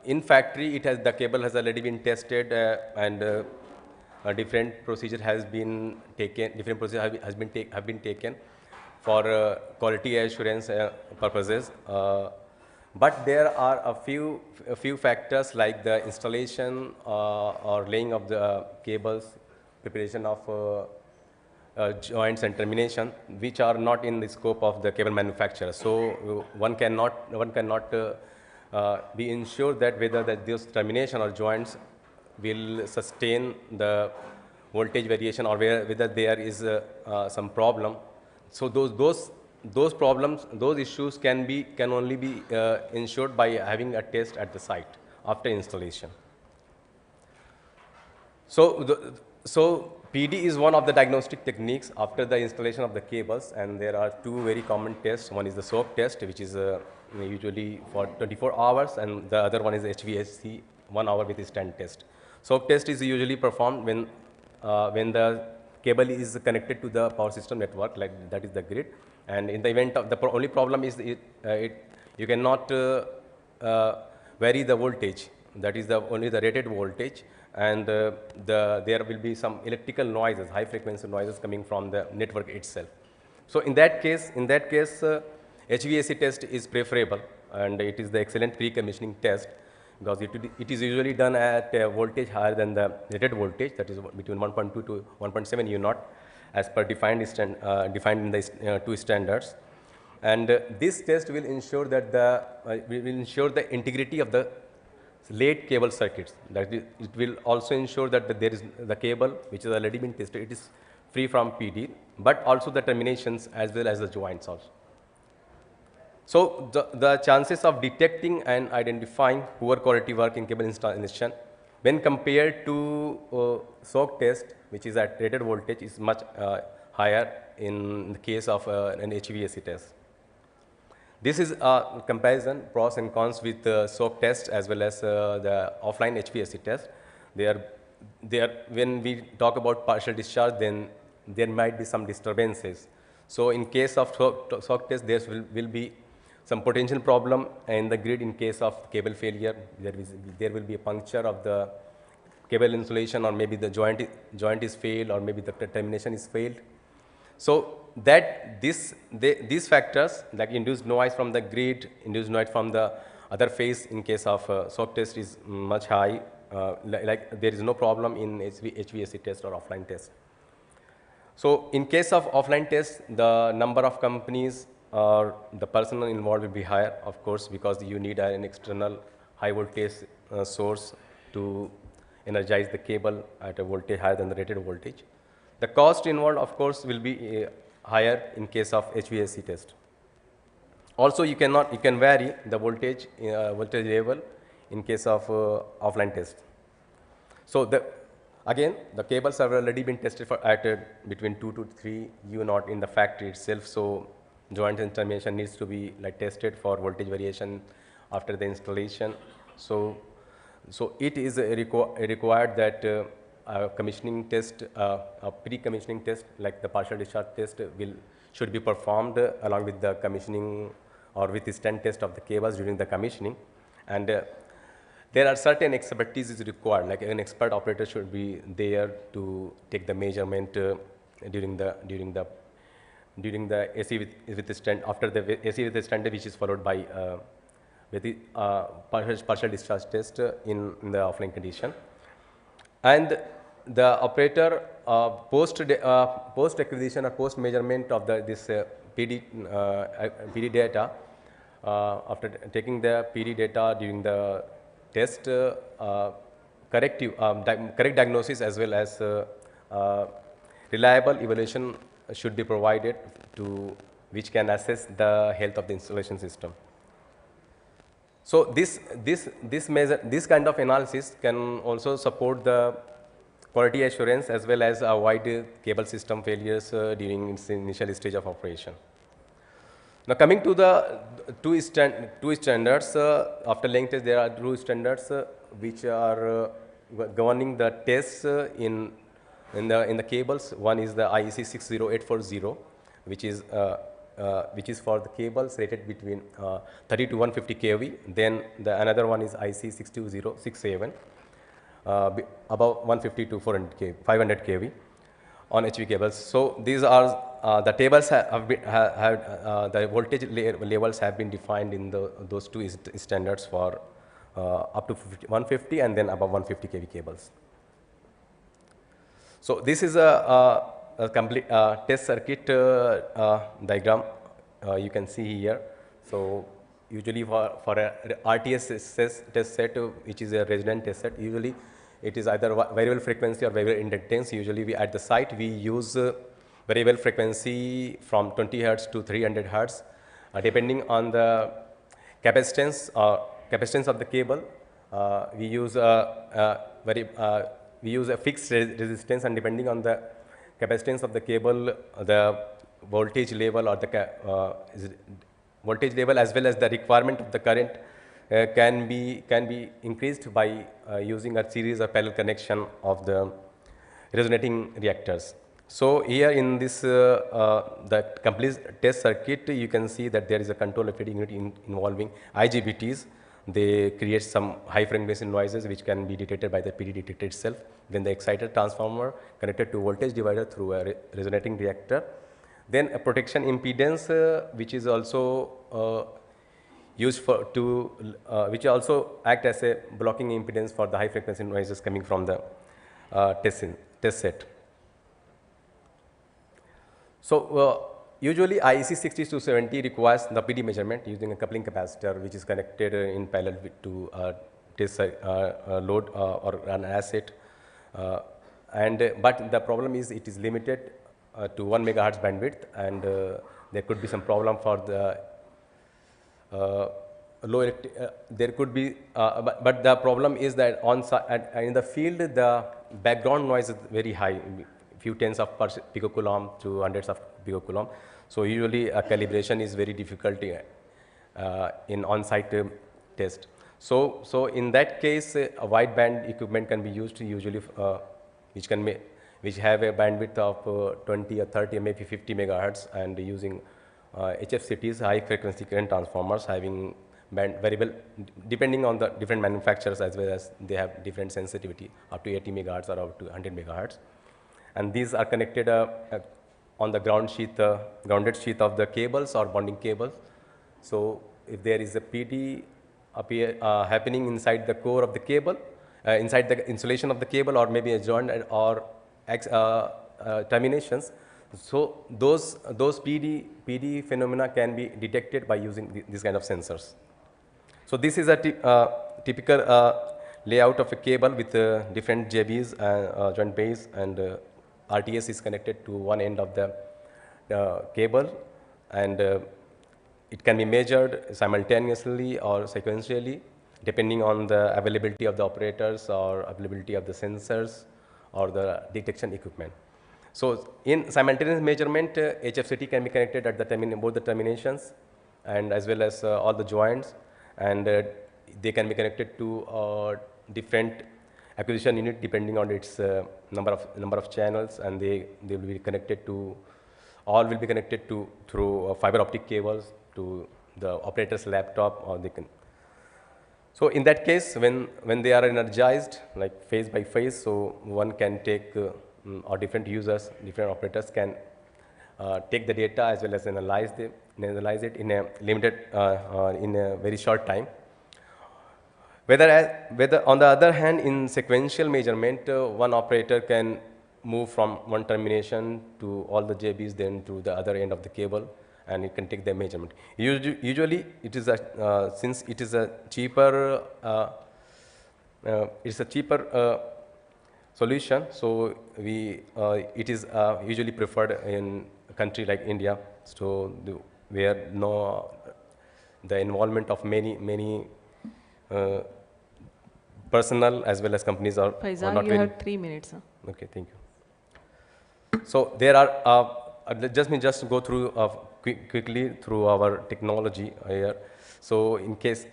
in factory the cable has already been tested and a different procedure has been taken. Different procedures have been taken for quality assurance purposes. But there are a few factors like the installation or laying of the cables, preparation of joints and termination, which are not in the scope of the cable manufacturer. So one cannot be ensured that whether this termination or joints will sustain the voltage variation or whether there is some problem. So those problems, those issues can only be ensured by having a test at the site after installation. So PD is one of the diagnostic techniques after the installation of the cables, and there are two very common tests. One is the soak test, which is usually for 24 hours, and the other one is HVAC 1 hour with stand test. Soak test is usually performed when the cable is connected to the power system network, like that is the grid, and in the event of the only problem is you cannot vary the voltage. That is only the rated voltage, and there will be some electrical noises, high frequency noises coming from the network itself. So in that case, HVAC test is preferable, and it is the excellent pre-commissioning test, because it is usually done at a voltage higher than the rated voltage, that is between 1.2 to 1.7 U naught, as per defined in the two standards. And this test will ensure that the integrity of the laid cable circuits. That is, it will also ensure that there is the cable which is already been tested, it is free from PD, but also the terminations as well as the joints also. So the chances of detecting and identifying poor quality work in cable installation when compared to soak test, which is at rated voltage, is much higher in the case of an HVAC test. This is a comparison, pros and cons with soak test as well as the offline HVAC test. When we talk about partial discharge, then there might be some disturbances. So in case of soak test, there will be some potential problem in the grid in case of cable failure. There will be a puncture of the cable insulation, or maybe the joint is failed, or maybe the termination is failed. So that these factors, like induced noise from the grid, induced noise from the other phase in case of soak test, is much high. Like there is no problem in HVAC test or offline test. So in case of offline test, the number of companies or the personnel involved will be higher, of course, because you need an external high voltage source to energize the cable at a voltage higher than the rated voltage. The cost involved, of course, will be higher in case of HVAC test. Also, you can vary the voltage level in case of offline test. So again, the cables have already been tested at between 2 to 3 U naught in the factory itself. So joint and termination needs to be tested for voltage variation after the installation. So it is required that a commissioning test, a pre-commissioning test like the partial discharge test should be performed along with the commissioning or with the stand test of the cables during the commissioning. And there are certain expertise is required, like an expert operator should be there to take the measurement during the AC with the stand, after the AC with the stand, which is followed by with the partial discharge test in the offline condition. And the operator post acquisition or post measurement of this PD data, after taking the PD data during the test, correct diagnosis as well as reliable evaluation should be provided to which can assess the health of the installation system. So this kind of analysis can also support the quality assurance as well as avoid cable system failures during its initial stage of operation. Now coming to the two standards, after laying test there are two standards which are governing the tests in the cables. One is the IEC 60840, which is for the cables rated between 30 to 150 kV. Then another one is IEC 62067, above 150 to 500 kV on HV cables. So these are the tables the voltage levels have been defined in those two standards for up to 150 and then above 150 kV cables. So this is a complete test circuit diagram you can see here. So usually for a RTS test set, which is a resident test set, usually it is either variable frequency or variable inductance. Usually at the site we use variable frequency from 20 Hertz to 300 Hertz, depending on the capacitance of the cable. We use we use a fixed resistance, and depending on the capacitance of the cable, the voltage level or the voltage level as well as the requirement of the current can be increased by using a series of parallel connection of the resonating reactors. So here in this the complete test circuit, you can see that there is a control FET unit involving IGBTs. They create some high frequency noises which can be detected by the PD detector itself. Then the exciter transformer connected to voltage divider through a resonating reactor. Then a protection impedance which is also used for which also act as a blocking impedance for the high frequency noises coming from the test set. So usually IEC 6270 requires the PD measurement using a coupling capacitor which is connected in parallel to test load or an asset. But the problem is it is limited to 1 megahertz bandwidth, and there could be some problem for the low there could be, but the problem is that in the field the background noise is very high, few tens of picocoulomb to hundreds of picocoulomb. So usually calibration is very difficult in on-site test. So in that case, a wideband equipment can be used usually, which have a bandwidth of 20 or 30 or maybe 50 megahertz, and using HFCTs, high frequency current transformers, having band variable depending on the different manufacturers, as well as they have different sensitivity up to 80 megahertz or up to 100 megahertz. And these are connected on the grounded sheath of the cables or bonding cables. So if there is a PD happening inside the core of the cable, inside the insulation of the cable, or maybe a joint or terminations, so those PD phenomena can be detected by using these kind of sensors. So this is a typical layout of a cable with different JBs, joint base, and RTS is connected to one end of the cable, and it can be measured simultaneously or sequentially depending on the availability of the operators or availability of the sensors or the detection equipment. So in simultaneous measurement, HFCT can be connected at the both the terminations and as well as all the joints, and they can be connected to different acquisition unit depending on its number of channels, and they will be connected to, all will be connected to through fiber optic cables to the operator's laptop, or they can. So in that case, when they are energized like phase by phase, so one can take or different users, different operators can take the data as well as analyze it in a limited in a very short time. Whether on the other hand, in sequential measurement, one operator can move from one termination to all the JBs, then to the other end of the cable, and it can take the measurement. Usually, it is a since it is a cheaper solution, so it is usually preferred in a country like India. So where the involvement of many personal as well as companies are not you very. have 3 minutes. Okay, thank you. So there are, let me just go through quickly through our technology here. So in case,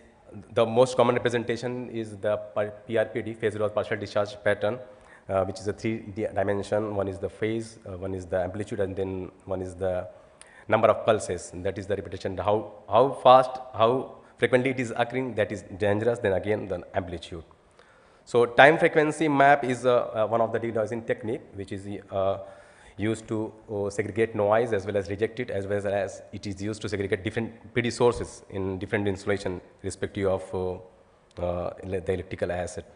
the most common representation is the PRPD, phase loss partial discharge pattern, which is a 3D dimension. One is the phase, one is the amplitude, and then one is the number of pulses. And that is the repetition. How fast, how frequently it is occurring, that is dangerous. Then again, the amplitude. So time frequency map is one of the denoising technique, which is used to segregate noise as well as reject it, as well as it is used to segregate different PD sources in different insulation respective of the electrical asset.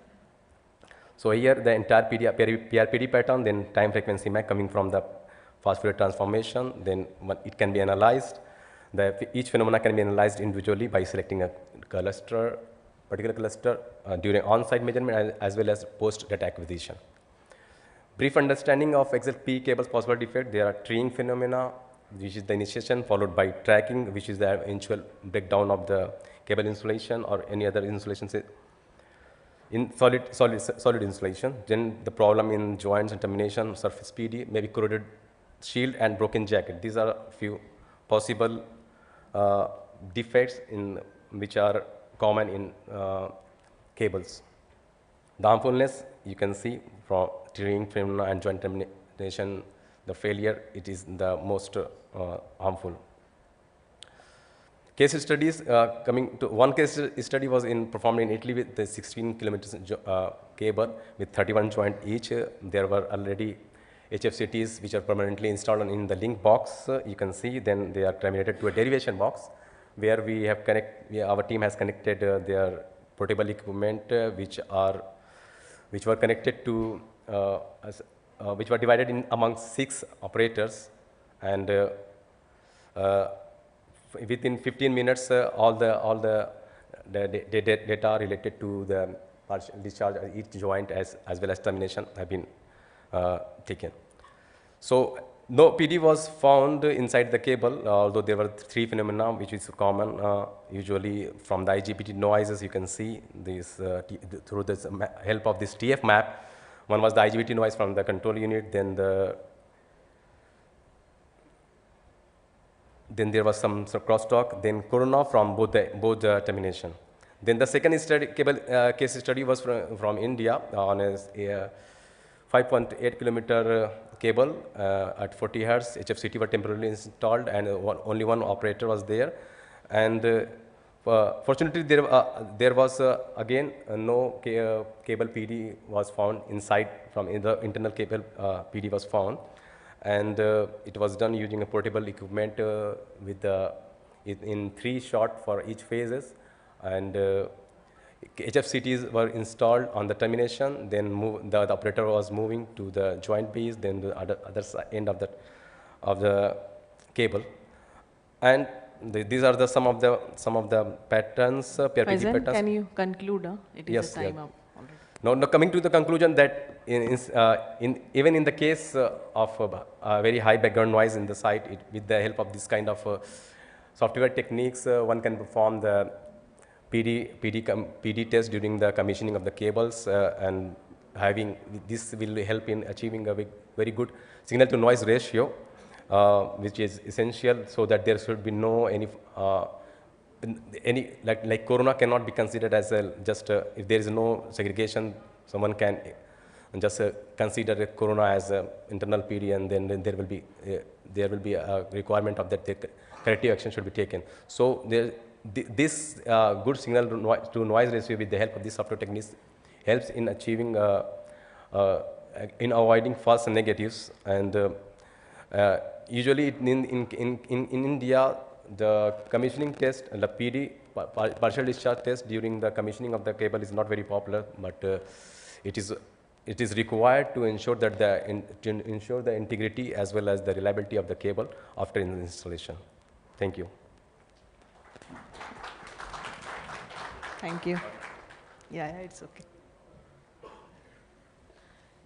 So here the entire PRPD pattern, then time frequency map coming from the fast Fourier transformation, then it can be analyzed. Each phenomena can be analyzed individually by selecting a cluster, particular cluster during on-site measurement as well as post-data acquisition. Brief understanding of XLP cable's possible defect. There are treeing phenomena, which is the initiation, followed by tracking, which is the eventual breakdown of the cable insulation or any other insulation in solid insulation. Then the problem in joints and termination, surface PD, maybe corroded shield and broken jacket. These are a few possible defects in which are common in cables. The harmfulness you can see from tearing, phenomena and joint termination, the failure, it is the most harmful. Case studies coming to one case study was performed in Italy with the 16 kilometers cable with 31 joint each. There were already HFCTs which are permanently installed in the link box. You can see then they are terminated to a derivation box where we have our team has connected their portable equipment which were connected to which were divided in among 6 operators, and within 15 minutes all the data related to the partial discharge of each joint as well as termination have been taken. So no PD was found inside the cable, although there were 3 phenomena which is common usually from the IGBT noises. You can see this through the help of this TF map. One was the IGBT noise from the control unit, then there was some crosstalk, then corona from both the termination. Then the second case study was from India on a 5.8 kilometer cable at 40 hertz. HFCT were temporarily installed and only one operator was there. And fortunately, there was again no cable PD was found inside. From the internal cable PD was found, and it was done using a portable equipment with in 3 shot for each phases, and HFCTs were installed on the termination. Then the operator was moving to the joint base, then the other end of the cable, and these are some of the patterns, PRPG patterns. Can you conclude? It is Yes, a time up already. Now coming to the conclusion that even in the case of very high background noise in the site, with the help of this kind of software techniques, one can perform the PD test during the commissioning of the cables, and this will help in achieving a very good signal to noise ratio, which is essential so that there should be no any like corona cannot be considered as just if there is no segregation, someone can just consider a corona as internal PD, and then there will be a requirement of that corrective action should be taken. So this good signal to noise ratio with the help of these software techniques helps in achieving in avoiding false negatives. And usually in India, the commissioning test, the PD, partial discharge test during the commissioning of the cable is not very popular, but it is required to ensure that the integrity as well as the reliability of the cable after installation. Thank you. Thank you. Yeah, it's okay.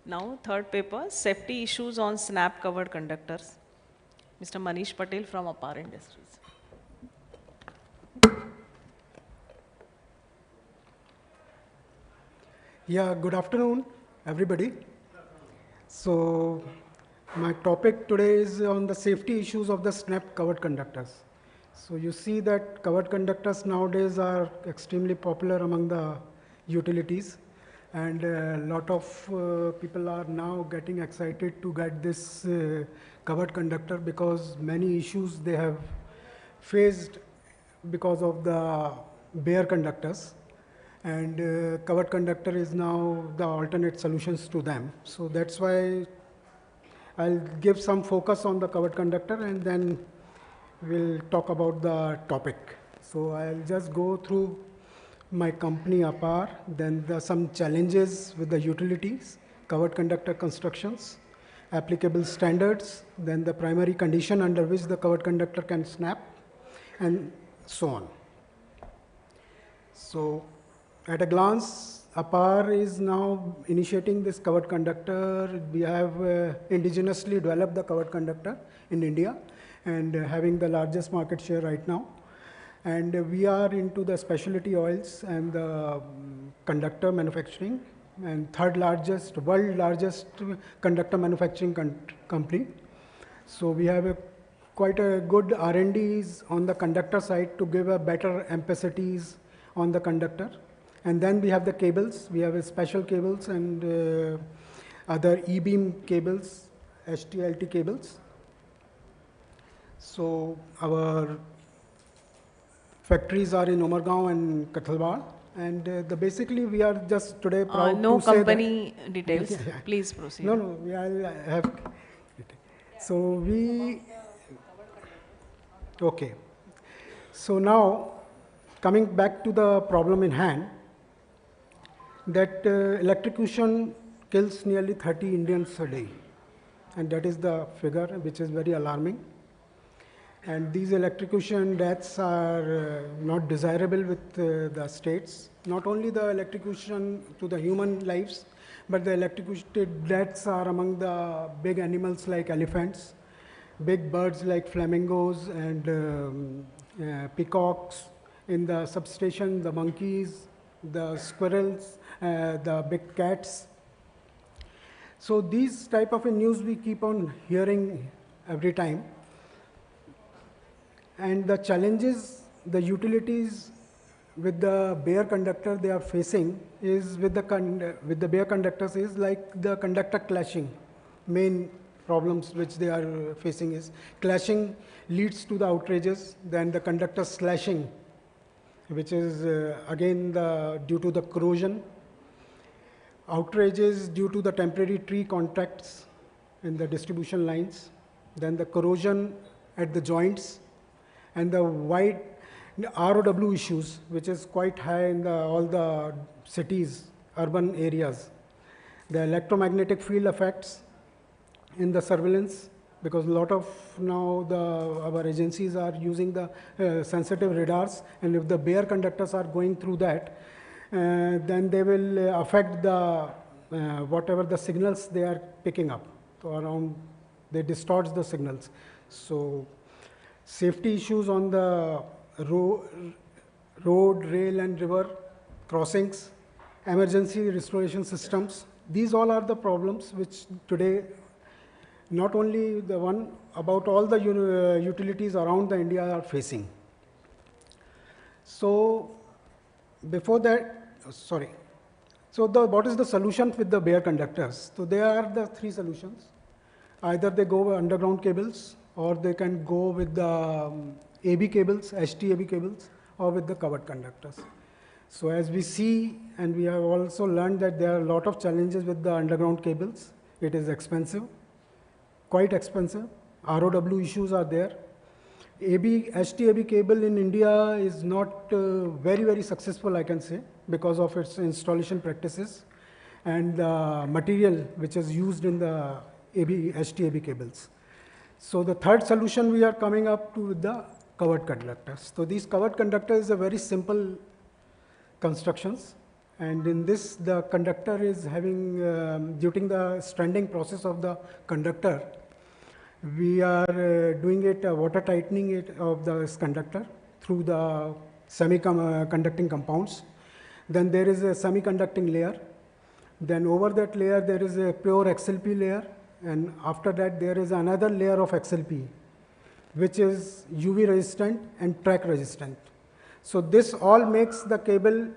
Now, third paper, safety issues on snap covered conductors. Mr. Manish Patel from Apar Industries. Yeah, good afternoon, everybody. So, my topic today is on the safety issues of the snap covered conductors. So, you see that covered conductors nowadays are extremely popular among the utilities, and a lot of people are now getting excited to get this covered conductor because many issues they have faced because of the bare conductors. And covered conductor is now the alternate solutions to them. So that's why I'll give some focus on the covered conductor and then we'll talk about the topic. So I'll just go through my company Apar, then some challenges with the utilities, covered conductor constructions, applicable standards, then the primary condition under which the covered conductor can snap, and so on. So at a glance, Apar is now initiating this covered conductor. We have indigenously developed the covered conductor in India and having the largest market share right now. And we are into the specialty oils and the conductor manufacturing, and world largest conductor manufacturing company. So we have quite a good R&Ds on the conductor side to give a better ampacities on the conductor. And then we have the cables. We have special cables and other E-beam cables, HT-LT cables. So our factories are in Umargaon and Kathalwar, and basically we are just today proud no to say that. No company details. Please proceed. No, I'll have. So okay. So now, coming back to the problem in hand, that electrocution kills nearly 30 Indians a day, and that is the figure which is very alarming. And these electrocution deaths are not desirable with the states. Not only the electrocution to the human lives, but the electrocuted deaths are among the big animals like elephants, big birds like flamingos and peacocks, in the substation, the monkeys, the squirrels, the big cats. So these type of news we keep on hearing every time. And the challenges the utilities with the bare conductor they are facing is with the bare conductors is like the conductor clashing. Main problems which they are facing is clashing leads to the outrages, then the conductor slashing, which is again due to the corrosion, outrages due to the temporary tree contacts in the distribution lines, then the corrosion at the joints, and the wide ROW issues, which is quite high in all the cities, urban areas. The electromagnetic field effects in the surveillance, because a lot of now our agencies are using the sensitive radars, and if the bare conductors are going through that, then they will affect the whatever the signals they are picking up. So they distort the signals. So safety issues on the road, rail and river crossings, emergency restoration systems. These all are the problems which today, not only the one, about all the utilities around the India are facing. So before that, sorry. So what is the solution with the bare conductors? So there are the three solutions. Either they go with underground cables, or they can go with the AB cables, HT-AB cables, or with the covered conductors. So as we see, and we have also learned that there are a lot of challenges with the underground cables. It is expensive, quite expensive. ROW issues are there. HT-AB cable in India is not very, very successful, I can say, because of its installation practices and the material which is used in the HT-AB cables. So the third solution we are coming up to with the covered conductors. So these covered conductors are very simple constructions, and in this the conductor is having, during the stranding process of the conductor, we are doing it, water tightening it of the conductor through the semi-conducting compounds. Then there is a semi-conducting layer. Then over that layer there is a pure XLP layer, and after that there is another layer of XLP, which is UV resistant and track resistant. So this all makes the cable,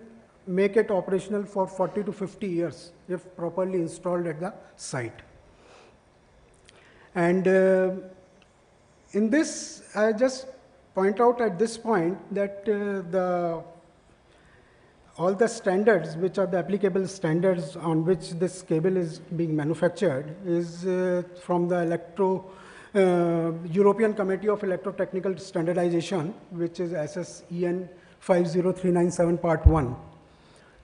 make it operational for 40 to 50 years if properly installed at the site. And in this, I just point out at this point that all the standards, which are the applicable standards on which this cable is being manufactured, is from the European Committee of Electrotechnical Standardization, which is SSEN 50397 Part 1.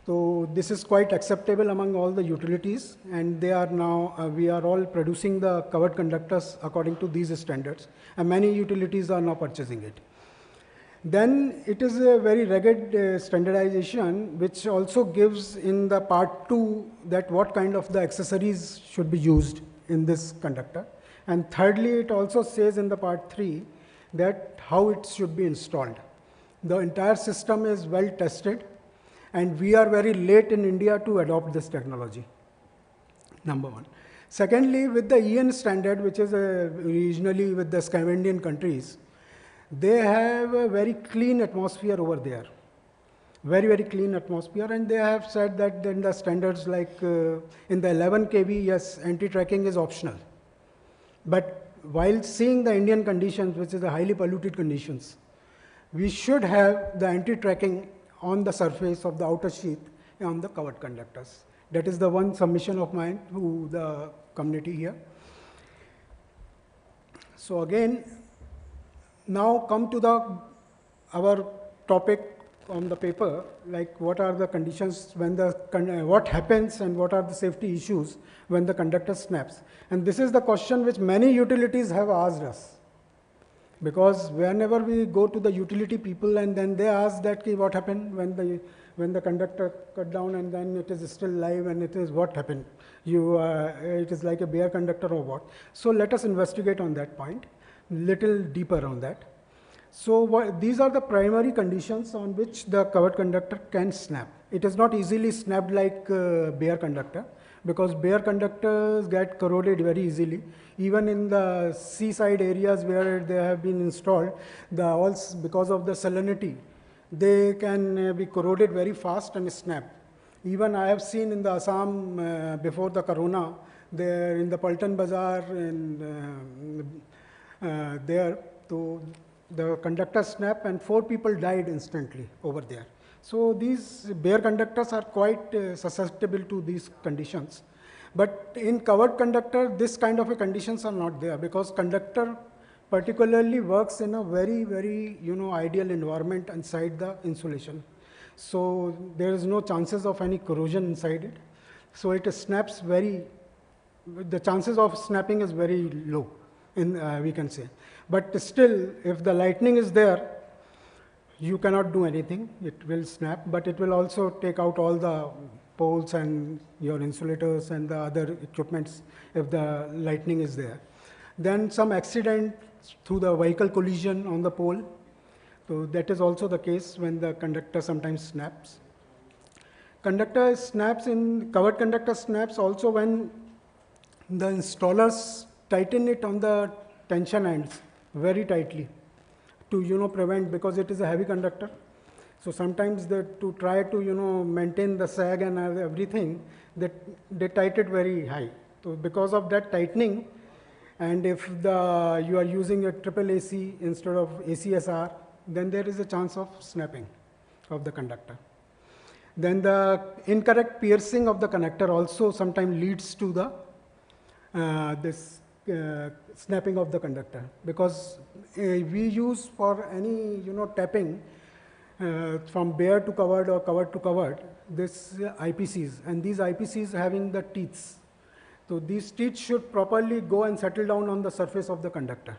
So this is quite acceptable among all the utilities, and they are now, we are all producing the covered conductors according to these standards, and many utilities are now purchasing it. Then it is a very rugged standardization, which also gives in the part 2 that what kind of the accessories should be used in this conductor. And thirdly, it also says in the part 3 that how it should be installed. The entire system is well tested, and we are very late in India to adopt this technology, number one. Secondly, with the EN standard, which is regionally with the Scandinavian countries, they have a very clean atmosphere over there. Very, very clean atmosphere, and they have said that in the standards like in the 11 kV, yes, anti-tracking is optional. But while seeing the Indian conditions, which is the highly polluted conditions, we should have the anti-tracking on the surface of the outer sheath on the covered conductors. That is the one submission of mine to the community here. So again, now come to our topic on the paper, like what are the conditions when what happens and what are the safety issues when the conductor snaps. And this is the question which many utilities have asked us. Because whenever we go to the utility people and then they ask that what happened when the conductor cut down and then it is still live and it is what happened. It is like a bare conductor or what. So let us investigate on that point, little deeper on that. So these are the primary conditions on which the covered conductor can snap. It is not easily snapped like bare conductor, because bare conductors get corroded very easily. Even in the seaside areas where they have been installed, because of the salinity, they can be corroded very fast and snap. Even I have seen in the Assam before the corona, there in the Paltan Bazaar and there, the conductor snapped and 4 people died instantly over there. So these bare conductors are quite susceptible to these conditions. But in covered conductor, this kind of conditions are not there, because conductor particularly works in a very, very ideal environment inside the insulation. So there is no chances of any corrosion inside it. So it snaps the chances of snapping is very low, we can say. But still, if the lightning is there, you cannot do anything. It will snap, but it will also take out all the poles and your insulators and the other equipments if the lightning is there. Then some accident through the vehicle collision on the pole. So that is also the case when the conductor sometimes snaps. Conductor snaps covered conductor snaps also when the installers tighten it on the tension ends very tightly to prevent, because it is a heavy conductor. So sometimes to try to maintain the sag and everything, they tighten it very high. So because of that tightening, and if you are using a triple AC instead of ACSR, then there is a chance of snapping of the conductor. Then the incorrect piercing of the connector also sometimes leads to the snapping of the conductor, because we use for any tapping from bare to covered or covered to covered this IPCs, and these IPCs having the teeths. So these teeth should properly go and settle down on the surface of the conductor,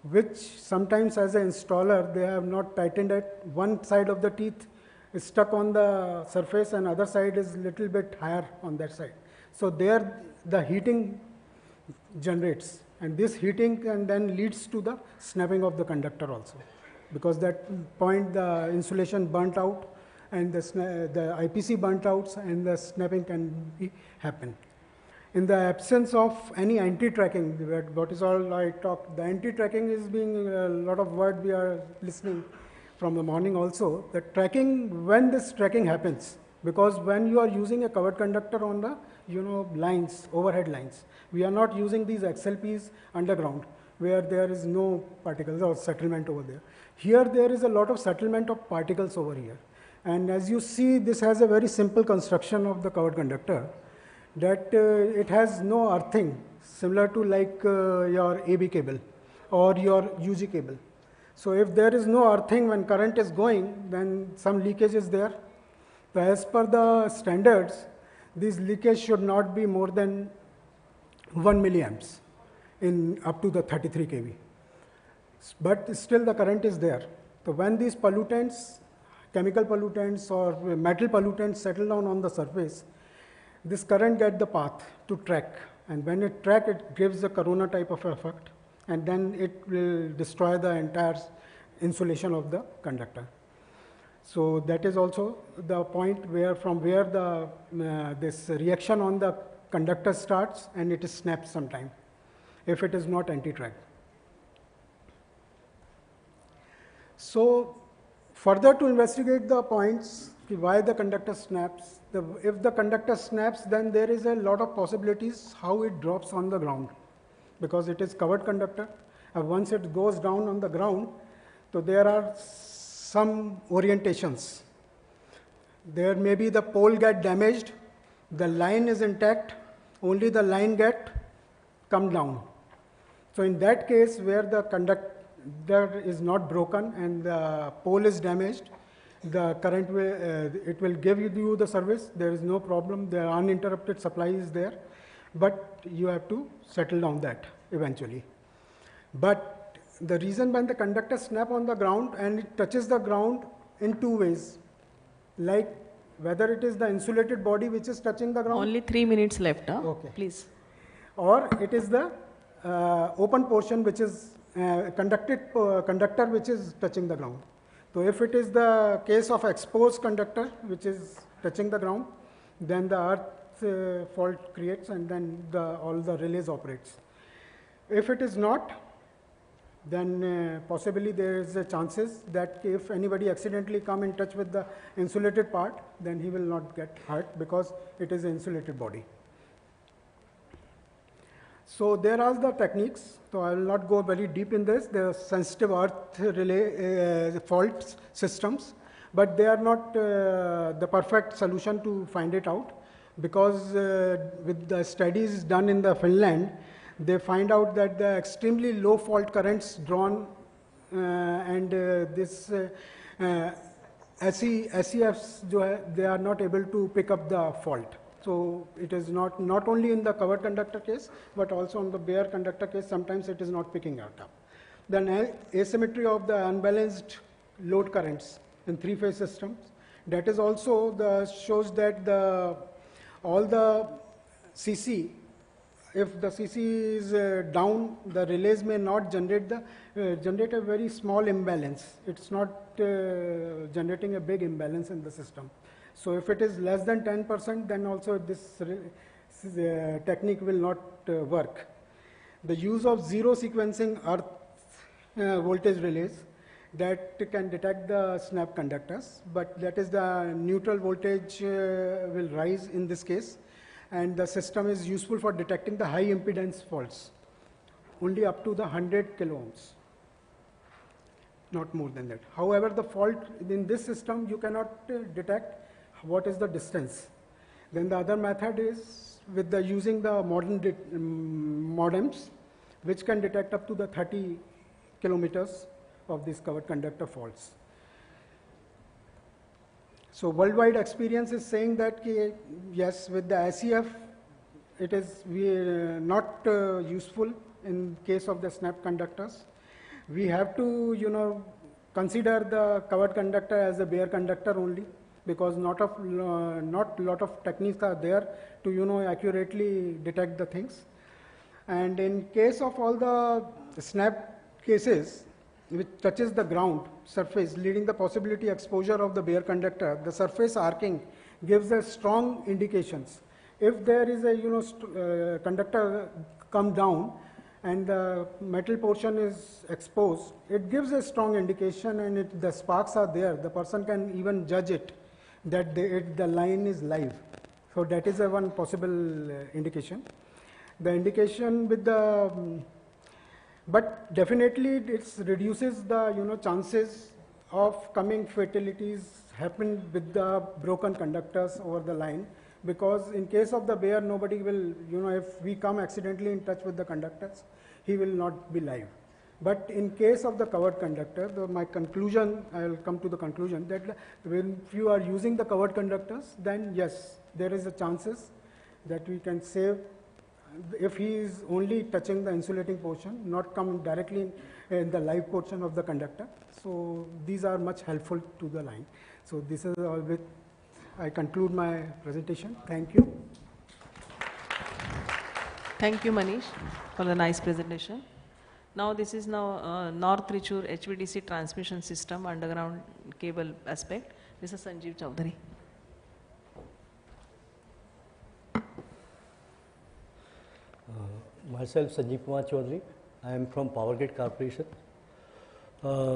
which sometimes as an installer they have not tightened it. One side of the teeth is stuck on the surface and other side is little bit higher on that side. So there the heating generates, and this heating and then leads to the snapping of the conductor also, because that point the insulation burnt out and the IPC burnt out and the snapping can happen. In the absence of any anti-tracking, what is all I talked, the anti-tracking is being a lot of word we are listening from the morning also. The tracking, when this tracking happens, because when you are using a covered conductor on the lines, overhead lines, we are not using these XLPs underground where there is no particles or settlement over there. Here there is a lot of settlement of particles over here. And as you see, this has a very simple construction of the covered conductor, that it has no earthing, similar to like your AB cable or your UG cable. So if there is no earthing when current is going, then some leakage is there. But as per the standards, this leakage should not be more than 1 milliamps in up to the 33 kV. But still the current is there. So when these pollutants, chemical pollutants or metal pollutants settle down on the surface, this current gets the path to track. And when it track, it gives a corona type of effect, and then it will destroy the entire insulation of the conductor. So that is also the point where from where the this reaction on the conductor starts and it snaps sometime if it is not anti-drag. So further to investigate the points why the conductor snaps, if the conductor snaps, then there is a lot of possibilities how it drops on the ground, because it is covered conductor. Once it goes down on the ground, so there are some orientations. There may be the pole get damaged, the line is intact, only the line get come down. So in that case where the conductor is not broken and the pole is damaged, the current will, it will give you the service, there is no problem, the uninterrupted supply is there, but you have to settle down that eventually. But the reason when the conductor snap on the ground and it touches the ground in two ways, like whether it is the insulated body which is touching the ground. Only 3 minutes left, huh? Okay. Please. Or it is the open portion which is conductor which is touching the ground. So if it is the case of exposed conductor which is touching the ground, then the earth fault creates and then all the relays operates. If it is not, then possibly there is a chances that if anybody accidentally come in touch with the insulated part, then he will not get hurt because it is an insulated body. So there are the techniques. So I will not go very deep in this. There are sensitive earth relay fault systems, but they are not the perfect solution to find it out, because with the studies done in the Finland, they find out that the extremely low fault currents drawn and this SEFs, they are not able to pick up the fault. So it is not only in the covered conductor case, but also on the bare conductor case, sometimes it is not picking it up. Then asymmetry of the unbalanced load currents in three-phase systems. That is also shows that all the CC, if the CC is down, the relays may not generate a very small imbalance. It's not generating a big imbalance in the system. So if it is less than 10%, then also this technique will not work. The use of zero sequencing earth voltage relays that can detect the snap conductors, but that is the neutral voltage will rise in this case, and the system is useful for detecting the high impedance faults, only up to the 100 kilo ohms, not more than that. However, the fault in this system, you cannot detect what is the distance. Then the other method is with using the modern modems, which can detect up to the 30 kilometers of these covered conductor faults. So worldwide experience is saying that yes, with the SEF, it is not useful in case of the snap conductors. We have to consider the covered conductor as a bare conductor only, because not lot of techniques are there to accurately detect the things. And in case of all the snap cases which touches the ground surface, leading the possibility exposure of the bare conductor, the surface arcing gives a strong indications. If there is a conductor come down and the metal portion is exposed, it gives a strong indication, and the sparks are there. The person can even judge it that the line is live. So that is one possible indication. The indication with the, but definitely it reduces the chances of coming fatalities happen with the broken conductors over the line, because in case of the bare, nobody will, if we come accidentally in touch with the conductors, he will not be live. But in case of the covered conductor, my conclusion, I will come to the conclusion that if you are using the covered conductors, then yes, there is a chances that we can save if he is only touching the insulating portion, not come directly in the live portion of the conductor. So these are much helpful to the line. So this is all with, I conclude my presentation. Thank you. Thank you, Manish, for the nice presentation. Now this is now North Trichur HVDC transmission system underground cable aspect. This is Sanjeev Chowdhury. Myself Sanjeev Kumar Chaudhary. I am from Power Grid Corporation.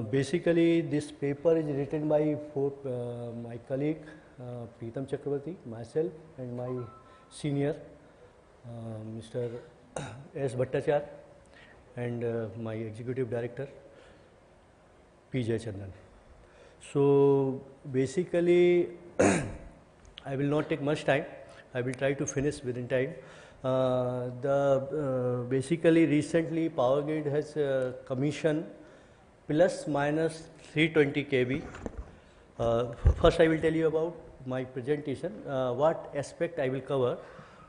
Basically, this paper is written by my colleague Preetam Chakravarti, myself, and my senior Mr. S. Bhattacharya, and my executive director P. Jayachandran. So basically, I will not take much time. I will try to finish within time. Basically recently Power Grid has commissioned plus minus 320 kV. First I will tell you about my presentation, what aspect I will cover.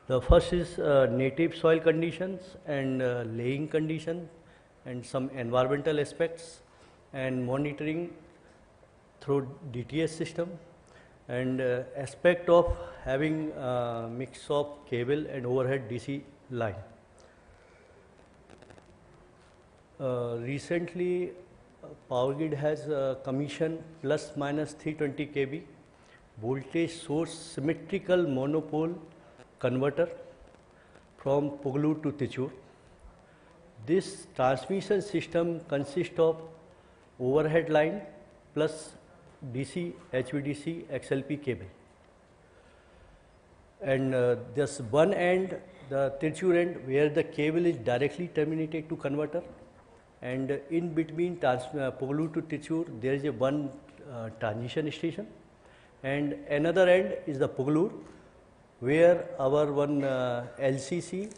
The first is native soil conditions and laying condition and some environmental aspects and monitoring through DTS system, and aspect of having mix of cable and overhead DC line. Recently Power Grid has commissioned plus minus 320 kV voltage source symmetrical monopole converter from Pugalur to Trichur. This transmission system consists of overhead line plus DC, HVDC, XLP cable. And this one end, the Trichur end, where the cable is directly terminated to converter, and in between Pugalur to Trichur, there is a one transition station, and another end is the Pugalur, where our one LCC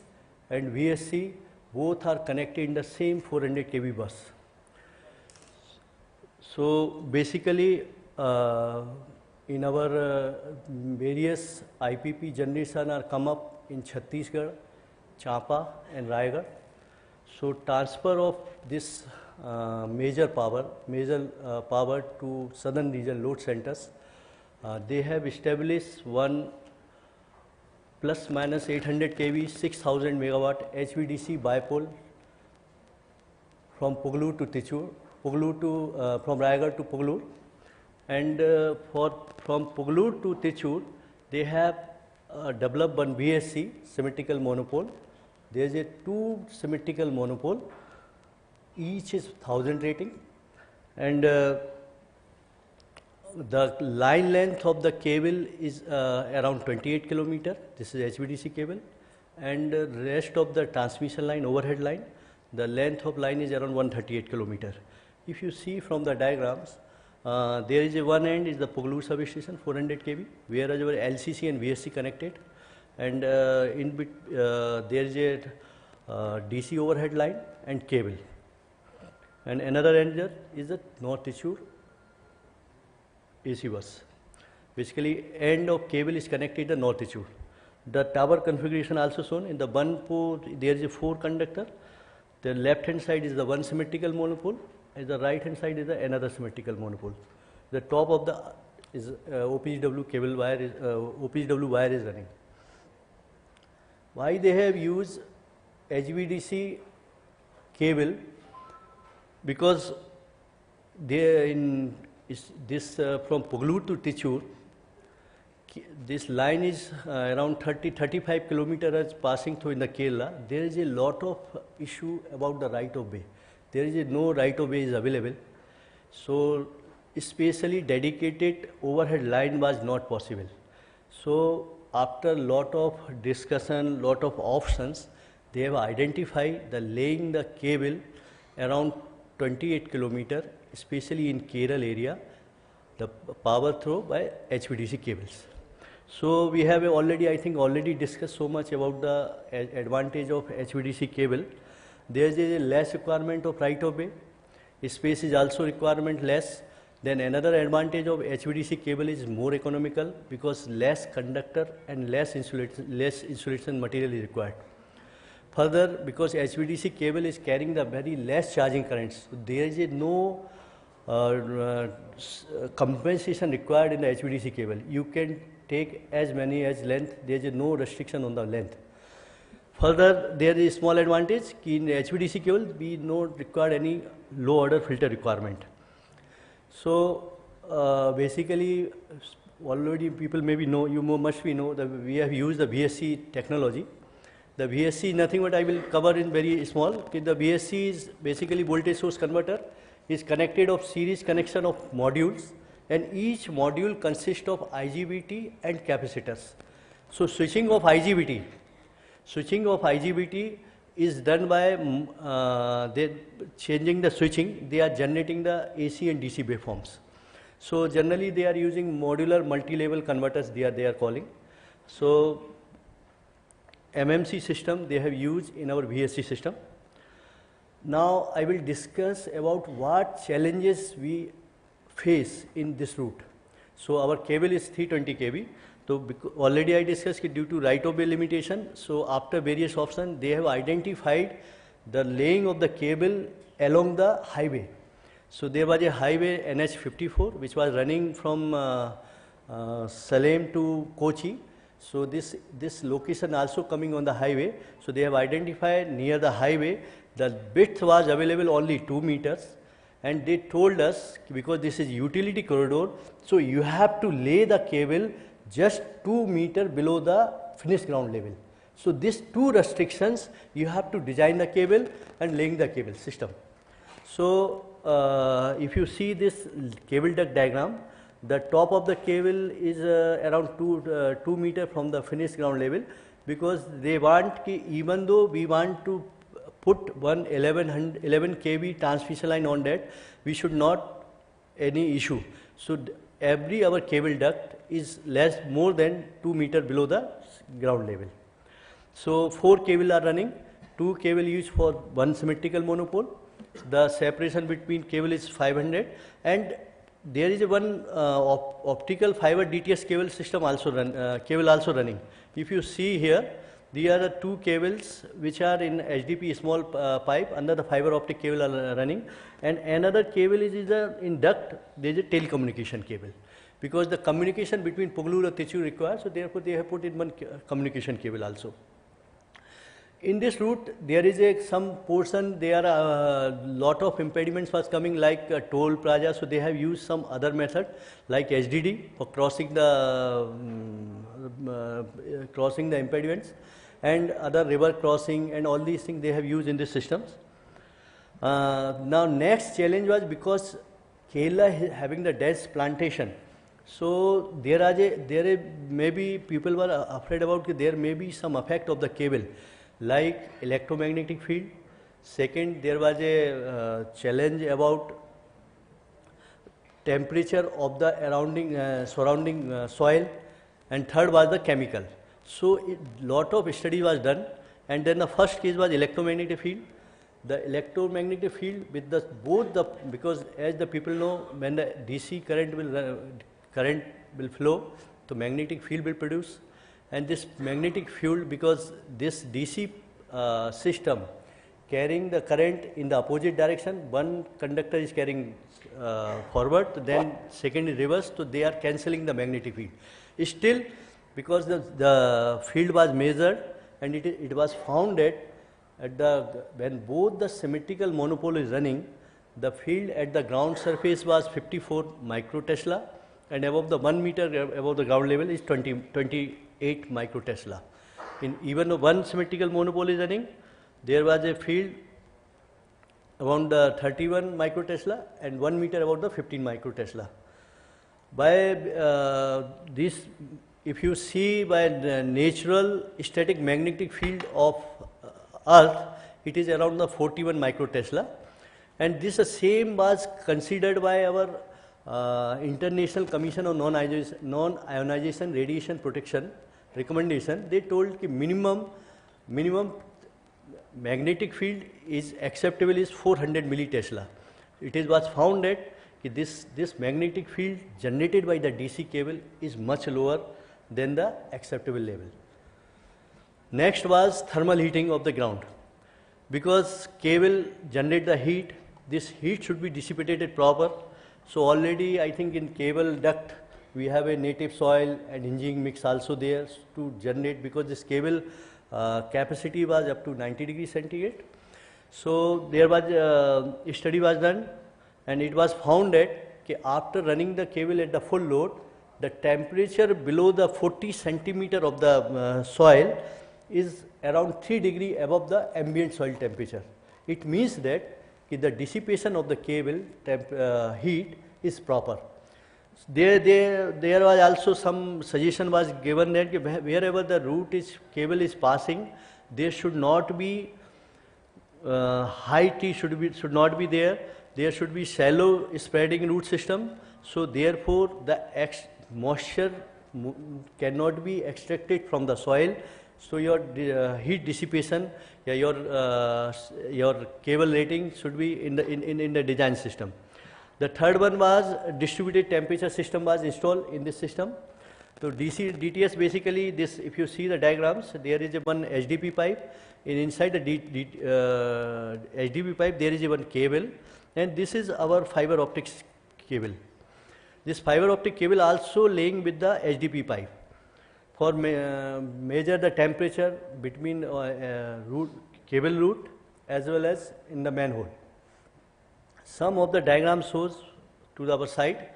and VSC both are connected in the same 400 kV bus. So basically in our various IPP generation are come up in Chhattisgarh, Champa and Raigad. So transfer of this major power to southern region load centers, they have established one plus minus 800 kV 6000 megawatt HVDC bipole from Pugalur to Trichur, from Raigad to Pugalur, and from Pugalur to Trichur they have developed one VSC symmetrical monopole. There is a two symmetrical monopole, each is 1000 rating, and the line length of the cable is around 28 kilometer. This is HVDC cable, and the rest of the transmission line, overhead line, the length of line is around 138 kilometer. If you see from the diagrams, there is a one end is the Pugalur substation 400 kV, whereas our LCC and VSC connected, and there is a DC overhead line and cable, and another end is the North Trichur AC bus. Basically end of cable is connected to North Trichur. The tower configuration also shown in the one port. There is a 4 conductor. The left hand side is the one symmetrical monopole, and the right hand side is another symmetrical monopole. The top of the is OPGW cable wire is OPGW wire is running. Why they have used HVDC cable? Because they in this from Pugalur to Trichur, this line is around 30-35 kilometers passing through in the Kerala. There is a lot of issue about the right of way. There is no right of way is available. So especially dedicated overhead line was not possible. So after lot of discussion, lot of options, they have identified the laying the cable around 28 kilometer, especially in Kerala area, the power through by HVDC cables. So we have already, I think, already discussed so much about the advantage of HVDC cable. There is a less requirement of right of way. Space is also requirement less. Then another advantage of HVDC cable is more economical because less conductor and less insulation material is required. Further, because HVDC cable is carrying the very less charging currents, so there is no compensation required in the HVDC cable. You can take as many as length, there is no restriction on the length. Further, there is a small advantage in HVDC cable, we don't require any low order filter requirement. So basically, already people maybe know, you must be know that we have used the VSC technology. The VSC, nothing but I will cover in very small. The VSC is basically voltage source converter, is connected of series connection of modules, and each module consists of IGBT and capacitors. So switching of IGBT is done by they changing the switching, they are generating the AC and DC waveforms. So generally they are using modular multi-level converters, they are calling. So MMC system they have used in our VSC system. Now I will discuss about what challenges we face in this route. So our cable is 320 kV. So already I discussed due to right of way limitation. So after various options, they have identified the laying of the cable along the highway. So there was a highway NH54 which was running from Salem to Kochi. So this location also coming on the highway. So they have identified near the highway, the width was available only 2 meters. And they told us, because this is utility corridor, so you have to lay the cable just 2 meters below the finished ground level. So these two restrictions, you have to design the cable and laying the cable system. So if you see this cable duct diagram, the top of the cable is around 2 meters from the finished ground level, because they want, even though we want to put 11 kV transmission line on that, we should not any issue. So every our cable duct is more than 2 meters below the ground level. So 4 cable are running, 2 cable used for one symmetrical monopole. The separation between cable is 500, and there is one optical fiber DTS cable system also running. If you see here, these are the 2 cables which are in HDP small pipe under the fiber optic cable are running, and another cable is in duct. There is a telecommunication cable, because the communication between Pugalur and Tichu required, so therefore they have put in one communication cable also. In this route, there is some portion, there are a lot of impediments was coming like toll plaza, so they have used some other method like HDD for crossing the impediments, and other river crossing and all these things they have used in these systems. Now next challenge was, because Kerala having the dense plantation, so there may be people were afraid about there may be some effect of the cable, like electromagnetic field. Second, there was a challenge about temperature of the surrounding soil, and third was the chemical. So lot of study was done, and then the first case was electromagnetic field. The electromagnetic field with because as the people know, when the DC current will flow, the magnetic field will produce. And this magnetic field, because this DC system carrying the current in the opposite direction, one conductor is carrying forward, then second is reverse, so they are cancelling the magnetic field. Still, because the field was measured, and it was found that when both the symmetrical monopole is running, the field at the ground surface was 54 microtesla, and above the 1 meter above the ground level is 28 microtesla. Even though one symmetrical monopole is running, there was a field around the 31 microtesla and 1 meter about the 15 microtesla. By this, if you see by the natural static magnetic field of Earth, it is around the 41 microtesla, and this same was considered by our International Commission on Non-Ionization Radiation Protection recommendation. They told that minimum magnetic field is acceptable is 400 millitesla. It was found that this magnetic field generated by the DC cable is much lower than the acceptable level. Next was thermal heating of the ground. Because cable generate the heat, this heat should be dissipated proper. So already I think in cable duct we have a native soil and engineering mix also there to generate, because this cable capacity was up to 90 degrees centigrade. So there was a study was done, and it was found that after running the cable at the full load, the temperature below the 40 centimeter of the soil is around 3 degrees above the ambient soil temperature. It means that the dissipation of the cable heat is proper. There was also some suggestion was given that wherever the cable is passing, there should not be high T should not be there. There should be shallow spreading root system. So therefore, the moisture cannot be extracted from the soil. So your heat dissipation, your cable rating should be in the design system. The third one was distributed temperature system was installed in this system. So DTS basically this, if you see the diagrams, there is a one HDP pipe, and inside the HDP pipe there is a one cable, and this is our fiber optics cable. This fiber optic cable also laying with the HDP pipe for measure the temperature between cable root as well as in the manhole. Some of the diagram shows to our side.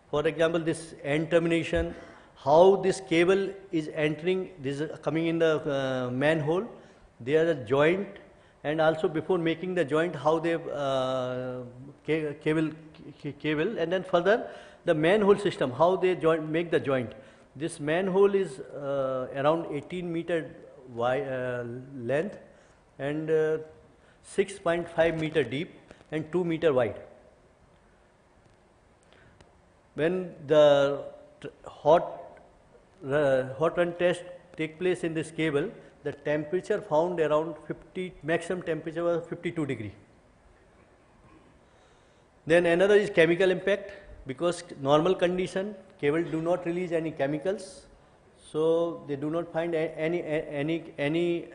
For example, this end termination, how this cable is entering, this is coming in the manhole. There is a joint, and also before making the joint, how they cable, and then further the manhole system, how they make the joint. This manhole is around 18 meter length and 6.5 meter deep and 2 meter wide. When the hot run test take place in this cable, the temperature found around maximum temperature was 52 degree. Then another is chemical impact, because normal condition cable do not release any chemicals, so they do not find any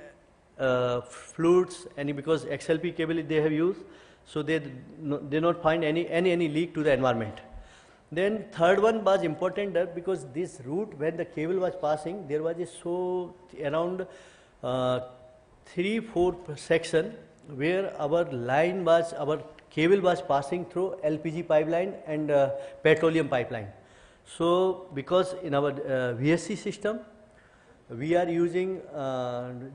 fluids, because XLP cable they have used, so they not find any leak to the environment. Then third one was important that because this route when the cable was passing, there was around 3-4 section where our cable was passing through LPG pipeline and petroleum pipeline. So because in our VSC system, we are using,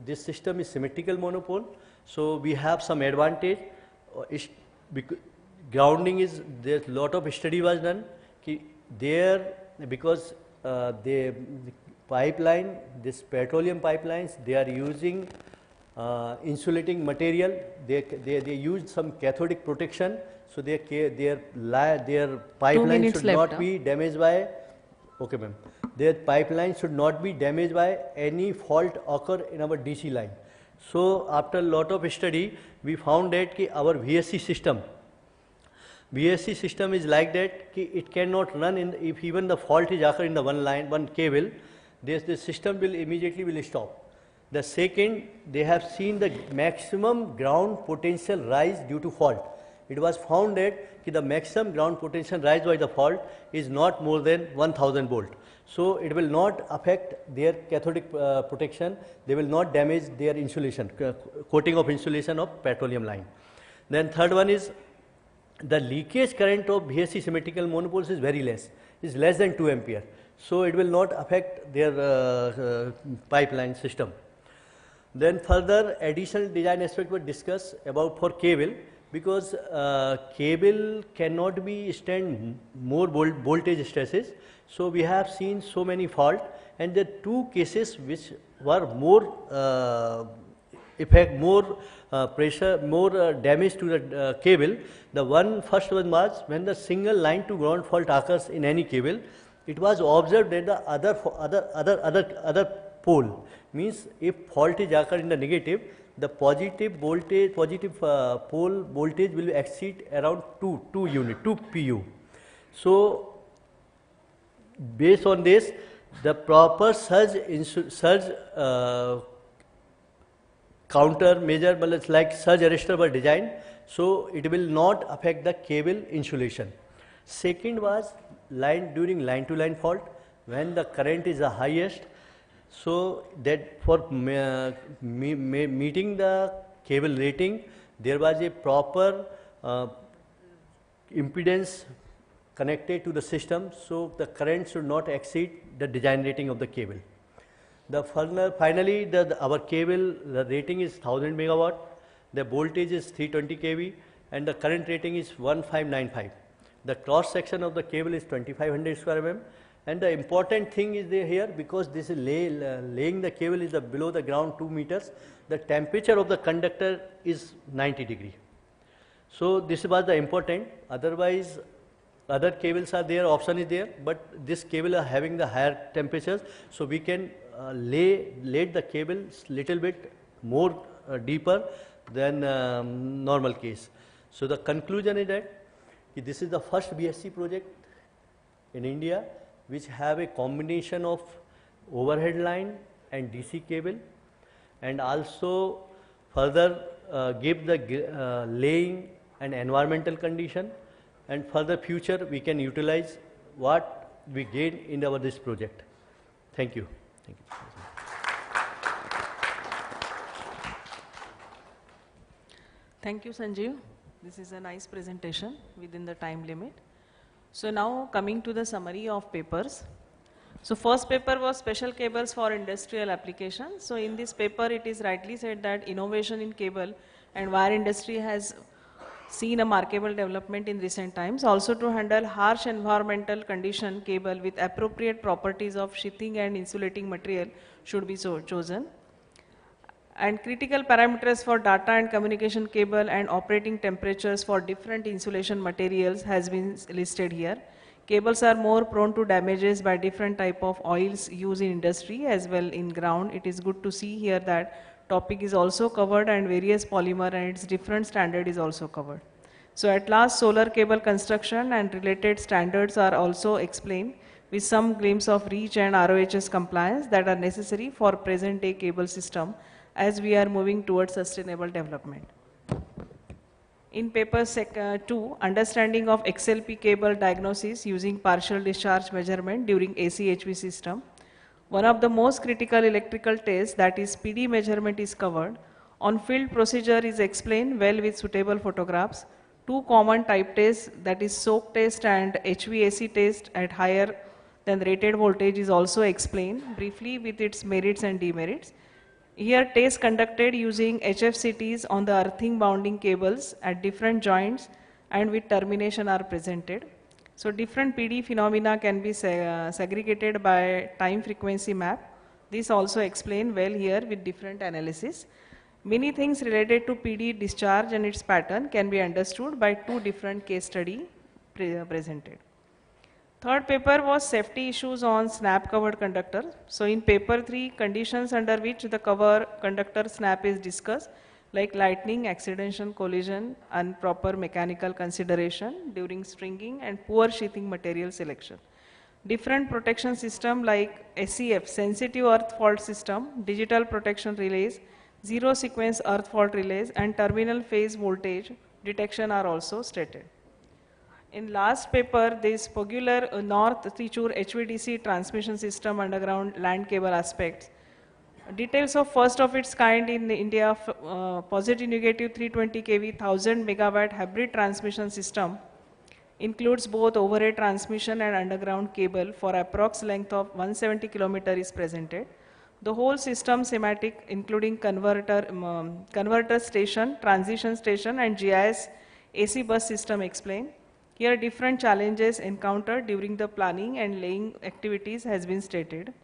this system is symmetrical monopole, so we have some advantage. Grounding is, there's lot of study was done there, because the pipeline, this petroleum pipelines, they are using insulating material. They use some cathodic protection, so their pipeline should not be damaged by. Okay, ma'am. Their pipeline should not be damaged by any fault occur in our DC line. So after a lot of study, we found that our VSC system is like that, it cannot run if even the fault is occur in the one cable, the system will immediately stop. The second, they have seen the maximum ground potential rise due to fault. It was found that the maximum ground potential rise by the fault is not more than 1000 volt. So it will not affect their cathodic protection. They will not damage their insulation, coating of insulation of petroleum line. Then third one is the leakage current of VSC symmetrical monopoles is very less. Is less than 2 ampere. So it will not affect their pipeline system. Then further additional design aspect were discussed about for cable, because cable cannot be stand more voltage stresses. So we have seen so many fault, and the two cases which were more pressure, more damage to the cable. The first one was when the single line to ground fault occurs in any cable. It was observed that the other pole, means if fault is occur in the negative, the positive pole voltage will exceed around 2 pu. So based on this, the proper surge countermeasure, like surge arrestor were designed, so it will not affect the cable insulation. Second was during line to line fault, when the current is the highest, So that for meeting the cable rating, there was a proper impedance connected to the system, so the current should not exceed the design rating of the cable. Finally, our cable, the rating is 1000 megawatt, the voltage is 320 kV, and the current rating is 1595. The cross section of the cable is 2500 square mm, and the important thing is here, because this is laying the cable is below the ground 2 meters, the temperature of the conductor is 90 degree. So this was the important, otherwise other cables are there, option is there, but this cable are having the higher temperatures, so we can lay the cable little bit more deeper than normal case. So the conclusion is that this is the first BSC project in India which have a combination of overhead line and DC cable, and also further give the laying and environmental condition, and further future we can utilize what we gain in this project. Thank you. Thank you. Thank you, Sanjeev. This is a nice presentation within the time limit. So now coming to the summary of papers. So first paper was special cables for industrial application. So in this paper it is rightly said that innovation in cable and wire industry has seen a remarkable development in recent times. Also to handle harsh environmental condition, cable with appropriate properties of sheathing and insulating material should be chosen. And critical parameters for data and communication cable and operating temperatures for different insulation materials has been listed here. Cables are more prone to damages by different type of oils used in industry as well in ground. It is good to see here that topic is also covered and various polymer and its different standard is also covered. So at last, solar cable construction and related standards are also explained with some glimpse of REACH and ROHS compliance that are necessary for present day cable system as we are moving towards sustainable development. In paper 2, understanding of XLP cable diagnosis using partial discharge measurement during AC-HV system. One of the most critical electrical tests, that is PD measurement, is covered. On-field procedure is explained well with suitable photographs. Two common type tests, that is soak test and HVAC test at higher than rated voltage, is also explained briefly with its merits and demerits. Here tests conducted using HFCTs on the earthing bounding cables at different joints and with termination are presented. So different PD phenomena can be segregated by time frequency map. This also explained well here with different analysis. Many things related to PD discharge and its pattern can be understood by two different case study presented. Third paper was safety issues on snap covered conductor. So in paper 3, conditions under which the cover conductor snap is discussed, like lightning, accidental collision, improper mechanical consideration during stringing, and poor sheathing material selection. Different protection system like SEF, sensitive earth fault system, digital protection relays, zero sequence earth fault relays, and terminal phase voltage detection are also stated. In last paper, this Pogular North Trichur HVDC transmission system underground land cable aspects. Details of first of its kind in India, positive negative 320 kV 1000 megawatt hybrid transmission system includes both overhead transmission and underground cable for approx length of 170 km is presented. The whole system schematic including converter station, transition station, and GIS AC bus system explained. Here different challenges encountered during the planning and laying activities has been stated.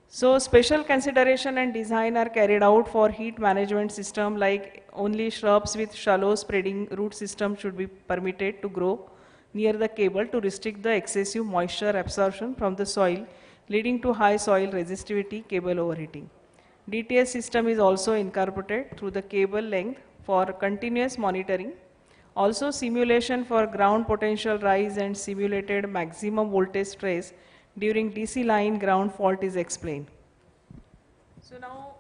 So special consideration and design are carried out for heat management system, like only shrubs with shallow spreading root system should be permitted to grow near the cable to restrict the excessive moisture absorption from the soil, leading to high soil resistivity, cable overheating. DTS system is also incorporated through the cable length for continuous monitoring. Also simulation for ground potential rise and simulated maximum voltage stress during DC line ground fault is explained. So now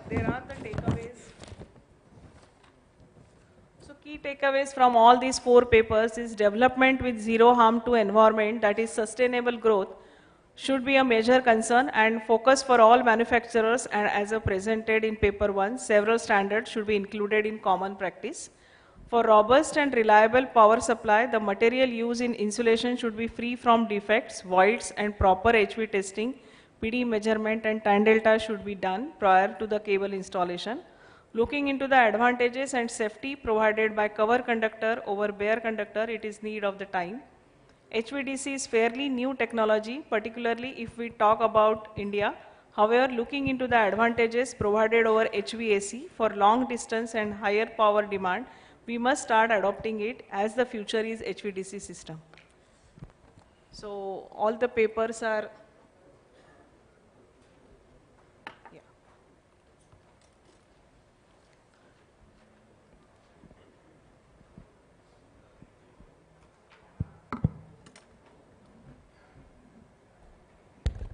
there are the takeaways. So key takeaways from all these 4 papers is development with zero harm to environment, that is sustainable growth, should be a major concern and focus for all manufacturers, and as presented in paper 1, several standards should be included in common practice. For robust and reliable power supply, the material used in insulation should be free from defects, voids, and proper HV testing, PD measurement and tan delta should be done prior to the cable installation. Looking into the advantages and safety provided by cover conductor over bare conductor, it is need of the time. HVDC is fairly new technology, particularly if we talk about India. However, looking into the advantages provided over HVAC for long distance and higher power demand, we must start adopting it as the future is HVDC system. So all the papers are, yeah.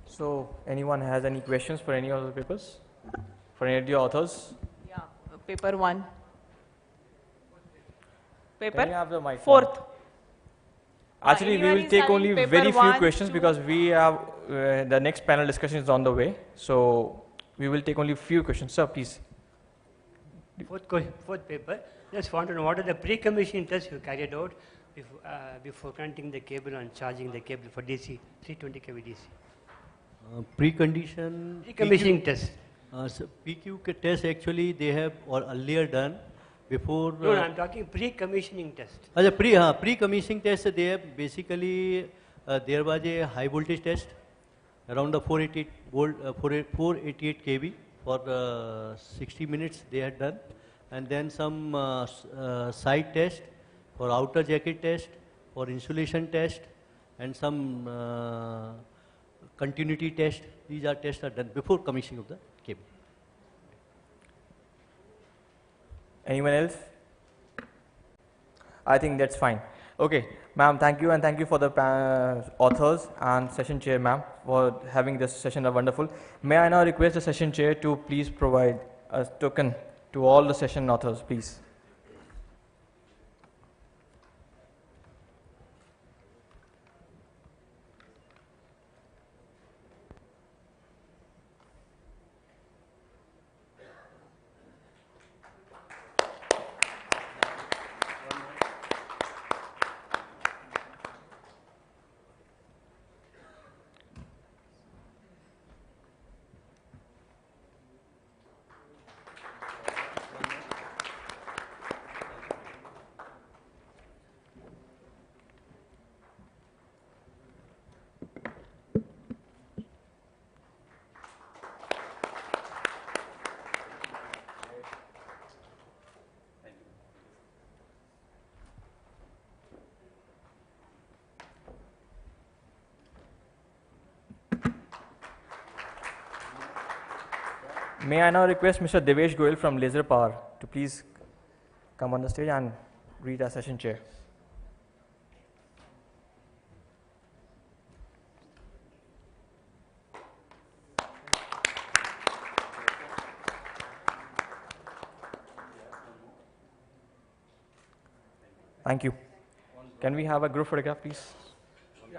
So anyone has any questions for any of the papers? For any of the authors? Yeah, paper 1. Can Paper you have the mic? 4th. Actually, we anyone will is take having only paper very few 1, questions 2? because we have the next panel discussion is on the way. So we will take only few questions. Sir, please. Fourth paper, just want to know what are the pre-commissioning tests you carried out before connecting the cable and charging the cable for DC, 320 kV DC? Pre-commissioning test. So PQ test actually they have earlier done before. No, I'm talking pre-commissioning test. Pre-commissioning test, they have basically there was a high voltage test around the 488 volt, 488 kV for 60 minutes they had done, and then some side test for outer jacket test, for insulation test, and some continuity test. These are tests are done before commissioning of the cable. Anyone else? I think that's fine. Okay, ma'am, thank you, and thank you for the authors and session chair, ma'am, for having this session wonderful. May I now request the session chair to please provide a token to all the session authors, please. May I now request Mr. Devesh Goyal from Laser Power to please come on the stage and read our session chair. Thank you. Can we have a group photograph, please? Yeah.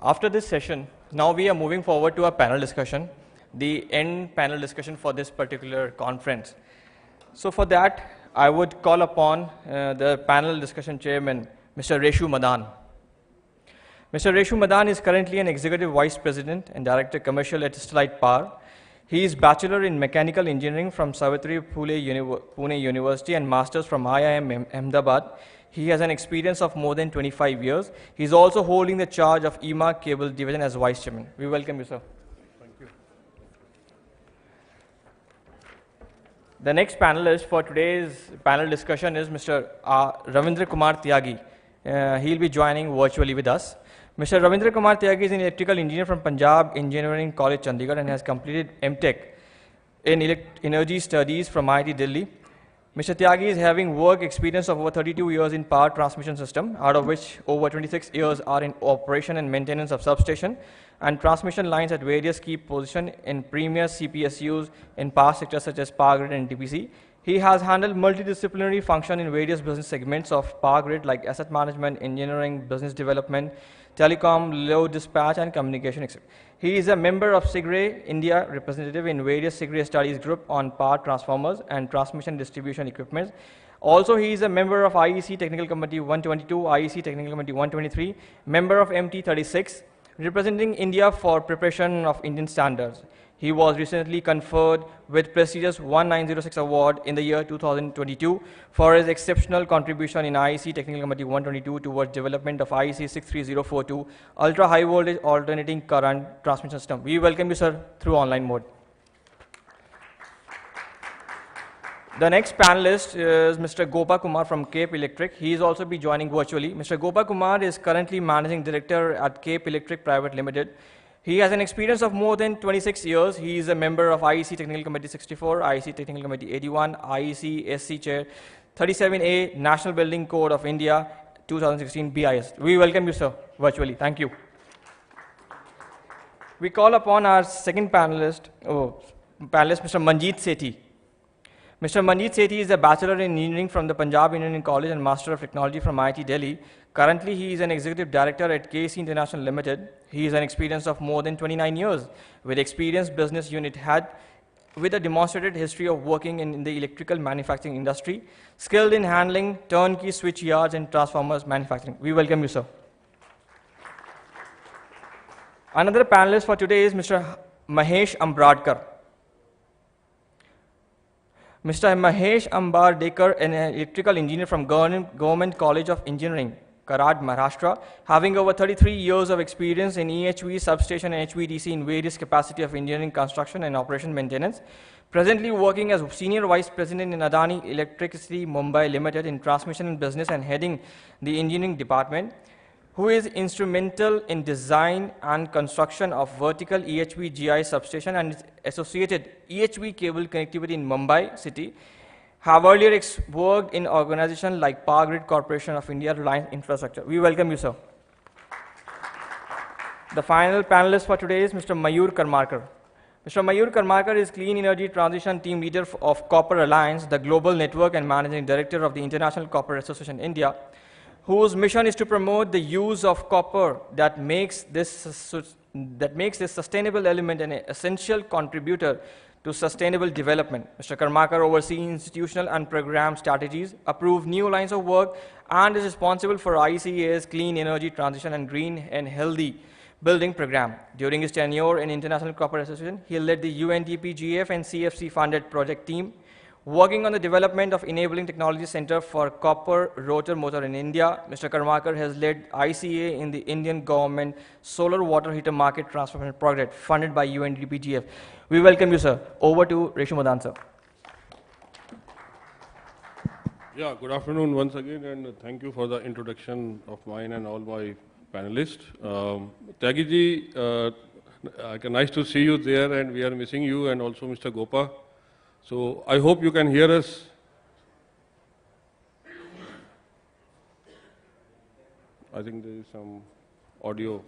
After this session, now we are moving forward to a panel discussion, the end panel discussion for this particular conference. So for that, I would call upon the panel discussion chairman, Mr. Reshu Madan. Mr. Reshu Madan is currently an Executive Vice President and Director Commercial at Sterlite Power. He is Bachelor in Mechanical Engineering from Savitri Pune University and Masters from IIM Ahmedabad. He has an experience of more than 25 years. He is also holding the charge of IEEMA Cable Division as Vice Chairman. We welcome you, sir. Thank you. The next panelist for today's panel discussion is Mr. Ravindra Kumar Tyagi. He'll be joining virtually with us. Mr. Ravindra Kumar Tyagi is an electrical engineer from Punjab Engineering College, Chandigarh, and has completed MTech in Energy Studies from IIT Delhi. Mr. Tyagi is having work experience of over 32 years in power transmission system, out of which over 26 years are in operation and maintenance of substation and transmission lines at various key positions in premier CPSUs in power sectors such as power grid and TPC. He has handled multidisciplinary function in various business segments of power grid like asset management, engineering, business development, telecom, load dispatch, and communication, etc. He is a member of SIGRE India representative in various SIGRE studies group on power transformers and transmission distribution equipment. Also, he is a member of IEC Technical Committee 122, IEC Technical Committee 123, member of MT36, representing India for preparation of Indian standards. He was recently conferred with prestigious 1906 award in the year 2022 for his exceptional contribution in IEC Technical Committee 122 towards development of IEC 63042 ultra high voltage alternating current transmission system. We welcome you, sir, through online mode. The next panelist is Mr. Gopa Kumar from Cape Electric. He is also be joining virtually. Mr. Gopa Kumar is currently Managing Director at Cape Electric Private Limited. He has an experience of more than 26 years. He is a member of IEC Technical Committee 64, IEC Technical Committee 81, IEC SC Chair 37A, National Building Code of India 2016 BIS. We welcome you, sir, virtually. Thank you. We call upon our second panelist, Mr. Manjeet Sethi. Mr. Manjeet Sethi is a Bachelor in Engineering from the Punjab Engineering College and Master of Technology from IIT Delhi. Currently, he is an Executive Director at KC International Limited. He has an experience of more than 29 years with experienced business unit head with a demonstrated history of working in the electrical manufacturing industry, skilled in handling turnkey switch yards and transformers manufacturing. We welcome you, sir. Another panelist for today is Mr. Mahesh Ambradkar. Mr. Mahesh Ambardekar, an electrical engineer from Government College of Engineering, Karad, Maharashtra, having over 33 years of experience in EHV, substation and HVDC in various capacity of engineering, construction and operation maintenance. Presently working as Senior Vice President in Adani Electricity Mumbai Limited in transmission and business and heading the engineering department, who is instrumental in design and construction of vertical EHV GI substation and its associated EHV cable connectivity in Mumbai city. Have earlier worked in organizations like Power Grid Corporation of India, Reliance Infrastructure. We welcome you, sir. The final panelist for today is Mr. Mayur Karmarkar. Mr. Mayur Karmarkar is Clean Energy Transition Team Leader of Copper Alliance, the global network and Managing Director of the International Copper Association India, whose mission is to promote the use of copper that makes this sustainable element an essential contributor to sustainable development. Mr. Karmakar oversees institutional and program strategies, approves new lines of work, and is responsible for ICA's Clean Energy Transition and Green and Healthy Building Program. During his tenure in International Copper Association, he led the UNDP GF and CFC funded project team, working on the development of Enabling Technology Center for Copper Rotor Motor in India. Mr. Karmakar has led ICA in the Indian government solar water heater market transformation project funded by UNDP GF. We welcome you, sir. Over to Reshu Madan, sir. Yeah, good afternoon once again, and thank you for the introduction of mine and all my panelists. Tyagi ji, nice to see you there, and we are missing you, and also Mr. Gopa. So I hope you can hear us. I think there is some audio.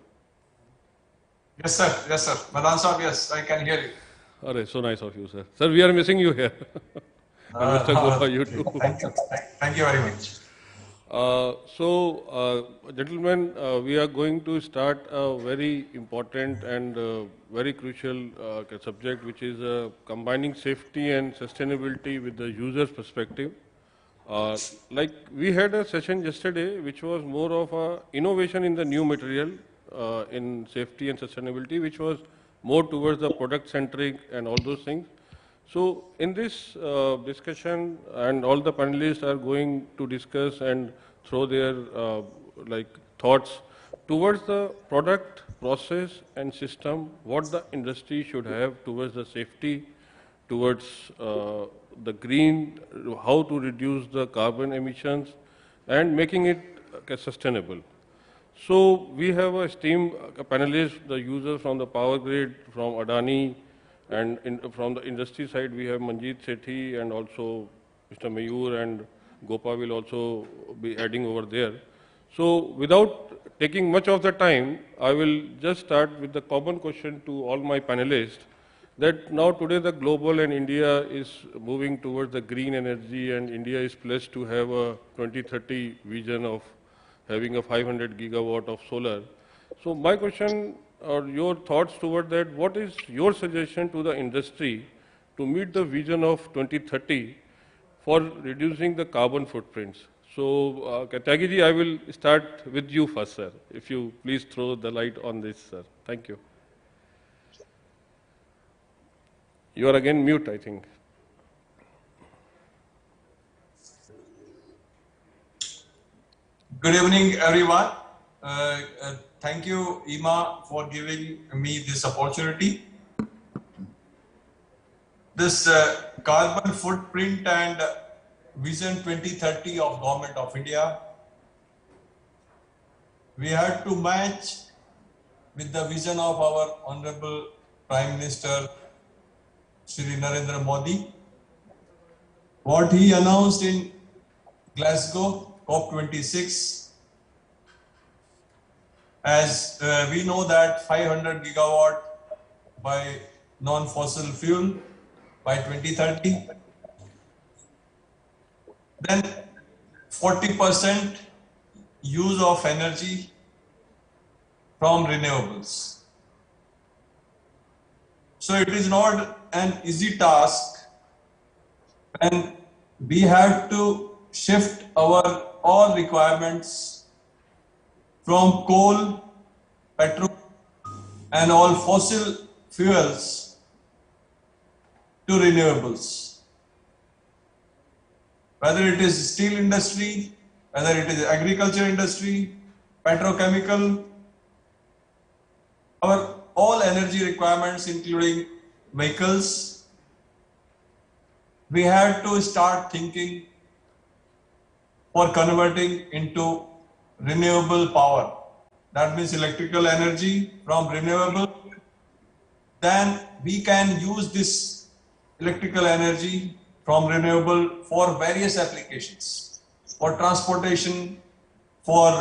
Yes, sir. Yes, sir. Madan Saab, yes, I can hear you. Alright, so nice of you, sir. Sir, we are missing you here. And Mr. Gopa, you too. Thank you. Thank you very much. Gentlemen, we are going to start a very important and very crucial subject, which is combining safety and sustainability with the user's perspective. Like we had a session yesterday, which was more of a innovation in the new material in safety and sustainability, which was more towards the product centric and all those things. So in this discussion, and all the panelists are going to discuss and throw their thoughts towards the product, process and system, what the industry should have towards the safety, towards the green, how to reduce the carbon emissions and making it sustainable. So we have a esteemed panelists, the users from the power grid, from Adani, and from the industry side, we have Manjeet Sethi and also Mr. Mayur, and Gopa will also be adding over there. So without taking much of the time, I will just start with the common question to all my panelists, that now today the global and India is moving towards the green energy, and India is blessed to have a 2030 vision of having a 500 gigawatt of solar. So my question or your thoughts toward that, what is your suggestion to the industry to meet the vision of 2030 for reducing the carbon footprints? So Tyagi, I will start with you first, sir. If you please throw the light on this, sir. Thank you. You are again mute, I think. Good evening, everyone. Thank you, IEEMA, for giving me this opportunity. This carbon footprint and Vision 2030 of Government of India, we have to match with the vision of our Honorable Prime Minister, Shri Narendra Modi. What he announced in Glasgow, COP26, as we know that 500 gigawatt by non-fossil fuel by 2030, then 40% use of energy from renewables. So it is not an easy task, and we have to shift our all requirements from coal, petrol and all fossil fuels to renewables. Whether it is steel industry, whether it is agriculture industry, petrochemical, our all energy requirements including vehicles, we have to start thinking for converting into renewable power. That means electrical energy from renewable. Then we can use this electrical energy from renewable for various applications, for transportation, for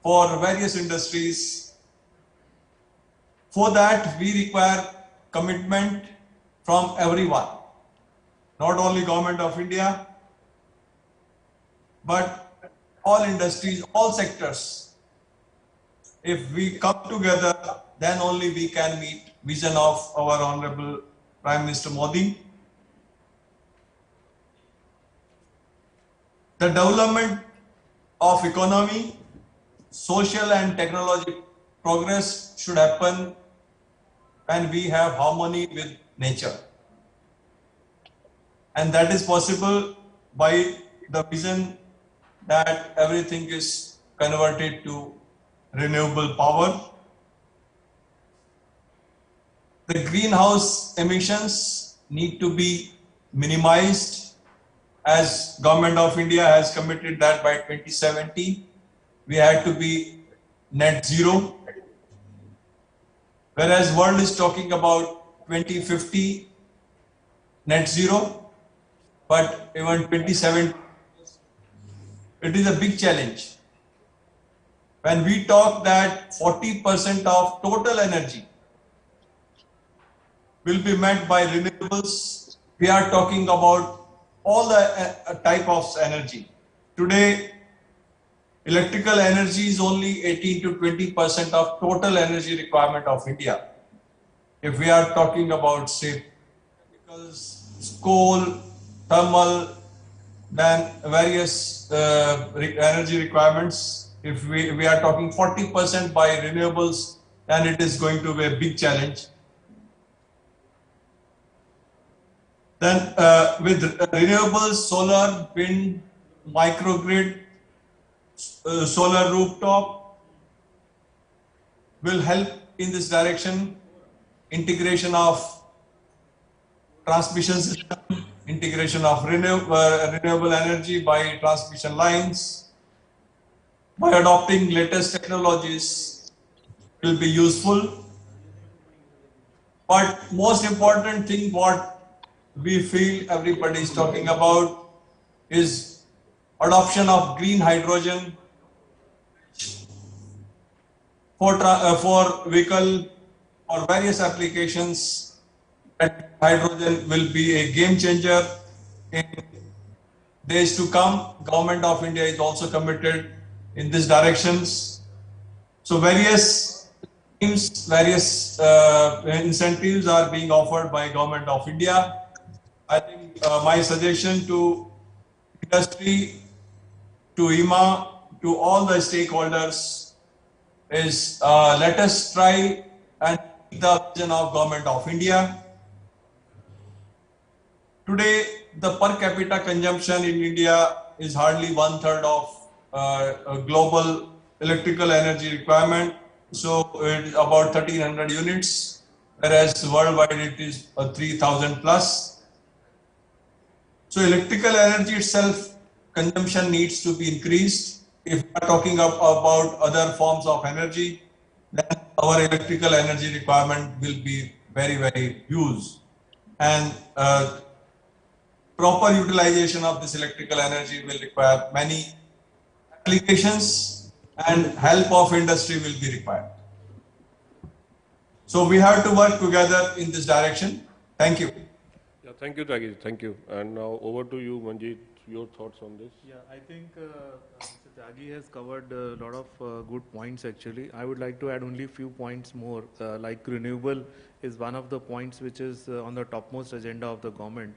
for various industries. For that, we require commitment from everyone, not only Government of India, but all industries, all sectors. If we come together, then only we can meet vision of our Honorable Prime Minister Modi. The development of economy, social and technological progress should happen when we have harmony with nature. And that is possible by the vision that everything is converted to renewable power. The greenhouse emissions need to be minimized, as Government of India has committed that by 2070 we had to be net zero, whereas world is talking about 2050 net zero, but even 2070 it is a big challenge. When we talk that 40% of total energy will be met by renewables, we are talking about all the type of energy. Today, electrical energy is only 18 to 20% of total energy requirement of India. If we are talking about, say, because coal, thermal, then various energy requirements, if we are talking 40% by renewables, then it is going to be a big challenge. Then with renewables, solar, wind, microgrid, solar rooftop will help in this direction. Integration of transmission system, integration of renewable energy by transmission lines, by adopting latest technologies will be useful. But most important thing what we feel everybody is talking about is adoption of green hydrogen for vehicle or various applications. Hydrogen will be a game changer in days to come. Government of India is also committed in these directions. So various schemes, various incentives are being offered by Government of India. I think my suggestion to industry, to IEEMA, to all the stakeholders is let us try and meet the vision of Government of India. Today, the per capita consumption in India is hardly 1/3 of global electrical energy requirement. So it is about 1300 units, whereas worldwide it is 3000 plus. So electrical energy itself consumption needs to be increased. If we are talking about other forms of energy, then our electrical energy requirement will be very, very huge. And proper utilization of this electrical energy will require many applications, and help of industry will be required. So we have to work together in this direction. Thank you. Yeah, thank you, Tagi. Thank you. And now over to you, Manjeet. Your thoughts on this? Yeah, I think Mr. Tyagi has covered a lot of good points actually. I would like to add only a few points more. Like renewable is one of the points which is on the topmost agenda of the government.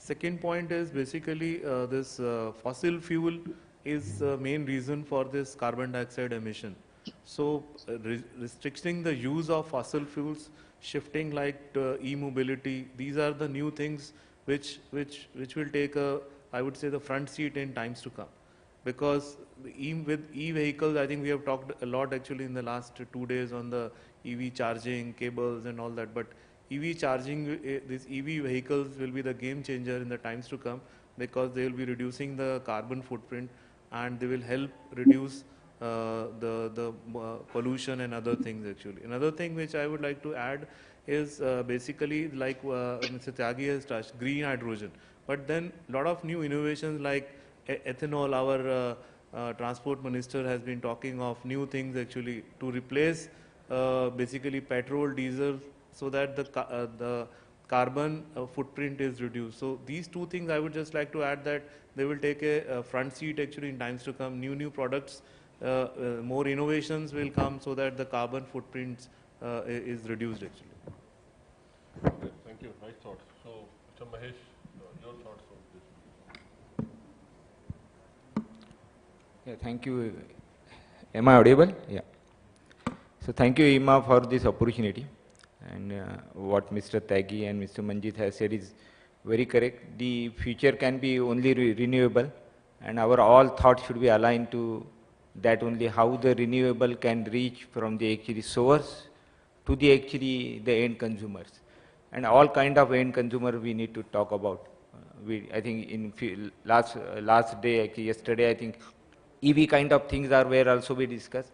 Second point is basically this fossil fuel is the main reason for this carbon dioxide emission. So restricting the use of fossil fuels, shifting like e-mobility, these are the new things which will take a, I would say, the front seat in times to come. Because with e-vehicles, I think we have talked a lot actually in the last 2 days on the EV charging, cables and all that. But EV charging, these EV vehicles will be the game changer in the times to come, because they will be reducing the carbon footprint and they will help reduce the pollution and other things actually. Another thing which I would like to add is basically like Mr. Tyagi has touched, green hydrogen. But then a lot of new innovations like ethanol, our transport minister has been talking of new things actually to replace basically petrol, diesel, so that the carbon footprint is reduced. So these two things I would just like to add that they will take a front seat actually in times to come. New products, more innovations will come so that the carbon footprint is reduced actually. Okay, thank you. Nice thoughts. So, Mr. Mahesh, your thoughts on this. Yeah, thank you. Am I audible? Yeah. So thank you, IEEMA, for this opportunity. And what Mr. Tyagi and Mr. Manjeet has said is very correct. The future can be only renewable, and our all thoughts should be aligned to that only, how the renewable can reach from the actually source to the actually the end consumers. And all kind of end consumer we need to talk about. I think in last day, actually yesterday, I think EV kind of things are where also we discussed.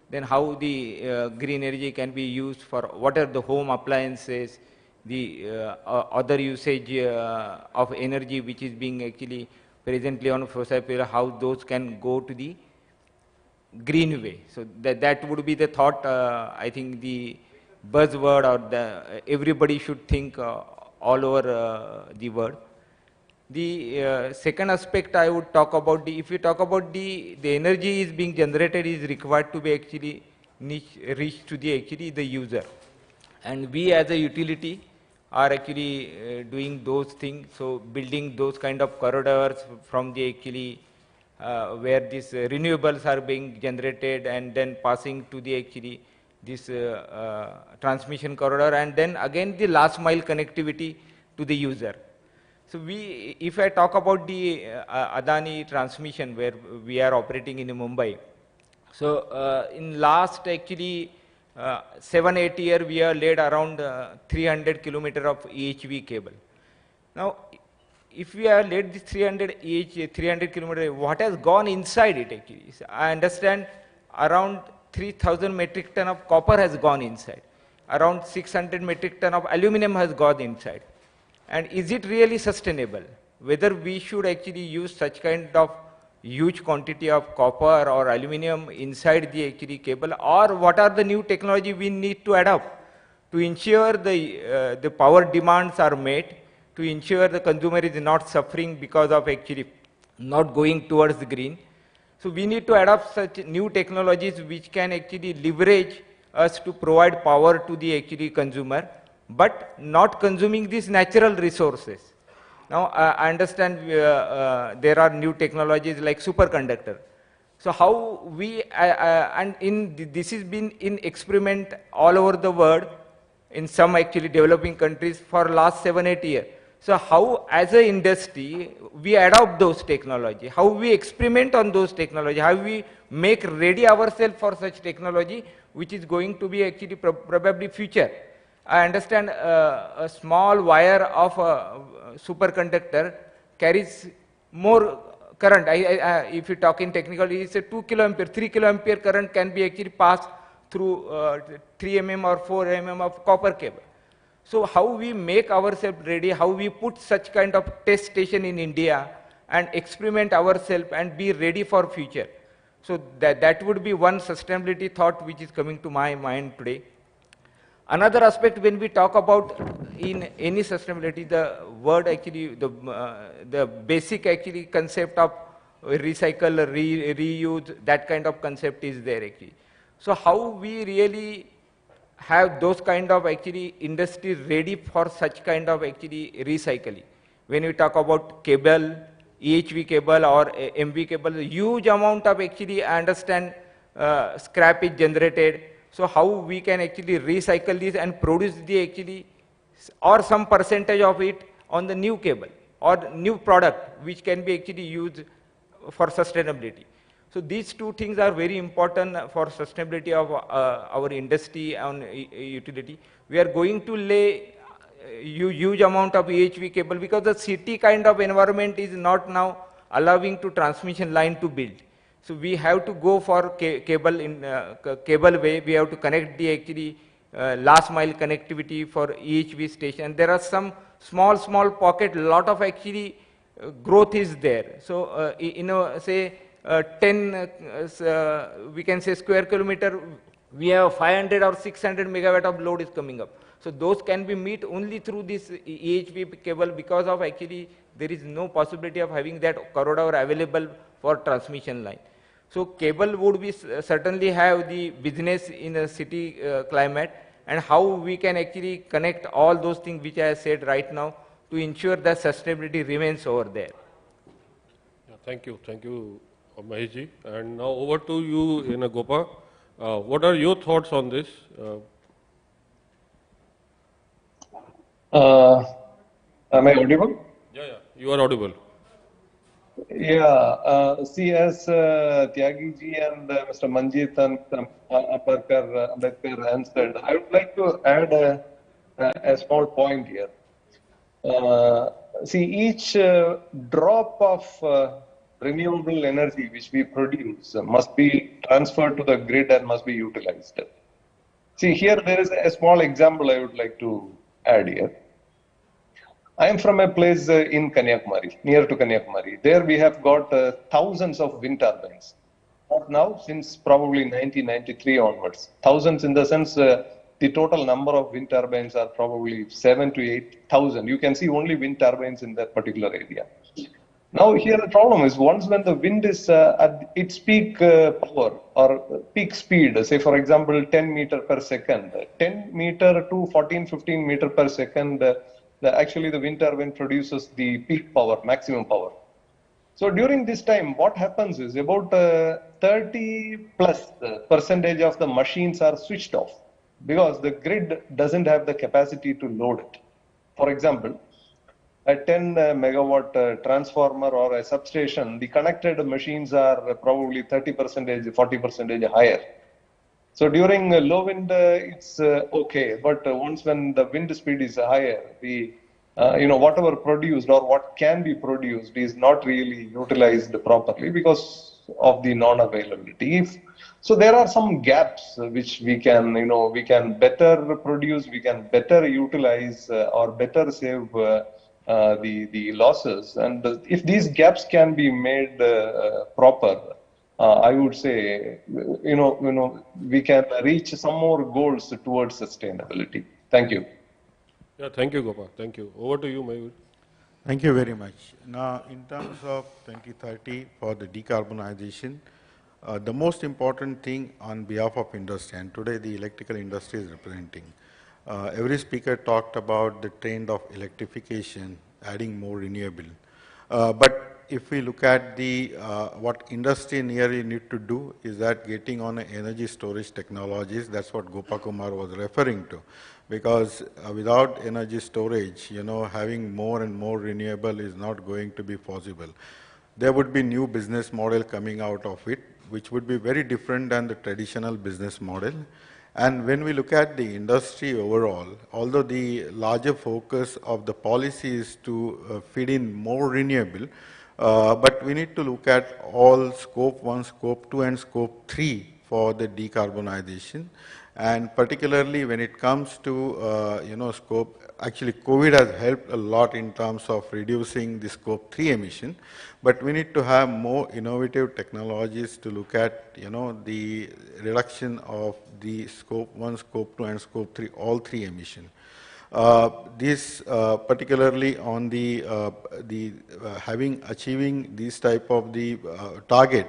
Then how the green energy can be used for what are the home appliances, the other usage of energy which is being actually presently on fossil fuel, how those can go to the green way. So that would be the thought, I think the buzzword, or everybody should think all over the world. The second aspect I would talk about, if you talk about the energy is being generated is required to be actually reached to the user. And we as a utility are actually doing those things, so building those kind of corridors from the where these renewables are being generated and then passing to the this transmission corridor, and then again the last mile connectivity to the user. So if I talk about the Adani transmission where we are operating in Mumbai, so in last 7-8 years we have laid around 300 kilometer of EHV cable. Now, if we have laid this 300 kilometer, what has gone inside it actually? So I understand around 3,000 metric ton of copper has gone inside. Around 600 metric ton of aluminum has gone inside. And is it really sustainable? Whether we should actually use such kind of huge quantity of copper or aluminum inside the cable, or what are the new technology we need to adopt to ensure the power demands are met, to ensure the consumer is not suffering because of not going towards the green. So we need to adopt such new technologies which can actually leverage us to provide power to the consumer, but not consuming these natural resources. Now, I understand there are new technologies like superconductor. So how we, this has been in experiment all over the world, in some developing countries for last 7-8 years. So how as an industry, we adopt those technology, how we experiment on those technology, how we make ready ourselves for such technology, which is going to be probably future. I understand a small wire of a superconductor carries more current. If you talk in technical, it's a 2 kiloampere, 3 kiloampere current can be passed through 3 mm or 4 mm of copper cable. So how we make ourselves ready, how we put such kind of test station in India and experiment ourselves and be ready for future. So that would be one sustainability thought which is coming to my mind today. Another aspect, when we talk about in any sustainability, the word the basic concept of recycle, reuse, that kind of concept is there actually. So how we really have those kind of industry ready for such kind of recycling. When we talk about cable, EHV cable or MV cable, huge amount of I understand scrap is generated. So how we can recycle this and produce the or some percentage of it on the new cable or new product which can be used for sustainability. So these two things are very important for sustainability of our industry and utility. We are going to lay huge amount of EHV cable because the city kind of environment is not now allowing to transmission line to build. So we have to go for cable in cable way. We have to connect the last mile connectivity for EHV station. There are some small pocket, lot of growth is there. So say 10 we can say square kilometer, we have 500 or 600 megawatt of load is coming up. So those can be met only through this EHV cable because of there is no possibility of having that corridor available for transmission line. So cable would be certainly have the business in a city climate, and how we can connect all those things which I said right now to ensure that sustainability remains over there. Yeah, thank you, Maheshji. And now over to you, Gopa. What are your thoughts on this? Am I audible? Yeah, you are audible. Yeah, see, as Tyagi ji and Mr. Manjit and Ambedkar answered, I would like to add a small point here. See, each drop of renewable energy which we produce must be transferred to the grid and must be utilized. See, here there is a small example I would like to add here. I am from a place in Kanyakumari, near to Kanyakumari. There we have got thousands of wind turbines. Not now, since probably 1993 onwards. Thousands in the sense the total number of wind turbines are probably 7 to 8,000. You can see only wind turbines in that particular area. Now here the problem is once when the wind is at its peak power or peak speed, say for example 10 meter per second, 10 meter to 14, 15 meter per second, actually the wind turbine produces the peak power, maximum power. So during this time, what happens is about 30 plus percentage of the machines are switched off because the grid doesn't have the capacity to load it. For example, a 10 megawatt transformer or a substation, the connected machines are probably 30 percentage, 40 percentage higher. So during low wind, it's okay, but once when the wind speed is higher, the whatever produced or what can be produced is not really utilized properly because of the non-availability. So there are some gaps which we can, we can better produce, we can better utilize or better save the losses. And if these gaps can be made proper, I would say, we can reach some more goals towards sustainability. Thank you. Yeah, thank you, Gopal. Thank you. Over to you, Mayur. Thank you very much. Now, in terms of 2030 for the decarbonization, the most important thing on behalf of industry, and today the electrical industry is representing, every speaker talked about the trend of electrification, adding more renewable. But if we look at the what industry nearly need to do is that getting on energy storage technologies, that's what Gopakumar was referring to. Because without energy storage, having more and more renewable is not going to be possible. There would be new business model coming out of it, which would be very different than the traditional business model. And when we look at the industry overall, although the larger focus of the policy is to feed in more renewable, but we need to look at all scope 1, scope 2, and scope 3 for the decarbonization. And particularly when it comes to, scope, actually COVID has helped a lot in terms of reducing the scope 3 emission, but we need to have more innovative technologies to look at, the reduction of the scope 1, scope 2, and scope 3, all 3 emission. This particularly on the achieving this type of the target.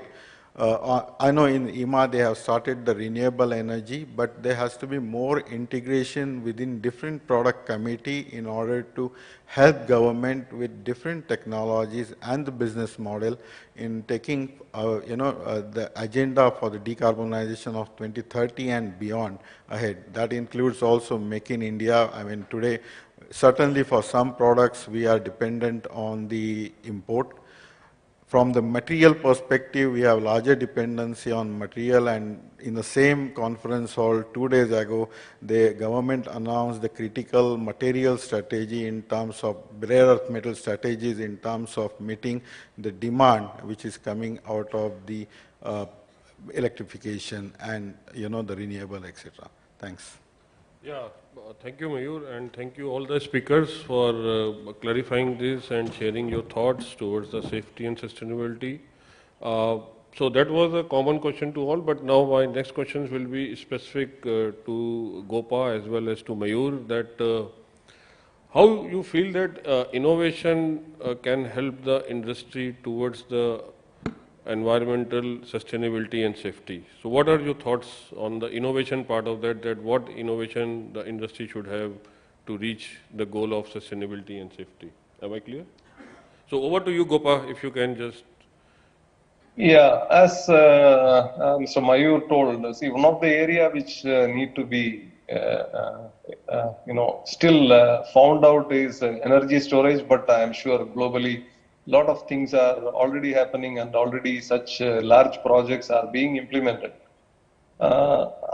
I know in IEEMA they have started the renewable energy, but there has to be more integration within different product committee in order to help government with different technologies and the business model in taking the agenda for the decarbonization of 2030 and beyond ahead. That includes also Make in India. I mean today, certainly for some products we are dependent on the import. From the material perspective, we have larger dependency on material, and in the same conference hall 2 days ago, the government announced the critical material strategy in terms of rare earth metal strategies in terms of meeting the demand which is coming out of the electrification and the renewable, etc. Thanks. Yeah, thank you, Mayur, and thank you all the speakers for clarifying this and sharing your thoughts towards the safety and sustainability. So that was a common question to all, but now my next questions will be specific to Gopa as well as to Mayur, that how you feel that innovation can help the industry towards the environmental sustainability and safety. So what are your thoughts on the innovation part of that, that what innovation the industry should have to reach the goal of sustainability and safety? Am I clear? So over to you, Gopa, if you can just. Yeah, as Mr. Mayur told, see, one of the area which need to be, still found out is energy storage, but I am sure globally lot of things are already happening and already such large projects are being implemented.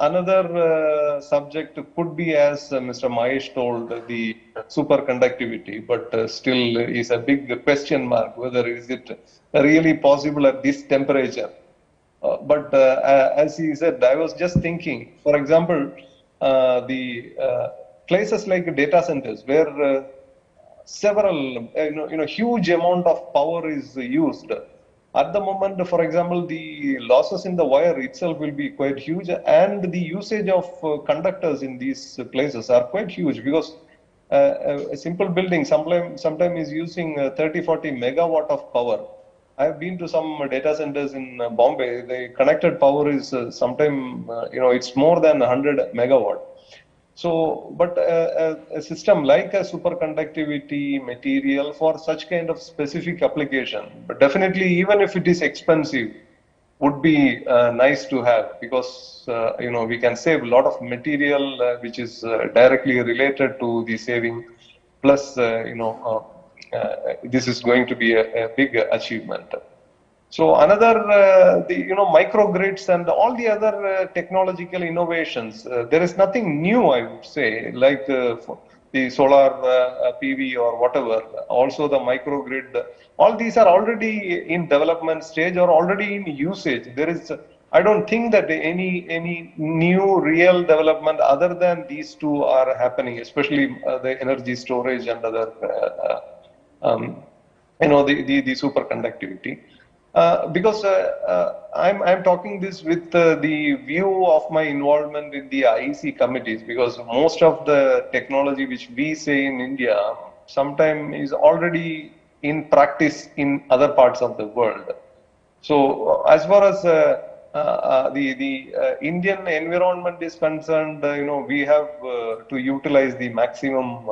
Another subject could be, as Mr. Mahesh told, the superconductivity, but still is a big question mark whether is it really possible at this temperature. But as he said, I was just thinking, for example, the places like data centers where several, huge amount of power is used. At the moment, for example, the losses in the wire itself will be quite huge, and the usage of conductors in these places are quite huge, because a simple building sometime is using 30-40 megawatt of power. I have been to some data centers in Bombay. The connected power is it's more than 100 megawatt. So, but a system like a superconductivity material for such kind of specific application, but definitely even if it is expensive, would be nice to have, because we can save a lot of material which is directly related to the saving. Plus, this is going to be a big achievement. So another, microgrids and all the other technological innovations, there is nothing new, I would say, like the solar PV or whatever. Also the microgrid, all these are already in development stage or already in usage. There is, I don't think that any new real development other than these two are happening, especially the energy storage and other, the superconductivity. Because I'm talking this with the view of my involvement in the IEC committees, because most of the technology which we say in India sometimes is already in practice in other parts of the world. So as far as the Indian environment is concerned, we have to utilize the maximum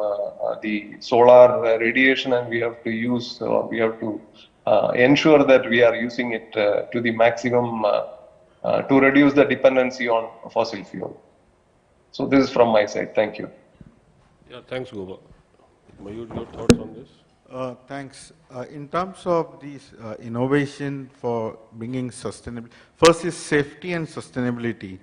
the solar radiation, and we have to ensure that we are using it to the maximum to reduce the dependency on fossil fuel. So this is from my side. Thank you. Yeah, thanks, Gopa. Mayur, your thoughts on this? Thanks. In terms of these innovation for bringing sustainability, first is safety and sustainability.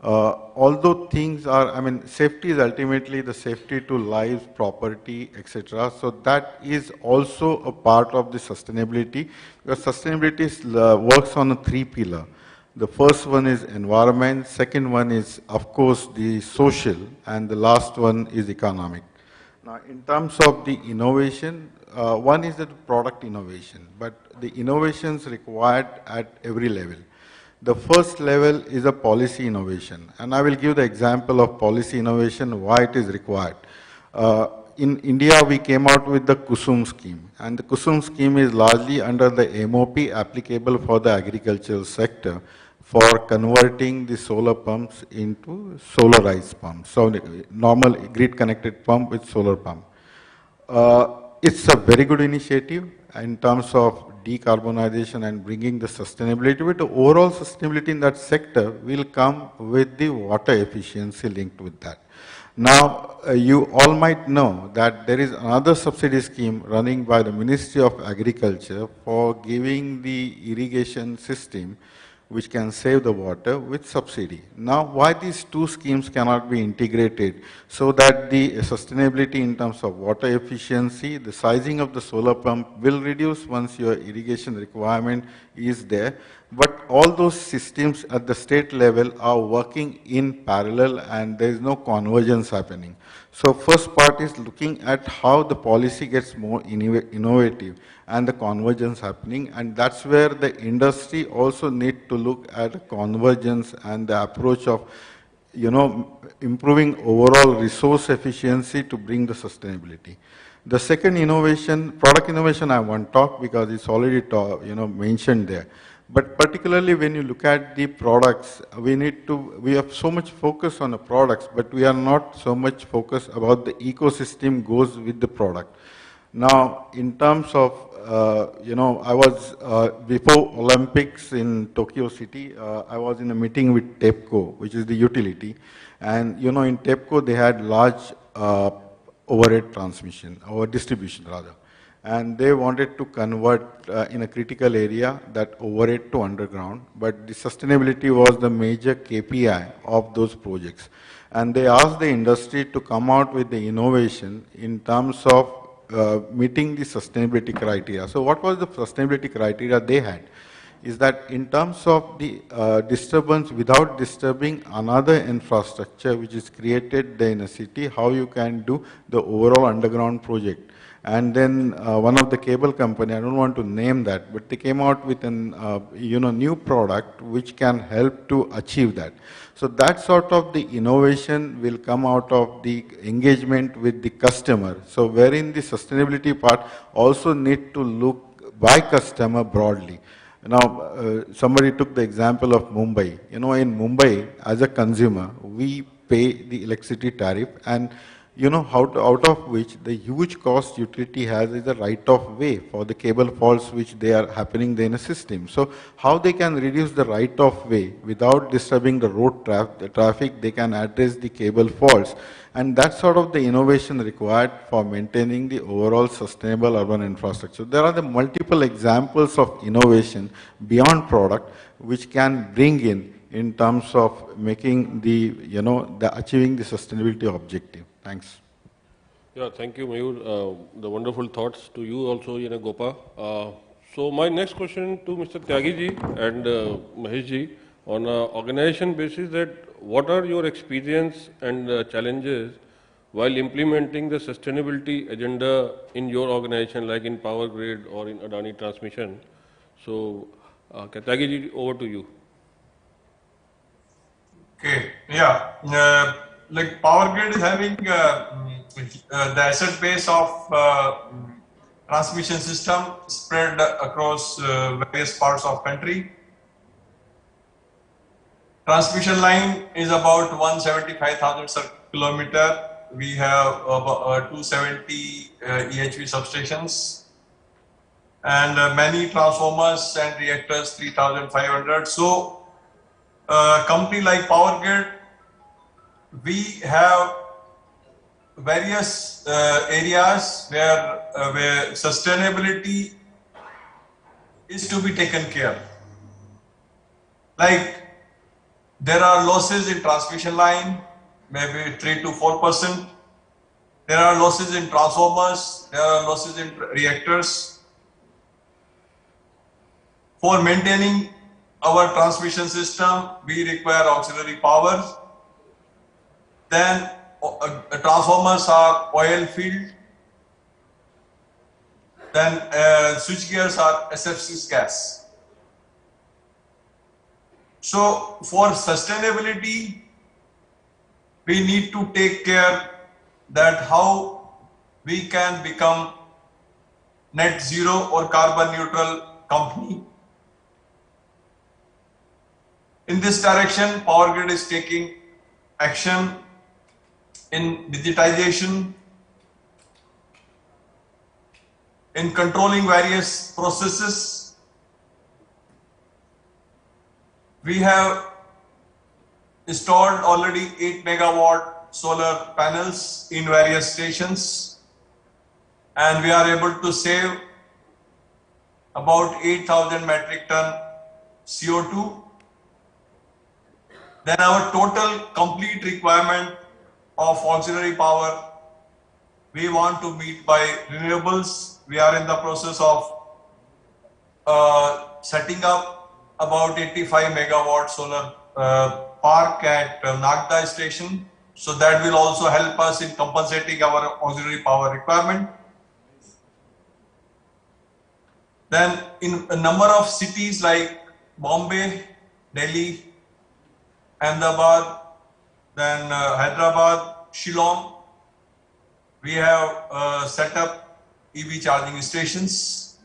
Although things are, safety is ultimately the safety to lives, property, etc. So that is also a part of the sustainability, because sustainability works on a three pillar. The first one is environment, second one is, of course, the social, and the last one is economic. Now, in terms of the innovation, one is the product innovation, but the innovations required at every level. The first level is a policy innovation, and I will give the example of policy innovation, why it is required. In India, we came out with the Kusum scheme, and the Kusum scheme is largely under the MOP applicable for the agricultural sector for converting the solar pumps into solarized pumps, so normal grid-connected pump with solar pump. It's a very good initiative in terms of decarbonization and bringing the sustainability, but the overall sustainability in that sector will come with the water efficiency linked with that. Now, you all might know that there is another subsidy scheme running by the Ministry of Agriculture for giving the irrigation system which can save the water with subsidy. Now, why these two schemes cannot be integrated so that the sustainability in terms of water efficiency, the sizing of the solar pump will reduce once your irrigation requirement is there, but all those systems at the state level are working in parallel and there is no convergence happening. So first part is looking at how the policy gets more innovative and the convergence happening, and that's where the industry also need to look at convergence and the approach of, improving overall resource efficiency to bring the sustainability. The second innovation, product innovation, I won't talk because it's already mentioned there. But particularly when you look at the products, we have so much focus on the products, but we are not so much focused about the ecosystem goes with the product. Now, in terms of, I was, before Olympics in Tokyo City, I was in a meeting with TEPCO, which is the utility. And, in TEPCO, they had large overhead transmission, or distribution rather. And they wanted to convert in a critical area that overhead to underground, but the sustainability was the major KPI of those projects. And they asked the industry to come out with the innovation in terms of meeting the sustainability criteria. So what was the sustainability criteria they had? Is that in terms of the disturbance without disturbing another infrastructure which is created there in a city, how you can do the overall underground project. And then one of the cable company, I don't want to name that, but they came out with an new product which can help to achieve that. So that sort of the innovation will come out of the engagement with the customer. So wherein the sustainability part also need to look by customer broadly. Now, somebody took the example of Mumbai. In Mumbai, as a consumer, we pay the electricity tariff, and out of which the huge cost utility has is the right of way for the cable faults which they are happening there in a system. So how they can reduce the right of way without disturbing the road traffic, they can address the cable faults. And that's sort of the innovation required for maintaining the overall sustainable urban infrastructure. There are the multiple examples of innovation beyond product which can bring in terms of making the achieving the sustainability objective. Thanks. Yeah, thank you, Mayur. The wonderful thoughts to you also, Gopa. So my next question to Mr. Tyagi ji and Mahesh ji, on an organization basis, that what are your experience and challenges while implementing the sustainability agenda in your organization, like in Power Grid or in Adani Transmission? So, Tyagi ji, over to you. Okay, yeah. Like Power Grid is having the asset base of transmission system spread across various parts of country. Transmission line is about 175,000 kilometer. We have about 270 EHV substations and many transformers and reactors, 3,500. So, a company like Power Grid, we have various areas where sustainability is to be taken care. Like there are losses in transmission line, maybe 3 to 4%. There are losses in transformers. There are losses in reactors. For maintaining our transmission system, we require auxiliary power. Then transformers are oil filled. Then switch gears are SF6 gas. So for sustainability, we need to take care that how we can become net zero or carbon neutral company. In this direction, Power Grid is taking action in digitization, in controlling various processes. We have installed already 8 megawatt solar panels in various stations, and we are able to save about 8,000 metric ton CO2. Then our total complete requirement of auxiliary power, we want to meet by renewables. We are in the process of setting up about 85 megawatt solar park at Nagda station. So that will also help us in compensating our auxiliary power requirement. Then in a number of cities like Bombay, Delhi, Ahmedabad, then Hyderabad, Shillong, we have set up EV charging stations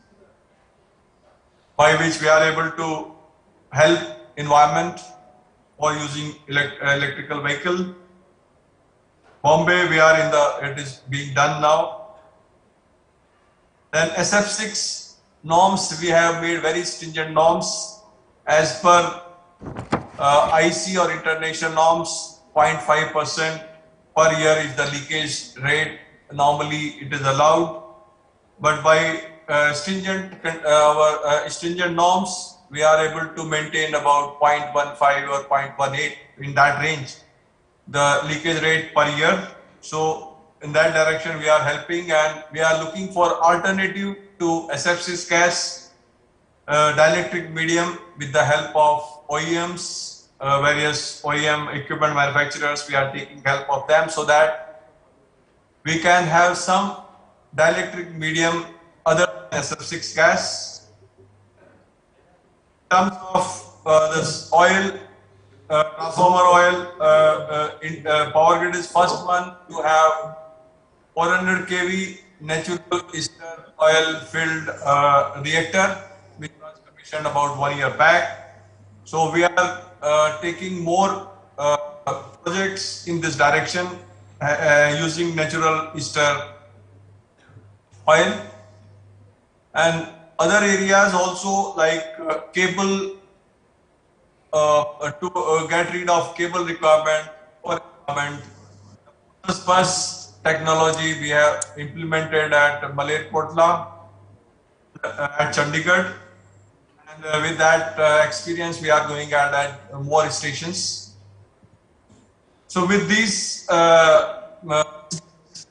by which we are able to help environment for using electrical vehicle. Bombay, we are in it is being done now. Then SF6 norms, we have made very stringent norms as per IC or international norms. 0.5% per year is the leakage rate. Normally it is allowed, but by stringent norms, we are able to maintain about 0.15 or 0.18 in that range, the leakage rate per year. So in that direction we are helping, and we are looking for alternative to SF6 gas, dielectric medium with the help of OEMs. Various OEM equipment manufacturers, we are taking help of them so that we can have some dielectric medium other than SF6 gas. In terms of this oil, transformer oil, Power Grid is first one to have 400 kV natural ester oil filled reactor, which was commissioned about 1 year back. So we are taking more projects in this direction using natural ester oil, and other areas also like cable to get rid of cable requirement or requirement. Bus technology we have implemented at Malerkotla at Chandigarh, and with that experience we are going at more stations. So with these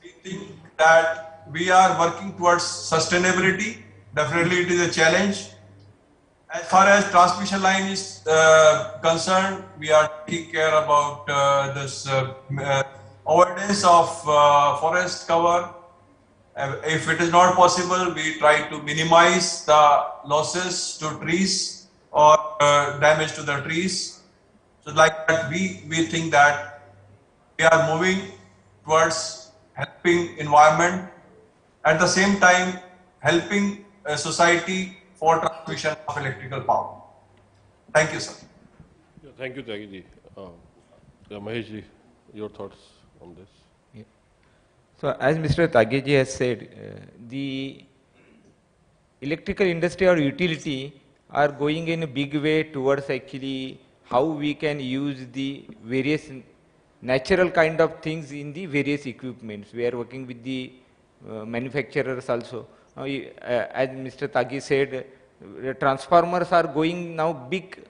we think that we are working towards sustainability. Definitely it is a challenge. As far as transmission line is concerned, we are taking care about this avoidance of forest cover. If it is not possible, we try to minimize the losses to trees or damage to the trees. So like that, we think that we are moving towards helping environment, at the same time helping society for transmission of electrical power. Thank you, sir. Yeah, thank you, Tyagi ji. Mahesh ji, your thoughts on this? Yeah. So as Mr. Tyagi ji has said, the electrical industry or utility are going in a big way towards actually how we can use the various natural kind of things in the various equipments. We are working with the manufacturers also. Now, as Mr. Tyagi said, transformers are going now big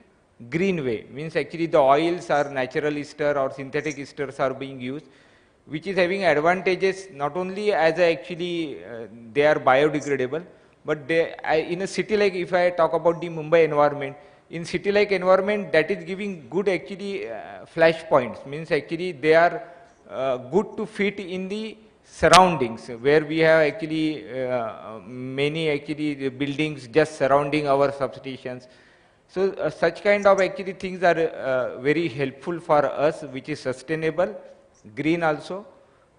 green way, means actually the oils are natural ester or synthetic esters are being used, which is having advantages not only as actually they are biodegradable, but they, in a city like, if I talk about the Mumbai environment, in city like environment that is giving good actually flash points, means actually they are good to fit in the surroundings where we have actually many actually buildings just surrounding our substations. So such kind of actually things are very helpful for us, which is sustainable, green also.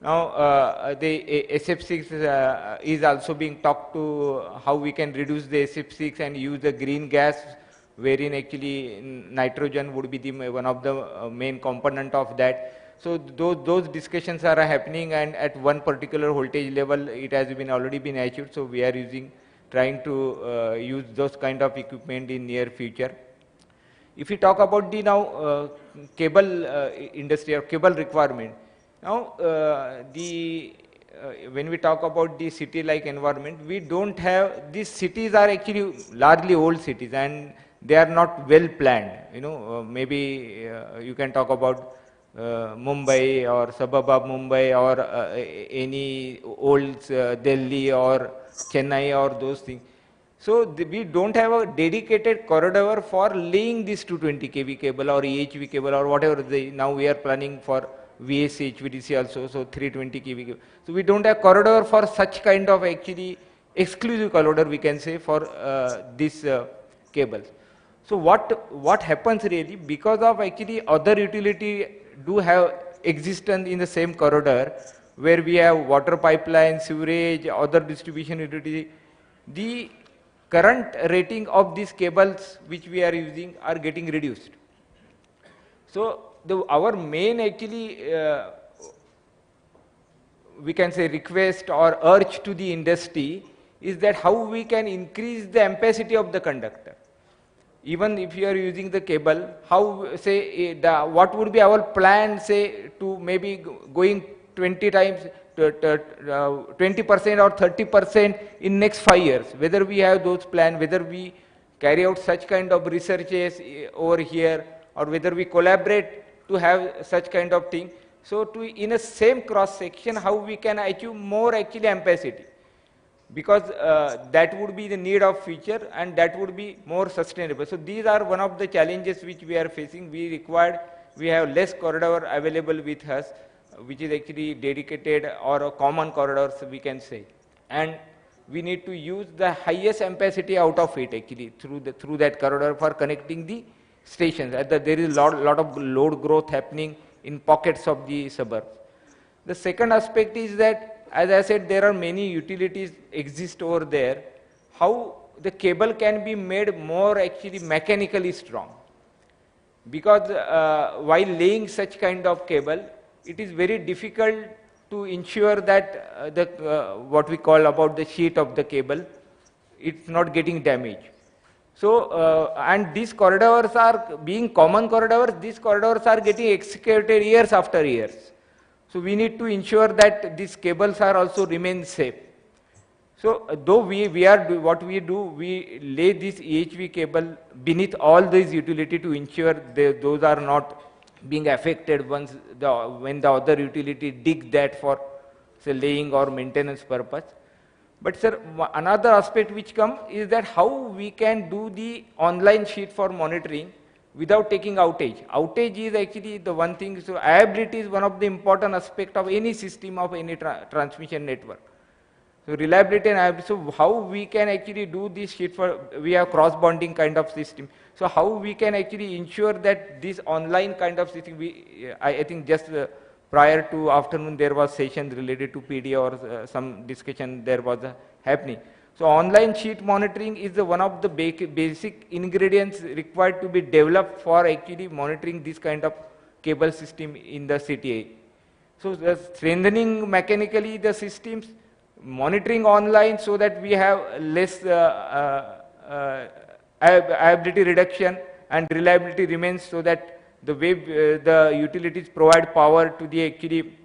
Now the SF6 is also being talked to how we can reduce the SF6 and use the green gas, wherein actually nitrogen would be the one of the main component of that. So those discussions are happening, and at one particular voltage level it has been already been achieved. So we are trying to use those kind of equipment in near future. If we talk about the now cable industry or cable requirement, now when we talk about the city like environment, we don't have, these cities are actually largely old cities and they are not well planned. You know, maybe you can talk about Mumbai or suburb of Mumbai or any old Delhi or Chennai or those things. So we don't have a dedicated corridor for laying this 220 kV cable or EHV cable or whatever. Now we are planning for VSC, HVDC also, so 320 kV cable. So we don't have corridor for such kind of actually exclusive corridor, we can say, for these cables. So what happens really, because of actually other utility do have existence in the same corridor, where we have water pipeline, sewerage, other distribution utility, the current rating of these cables which we are using are getting reduced. So our main actually we can say request or urge to the industry is that how we can increase the ampacity of the conductor. Even if you are using the cable, how say what would be our plan, say, to maybe going 20 times 20% or 30% in next 5 years, whether we have those plans, whether we carry out such kind of researches over here, or whether we collaborate to have such kind of thing. So to in a same cross section, how we can achieve more actually ampacity, because that would be the need of future and that would be more sustainable. So these are one of the challenges which we are facing. We have less corridor available with us, which is actually dedicated or a common corridors, we can say. and we need to use the highest ampacity out of it actually through that corridor for connecting the stations. There is a lot of load growth happening in pockets of the suburbs. The second aspect is that, as I said, there are many utilities exist over there. How the cable can be made more actually mechanically strong? Because while laying such kind of cable, it is very difficult to ensure that what we call about the sheet of the cable, it's not getting damaged. So, and these corridors are being common corridors, these corridors are getting excavated years after years. So we need to ensure that these cables are also remain safe. So though what we do, we lay this EHV cable beneath all these utility to ensure those are not being affected when the other utility dig that for say laying or maintenance purpose. But sir, another aspect which comes is that how we can do the online sheet for monitoring without taking outage. Outage is actually the one thing, so reliability is one of the important aspect of any system of any transmission network. So reliability and so how we can actually do this sheet for, we have cross bonding kind of system. So how we can actually ensure that this online kind of system, I think just prior to afternoon there was session related to PD or some discussion there was happening. So online sheet monitoring is one of the basic ingredients required to be developed for actually monitoring this kind of cable system in the CTA. So strengthening mechanically the systems, monitoring online so that we have less availability reduction and reliability remains, so that the way the utilities provide power to the actually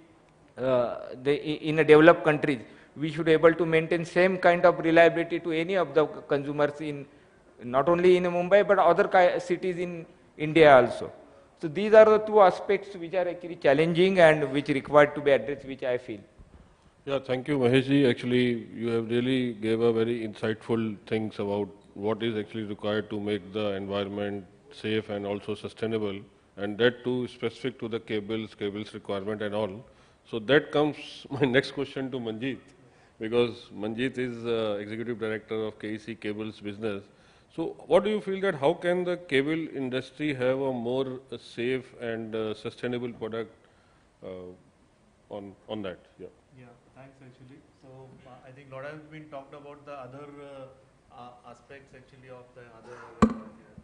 in a developed countries, we should be able to maintain same kind of reliability to any of the consumers in not only in Mumbai but other cities in India also. So these are the two aspects which are actually challenging and which required to be addressed, which I feel. Yeah, thank you, Maheshji. Actually, you have really gave a very insightful things about what is actually required to make the environment safe and also sustainable, and that too specific to the cables requirement and all. So that comes my next question to Manjeet, because Manjeet is Executive Director of KEC Cables Business. So what do you feel that how can the cable industry have a more safe and sustainable product on that? Yeah. Yeah, thanks actually. So I think a lot has been talked about the other aspects actually of the other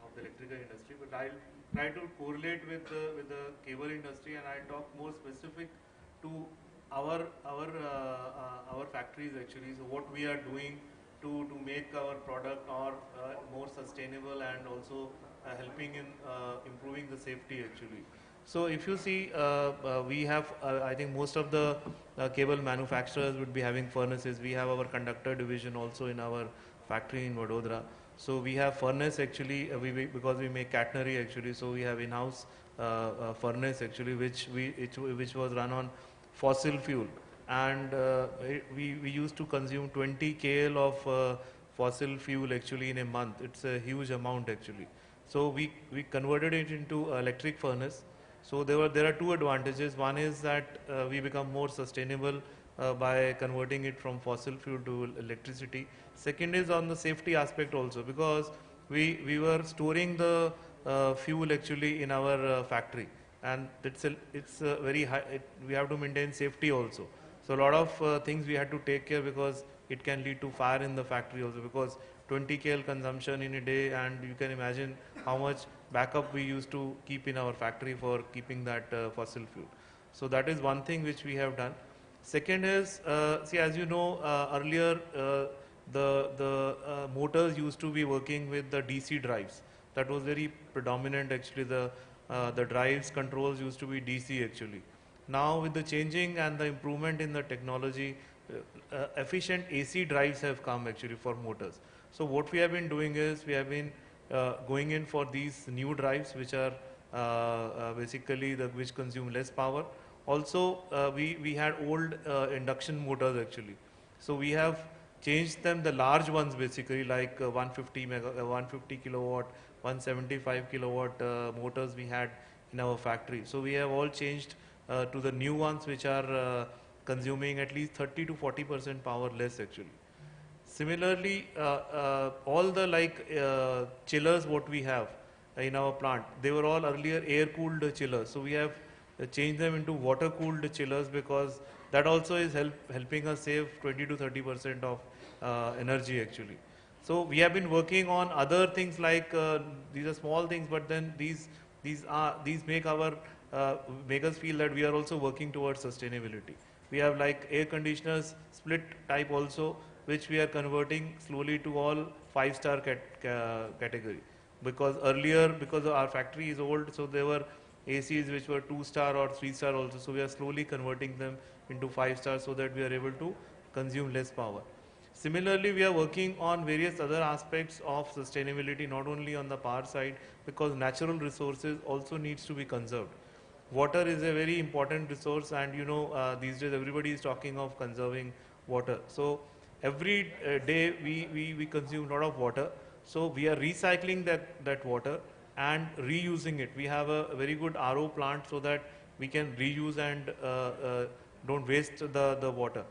of the electrical industry, but I'll try to correlate with the cable industry, and I'll talk more specific to our factories actually. So what we are doing to make our product more sustainable and also helping in improving the safety actually. So if you see, we have, I think most of the cable manufacturers would be having furnaces. We have our conductor division also in our factory in Vadodara. So we have furnace actually, because we make catenary actually, so we have in-house furnace actually, which was run on fossil fuel. And we used to consume 20 kL of fossil fuel actually in a month. It's a huge amount actually. So we converted it into electric furnace. So there are two advantages. One is that we become more sustainable by converting it from fossil fuel to electricity. Second is on the safety aspect also, because we were storing the fuel actually in our factory, and it's very high. We have to maintain safety also. So a lot of things we had to take care, because it can lead to fire in the factory also, because 20 kL consumption in a day, and you can imagine how much backup we used to keep in our factory for keeping that fossil fuel. So that is one thing which we have done. Second is, see, as you know, earlier the motors used to be working with the DC drives. That was very predominant actually. The drives controls used to be DC actually. Now with the changing and the improvement in the technology, efficient AC drives have come actually for motors. So what we have been doing is we have been going in for these new drives, which are basically which consume less power. Also, we had old induction motors actually. So we have changed them, the large ones basically, like 150 kilowatt, 175 kilowatt motors we had in our factory. So we have all changed to the new ones, which are consuming at least 30 to 40% power less actually. Similarly, all the chillers what we have in our plant, they were all earlier air-cooled chillers. So we have changed them into water-cooled chillers because that also is helping us save 20 to 30% of energy actually. So we have been working on other things like these are small things, but then these make us feel that we are also working towards sustainability. We have like air conditioners split type also, which we are converting slowly to all 5-star category. Because earlier, because our factory is old, so there were ACs which were 2-star or 3-star also. So we are slowly converting them into 5-star so that we are able to consume less power. Similarly, we are working on various other aspects of sustainability, not only on the power side, because natural resources also needs to be conserved. Water is a very important resource, and these days everybody is talking of conserving water. So every day we consume a lot of water. So we are recycling that water and reusing it. We have a very good RO plant so that we can reuse and don't waste the water.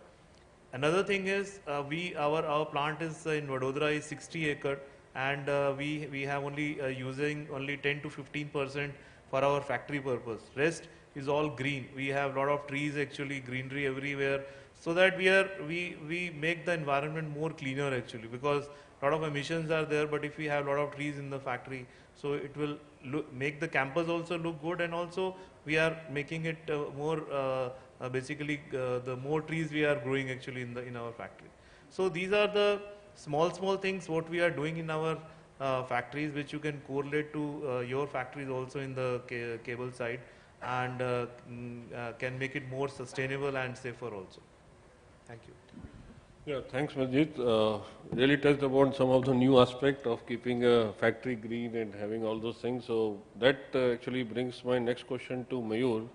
Another thing is our plant is in Vadodara is 60 acre, and we have only using only 10 to 15% for our factory purpose. Rest is all green. We have a lot of trees actually, greenery everywhere, so that we make the environment more cleaner actually, because a lot of emissions are there. But if we have a lot of trees in the factory, so it will make the campus also look good, and also we are making it more basically the more trees we are growing actually in our factory. So these are the small things what we are doing in our factories, which you can correlate to your factories also in the cable side, and can make it more sustainable and safer also. Thank you. Yeah, thanks, Manjit. Really touched upon some of the new aspect of keeping a factory green and having all those things. So that actually brings my next question to Mayur.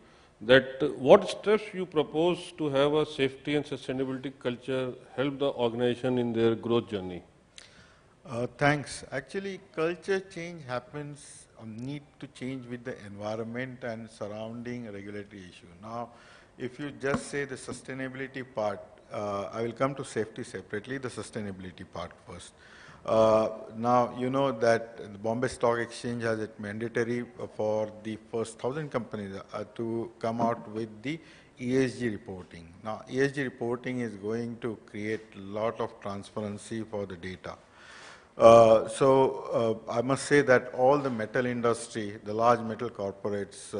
That what steps you propose to have a safety and sustainability culture help the organization in their growth journey? Thanks. Actually, culture change happens, need to change with the environment and surrounding regulatory issue. Now, if you just say the sustainability part, I will come to safety separately, the sustainability part first. Now, you know that the Bombay Stock Exchange has it mandatory for the first 1,000 companies to come out with the ESG reporting. Now, ESG reporting is going to create a lot of transparency for the data. I must say that all the metal industry, the large metal corporates,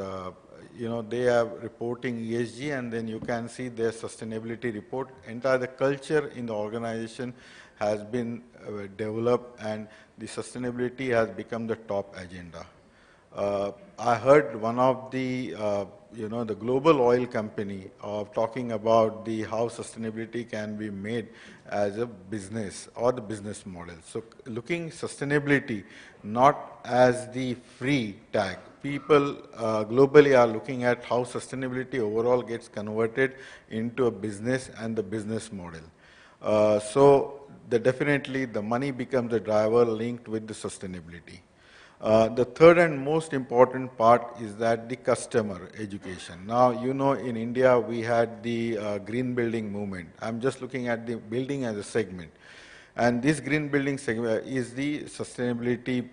they are reporting ESG, and then you can see their sustainability report. Entire the culture in the organization has been developed, and the sustainability has become the top agenda. I heard one of the, the global oil company talking about how sustainability can be made as a business or the business model. So looking sustainability not as the free tag. People globally are looking at how sustainability overall gets converted into a business and the business model. Definitely the money becomes the driver linked with the sustainability. The third and most important part is that the customer education. Now, in India, we had the green building movement. I'm just looking at the building as a segment. And this green building segment is the sustainability,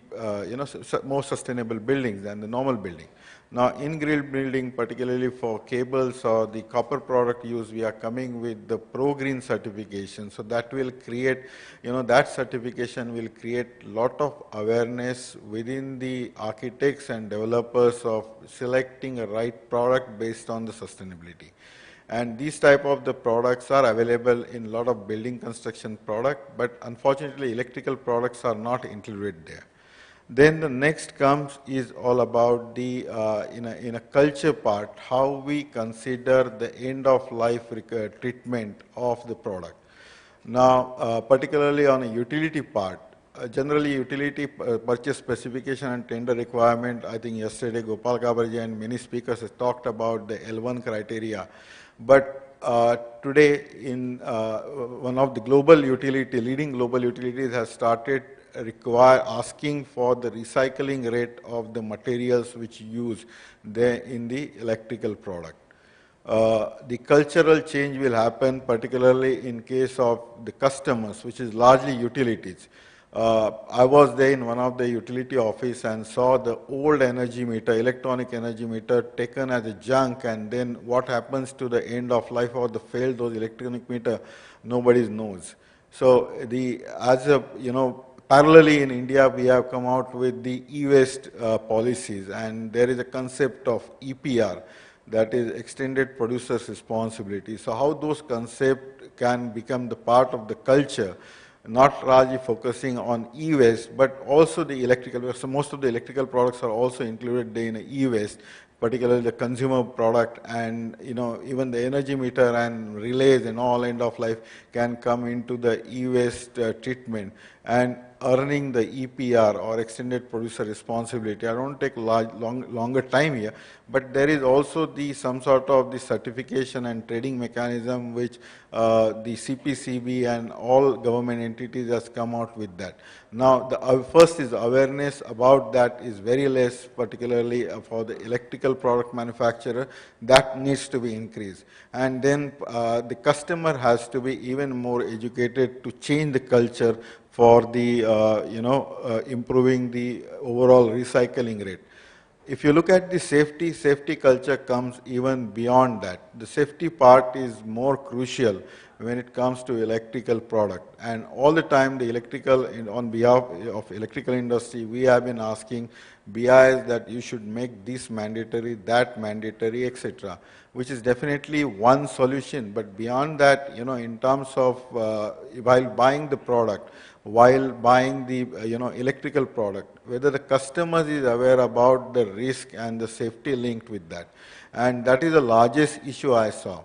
more sustainable buildings than the normal building. Now, in green building, particularly for cables or the copper product use, we are coming with the Pro Green certification. So that will create, that certification will create a lot of awareness within the architects and developers of selecting a right product based on the sustainability. And these type of the products are available in a lot of building construction product, but unfortunately electrical products are not included there. Then the next comes is all about the, in a culture part, how we consider the end of life treatment of the product. Now, particularly on a utility part, generally utility purchase specification and tender requirement, I think yesterday Gopal Kabarji and many speakers have talked about the L1 criteria. But today in one of the global utility, leading global utilities has started asking for the recycling rate of the materials which use there in the electrical product. the cultural change will happen, particularly in case of the customers, which is largely utilities. I was there in one of the utility office and saw the old energy meter, electronic energy meter taken as a junk, and then what happens to the end of life or the failed those electronic meter, nobody knows. So parallelly in India, we have come out with the e-waste policies, and there is a concept of EPR, that is extended producer's responsibility. So how those concepts can become the part of the culture, not largely focusing on e-waste, but also the electrical, so most of the electrical products are also included in e-waste, particularly the consumer product, and even the energy meter and relays and all end of life can come into the e-waste treatment and earning the EPR or extended producer responsibility. I don't take longer time here, but there is also some sort of the certification and trading mechanism which the CPCB and all government entities has come out with that. Now, the first is awareness about that is very less, particularly for the electrical product manufacturer. That needs to be increased. And then the customer has to be even more educated to change the culture for the, improving the overall recycling rate. If you look at the safety culture comes even beyond that. The safety part is more crucial when it comes to electrical product. And all the time the on behalf of electrical industry, we have been asking BIS that you should make this mandatory, that mandatory, etc., which is definitely one solution. But beyond that, in terms of while buying the product, while buying the electrical product, whether the customer is aware about the risk and the safety linked with that. And that is the largest issue I saw.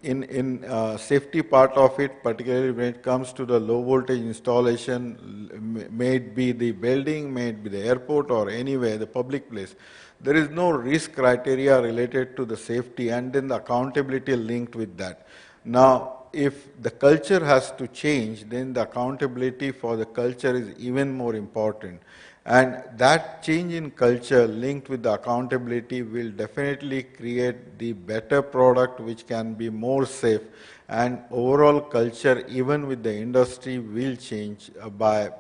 In safety part of it, particularly when it comes to the low voltage installation, may it be the building, may it be the airport or anywhere, the public place, there is no risk criteria related to the safety and then the accountability linked with that. Now, if the culture has to change, then the accountability for the culture is even more important. And that change in culture linked with the accountability will definitely create the better product which can be more safe, and overall culture even with the industry will change by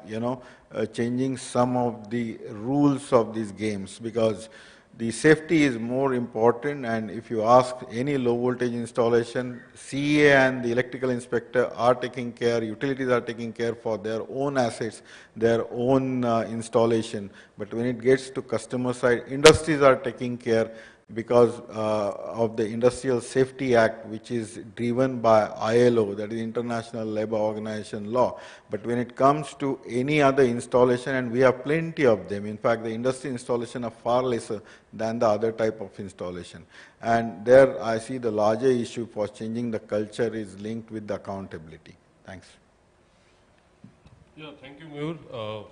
changing some of the rules of these games, because the safety is more important. And if you ask any low voltage installation, CA and the electrical inspector are taking care, utilities are taking care for their own assets, their own installation. But when it gets to customer side, industries are taking care because of the Industrial Safety Act, which is driven by ILO, that is International Labour Organization law. But when it comes to any other installation, and we have plenty of them, in fact the industry installation are far lesser than the other type of installation. And there I see the larger issue for changing the culture is linked with the accountability. Thanks. Yeah, thank you, Mehul.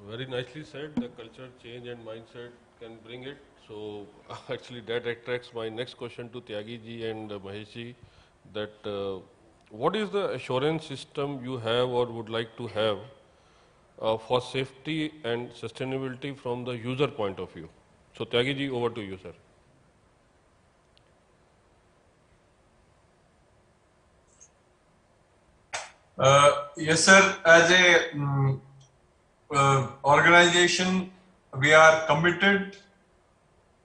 Very nicely said, the culture change and mindset can bring it. So actually that attracts my next question to Tyagi ji and Mahesh ji, that what is the assurance system you have or would like to have for safety and sustainability from the user point of view? So Tyagi ji, over to you, sir. Yes, sir. As a organization, we are committed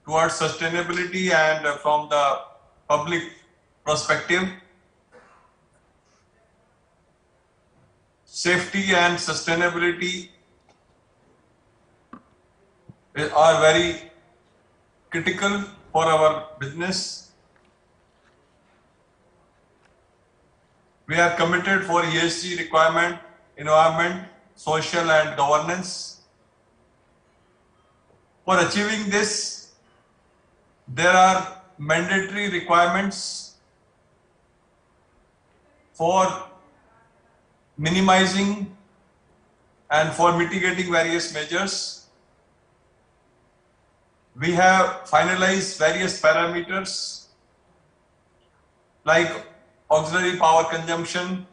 towards sustainability, and from the public perspective, safety and sustainability are very critical for our business. We are committed for ESG requirement, environment, social and governance. For achieving this, there are mandatory requirements for minimizing and for mitigating various measures. We have finalized various parameters like auxiliary power consumption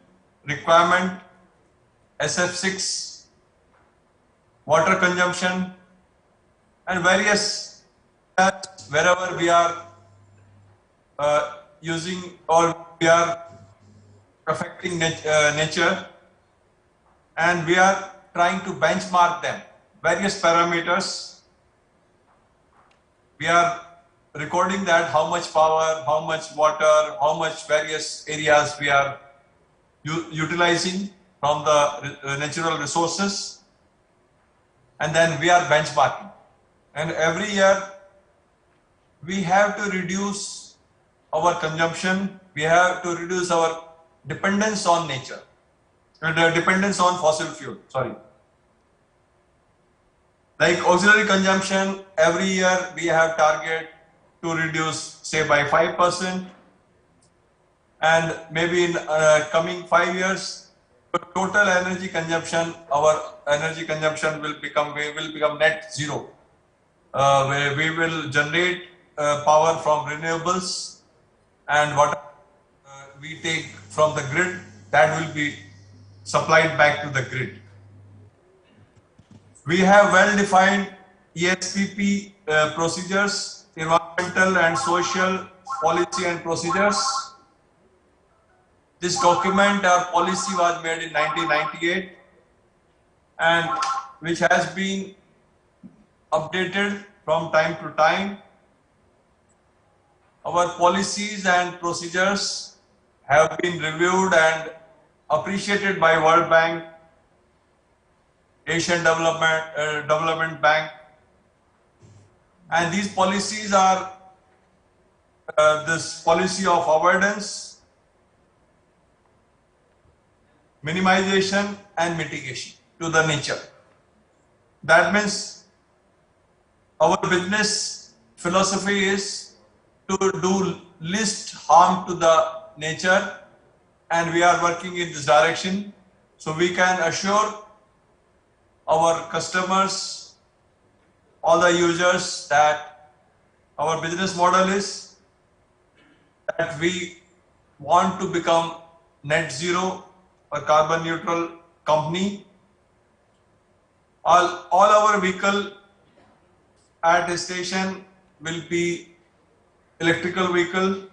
requirement, SF6, water consumption, and various wherever we are using or we are affecting nature, and we are trying to benchmark them, various parameters. We are recording that how much power, how much water, how much various areas we are utilizing from the natural resources, and then we are benchmarking. And every year we have to reduce our consumption, we have to reduce our dependence on nature, dependence on fossil fuel, sorry. Like auxiliary consumption, every year we have target to reduce, say, by 5%, and maybe in coming 5 years, total energy consumption, our energy consumption will become net zero. Where we will generate power from renewables, and what we take from the grid, that will be supplied back to the grid. We have well-defined ESPP procedures, environmental and social policy and procedures. This document or policy was made in 1998 and which has been updated from time to time. Our policies and procedures have been reviewed and appreciated by World Bank, Asian Development Bank, and these policies are this policy of avoidance, minimization and mitigation to the nature. That means our business philosophy is to do least harm to the nature, and we are working in this direction so we can assure our customers, all the users, that our business model is that we want to become net zero or carbon neutral company. All our vehicle at the station will be electrical vehicle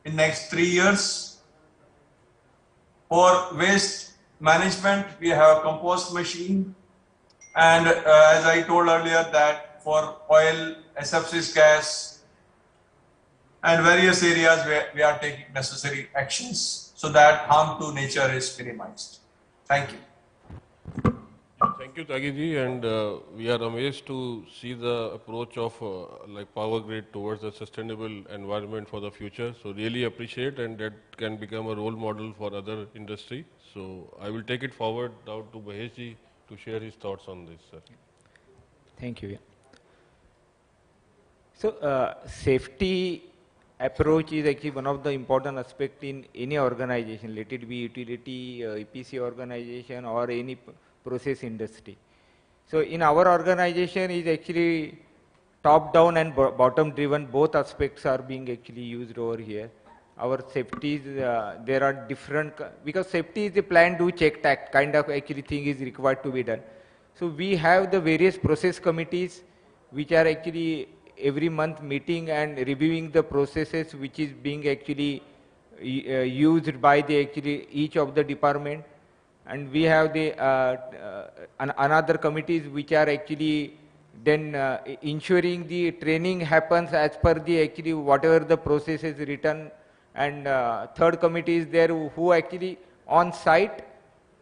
in next 3 years. For waste management, we have a compost machine. And as I told earlier, that for oil, SF6 gas, and various areas where we are taking necessary actions so that harm to nature is minimized. Thank you. Thank you, Tagiji, and we are amazed to see the approach of like Power Grid towards a sustainable environment for the future. So really appreciate, and that can become a role model for other industry. So I will take it forward now to Maheshji to share his thoughts on this, sir. Thank you. So safety approach is actually one of the important aspects in any organization, let it be utility, EPC organization or any process industry. So in our organization is actually top down and bottom driven, both aspects are being actually used over here. Our safeties, there are different, because safety is a plan, do, check, tact kind of actually thing is required to be done. So we have the various process committees which are actually every month meeting and reviewing the processes which is being actually used by the actually each of the department. And we have the another committees which are actually then ensuring the training happens as per the actually whatever the process is written. And third committee is there who actually on site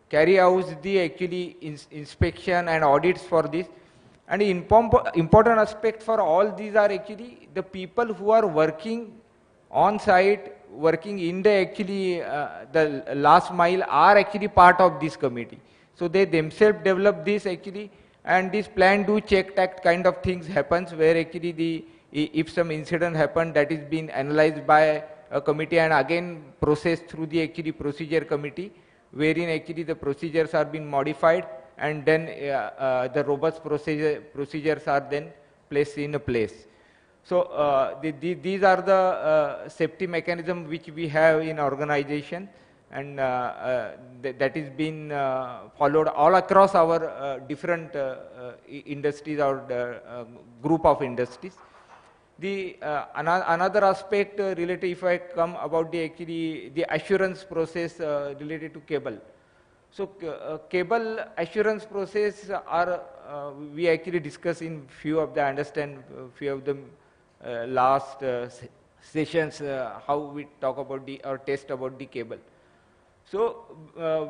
carry out the actually inspection and audits for this. And the important aspect for all these are actually the people who are working on site, working in the actually the last mile are actually part of this committee. So they themselves develop this actually, and this plan, do, check, tact kind of things happens where actually the if some incident happened, that is being analyzed by a committee and again processed through the actually procedure committee, wherein actually the procedures are being modified and then the robust procedures are then placed in a place. So these are the safety mechanism which we have in organization, and that is been followed all across our different industries or group of industries. The another aspect related, if I come about the actually the assurance process related to cable. So cable assurance process are we actually discuss in few of the few of the last sessions how we talk about the or test about the cable. So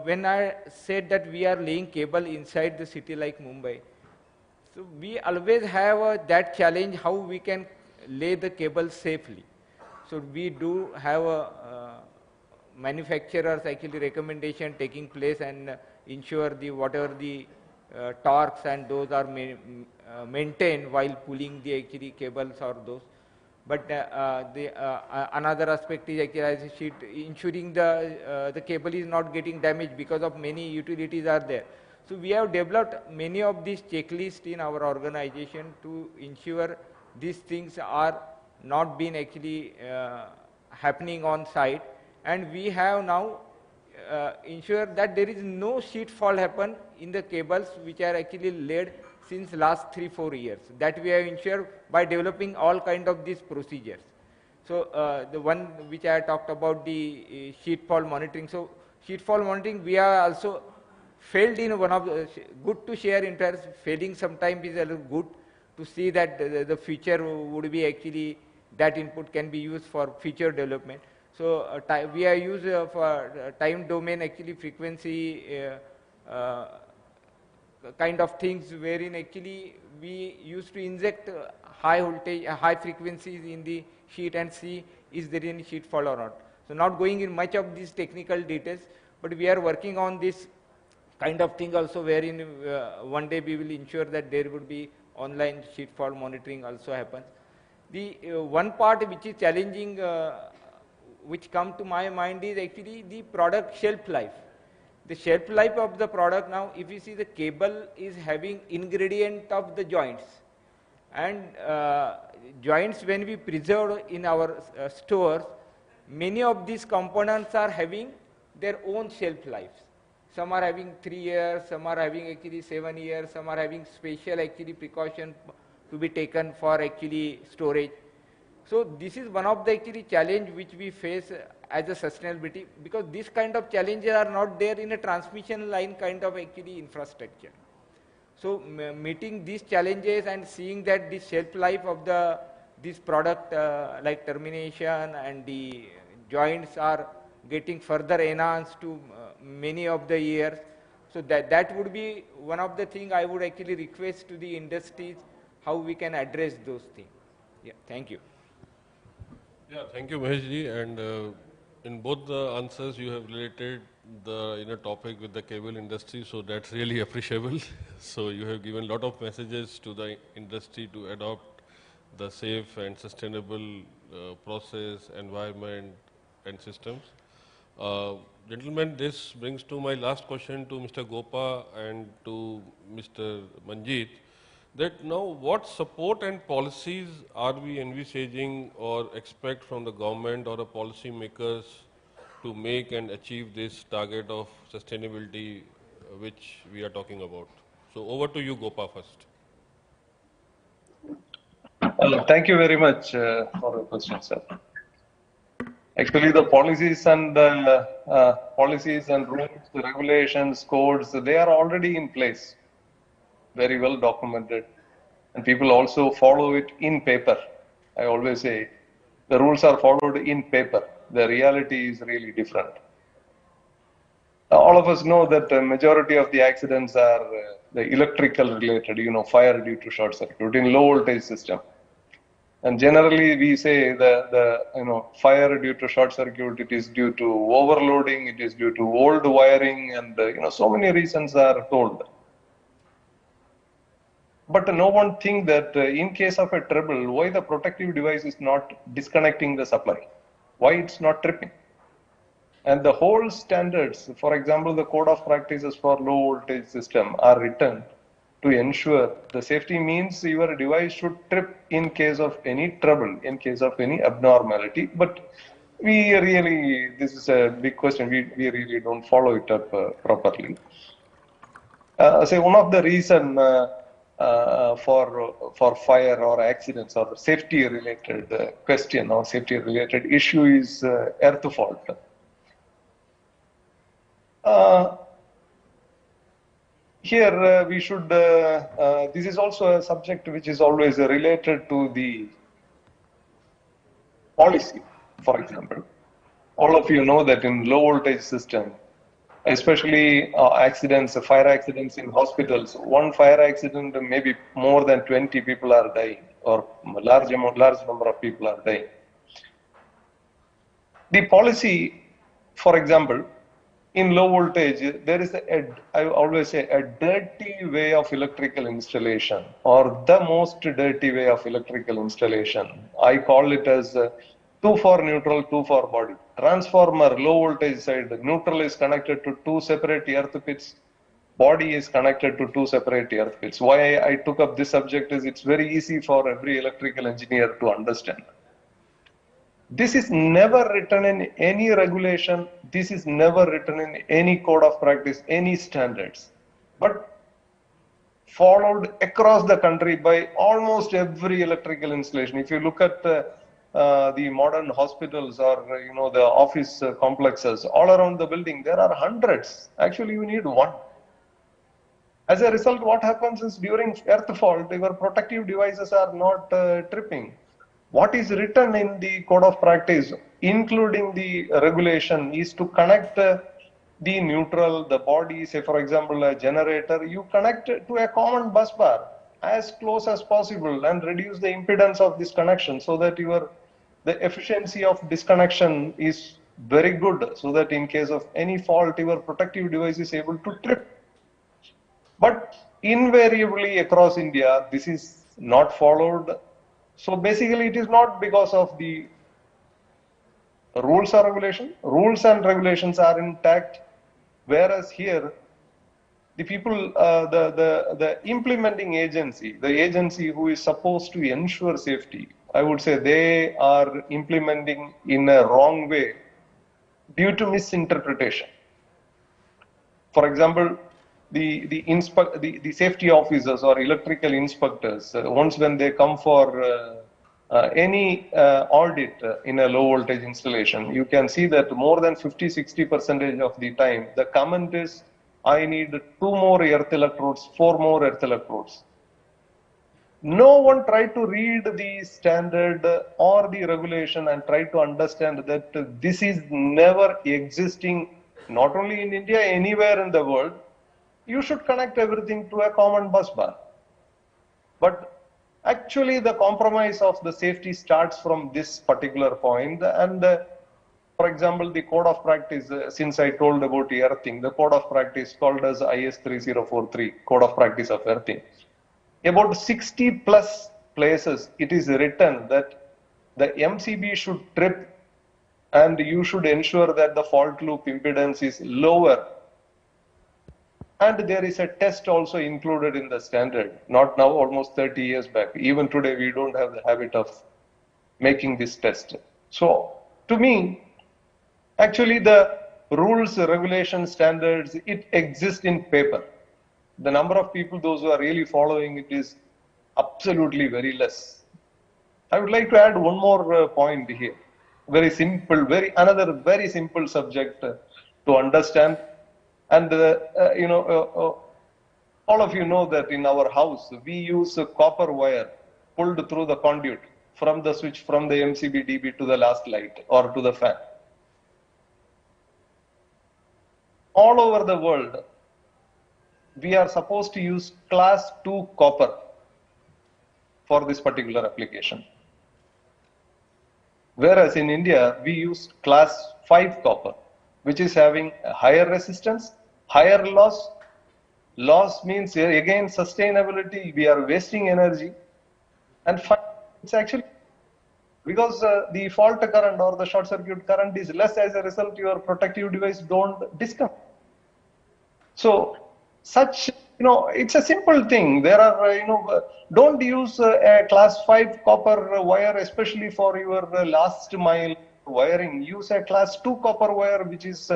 when I said that we are laying cable inside the city like Mumbai, so we always have that challenge how we can lay the cable safely. So we do have manufacturers actually recommendation taking place and ensure the whatever the torques and those are maintained while pulling the actually cables or those. But another aspect is actually as a sheet ensuring the cable is not getting damaged because of many utilities are there. So we have developed many of these checklists in our organization to ensure these things are not being actually happening on site, and we have now ensured that there is no sheet fall happen in the cables which are actually laid since last 3-4 years. That we have ensured by developing all kind of these procedures. So the one which I talked about, the sheet fall monitoring. So sheet fall monitoring, we are also failed in one of the, good to share interest, failing sometimes is a little good to see that the future would be actually, that input can be used for future development. So we are used for time domain actually frequency kind of things wherein actually we used to inject high voltage, high frequencies in the sheet and see is there any sheet fall or not. So not going in much of these technical details, but we are working on this kind of thing also wherein one day we will ensure that there would be online sheet fall monitoring also happens. The one part which is challenging which come to my mind is actually the product shelf life. The shelf life of the product now, if you see the cable is having ingredient of the joints, and joints when we preserve in our stores, many of these components are having their own shelf lives. Some are having 3 years, some are having actually 7 years, some are having special actually precaution to be taken for actually storage. So this is one of the actually challenge which we face as a sustainability, because this kind of challenges are not there in a transmission line kind of actually infrastructure. So meeting these challenges and seeing that the shelf life of this product like termination and the joints are getting further enhanced to many of the years. So that would be one of the things I would actually request to the industries how we can address those things. Yeah, thank you. Yeah, thank you, Maheshji. And in both the answers, you have related the topic with the cable industry, so that's really appreciable. So you have given a lot of messages to the industry to adopt the safe and sustainable process, environment, and systems. Gentlemen, this brings to my last question to Mr. Gopa and to Mr. Manjeet, that now what support and policies are we envisaging or expect from the government or the policy makers to make and achieve this target of sustainability which we are talking about? So over to you, Gopa, first. Thank you very much for the question, sir. Actually, the policies and rules, the regulations, codes, they are already in place, very well documented, and people also follow it in paper. I always say the rules are followed in paper. The reality is really different. All of us know that the majority of the accidents are the electrical related, fire due to short circuit in low voltage system. And generally we say the fire due to short circuit, it is due to overloading, it is due to old wiring, and so many reasons are told. But no one thinks that in case of a trouble, why the protective device is not disconnecting the supply? Why it's not tripping? And the whole standards, for example, the code of practices for low voltage system are written to ensure the safety means your device should trip in case of any trouble, in case of any abnormality. But we really, this is a big question, we really don't follow it up properly. Say one of the reason for fire or accidents or safety related question or safety related issue is earth fault. Here we should, this is also a subject which is always related to the policy. For example, all of you know that in low voltage system, especially accidents, fire accidents in hospitals, one fire accident, maybe more than 20 people are dying, or large number of people are dying. The policy, for example, in low voltage, there is I always say, a dirty way of electrical installation, or the most dirty way of electrical installation. I call it as 2 for neutral, 2 for body. Transformer, low voltage side, neutral is connected to 2 separate earth pits, body is connected to 2 separate earth pits. Why I took up this subject is it's very easy for every electrical engineer to understand. This is never written in any regulation. This is never written in any code of practice, any standards, but followed across the country by almost every electrical installation. If you look at the modern hospitals or the office complexes all around the building, there are hundreds. Actually, you need one. As a result, what happens is during earth fault, your protective devices are not tripping. What is written in the code of practice, including the regulation, is to connect the neutral, the body, say for example a generator, you connect to a common bus bar as close as possible and reduce the impedance of this connection so that the efficiency of disconnection is very good, so that in case of any fault, your protective device is able to trip. But invariably across India, this is not followed. So basically, it is not because of the rules or regulation. Rules and regulations are intact, whereas here, the people, the implementing agency, the agency who is supposed to ensure safety, I would say they are implementing in a wrong way due to misinterpretation. For example, the safety officers or electrical inspectors, once when they come for any audit in a low voltage installation, you can see that more than 50-60% of the time, the comment is, I need 2 more earth electrodes, 4 more earth electrodes. No one tried to read the standard or the regulation and try to understand that this is never existing, not only in India, anywhere in the world. You should connect everything to a common bus bar. But actually the compromise of the safety starts from this particular point. And for example, the code of practice, since I told about earthing, the code of practice called as IS 3043, code of practice of earthing. About 60 plus places it is written that the MCB should trip and you should ensure that the fault loop impedance is lower. And there is a test also included in the standard, not now, almost 30 years back. Even today, we don't have the habit of making this test. So, to me, actually the rules, regulations, standards, it exists in paper. The number of people, those who are really following it, is absolutely very less. I would like to add one more point here. Very simple, another very simple subject to understand. And all of you know that in our house, we use a copper wire pulled through the conduit from the switch from the MCB DB to the last light or to the fan. All over the world, we are supposed to use class 2 copper for this particular application. Whereas in India, we use class 5 copper, which is having a higher resistance, higher loss. Loss means again sustainability, we are wasting energy. And it's actually because the fault current or the short circuit current is less, as a result your protective device don't disconnect. So such, it's a simple thing. There are, don't use a class 5 copper wire, especially for your last mile wiring. Use a class 2 copper wire, which is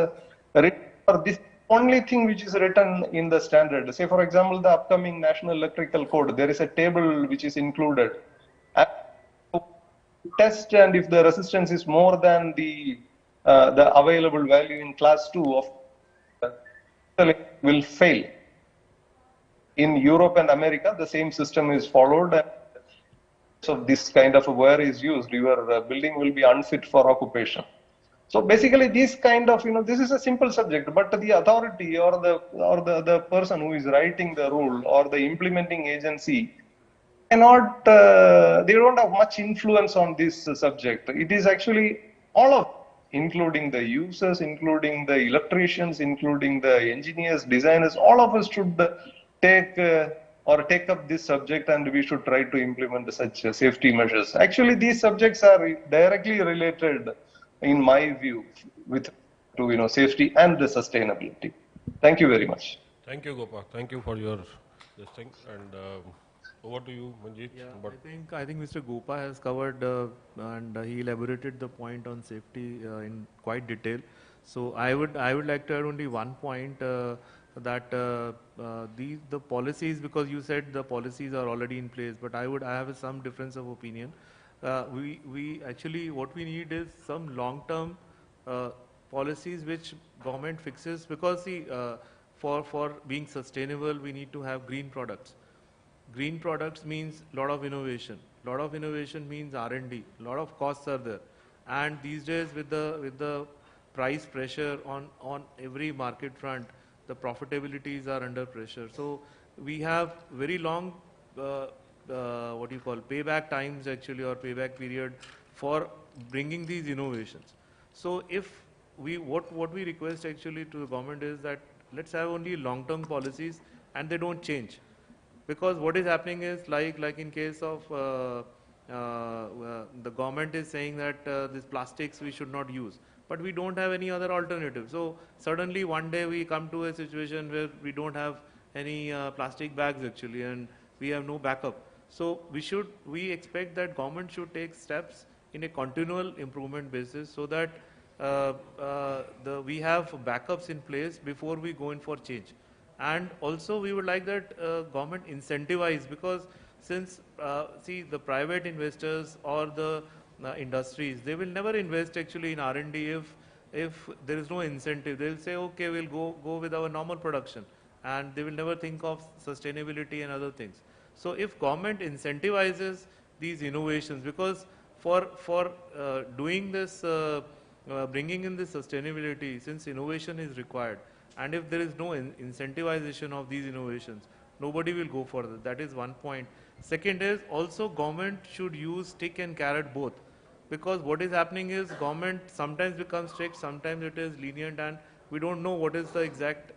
written for this only thing which is written in the standard. Say, for example, the upcoming National Electrical Code, there is a table which is included. And test, and if the resistance is more than the available value in class 2 of will fail. In Europe and America, the same system is followed, and so this kind of a wire is used, your building will be unfit for occupation. So basically, this kind of, this is a simple subject, but the authority or the person who is writing the rule or the implementing agency cannot, they don't have much influence on this subject. It is actually all of, including the users, including the electricians, including the engineers, designers, all of us should take up this subject, and we should try to implement such safety measures. Actually, these subjects are directly related, in my view, with safety and the sustainability. Thank you very much. Thank you, Gopal. Thank you for your this thing. And over to you, Manjeet. Yeah, I think Mr. Gopa has covered and he elaborated the point on safety in quite detail. So I would like to add only one point that the policies, because you said the policies are already in place, but I have some difference of opinion. We actually, what we need is some long-term policies which government fixes, because see, for being sustainable, we need to have green products. Green products means lot of innovation. Lot of innovation means R&D. Lot of costs are there, and these days with the price pressure on every market front, the profitabilities are under pressure. So we have very long payback times actually, or payback period for bringing these innovations. So if what we request actually to the government is that let's have only long-term policies and they don't change. Because what is happening is like in case of the government is saying that these plastics we should not use, but we don't have any other alternative. So suddenly one day we come to a situation where we don't have any plastic bags actually, and we have no backup. So we expect that government should take steps in a continual improvement basis, so that we have backups in place before we go in for change. And also we would like that government incentivize, because since see, the private investors or the industries, they will never invest actually in R&D if there is no incentive. They'll say, okay, we'll go with our normal production, and they will never think of sustainability and other things. So if government incentivizes these innovations, because for doing this, bringing in this sustainability, since innovation is required, and if there is no incentivization of these innovations, nobody will go for that. That is one point. Second is also government should use stick and carrot both, because what is happening is government sometimes becomes strict, sometimes it is lenient, and we don't know what is the exact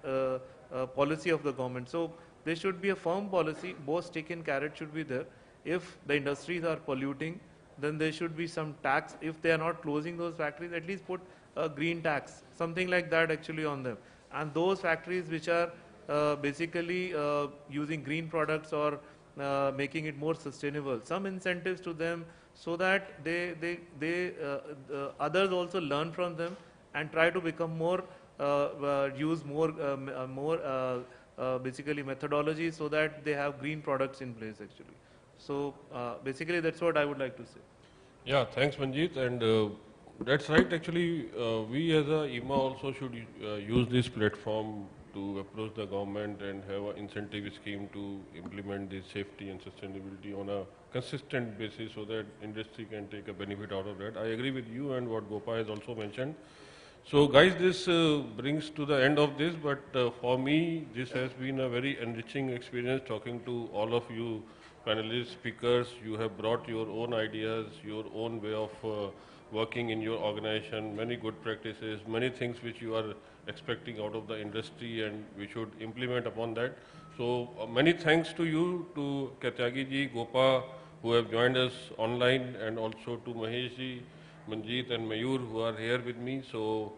policy of the government. So there should be a firm policy, both stick and carrot should be there. If the industries are polluting, then there should be some tax. If they are not closing those factories, at least put a green tax, something like that actually on them. And those factories which are basically using green products or making it more sustainable, some incentives to them, so that others also learn from them and try to become more, use more basically methodology, so that they have green products in place actually. So basically that's what I would like to say. Yeah, thanks Manjeet. And that's right, actually we as a IEEMA also should use this platform to approach the government and have an incentive scheme to implement this safety and sustainability on a consistent basis, so that industry can take a benefit out of that. I agree with you and what Gopa has also mentioned. So guys, this brings to the end of this, but for me this has been a very enriching experience talking to all of you panelists, speakers. You have brought your own ideas, your own way of working in your organization, many good practices, many things which you are expecting out of the industry, and we should implement upon that. So many thanks to you, to Katyagi ji, Gopa, who have joined us online, and also to Mahesh ji, Manjeet and Mayur, who are here with me. So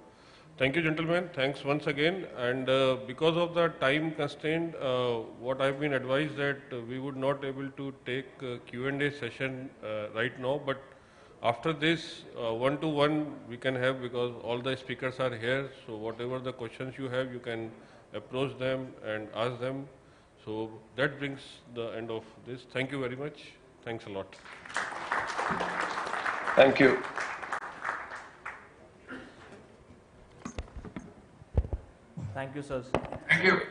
thank you gentlemen, thanks once again. And because of the time constraint, what I've been advised that we would not able to take Q&A session right now, but after this, one-to-one we can have, because all the speakers are here. So whatever the questions you have, you can approach them and ask them. So that brings the end of this. Thank you very much. Thanks a lot. Thank you. Thank you, sirs. Thank you.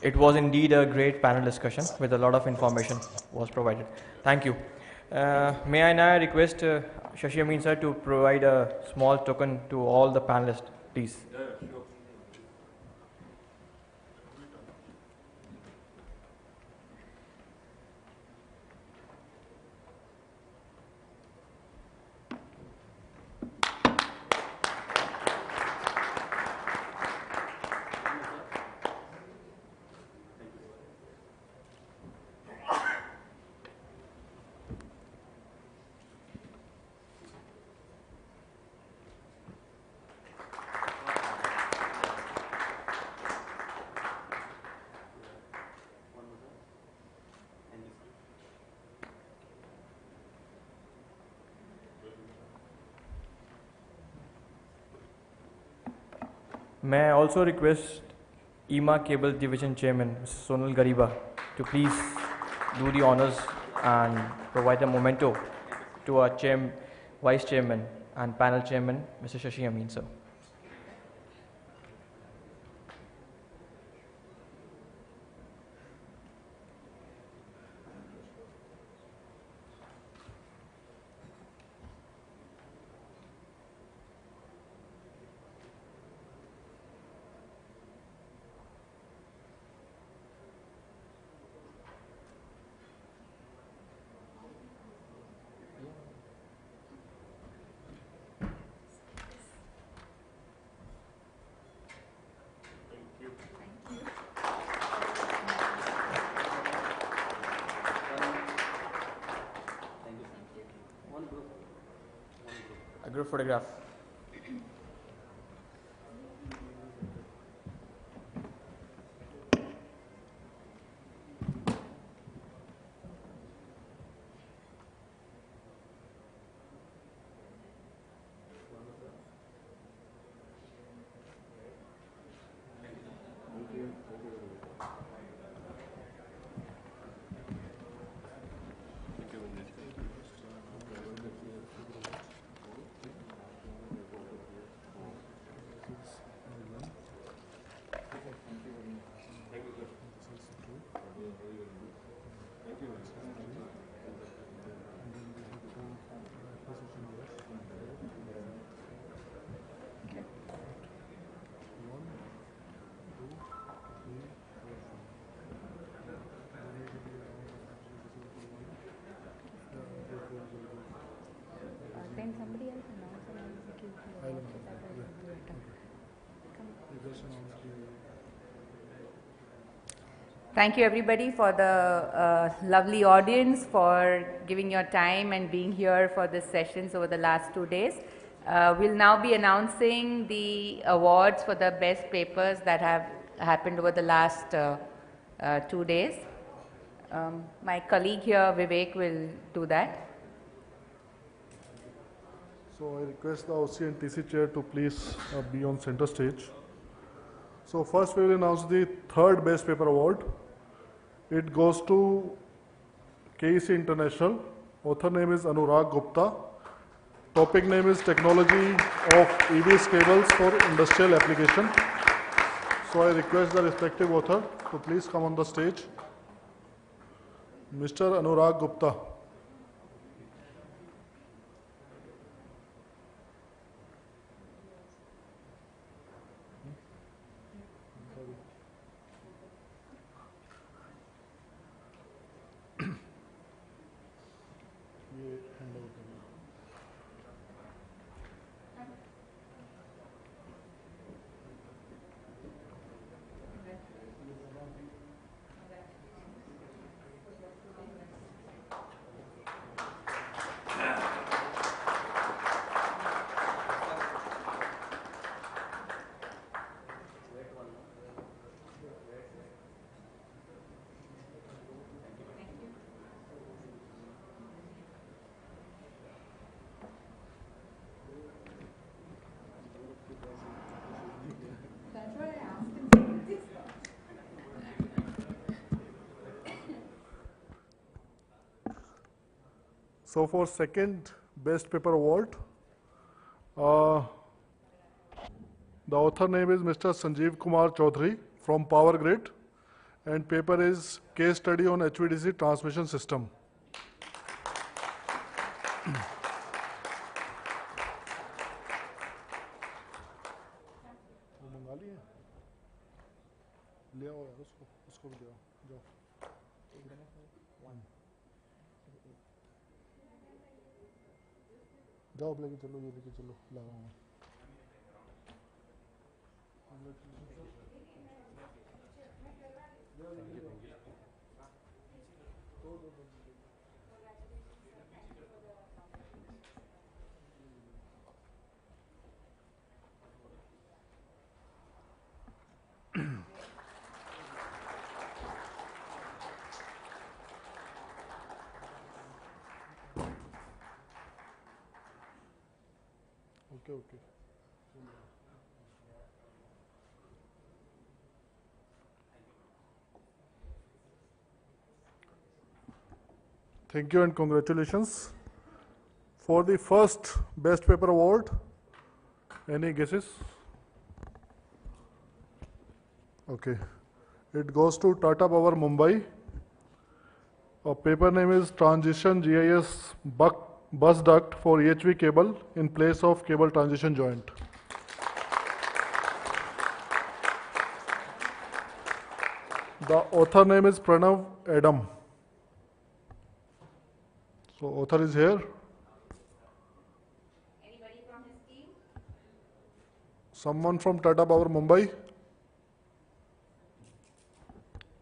It was indeed a great panel discussion with a lot of information was provided. Thank you. May I now request Shashi Amin sir to provide a small token to all the panelists, please. Yeah, sure. May I also request IEEMA Cable Division Chairman, Mr. Sonal Gariba, to please do the honors and provide a memento to our Vice Chairman and Panel Chairman, Mr. Shashi Amin, sir. A group photograph. Then somebody else announce an executive. Thank you everybody for the lovely audience for giving your time and being here for the sessions over the last 2 days. We'll now be announcing the awards for the best papers that have happened over the last 2 days. My colleague here, Vivek, will do that. So I request the OC and TC chair to please be on center stage. So first we will announce the third best paper award. It goes to KEC International. Author name is Anurag Gupta. Topic name is Technology of EVs Cables for Industrial Application. So I request the respective author to please come on the stage. Mr. Anurag Gupta. So for second best paper award, the author name is Mr. Sanjeev Kumar Chaudhary from Power Grid, and paper is Case Study on HVDC Transmission System. ले आओ यार उसको भी ले आओ जाओ जाओ लेके चलो ये लेके चलो लगाऊंगा Okay. Thank you and congratulations. For the first best paper award, any guesses? Okay. It goes to Tata Power Mumbai. A paper name is Transition GIS Bus Duct for EHV cable in place of cable transition joint. The author name is Pranav Adam. So author is here. Anybody from his team? Someone from Tata Power Mumbai?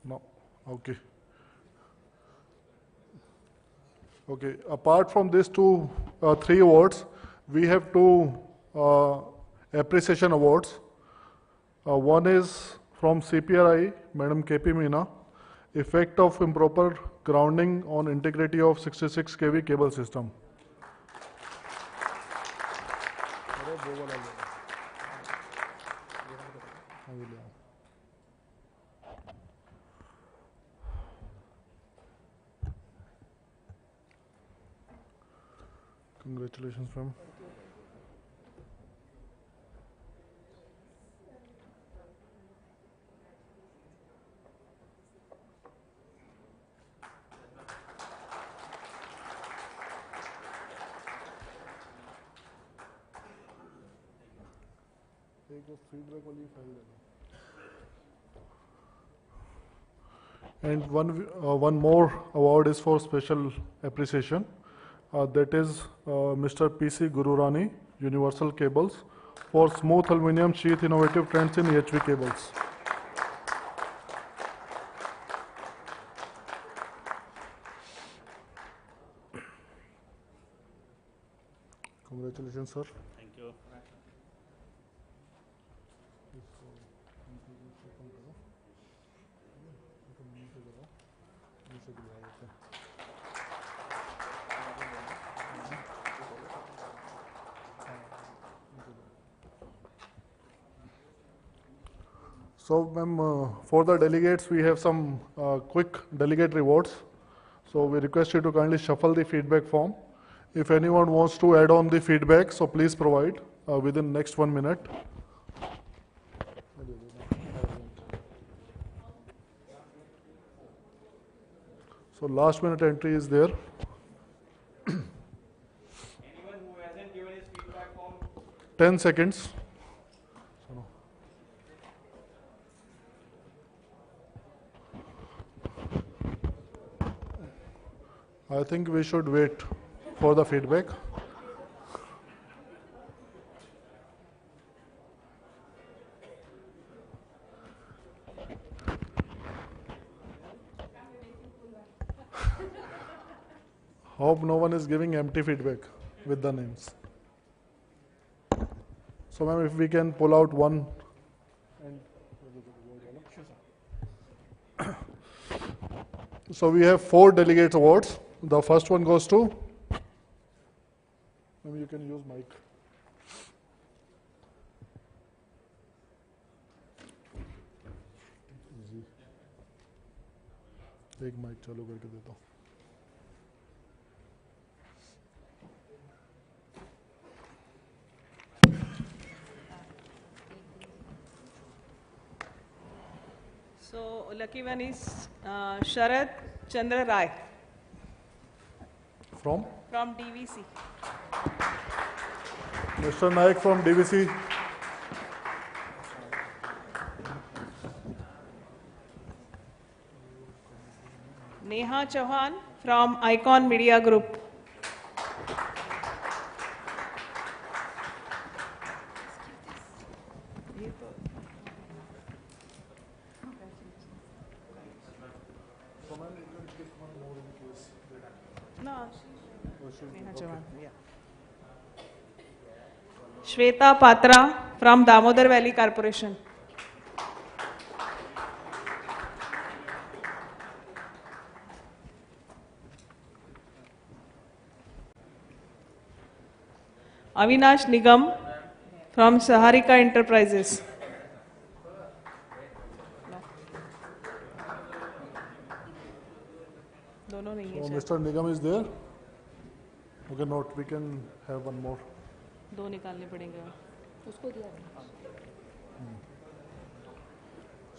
No. Okay. Okay. Apart from these three awards, we have two appreciation awards. One is from CPRI, Madam KP Meena, effect of improper grounding on integrity of 66 kV cable system. Congratulations, ma'am. And one more award is for special appreciation. That is Mr. P.C. Gururani, Universal Cables, for smooth aluminum sheath innovative trends in EHV cables. Congratulations, sir. Thank you. So, ma'am, for the delegates, we have some quick delegate rewards. So, we request you to kindly shuffle the feedback form. If anyone wants to add on the feedback, so please provide within next 1 minute. So, last minute entry is there. Anyone who hasn't given his feedback form? 10 seconds. I think we should wait for the feedback. Hope no one is giving empty feedback with the names. So, ma'am, if we can pull out one. So, we have 4 delegates awards. The first one goes to, maybe you can use mic. एक mic चालू करके देता हूँ. So lucky one is Sharad Chandra Rai From? from DVC. Mr. Naik from DVC. Neha Chauhan from Icon Media Group. No, Neha Chauhan, yeah. Shweta Patra from Damodar Valley Corporation. Avinash Nigam from Saharika Enterprises. दोनों नहीं है So शायद. Mr. Nigam is there? Okay, note, we can have one more. दो निकालने पड़ेंगे. उसको दिया.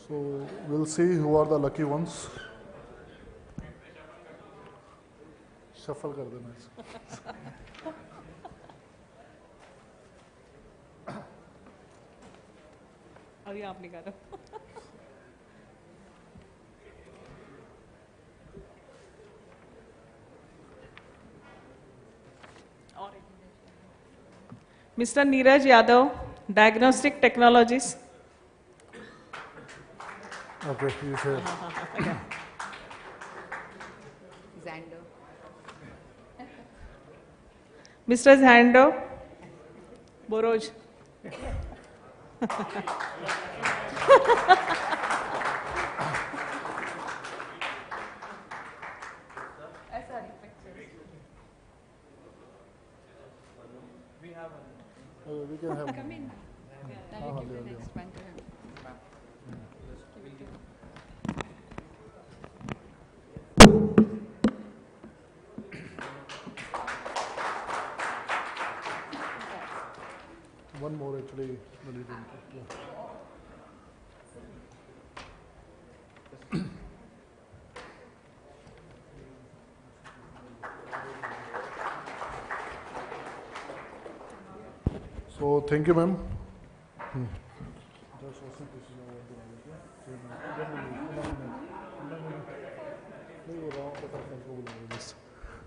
So we'll see who are the lucky ones. Shuffle कर देना इसको. अभी आप निकालो. Mr. Neeraj Yadav, Diagnostic Technologies. Okay, he's here. Xander. Mr. Xander Boroj. We can have. Come in. Now you give the next one to him. One more actually. Yeah. So thank you, ma'am.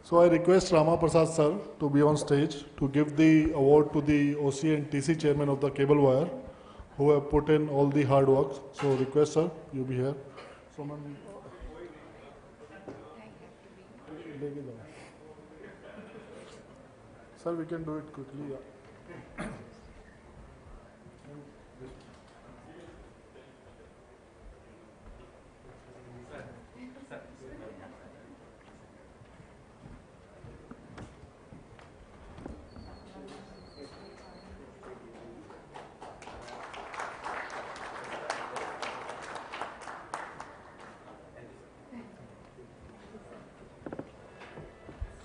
So I request Rama Prasad sir to be on stage to give the award to the OC and TC chairman of the Cablewire who have put in all the hard work. So request sir, you be here. So ma'am, sir, we can do it quickly. Yeah.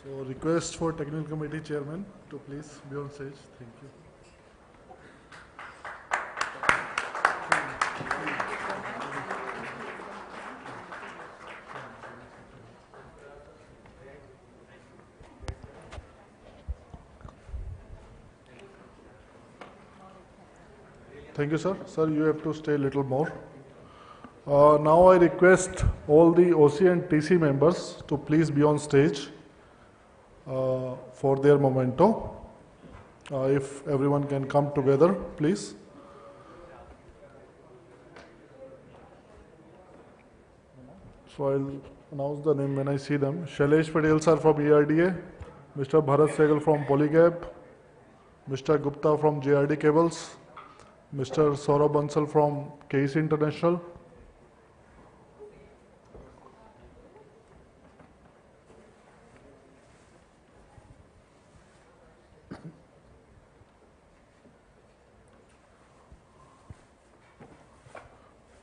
So request for technical committee chairman to please be on stage. Thank you. Thank you, sir. Sir, you have to stay a little more. Now I request all the OC and TC members to please be on stage for their memento. If everyone can come together, please. So I'll announce the name when I see them. Shailesh Patel sir from ERDA, Mr. Bharat Sehgal from Polycab, Mr. Gupta from JRD Cables, Mr. Saurabh Bansal from KEC International,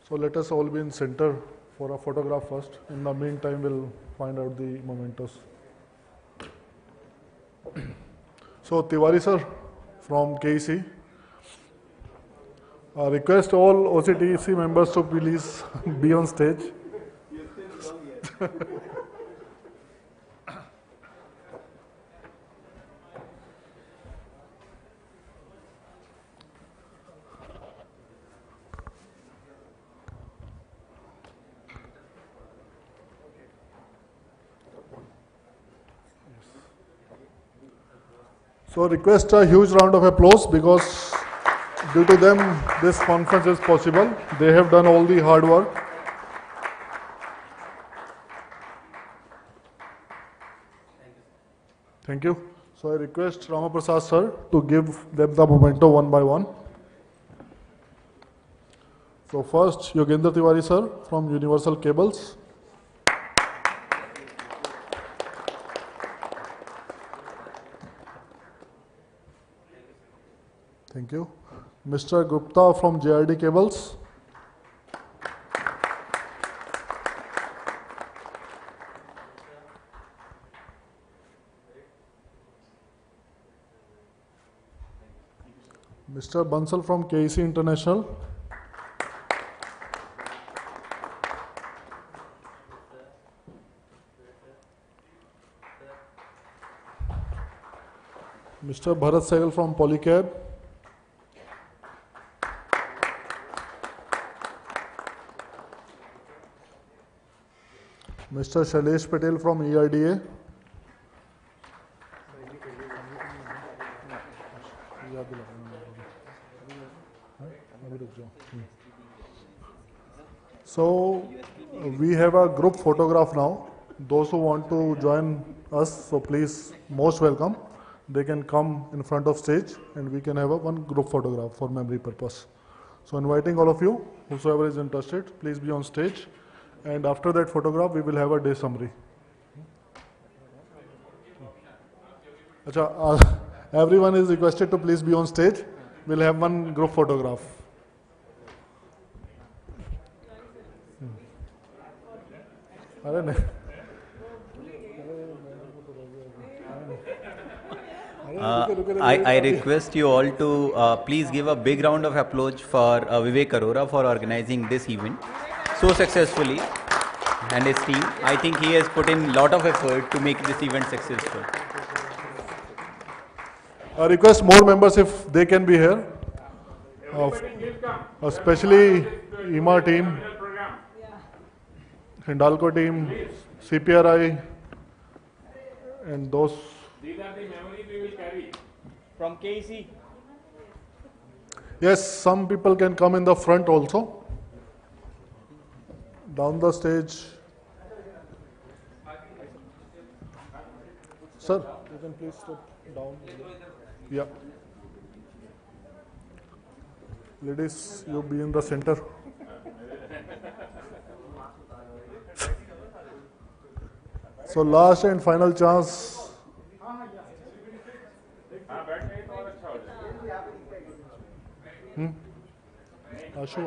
so let us all be in center for a photograph first. In the meantime, we'll find out the mementos. So Tiwari sir from KEC, Request all OCTC members to please be on stage. So request a huge round of applause because due to them this conference is possible. They have done all the hard work. Thank you. So I request Ramaprasad sir to give them the memento one by one. So first Yogendra Tiwari sir from Universal Cables. Thank you. Mr. Gupta from JRD Cables. Mr. Bansal from KEC International. Mr. Bharat Sehgal from Polycab. Mr. Shailesh Patel from ERDA. So we have a group photograph now. Those who want to join us, so please, most welcome. They can come in front of stage and we can have one group photograph for memory purpose. So inviting all of you, whosoever is interested, please be on stage. And after that photograph, we will have a day summary. Achha, everyone is requested to please be on stage. We'll have one group photograph. I request you all to please give a big round of applause for Vivek Arora for organizing this event so successfully, and his team. I think he has put in a lot of effort to make this event successful. I request more members if they can be here, especially IEEMA team, Hindalco team, CPRI, and those. These are the memories we will carry from KEC. Yes, some people can come in the front also. Down the stage. Sir, you can please step down. Yeah. Ladies, you be in the center. So last and final chance. Ashu,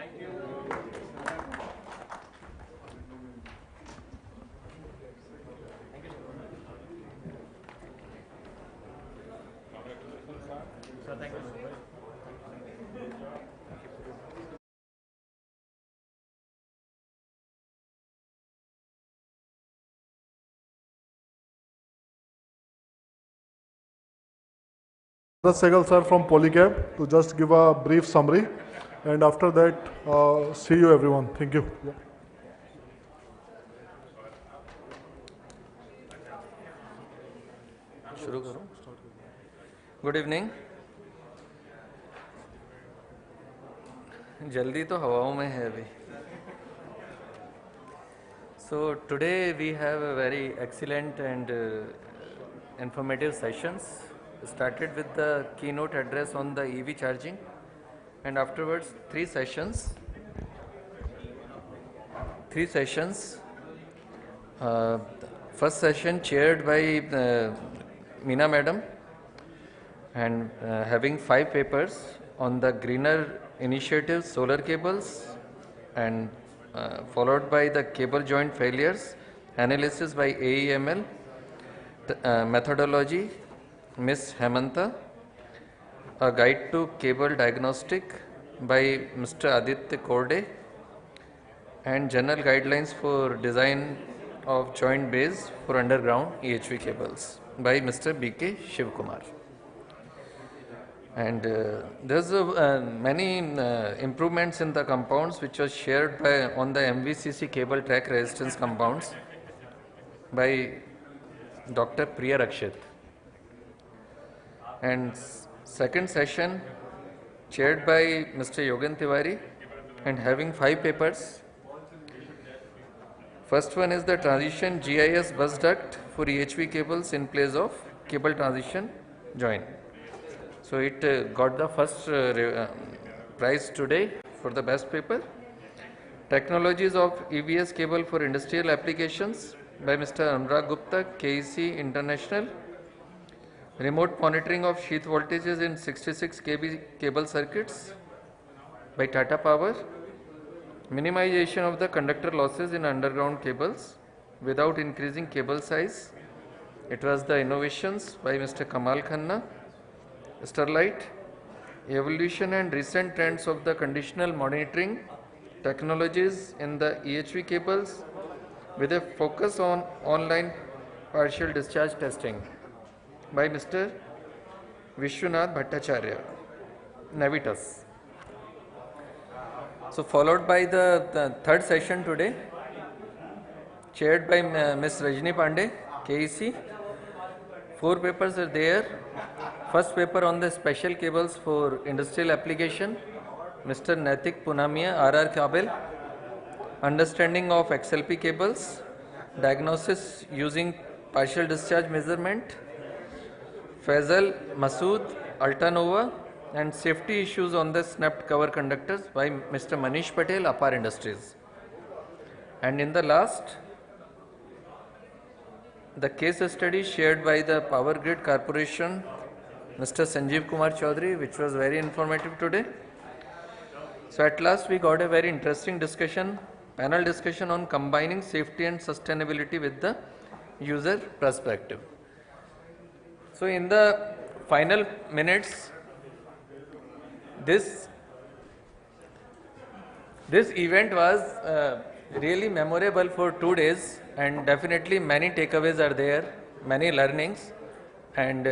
Thank you. Bharat Sehgal sir from Polycab to just give a brief summary, and after that, see you everyone. Thank you. Yeah. शुरू करूं? Good evening. जल्दी तो हवाओं में है अभी. So today we have a very excellent and informative sessions. Started with the keynote address on the EV charging, and afterwards three sessions. First session chaired by Meena Madam, and having 5 papers on the greener initiatives, solar cables, and followed by the cable joint failures, analysis by IEEMA, methodology, Ms. Hemanta, a guide to cable diagnostic by Mr. Aditya Korde, and general guidelines for design of joint base for underground EHV cables by Mr. B.K. Shivkumar. And there's many improvements in the compounds which was shared by on the MVCC cable track resistance compounds by Dr. Priya Rakshit. And second session chaired by Mr. Yogen Tiwari and having 5 papers. First one is the transition GIS bus duct for EHV cables in place of cable transition joint. So it got the first prize today for the best paper. Technologies of EVS cable for industrial applications by Mr. Anurag Gupta, KEC International. Remote monitoring of sheath voltages in 66 kV cable circuits by Tata Power. Minimization of the conductor losses in underground cables without increasing cable size. It was the innovations by Mr. Kamal Khanna. Sterlite, evolution and recent trends of the conditional monitoring technologies in the EHV cables with a focus on online partial discharge testing by Mr. Vishwanath Bhattacharya, Navitas. So followed by the third session today, chaired by Ms. Rajni Pandey, KEC. 4 papers are there. First paper on the special cables for industrial application, Mr. Naitik Punamia, RR Cable. Understanding of XLP cables, diagnosis using partial discharge measurement, Faisal Masood, Altanova, and safety issues on the snapped cover conductors by Mr. Manish Patel, Apar Industries. And in the last, the case study shared by the Power Grid Corporation, Mr. Sanjeev Kumar Chaudhary, which was very informative today. So at last we got a very interesting discussion, panel discussion on combining safety and sustainability with the user perspective. So in the final minutes, this event was really memorable for 2 days, and definitely many takeaways are there, many learnings, and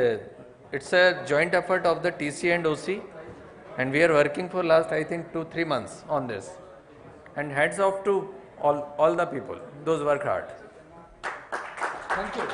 it's a joint effort of the TC and OC, and we are working for last I think 2-3 months on this, and hats off to all the people, those work hard. Thank you.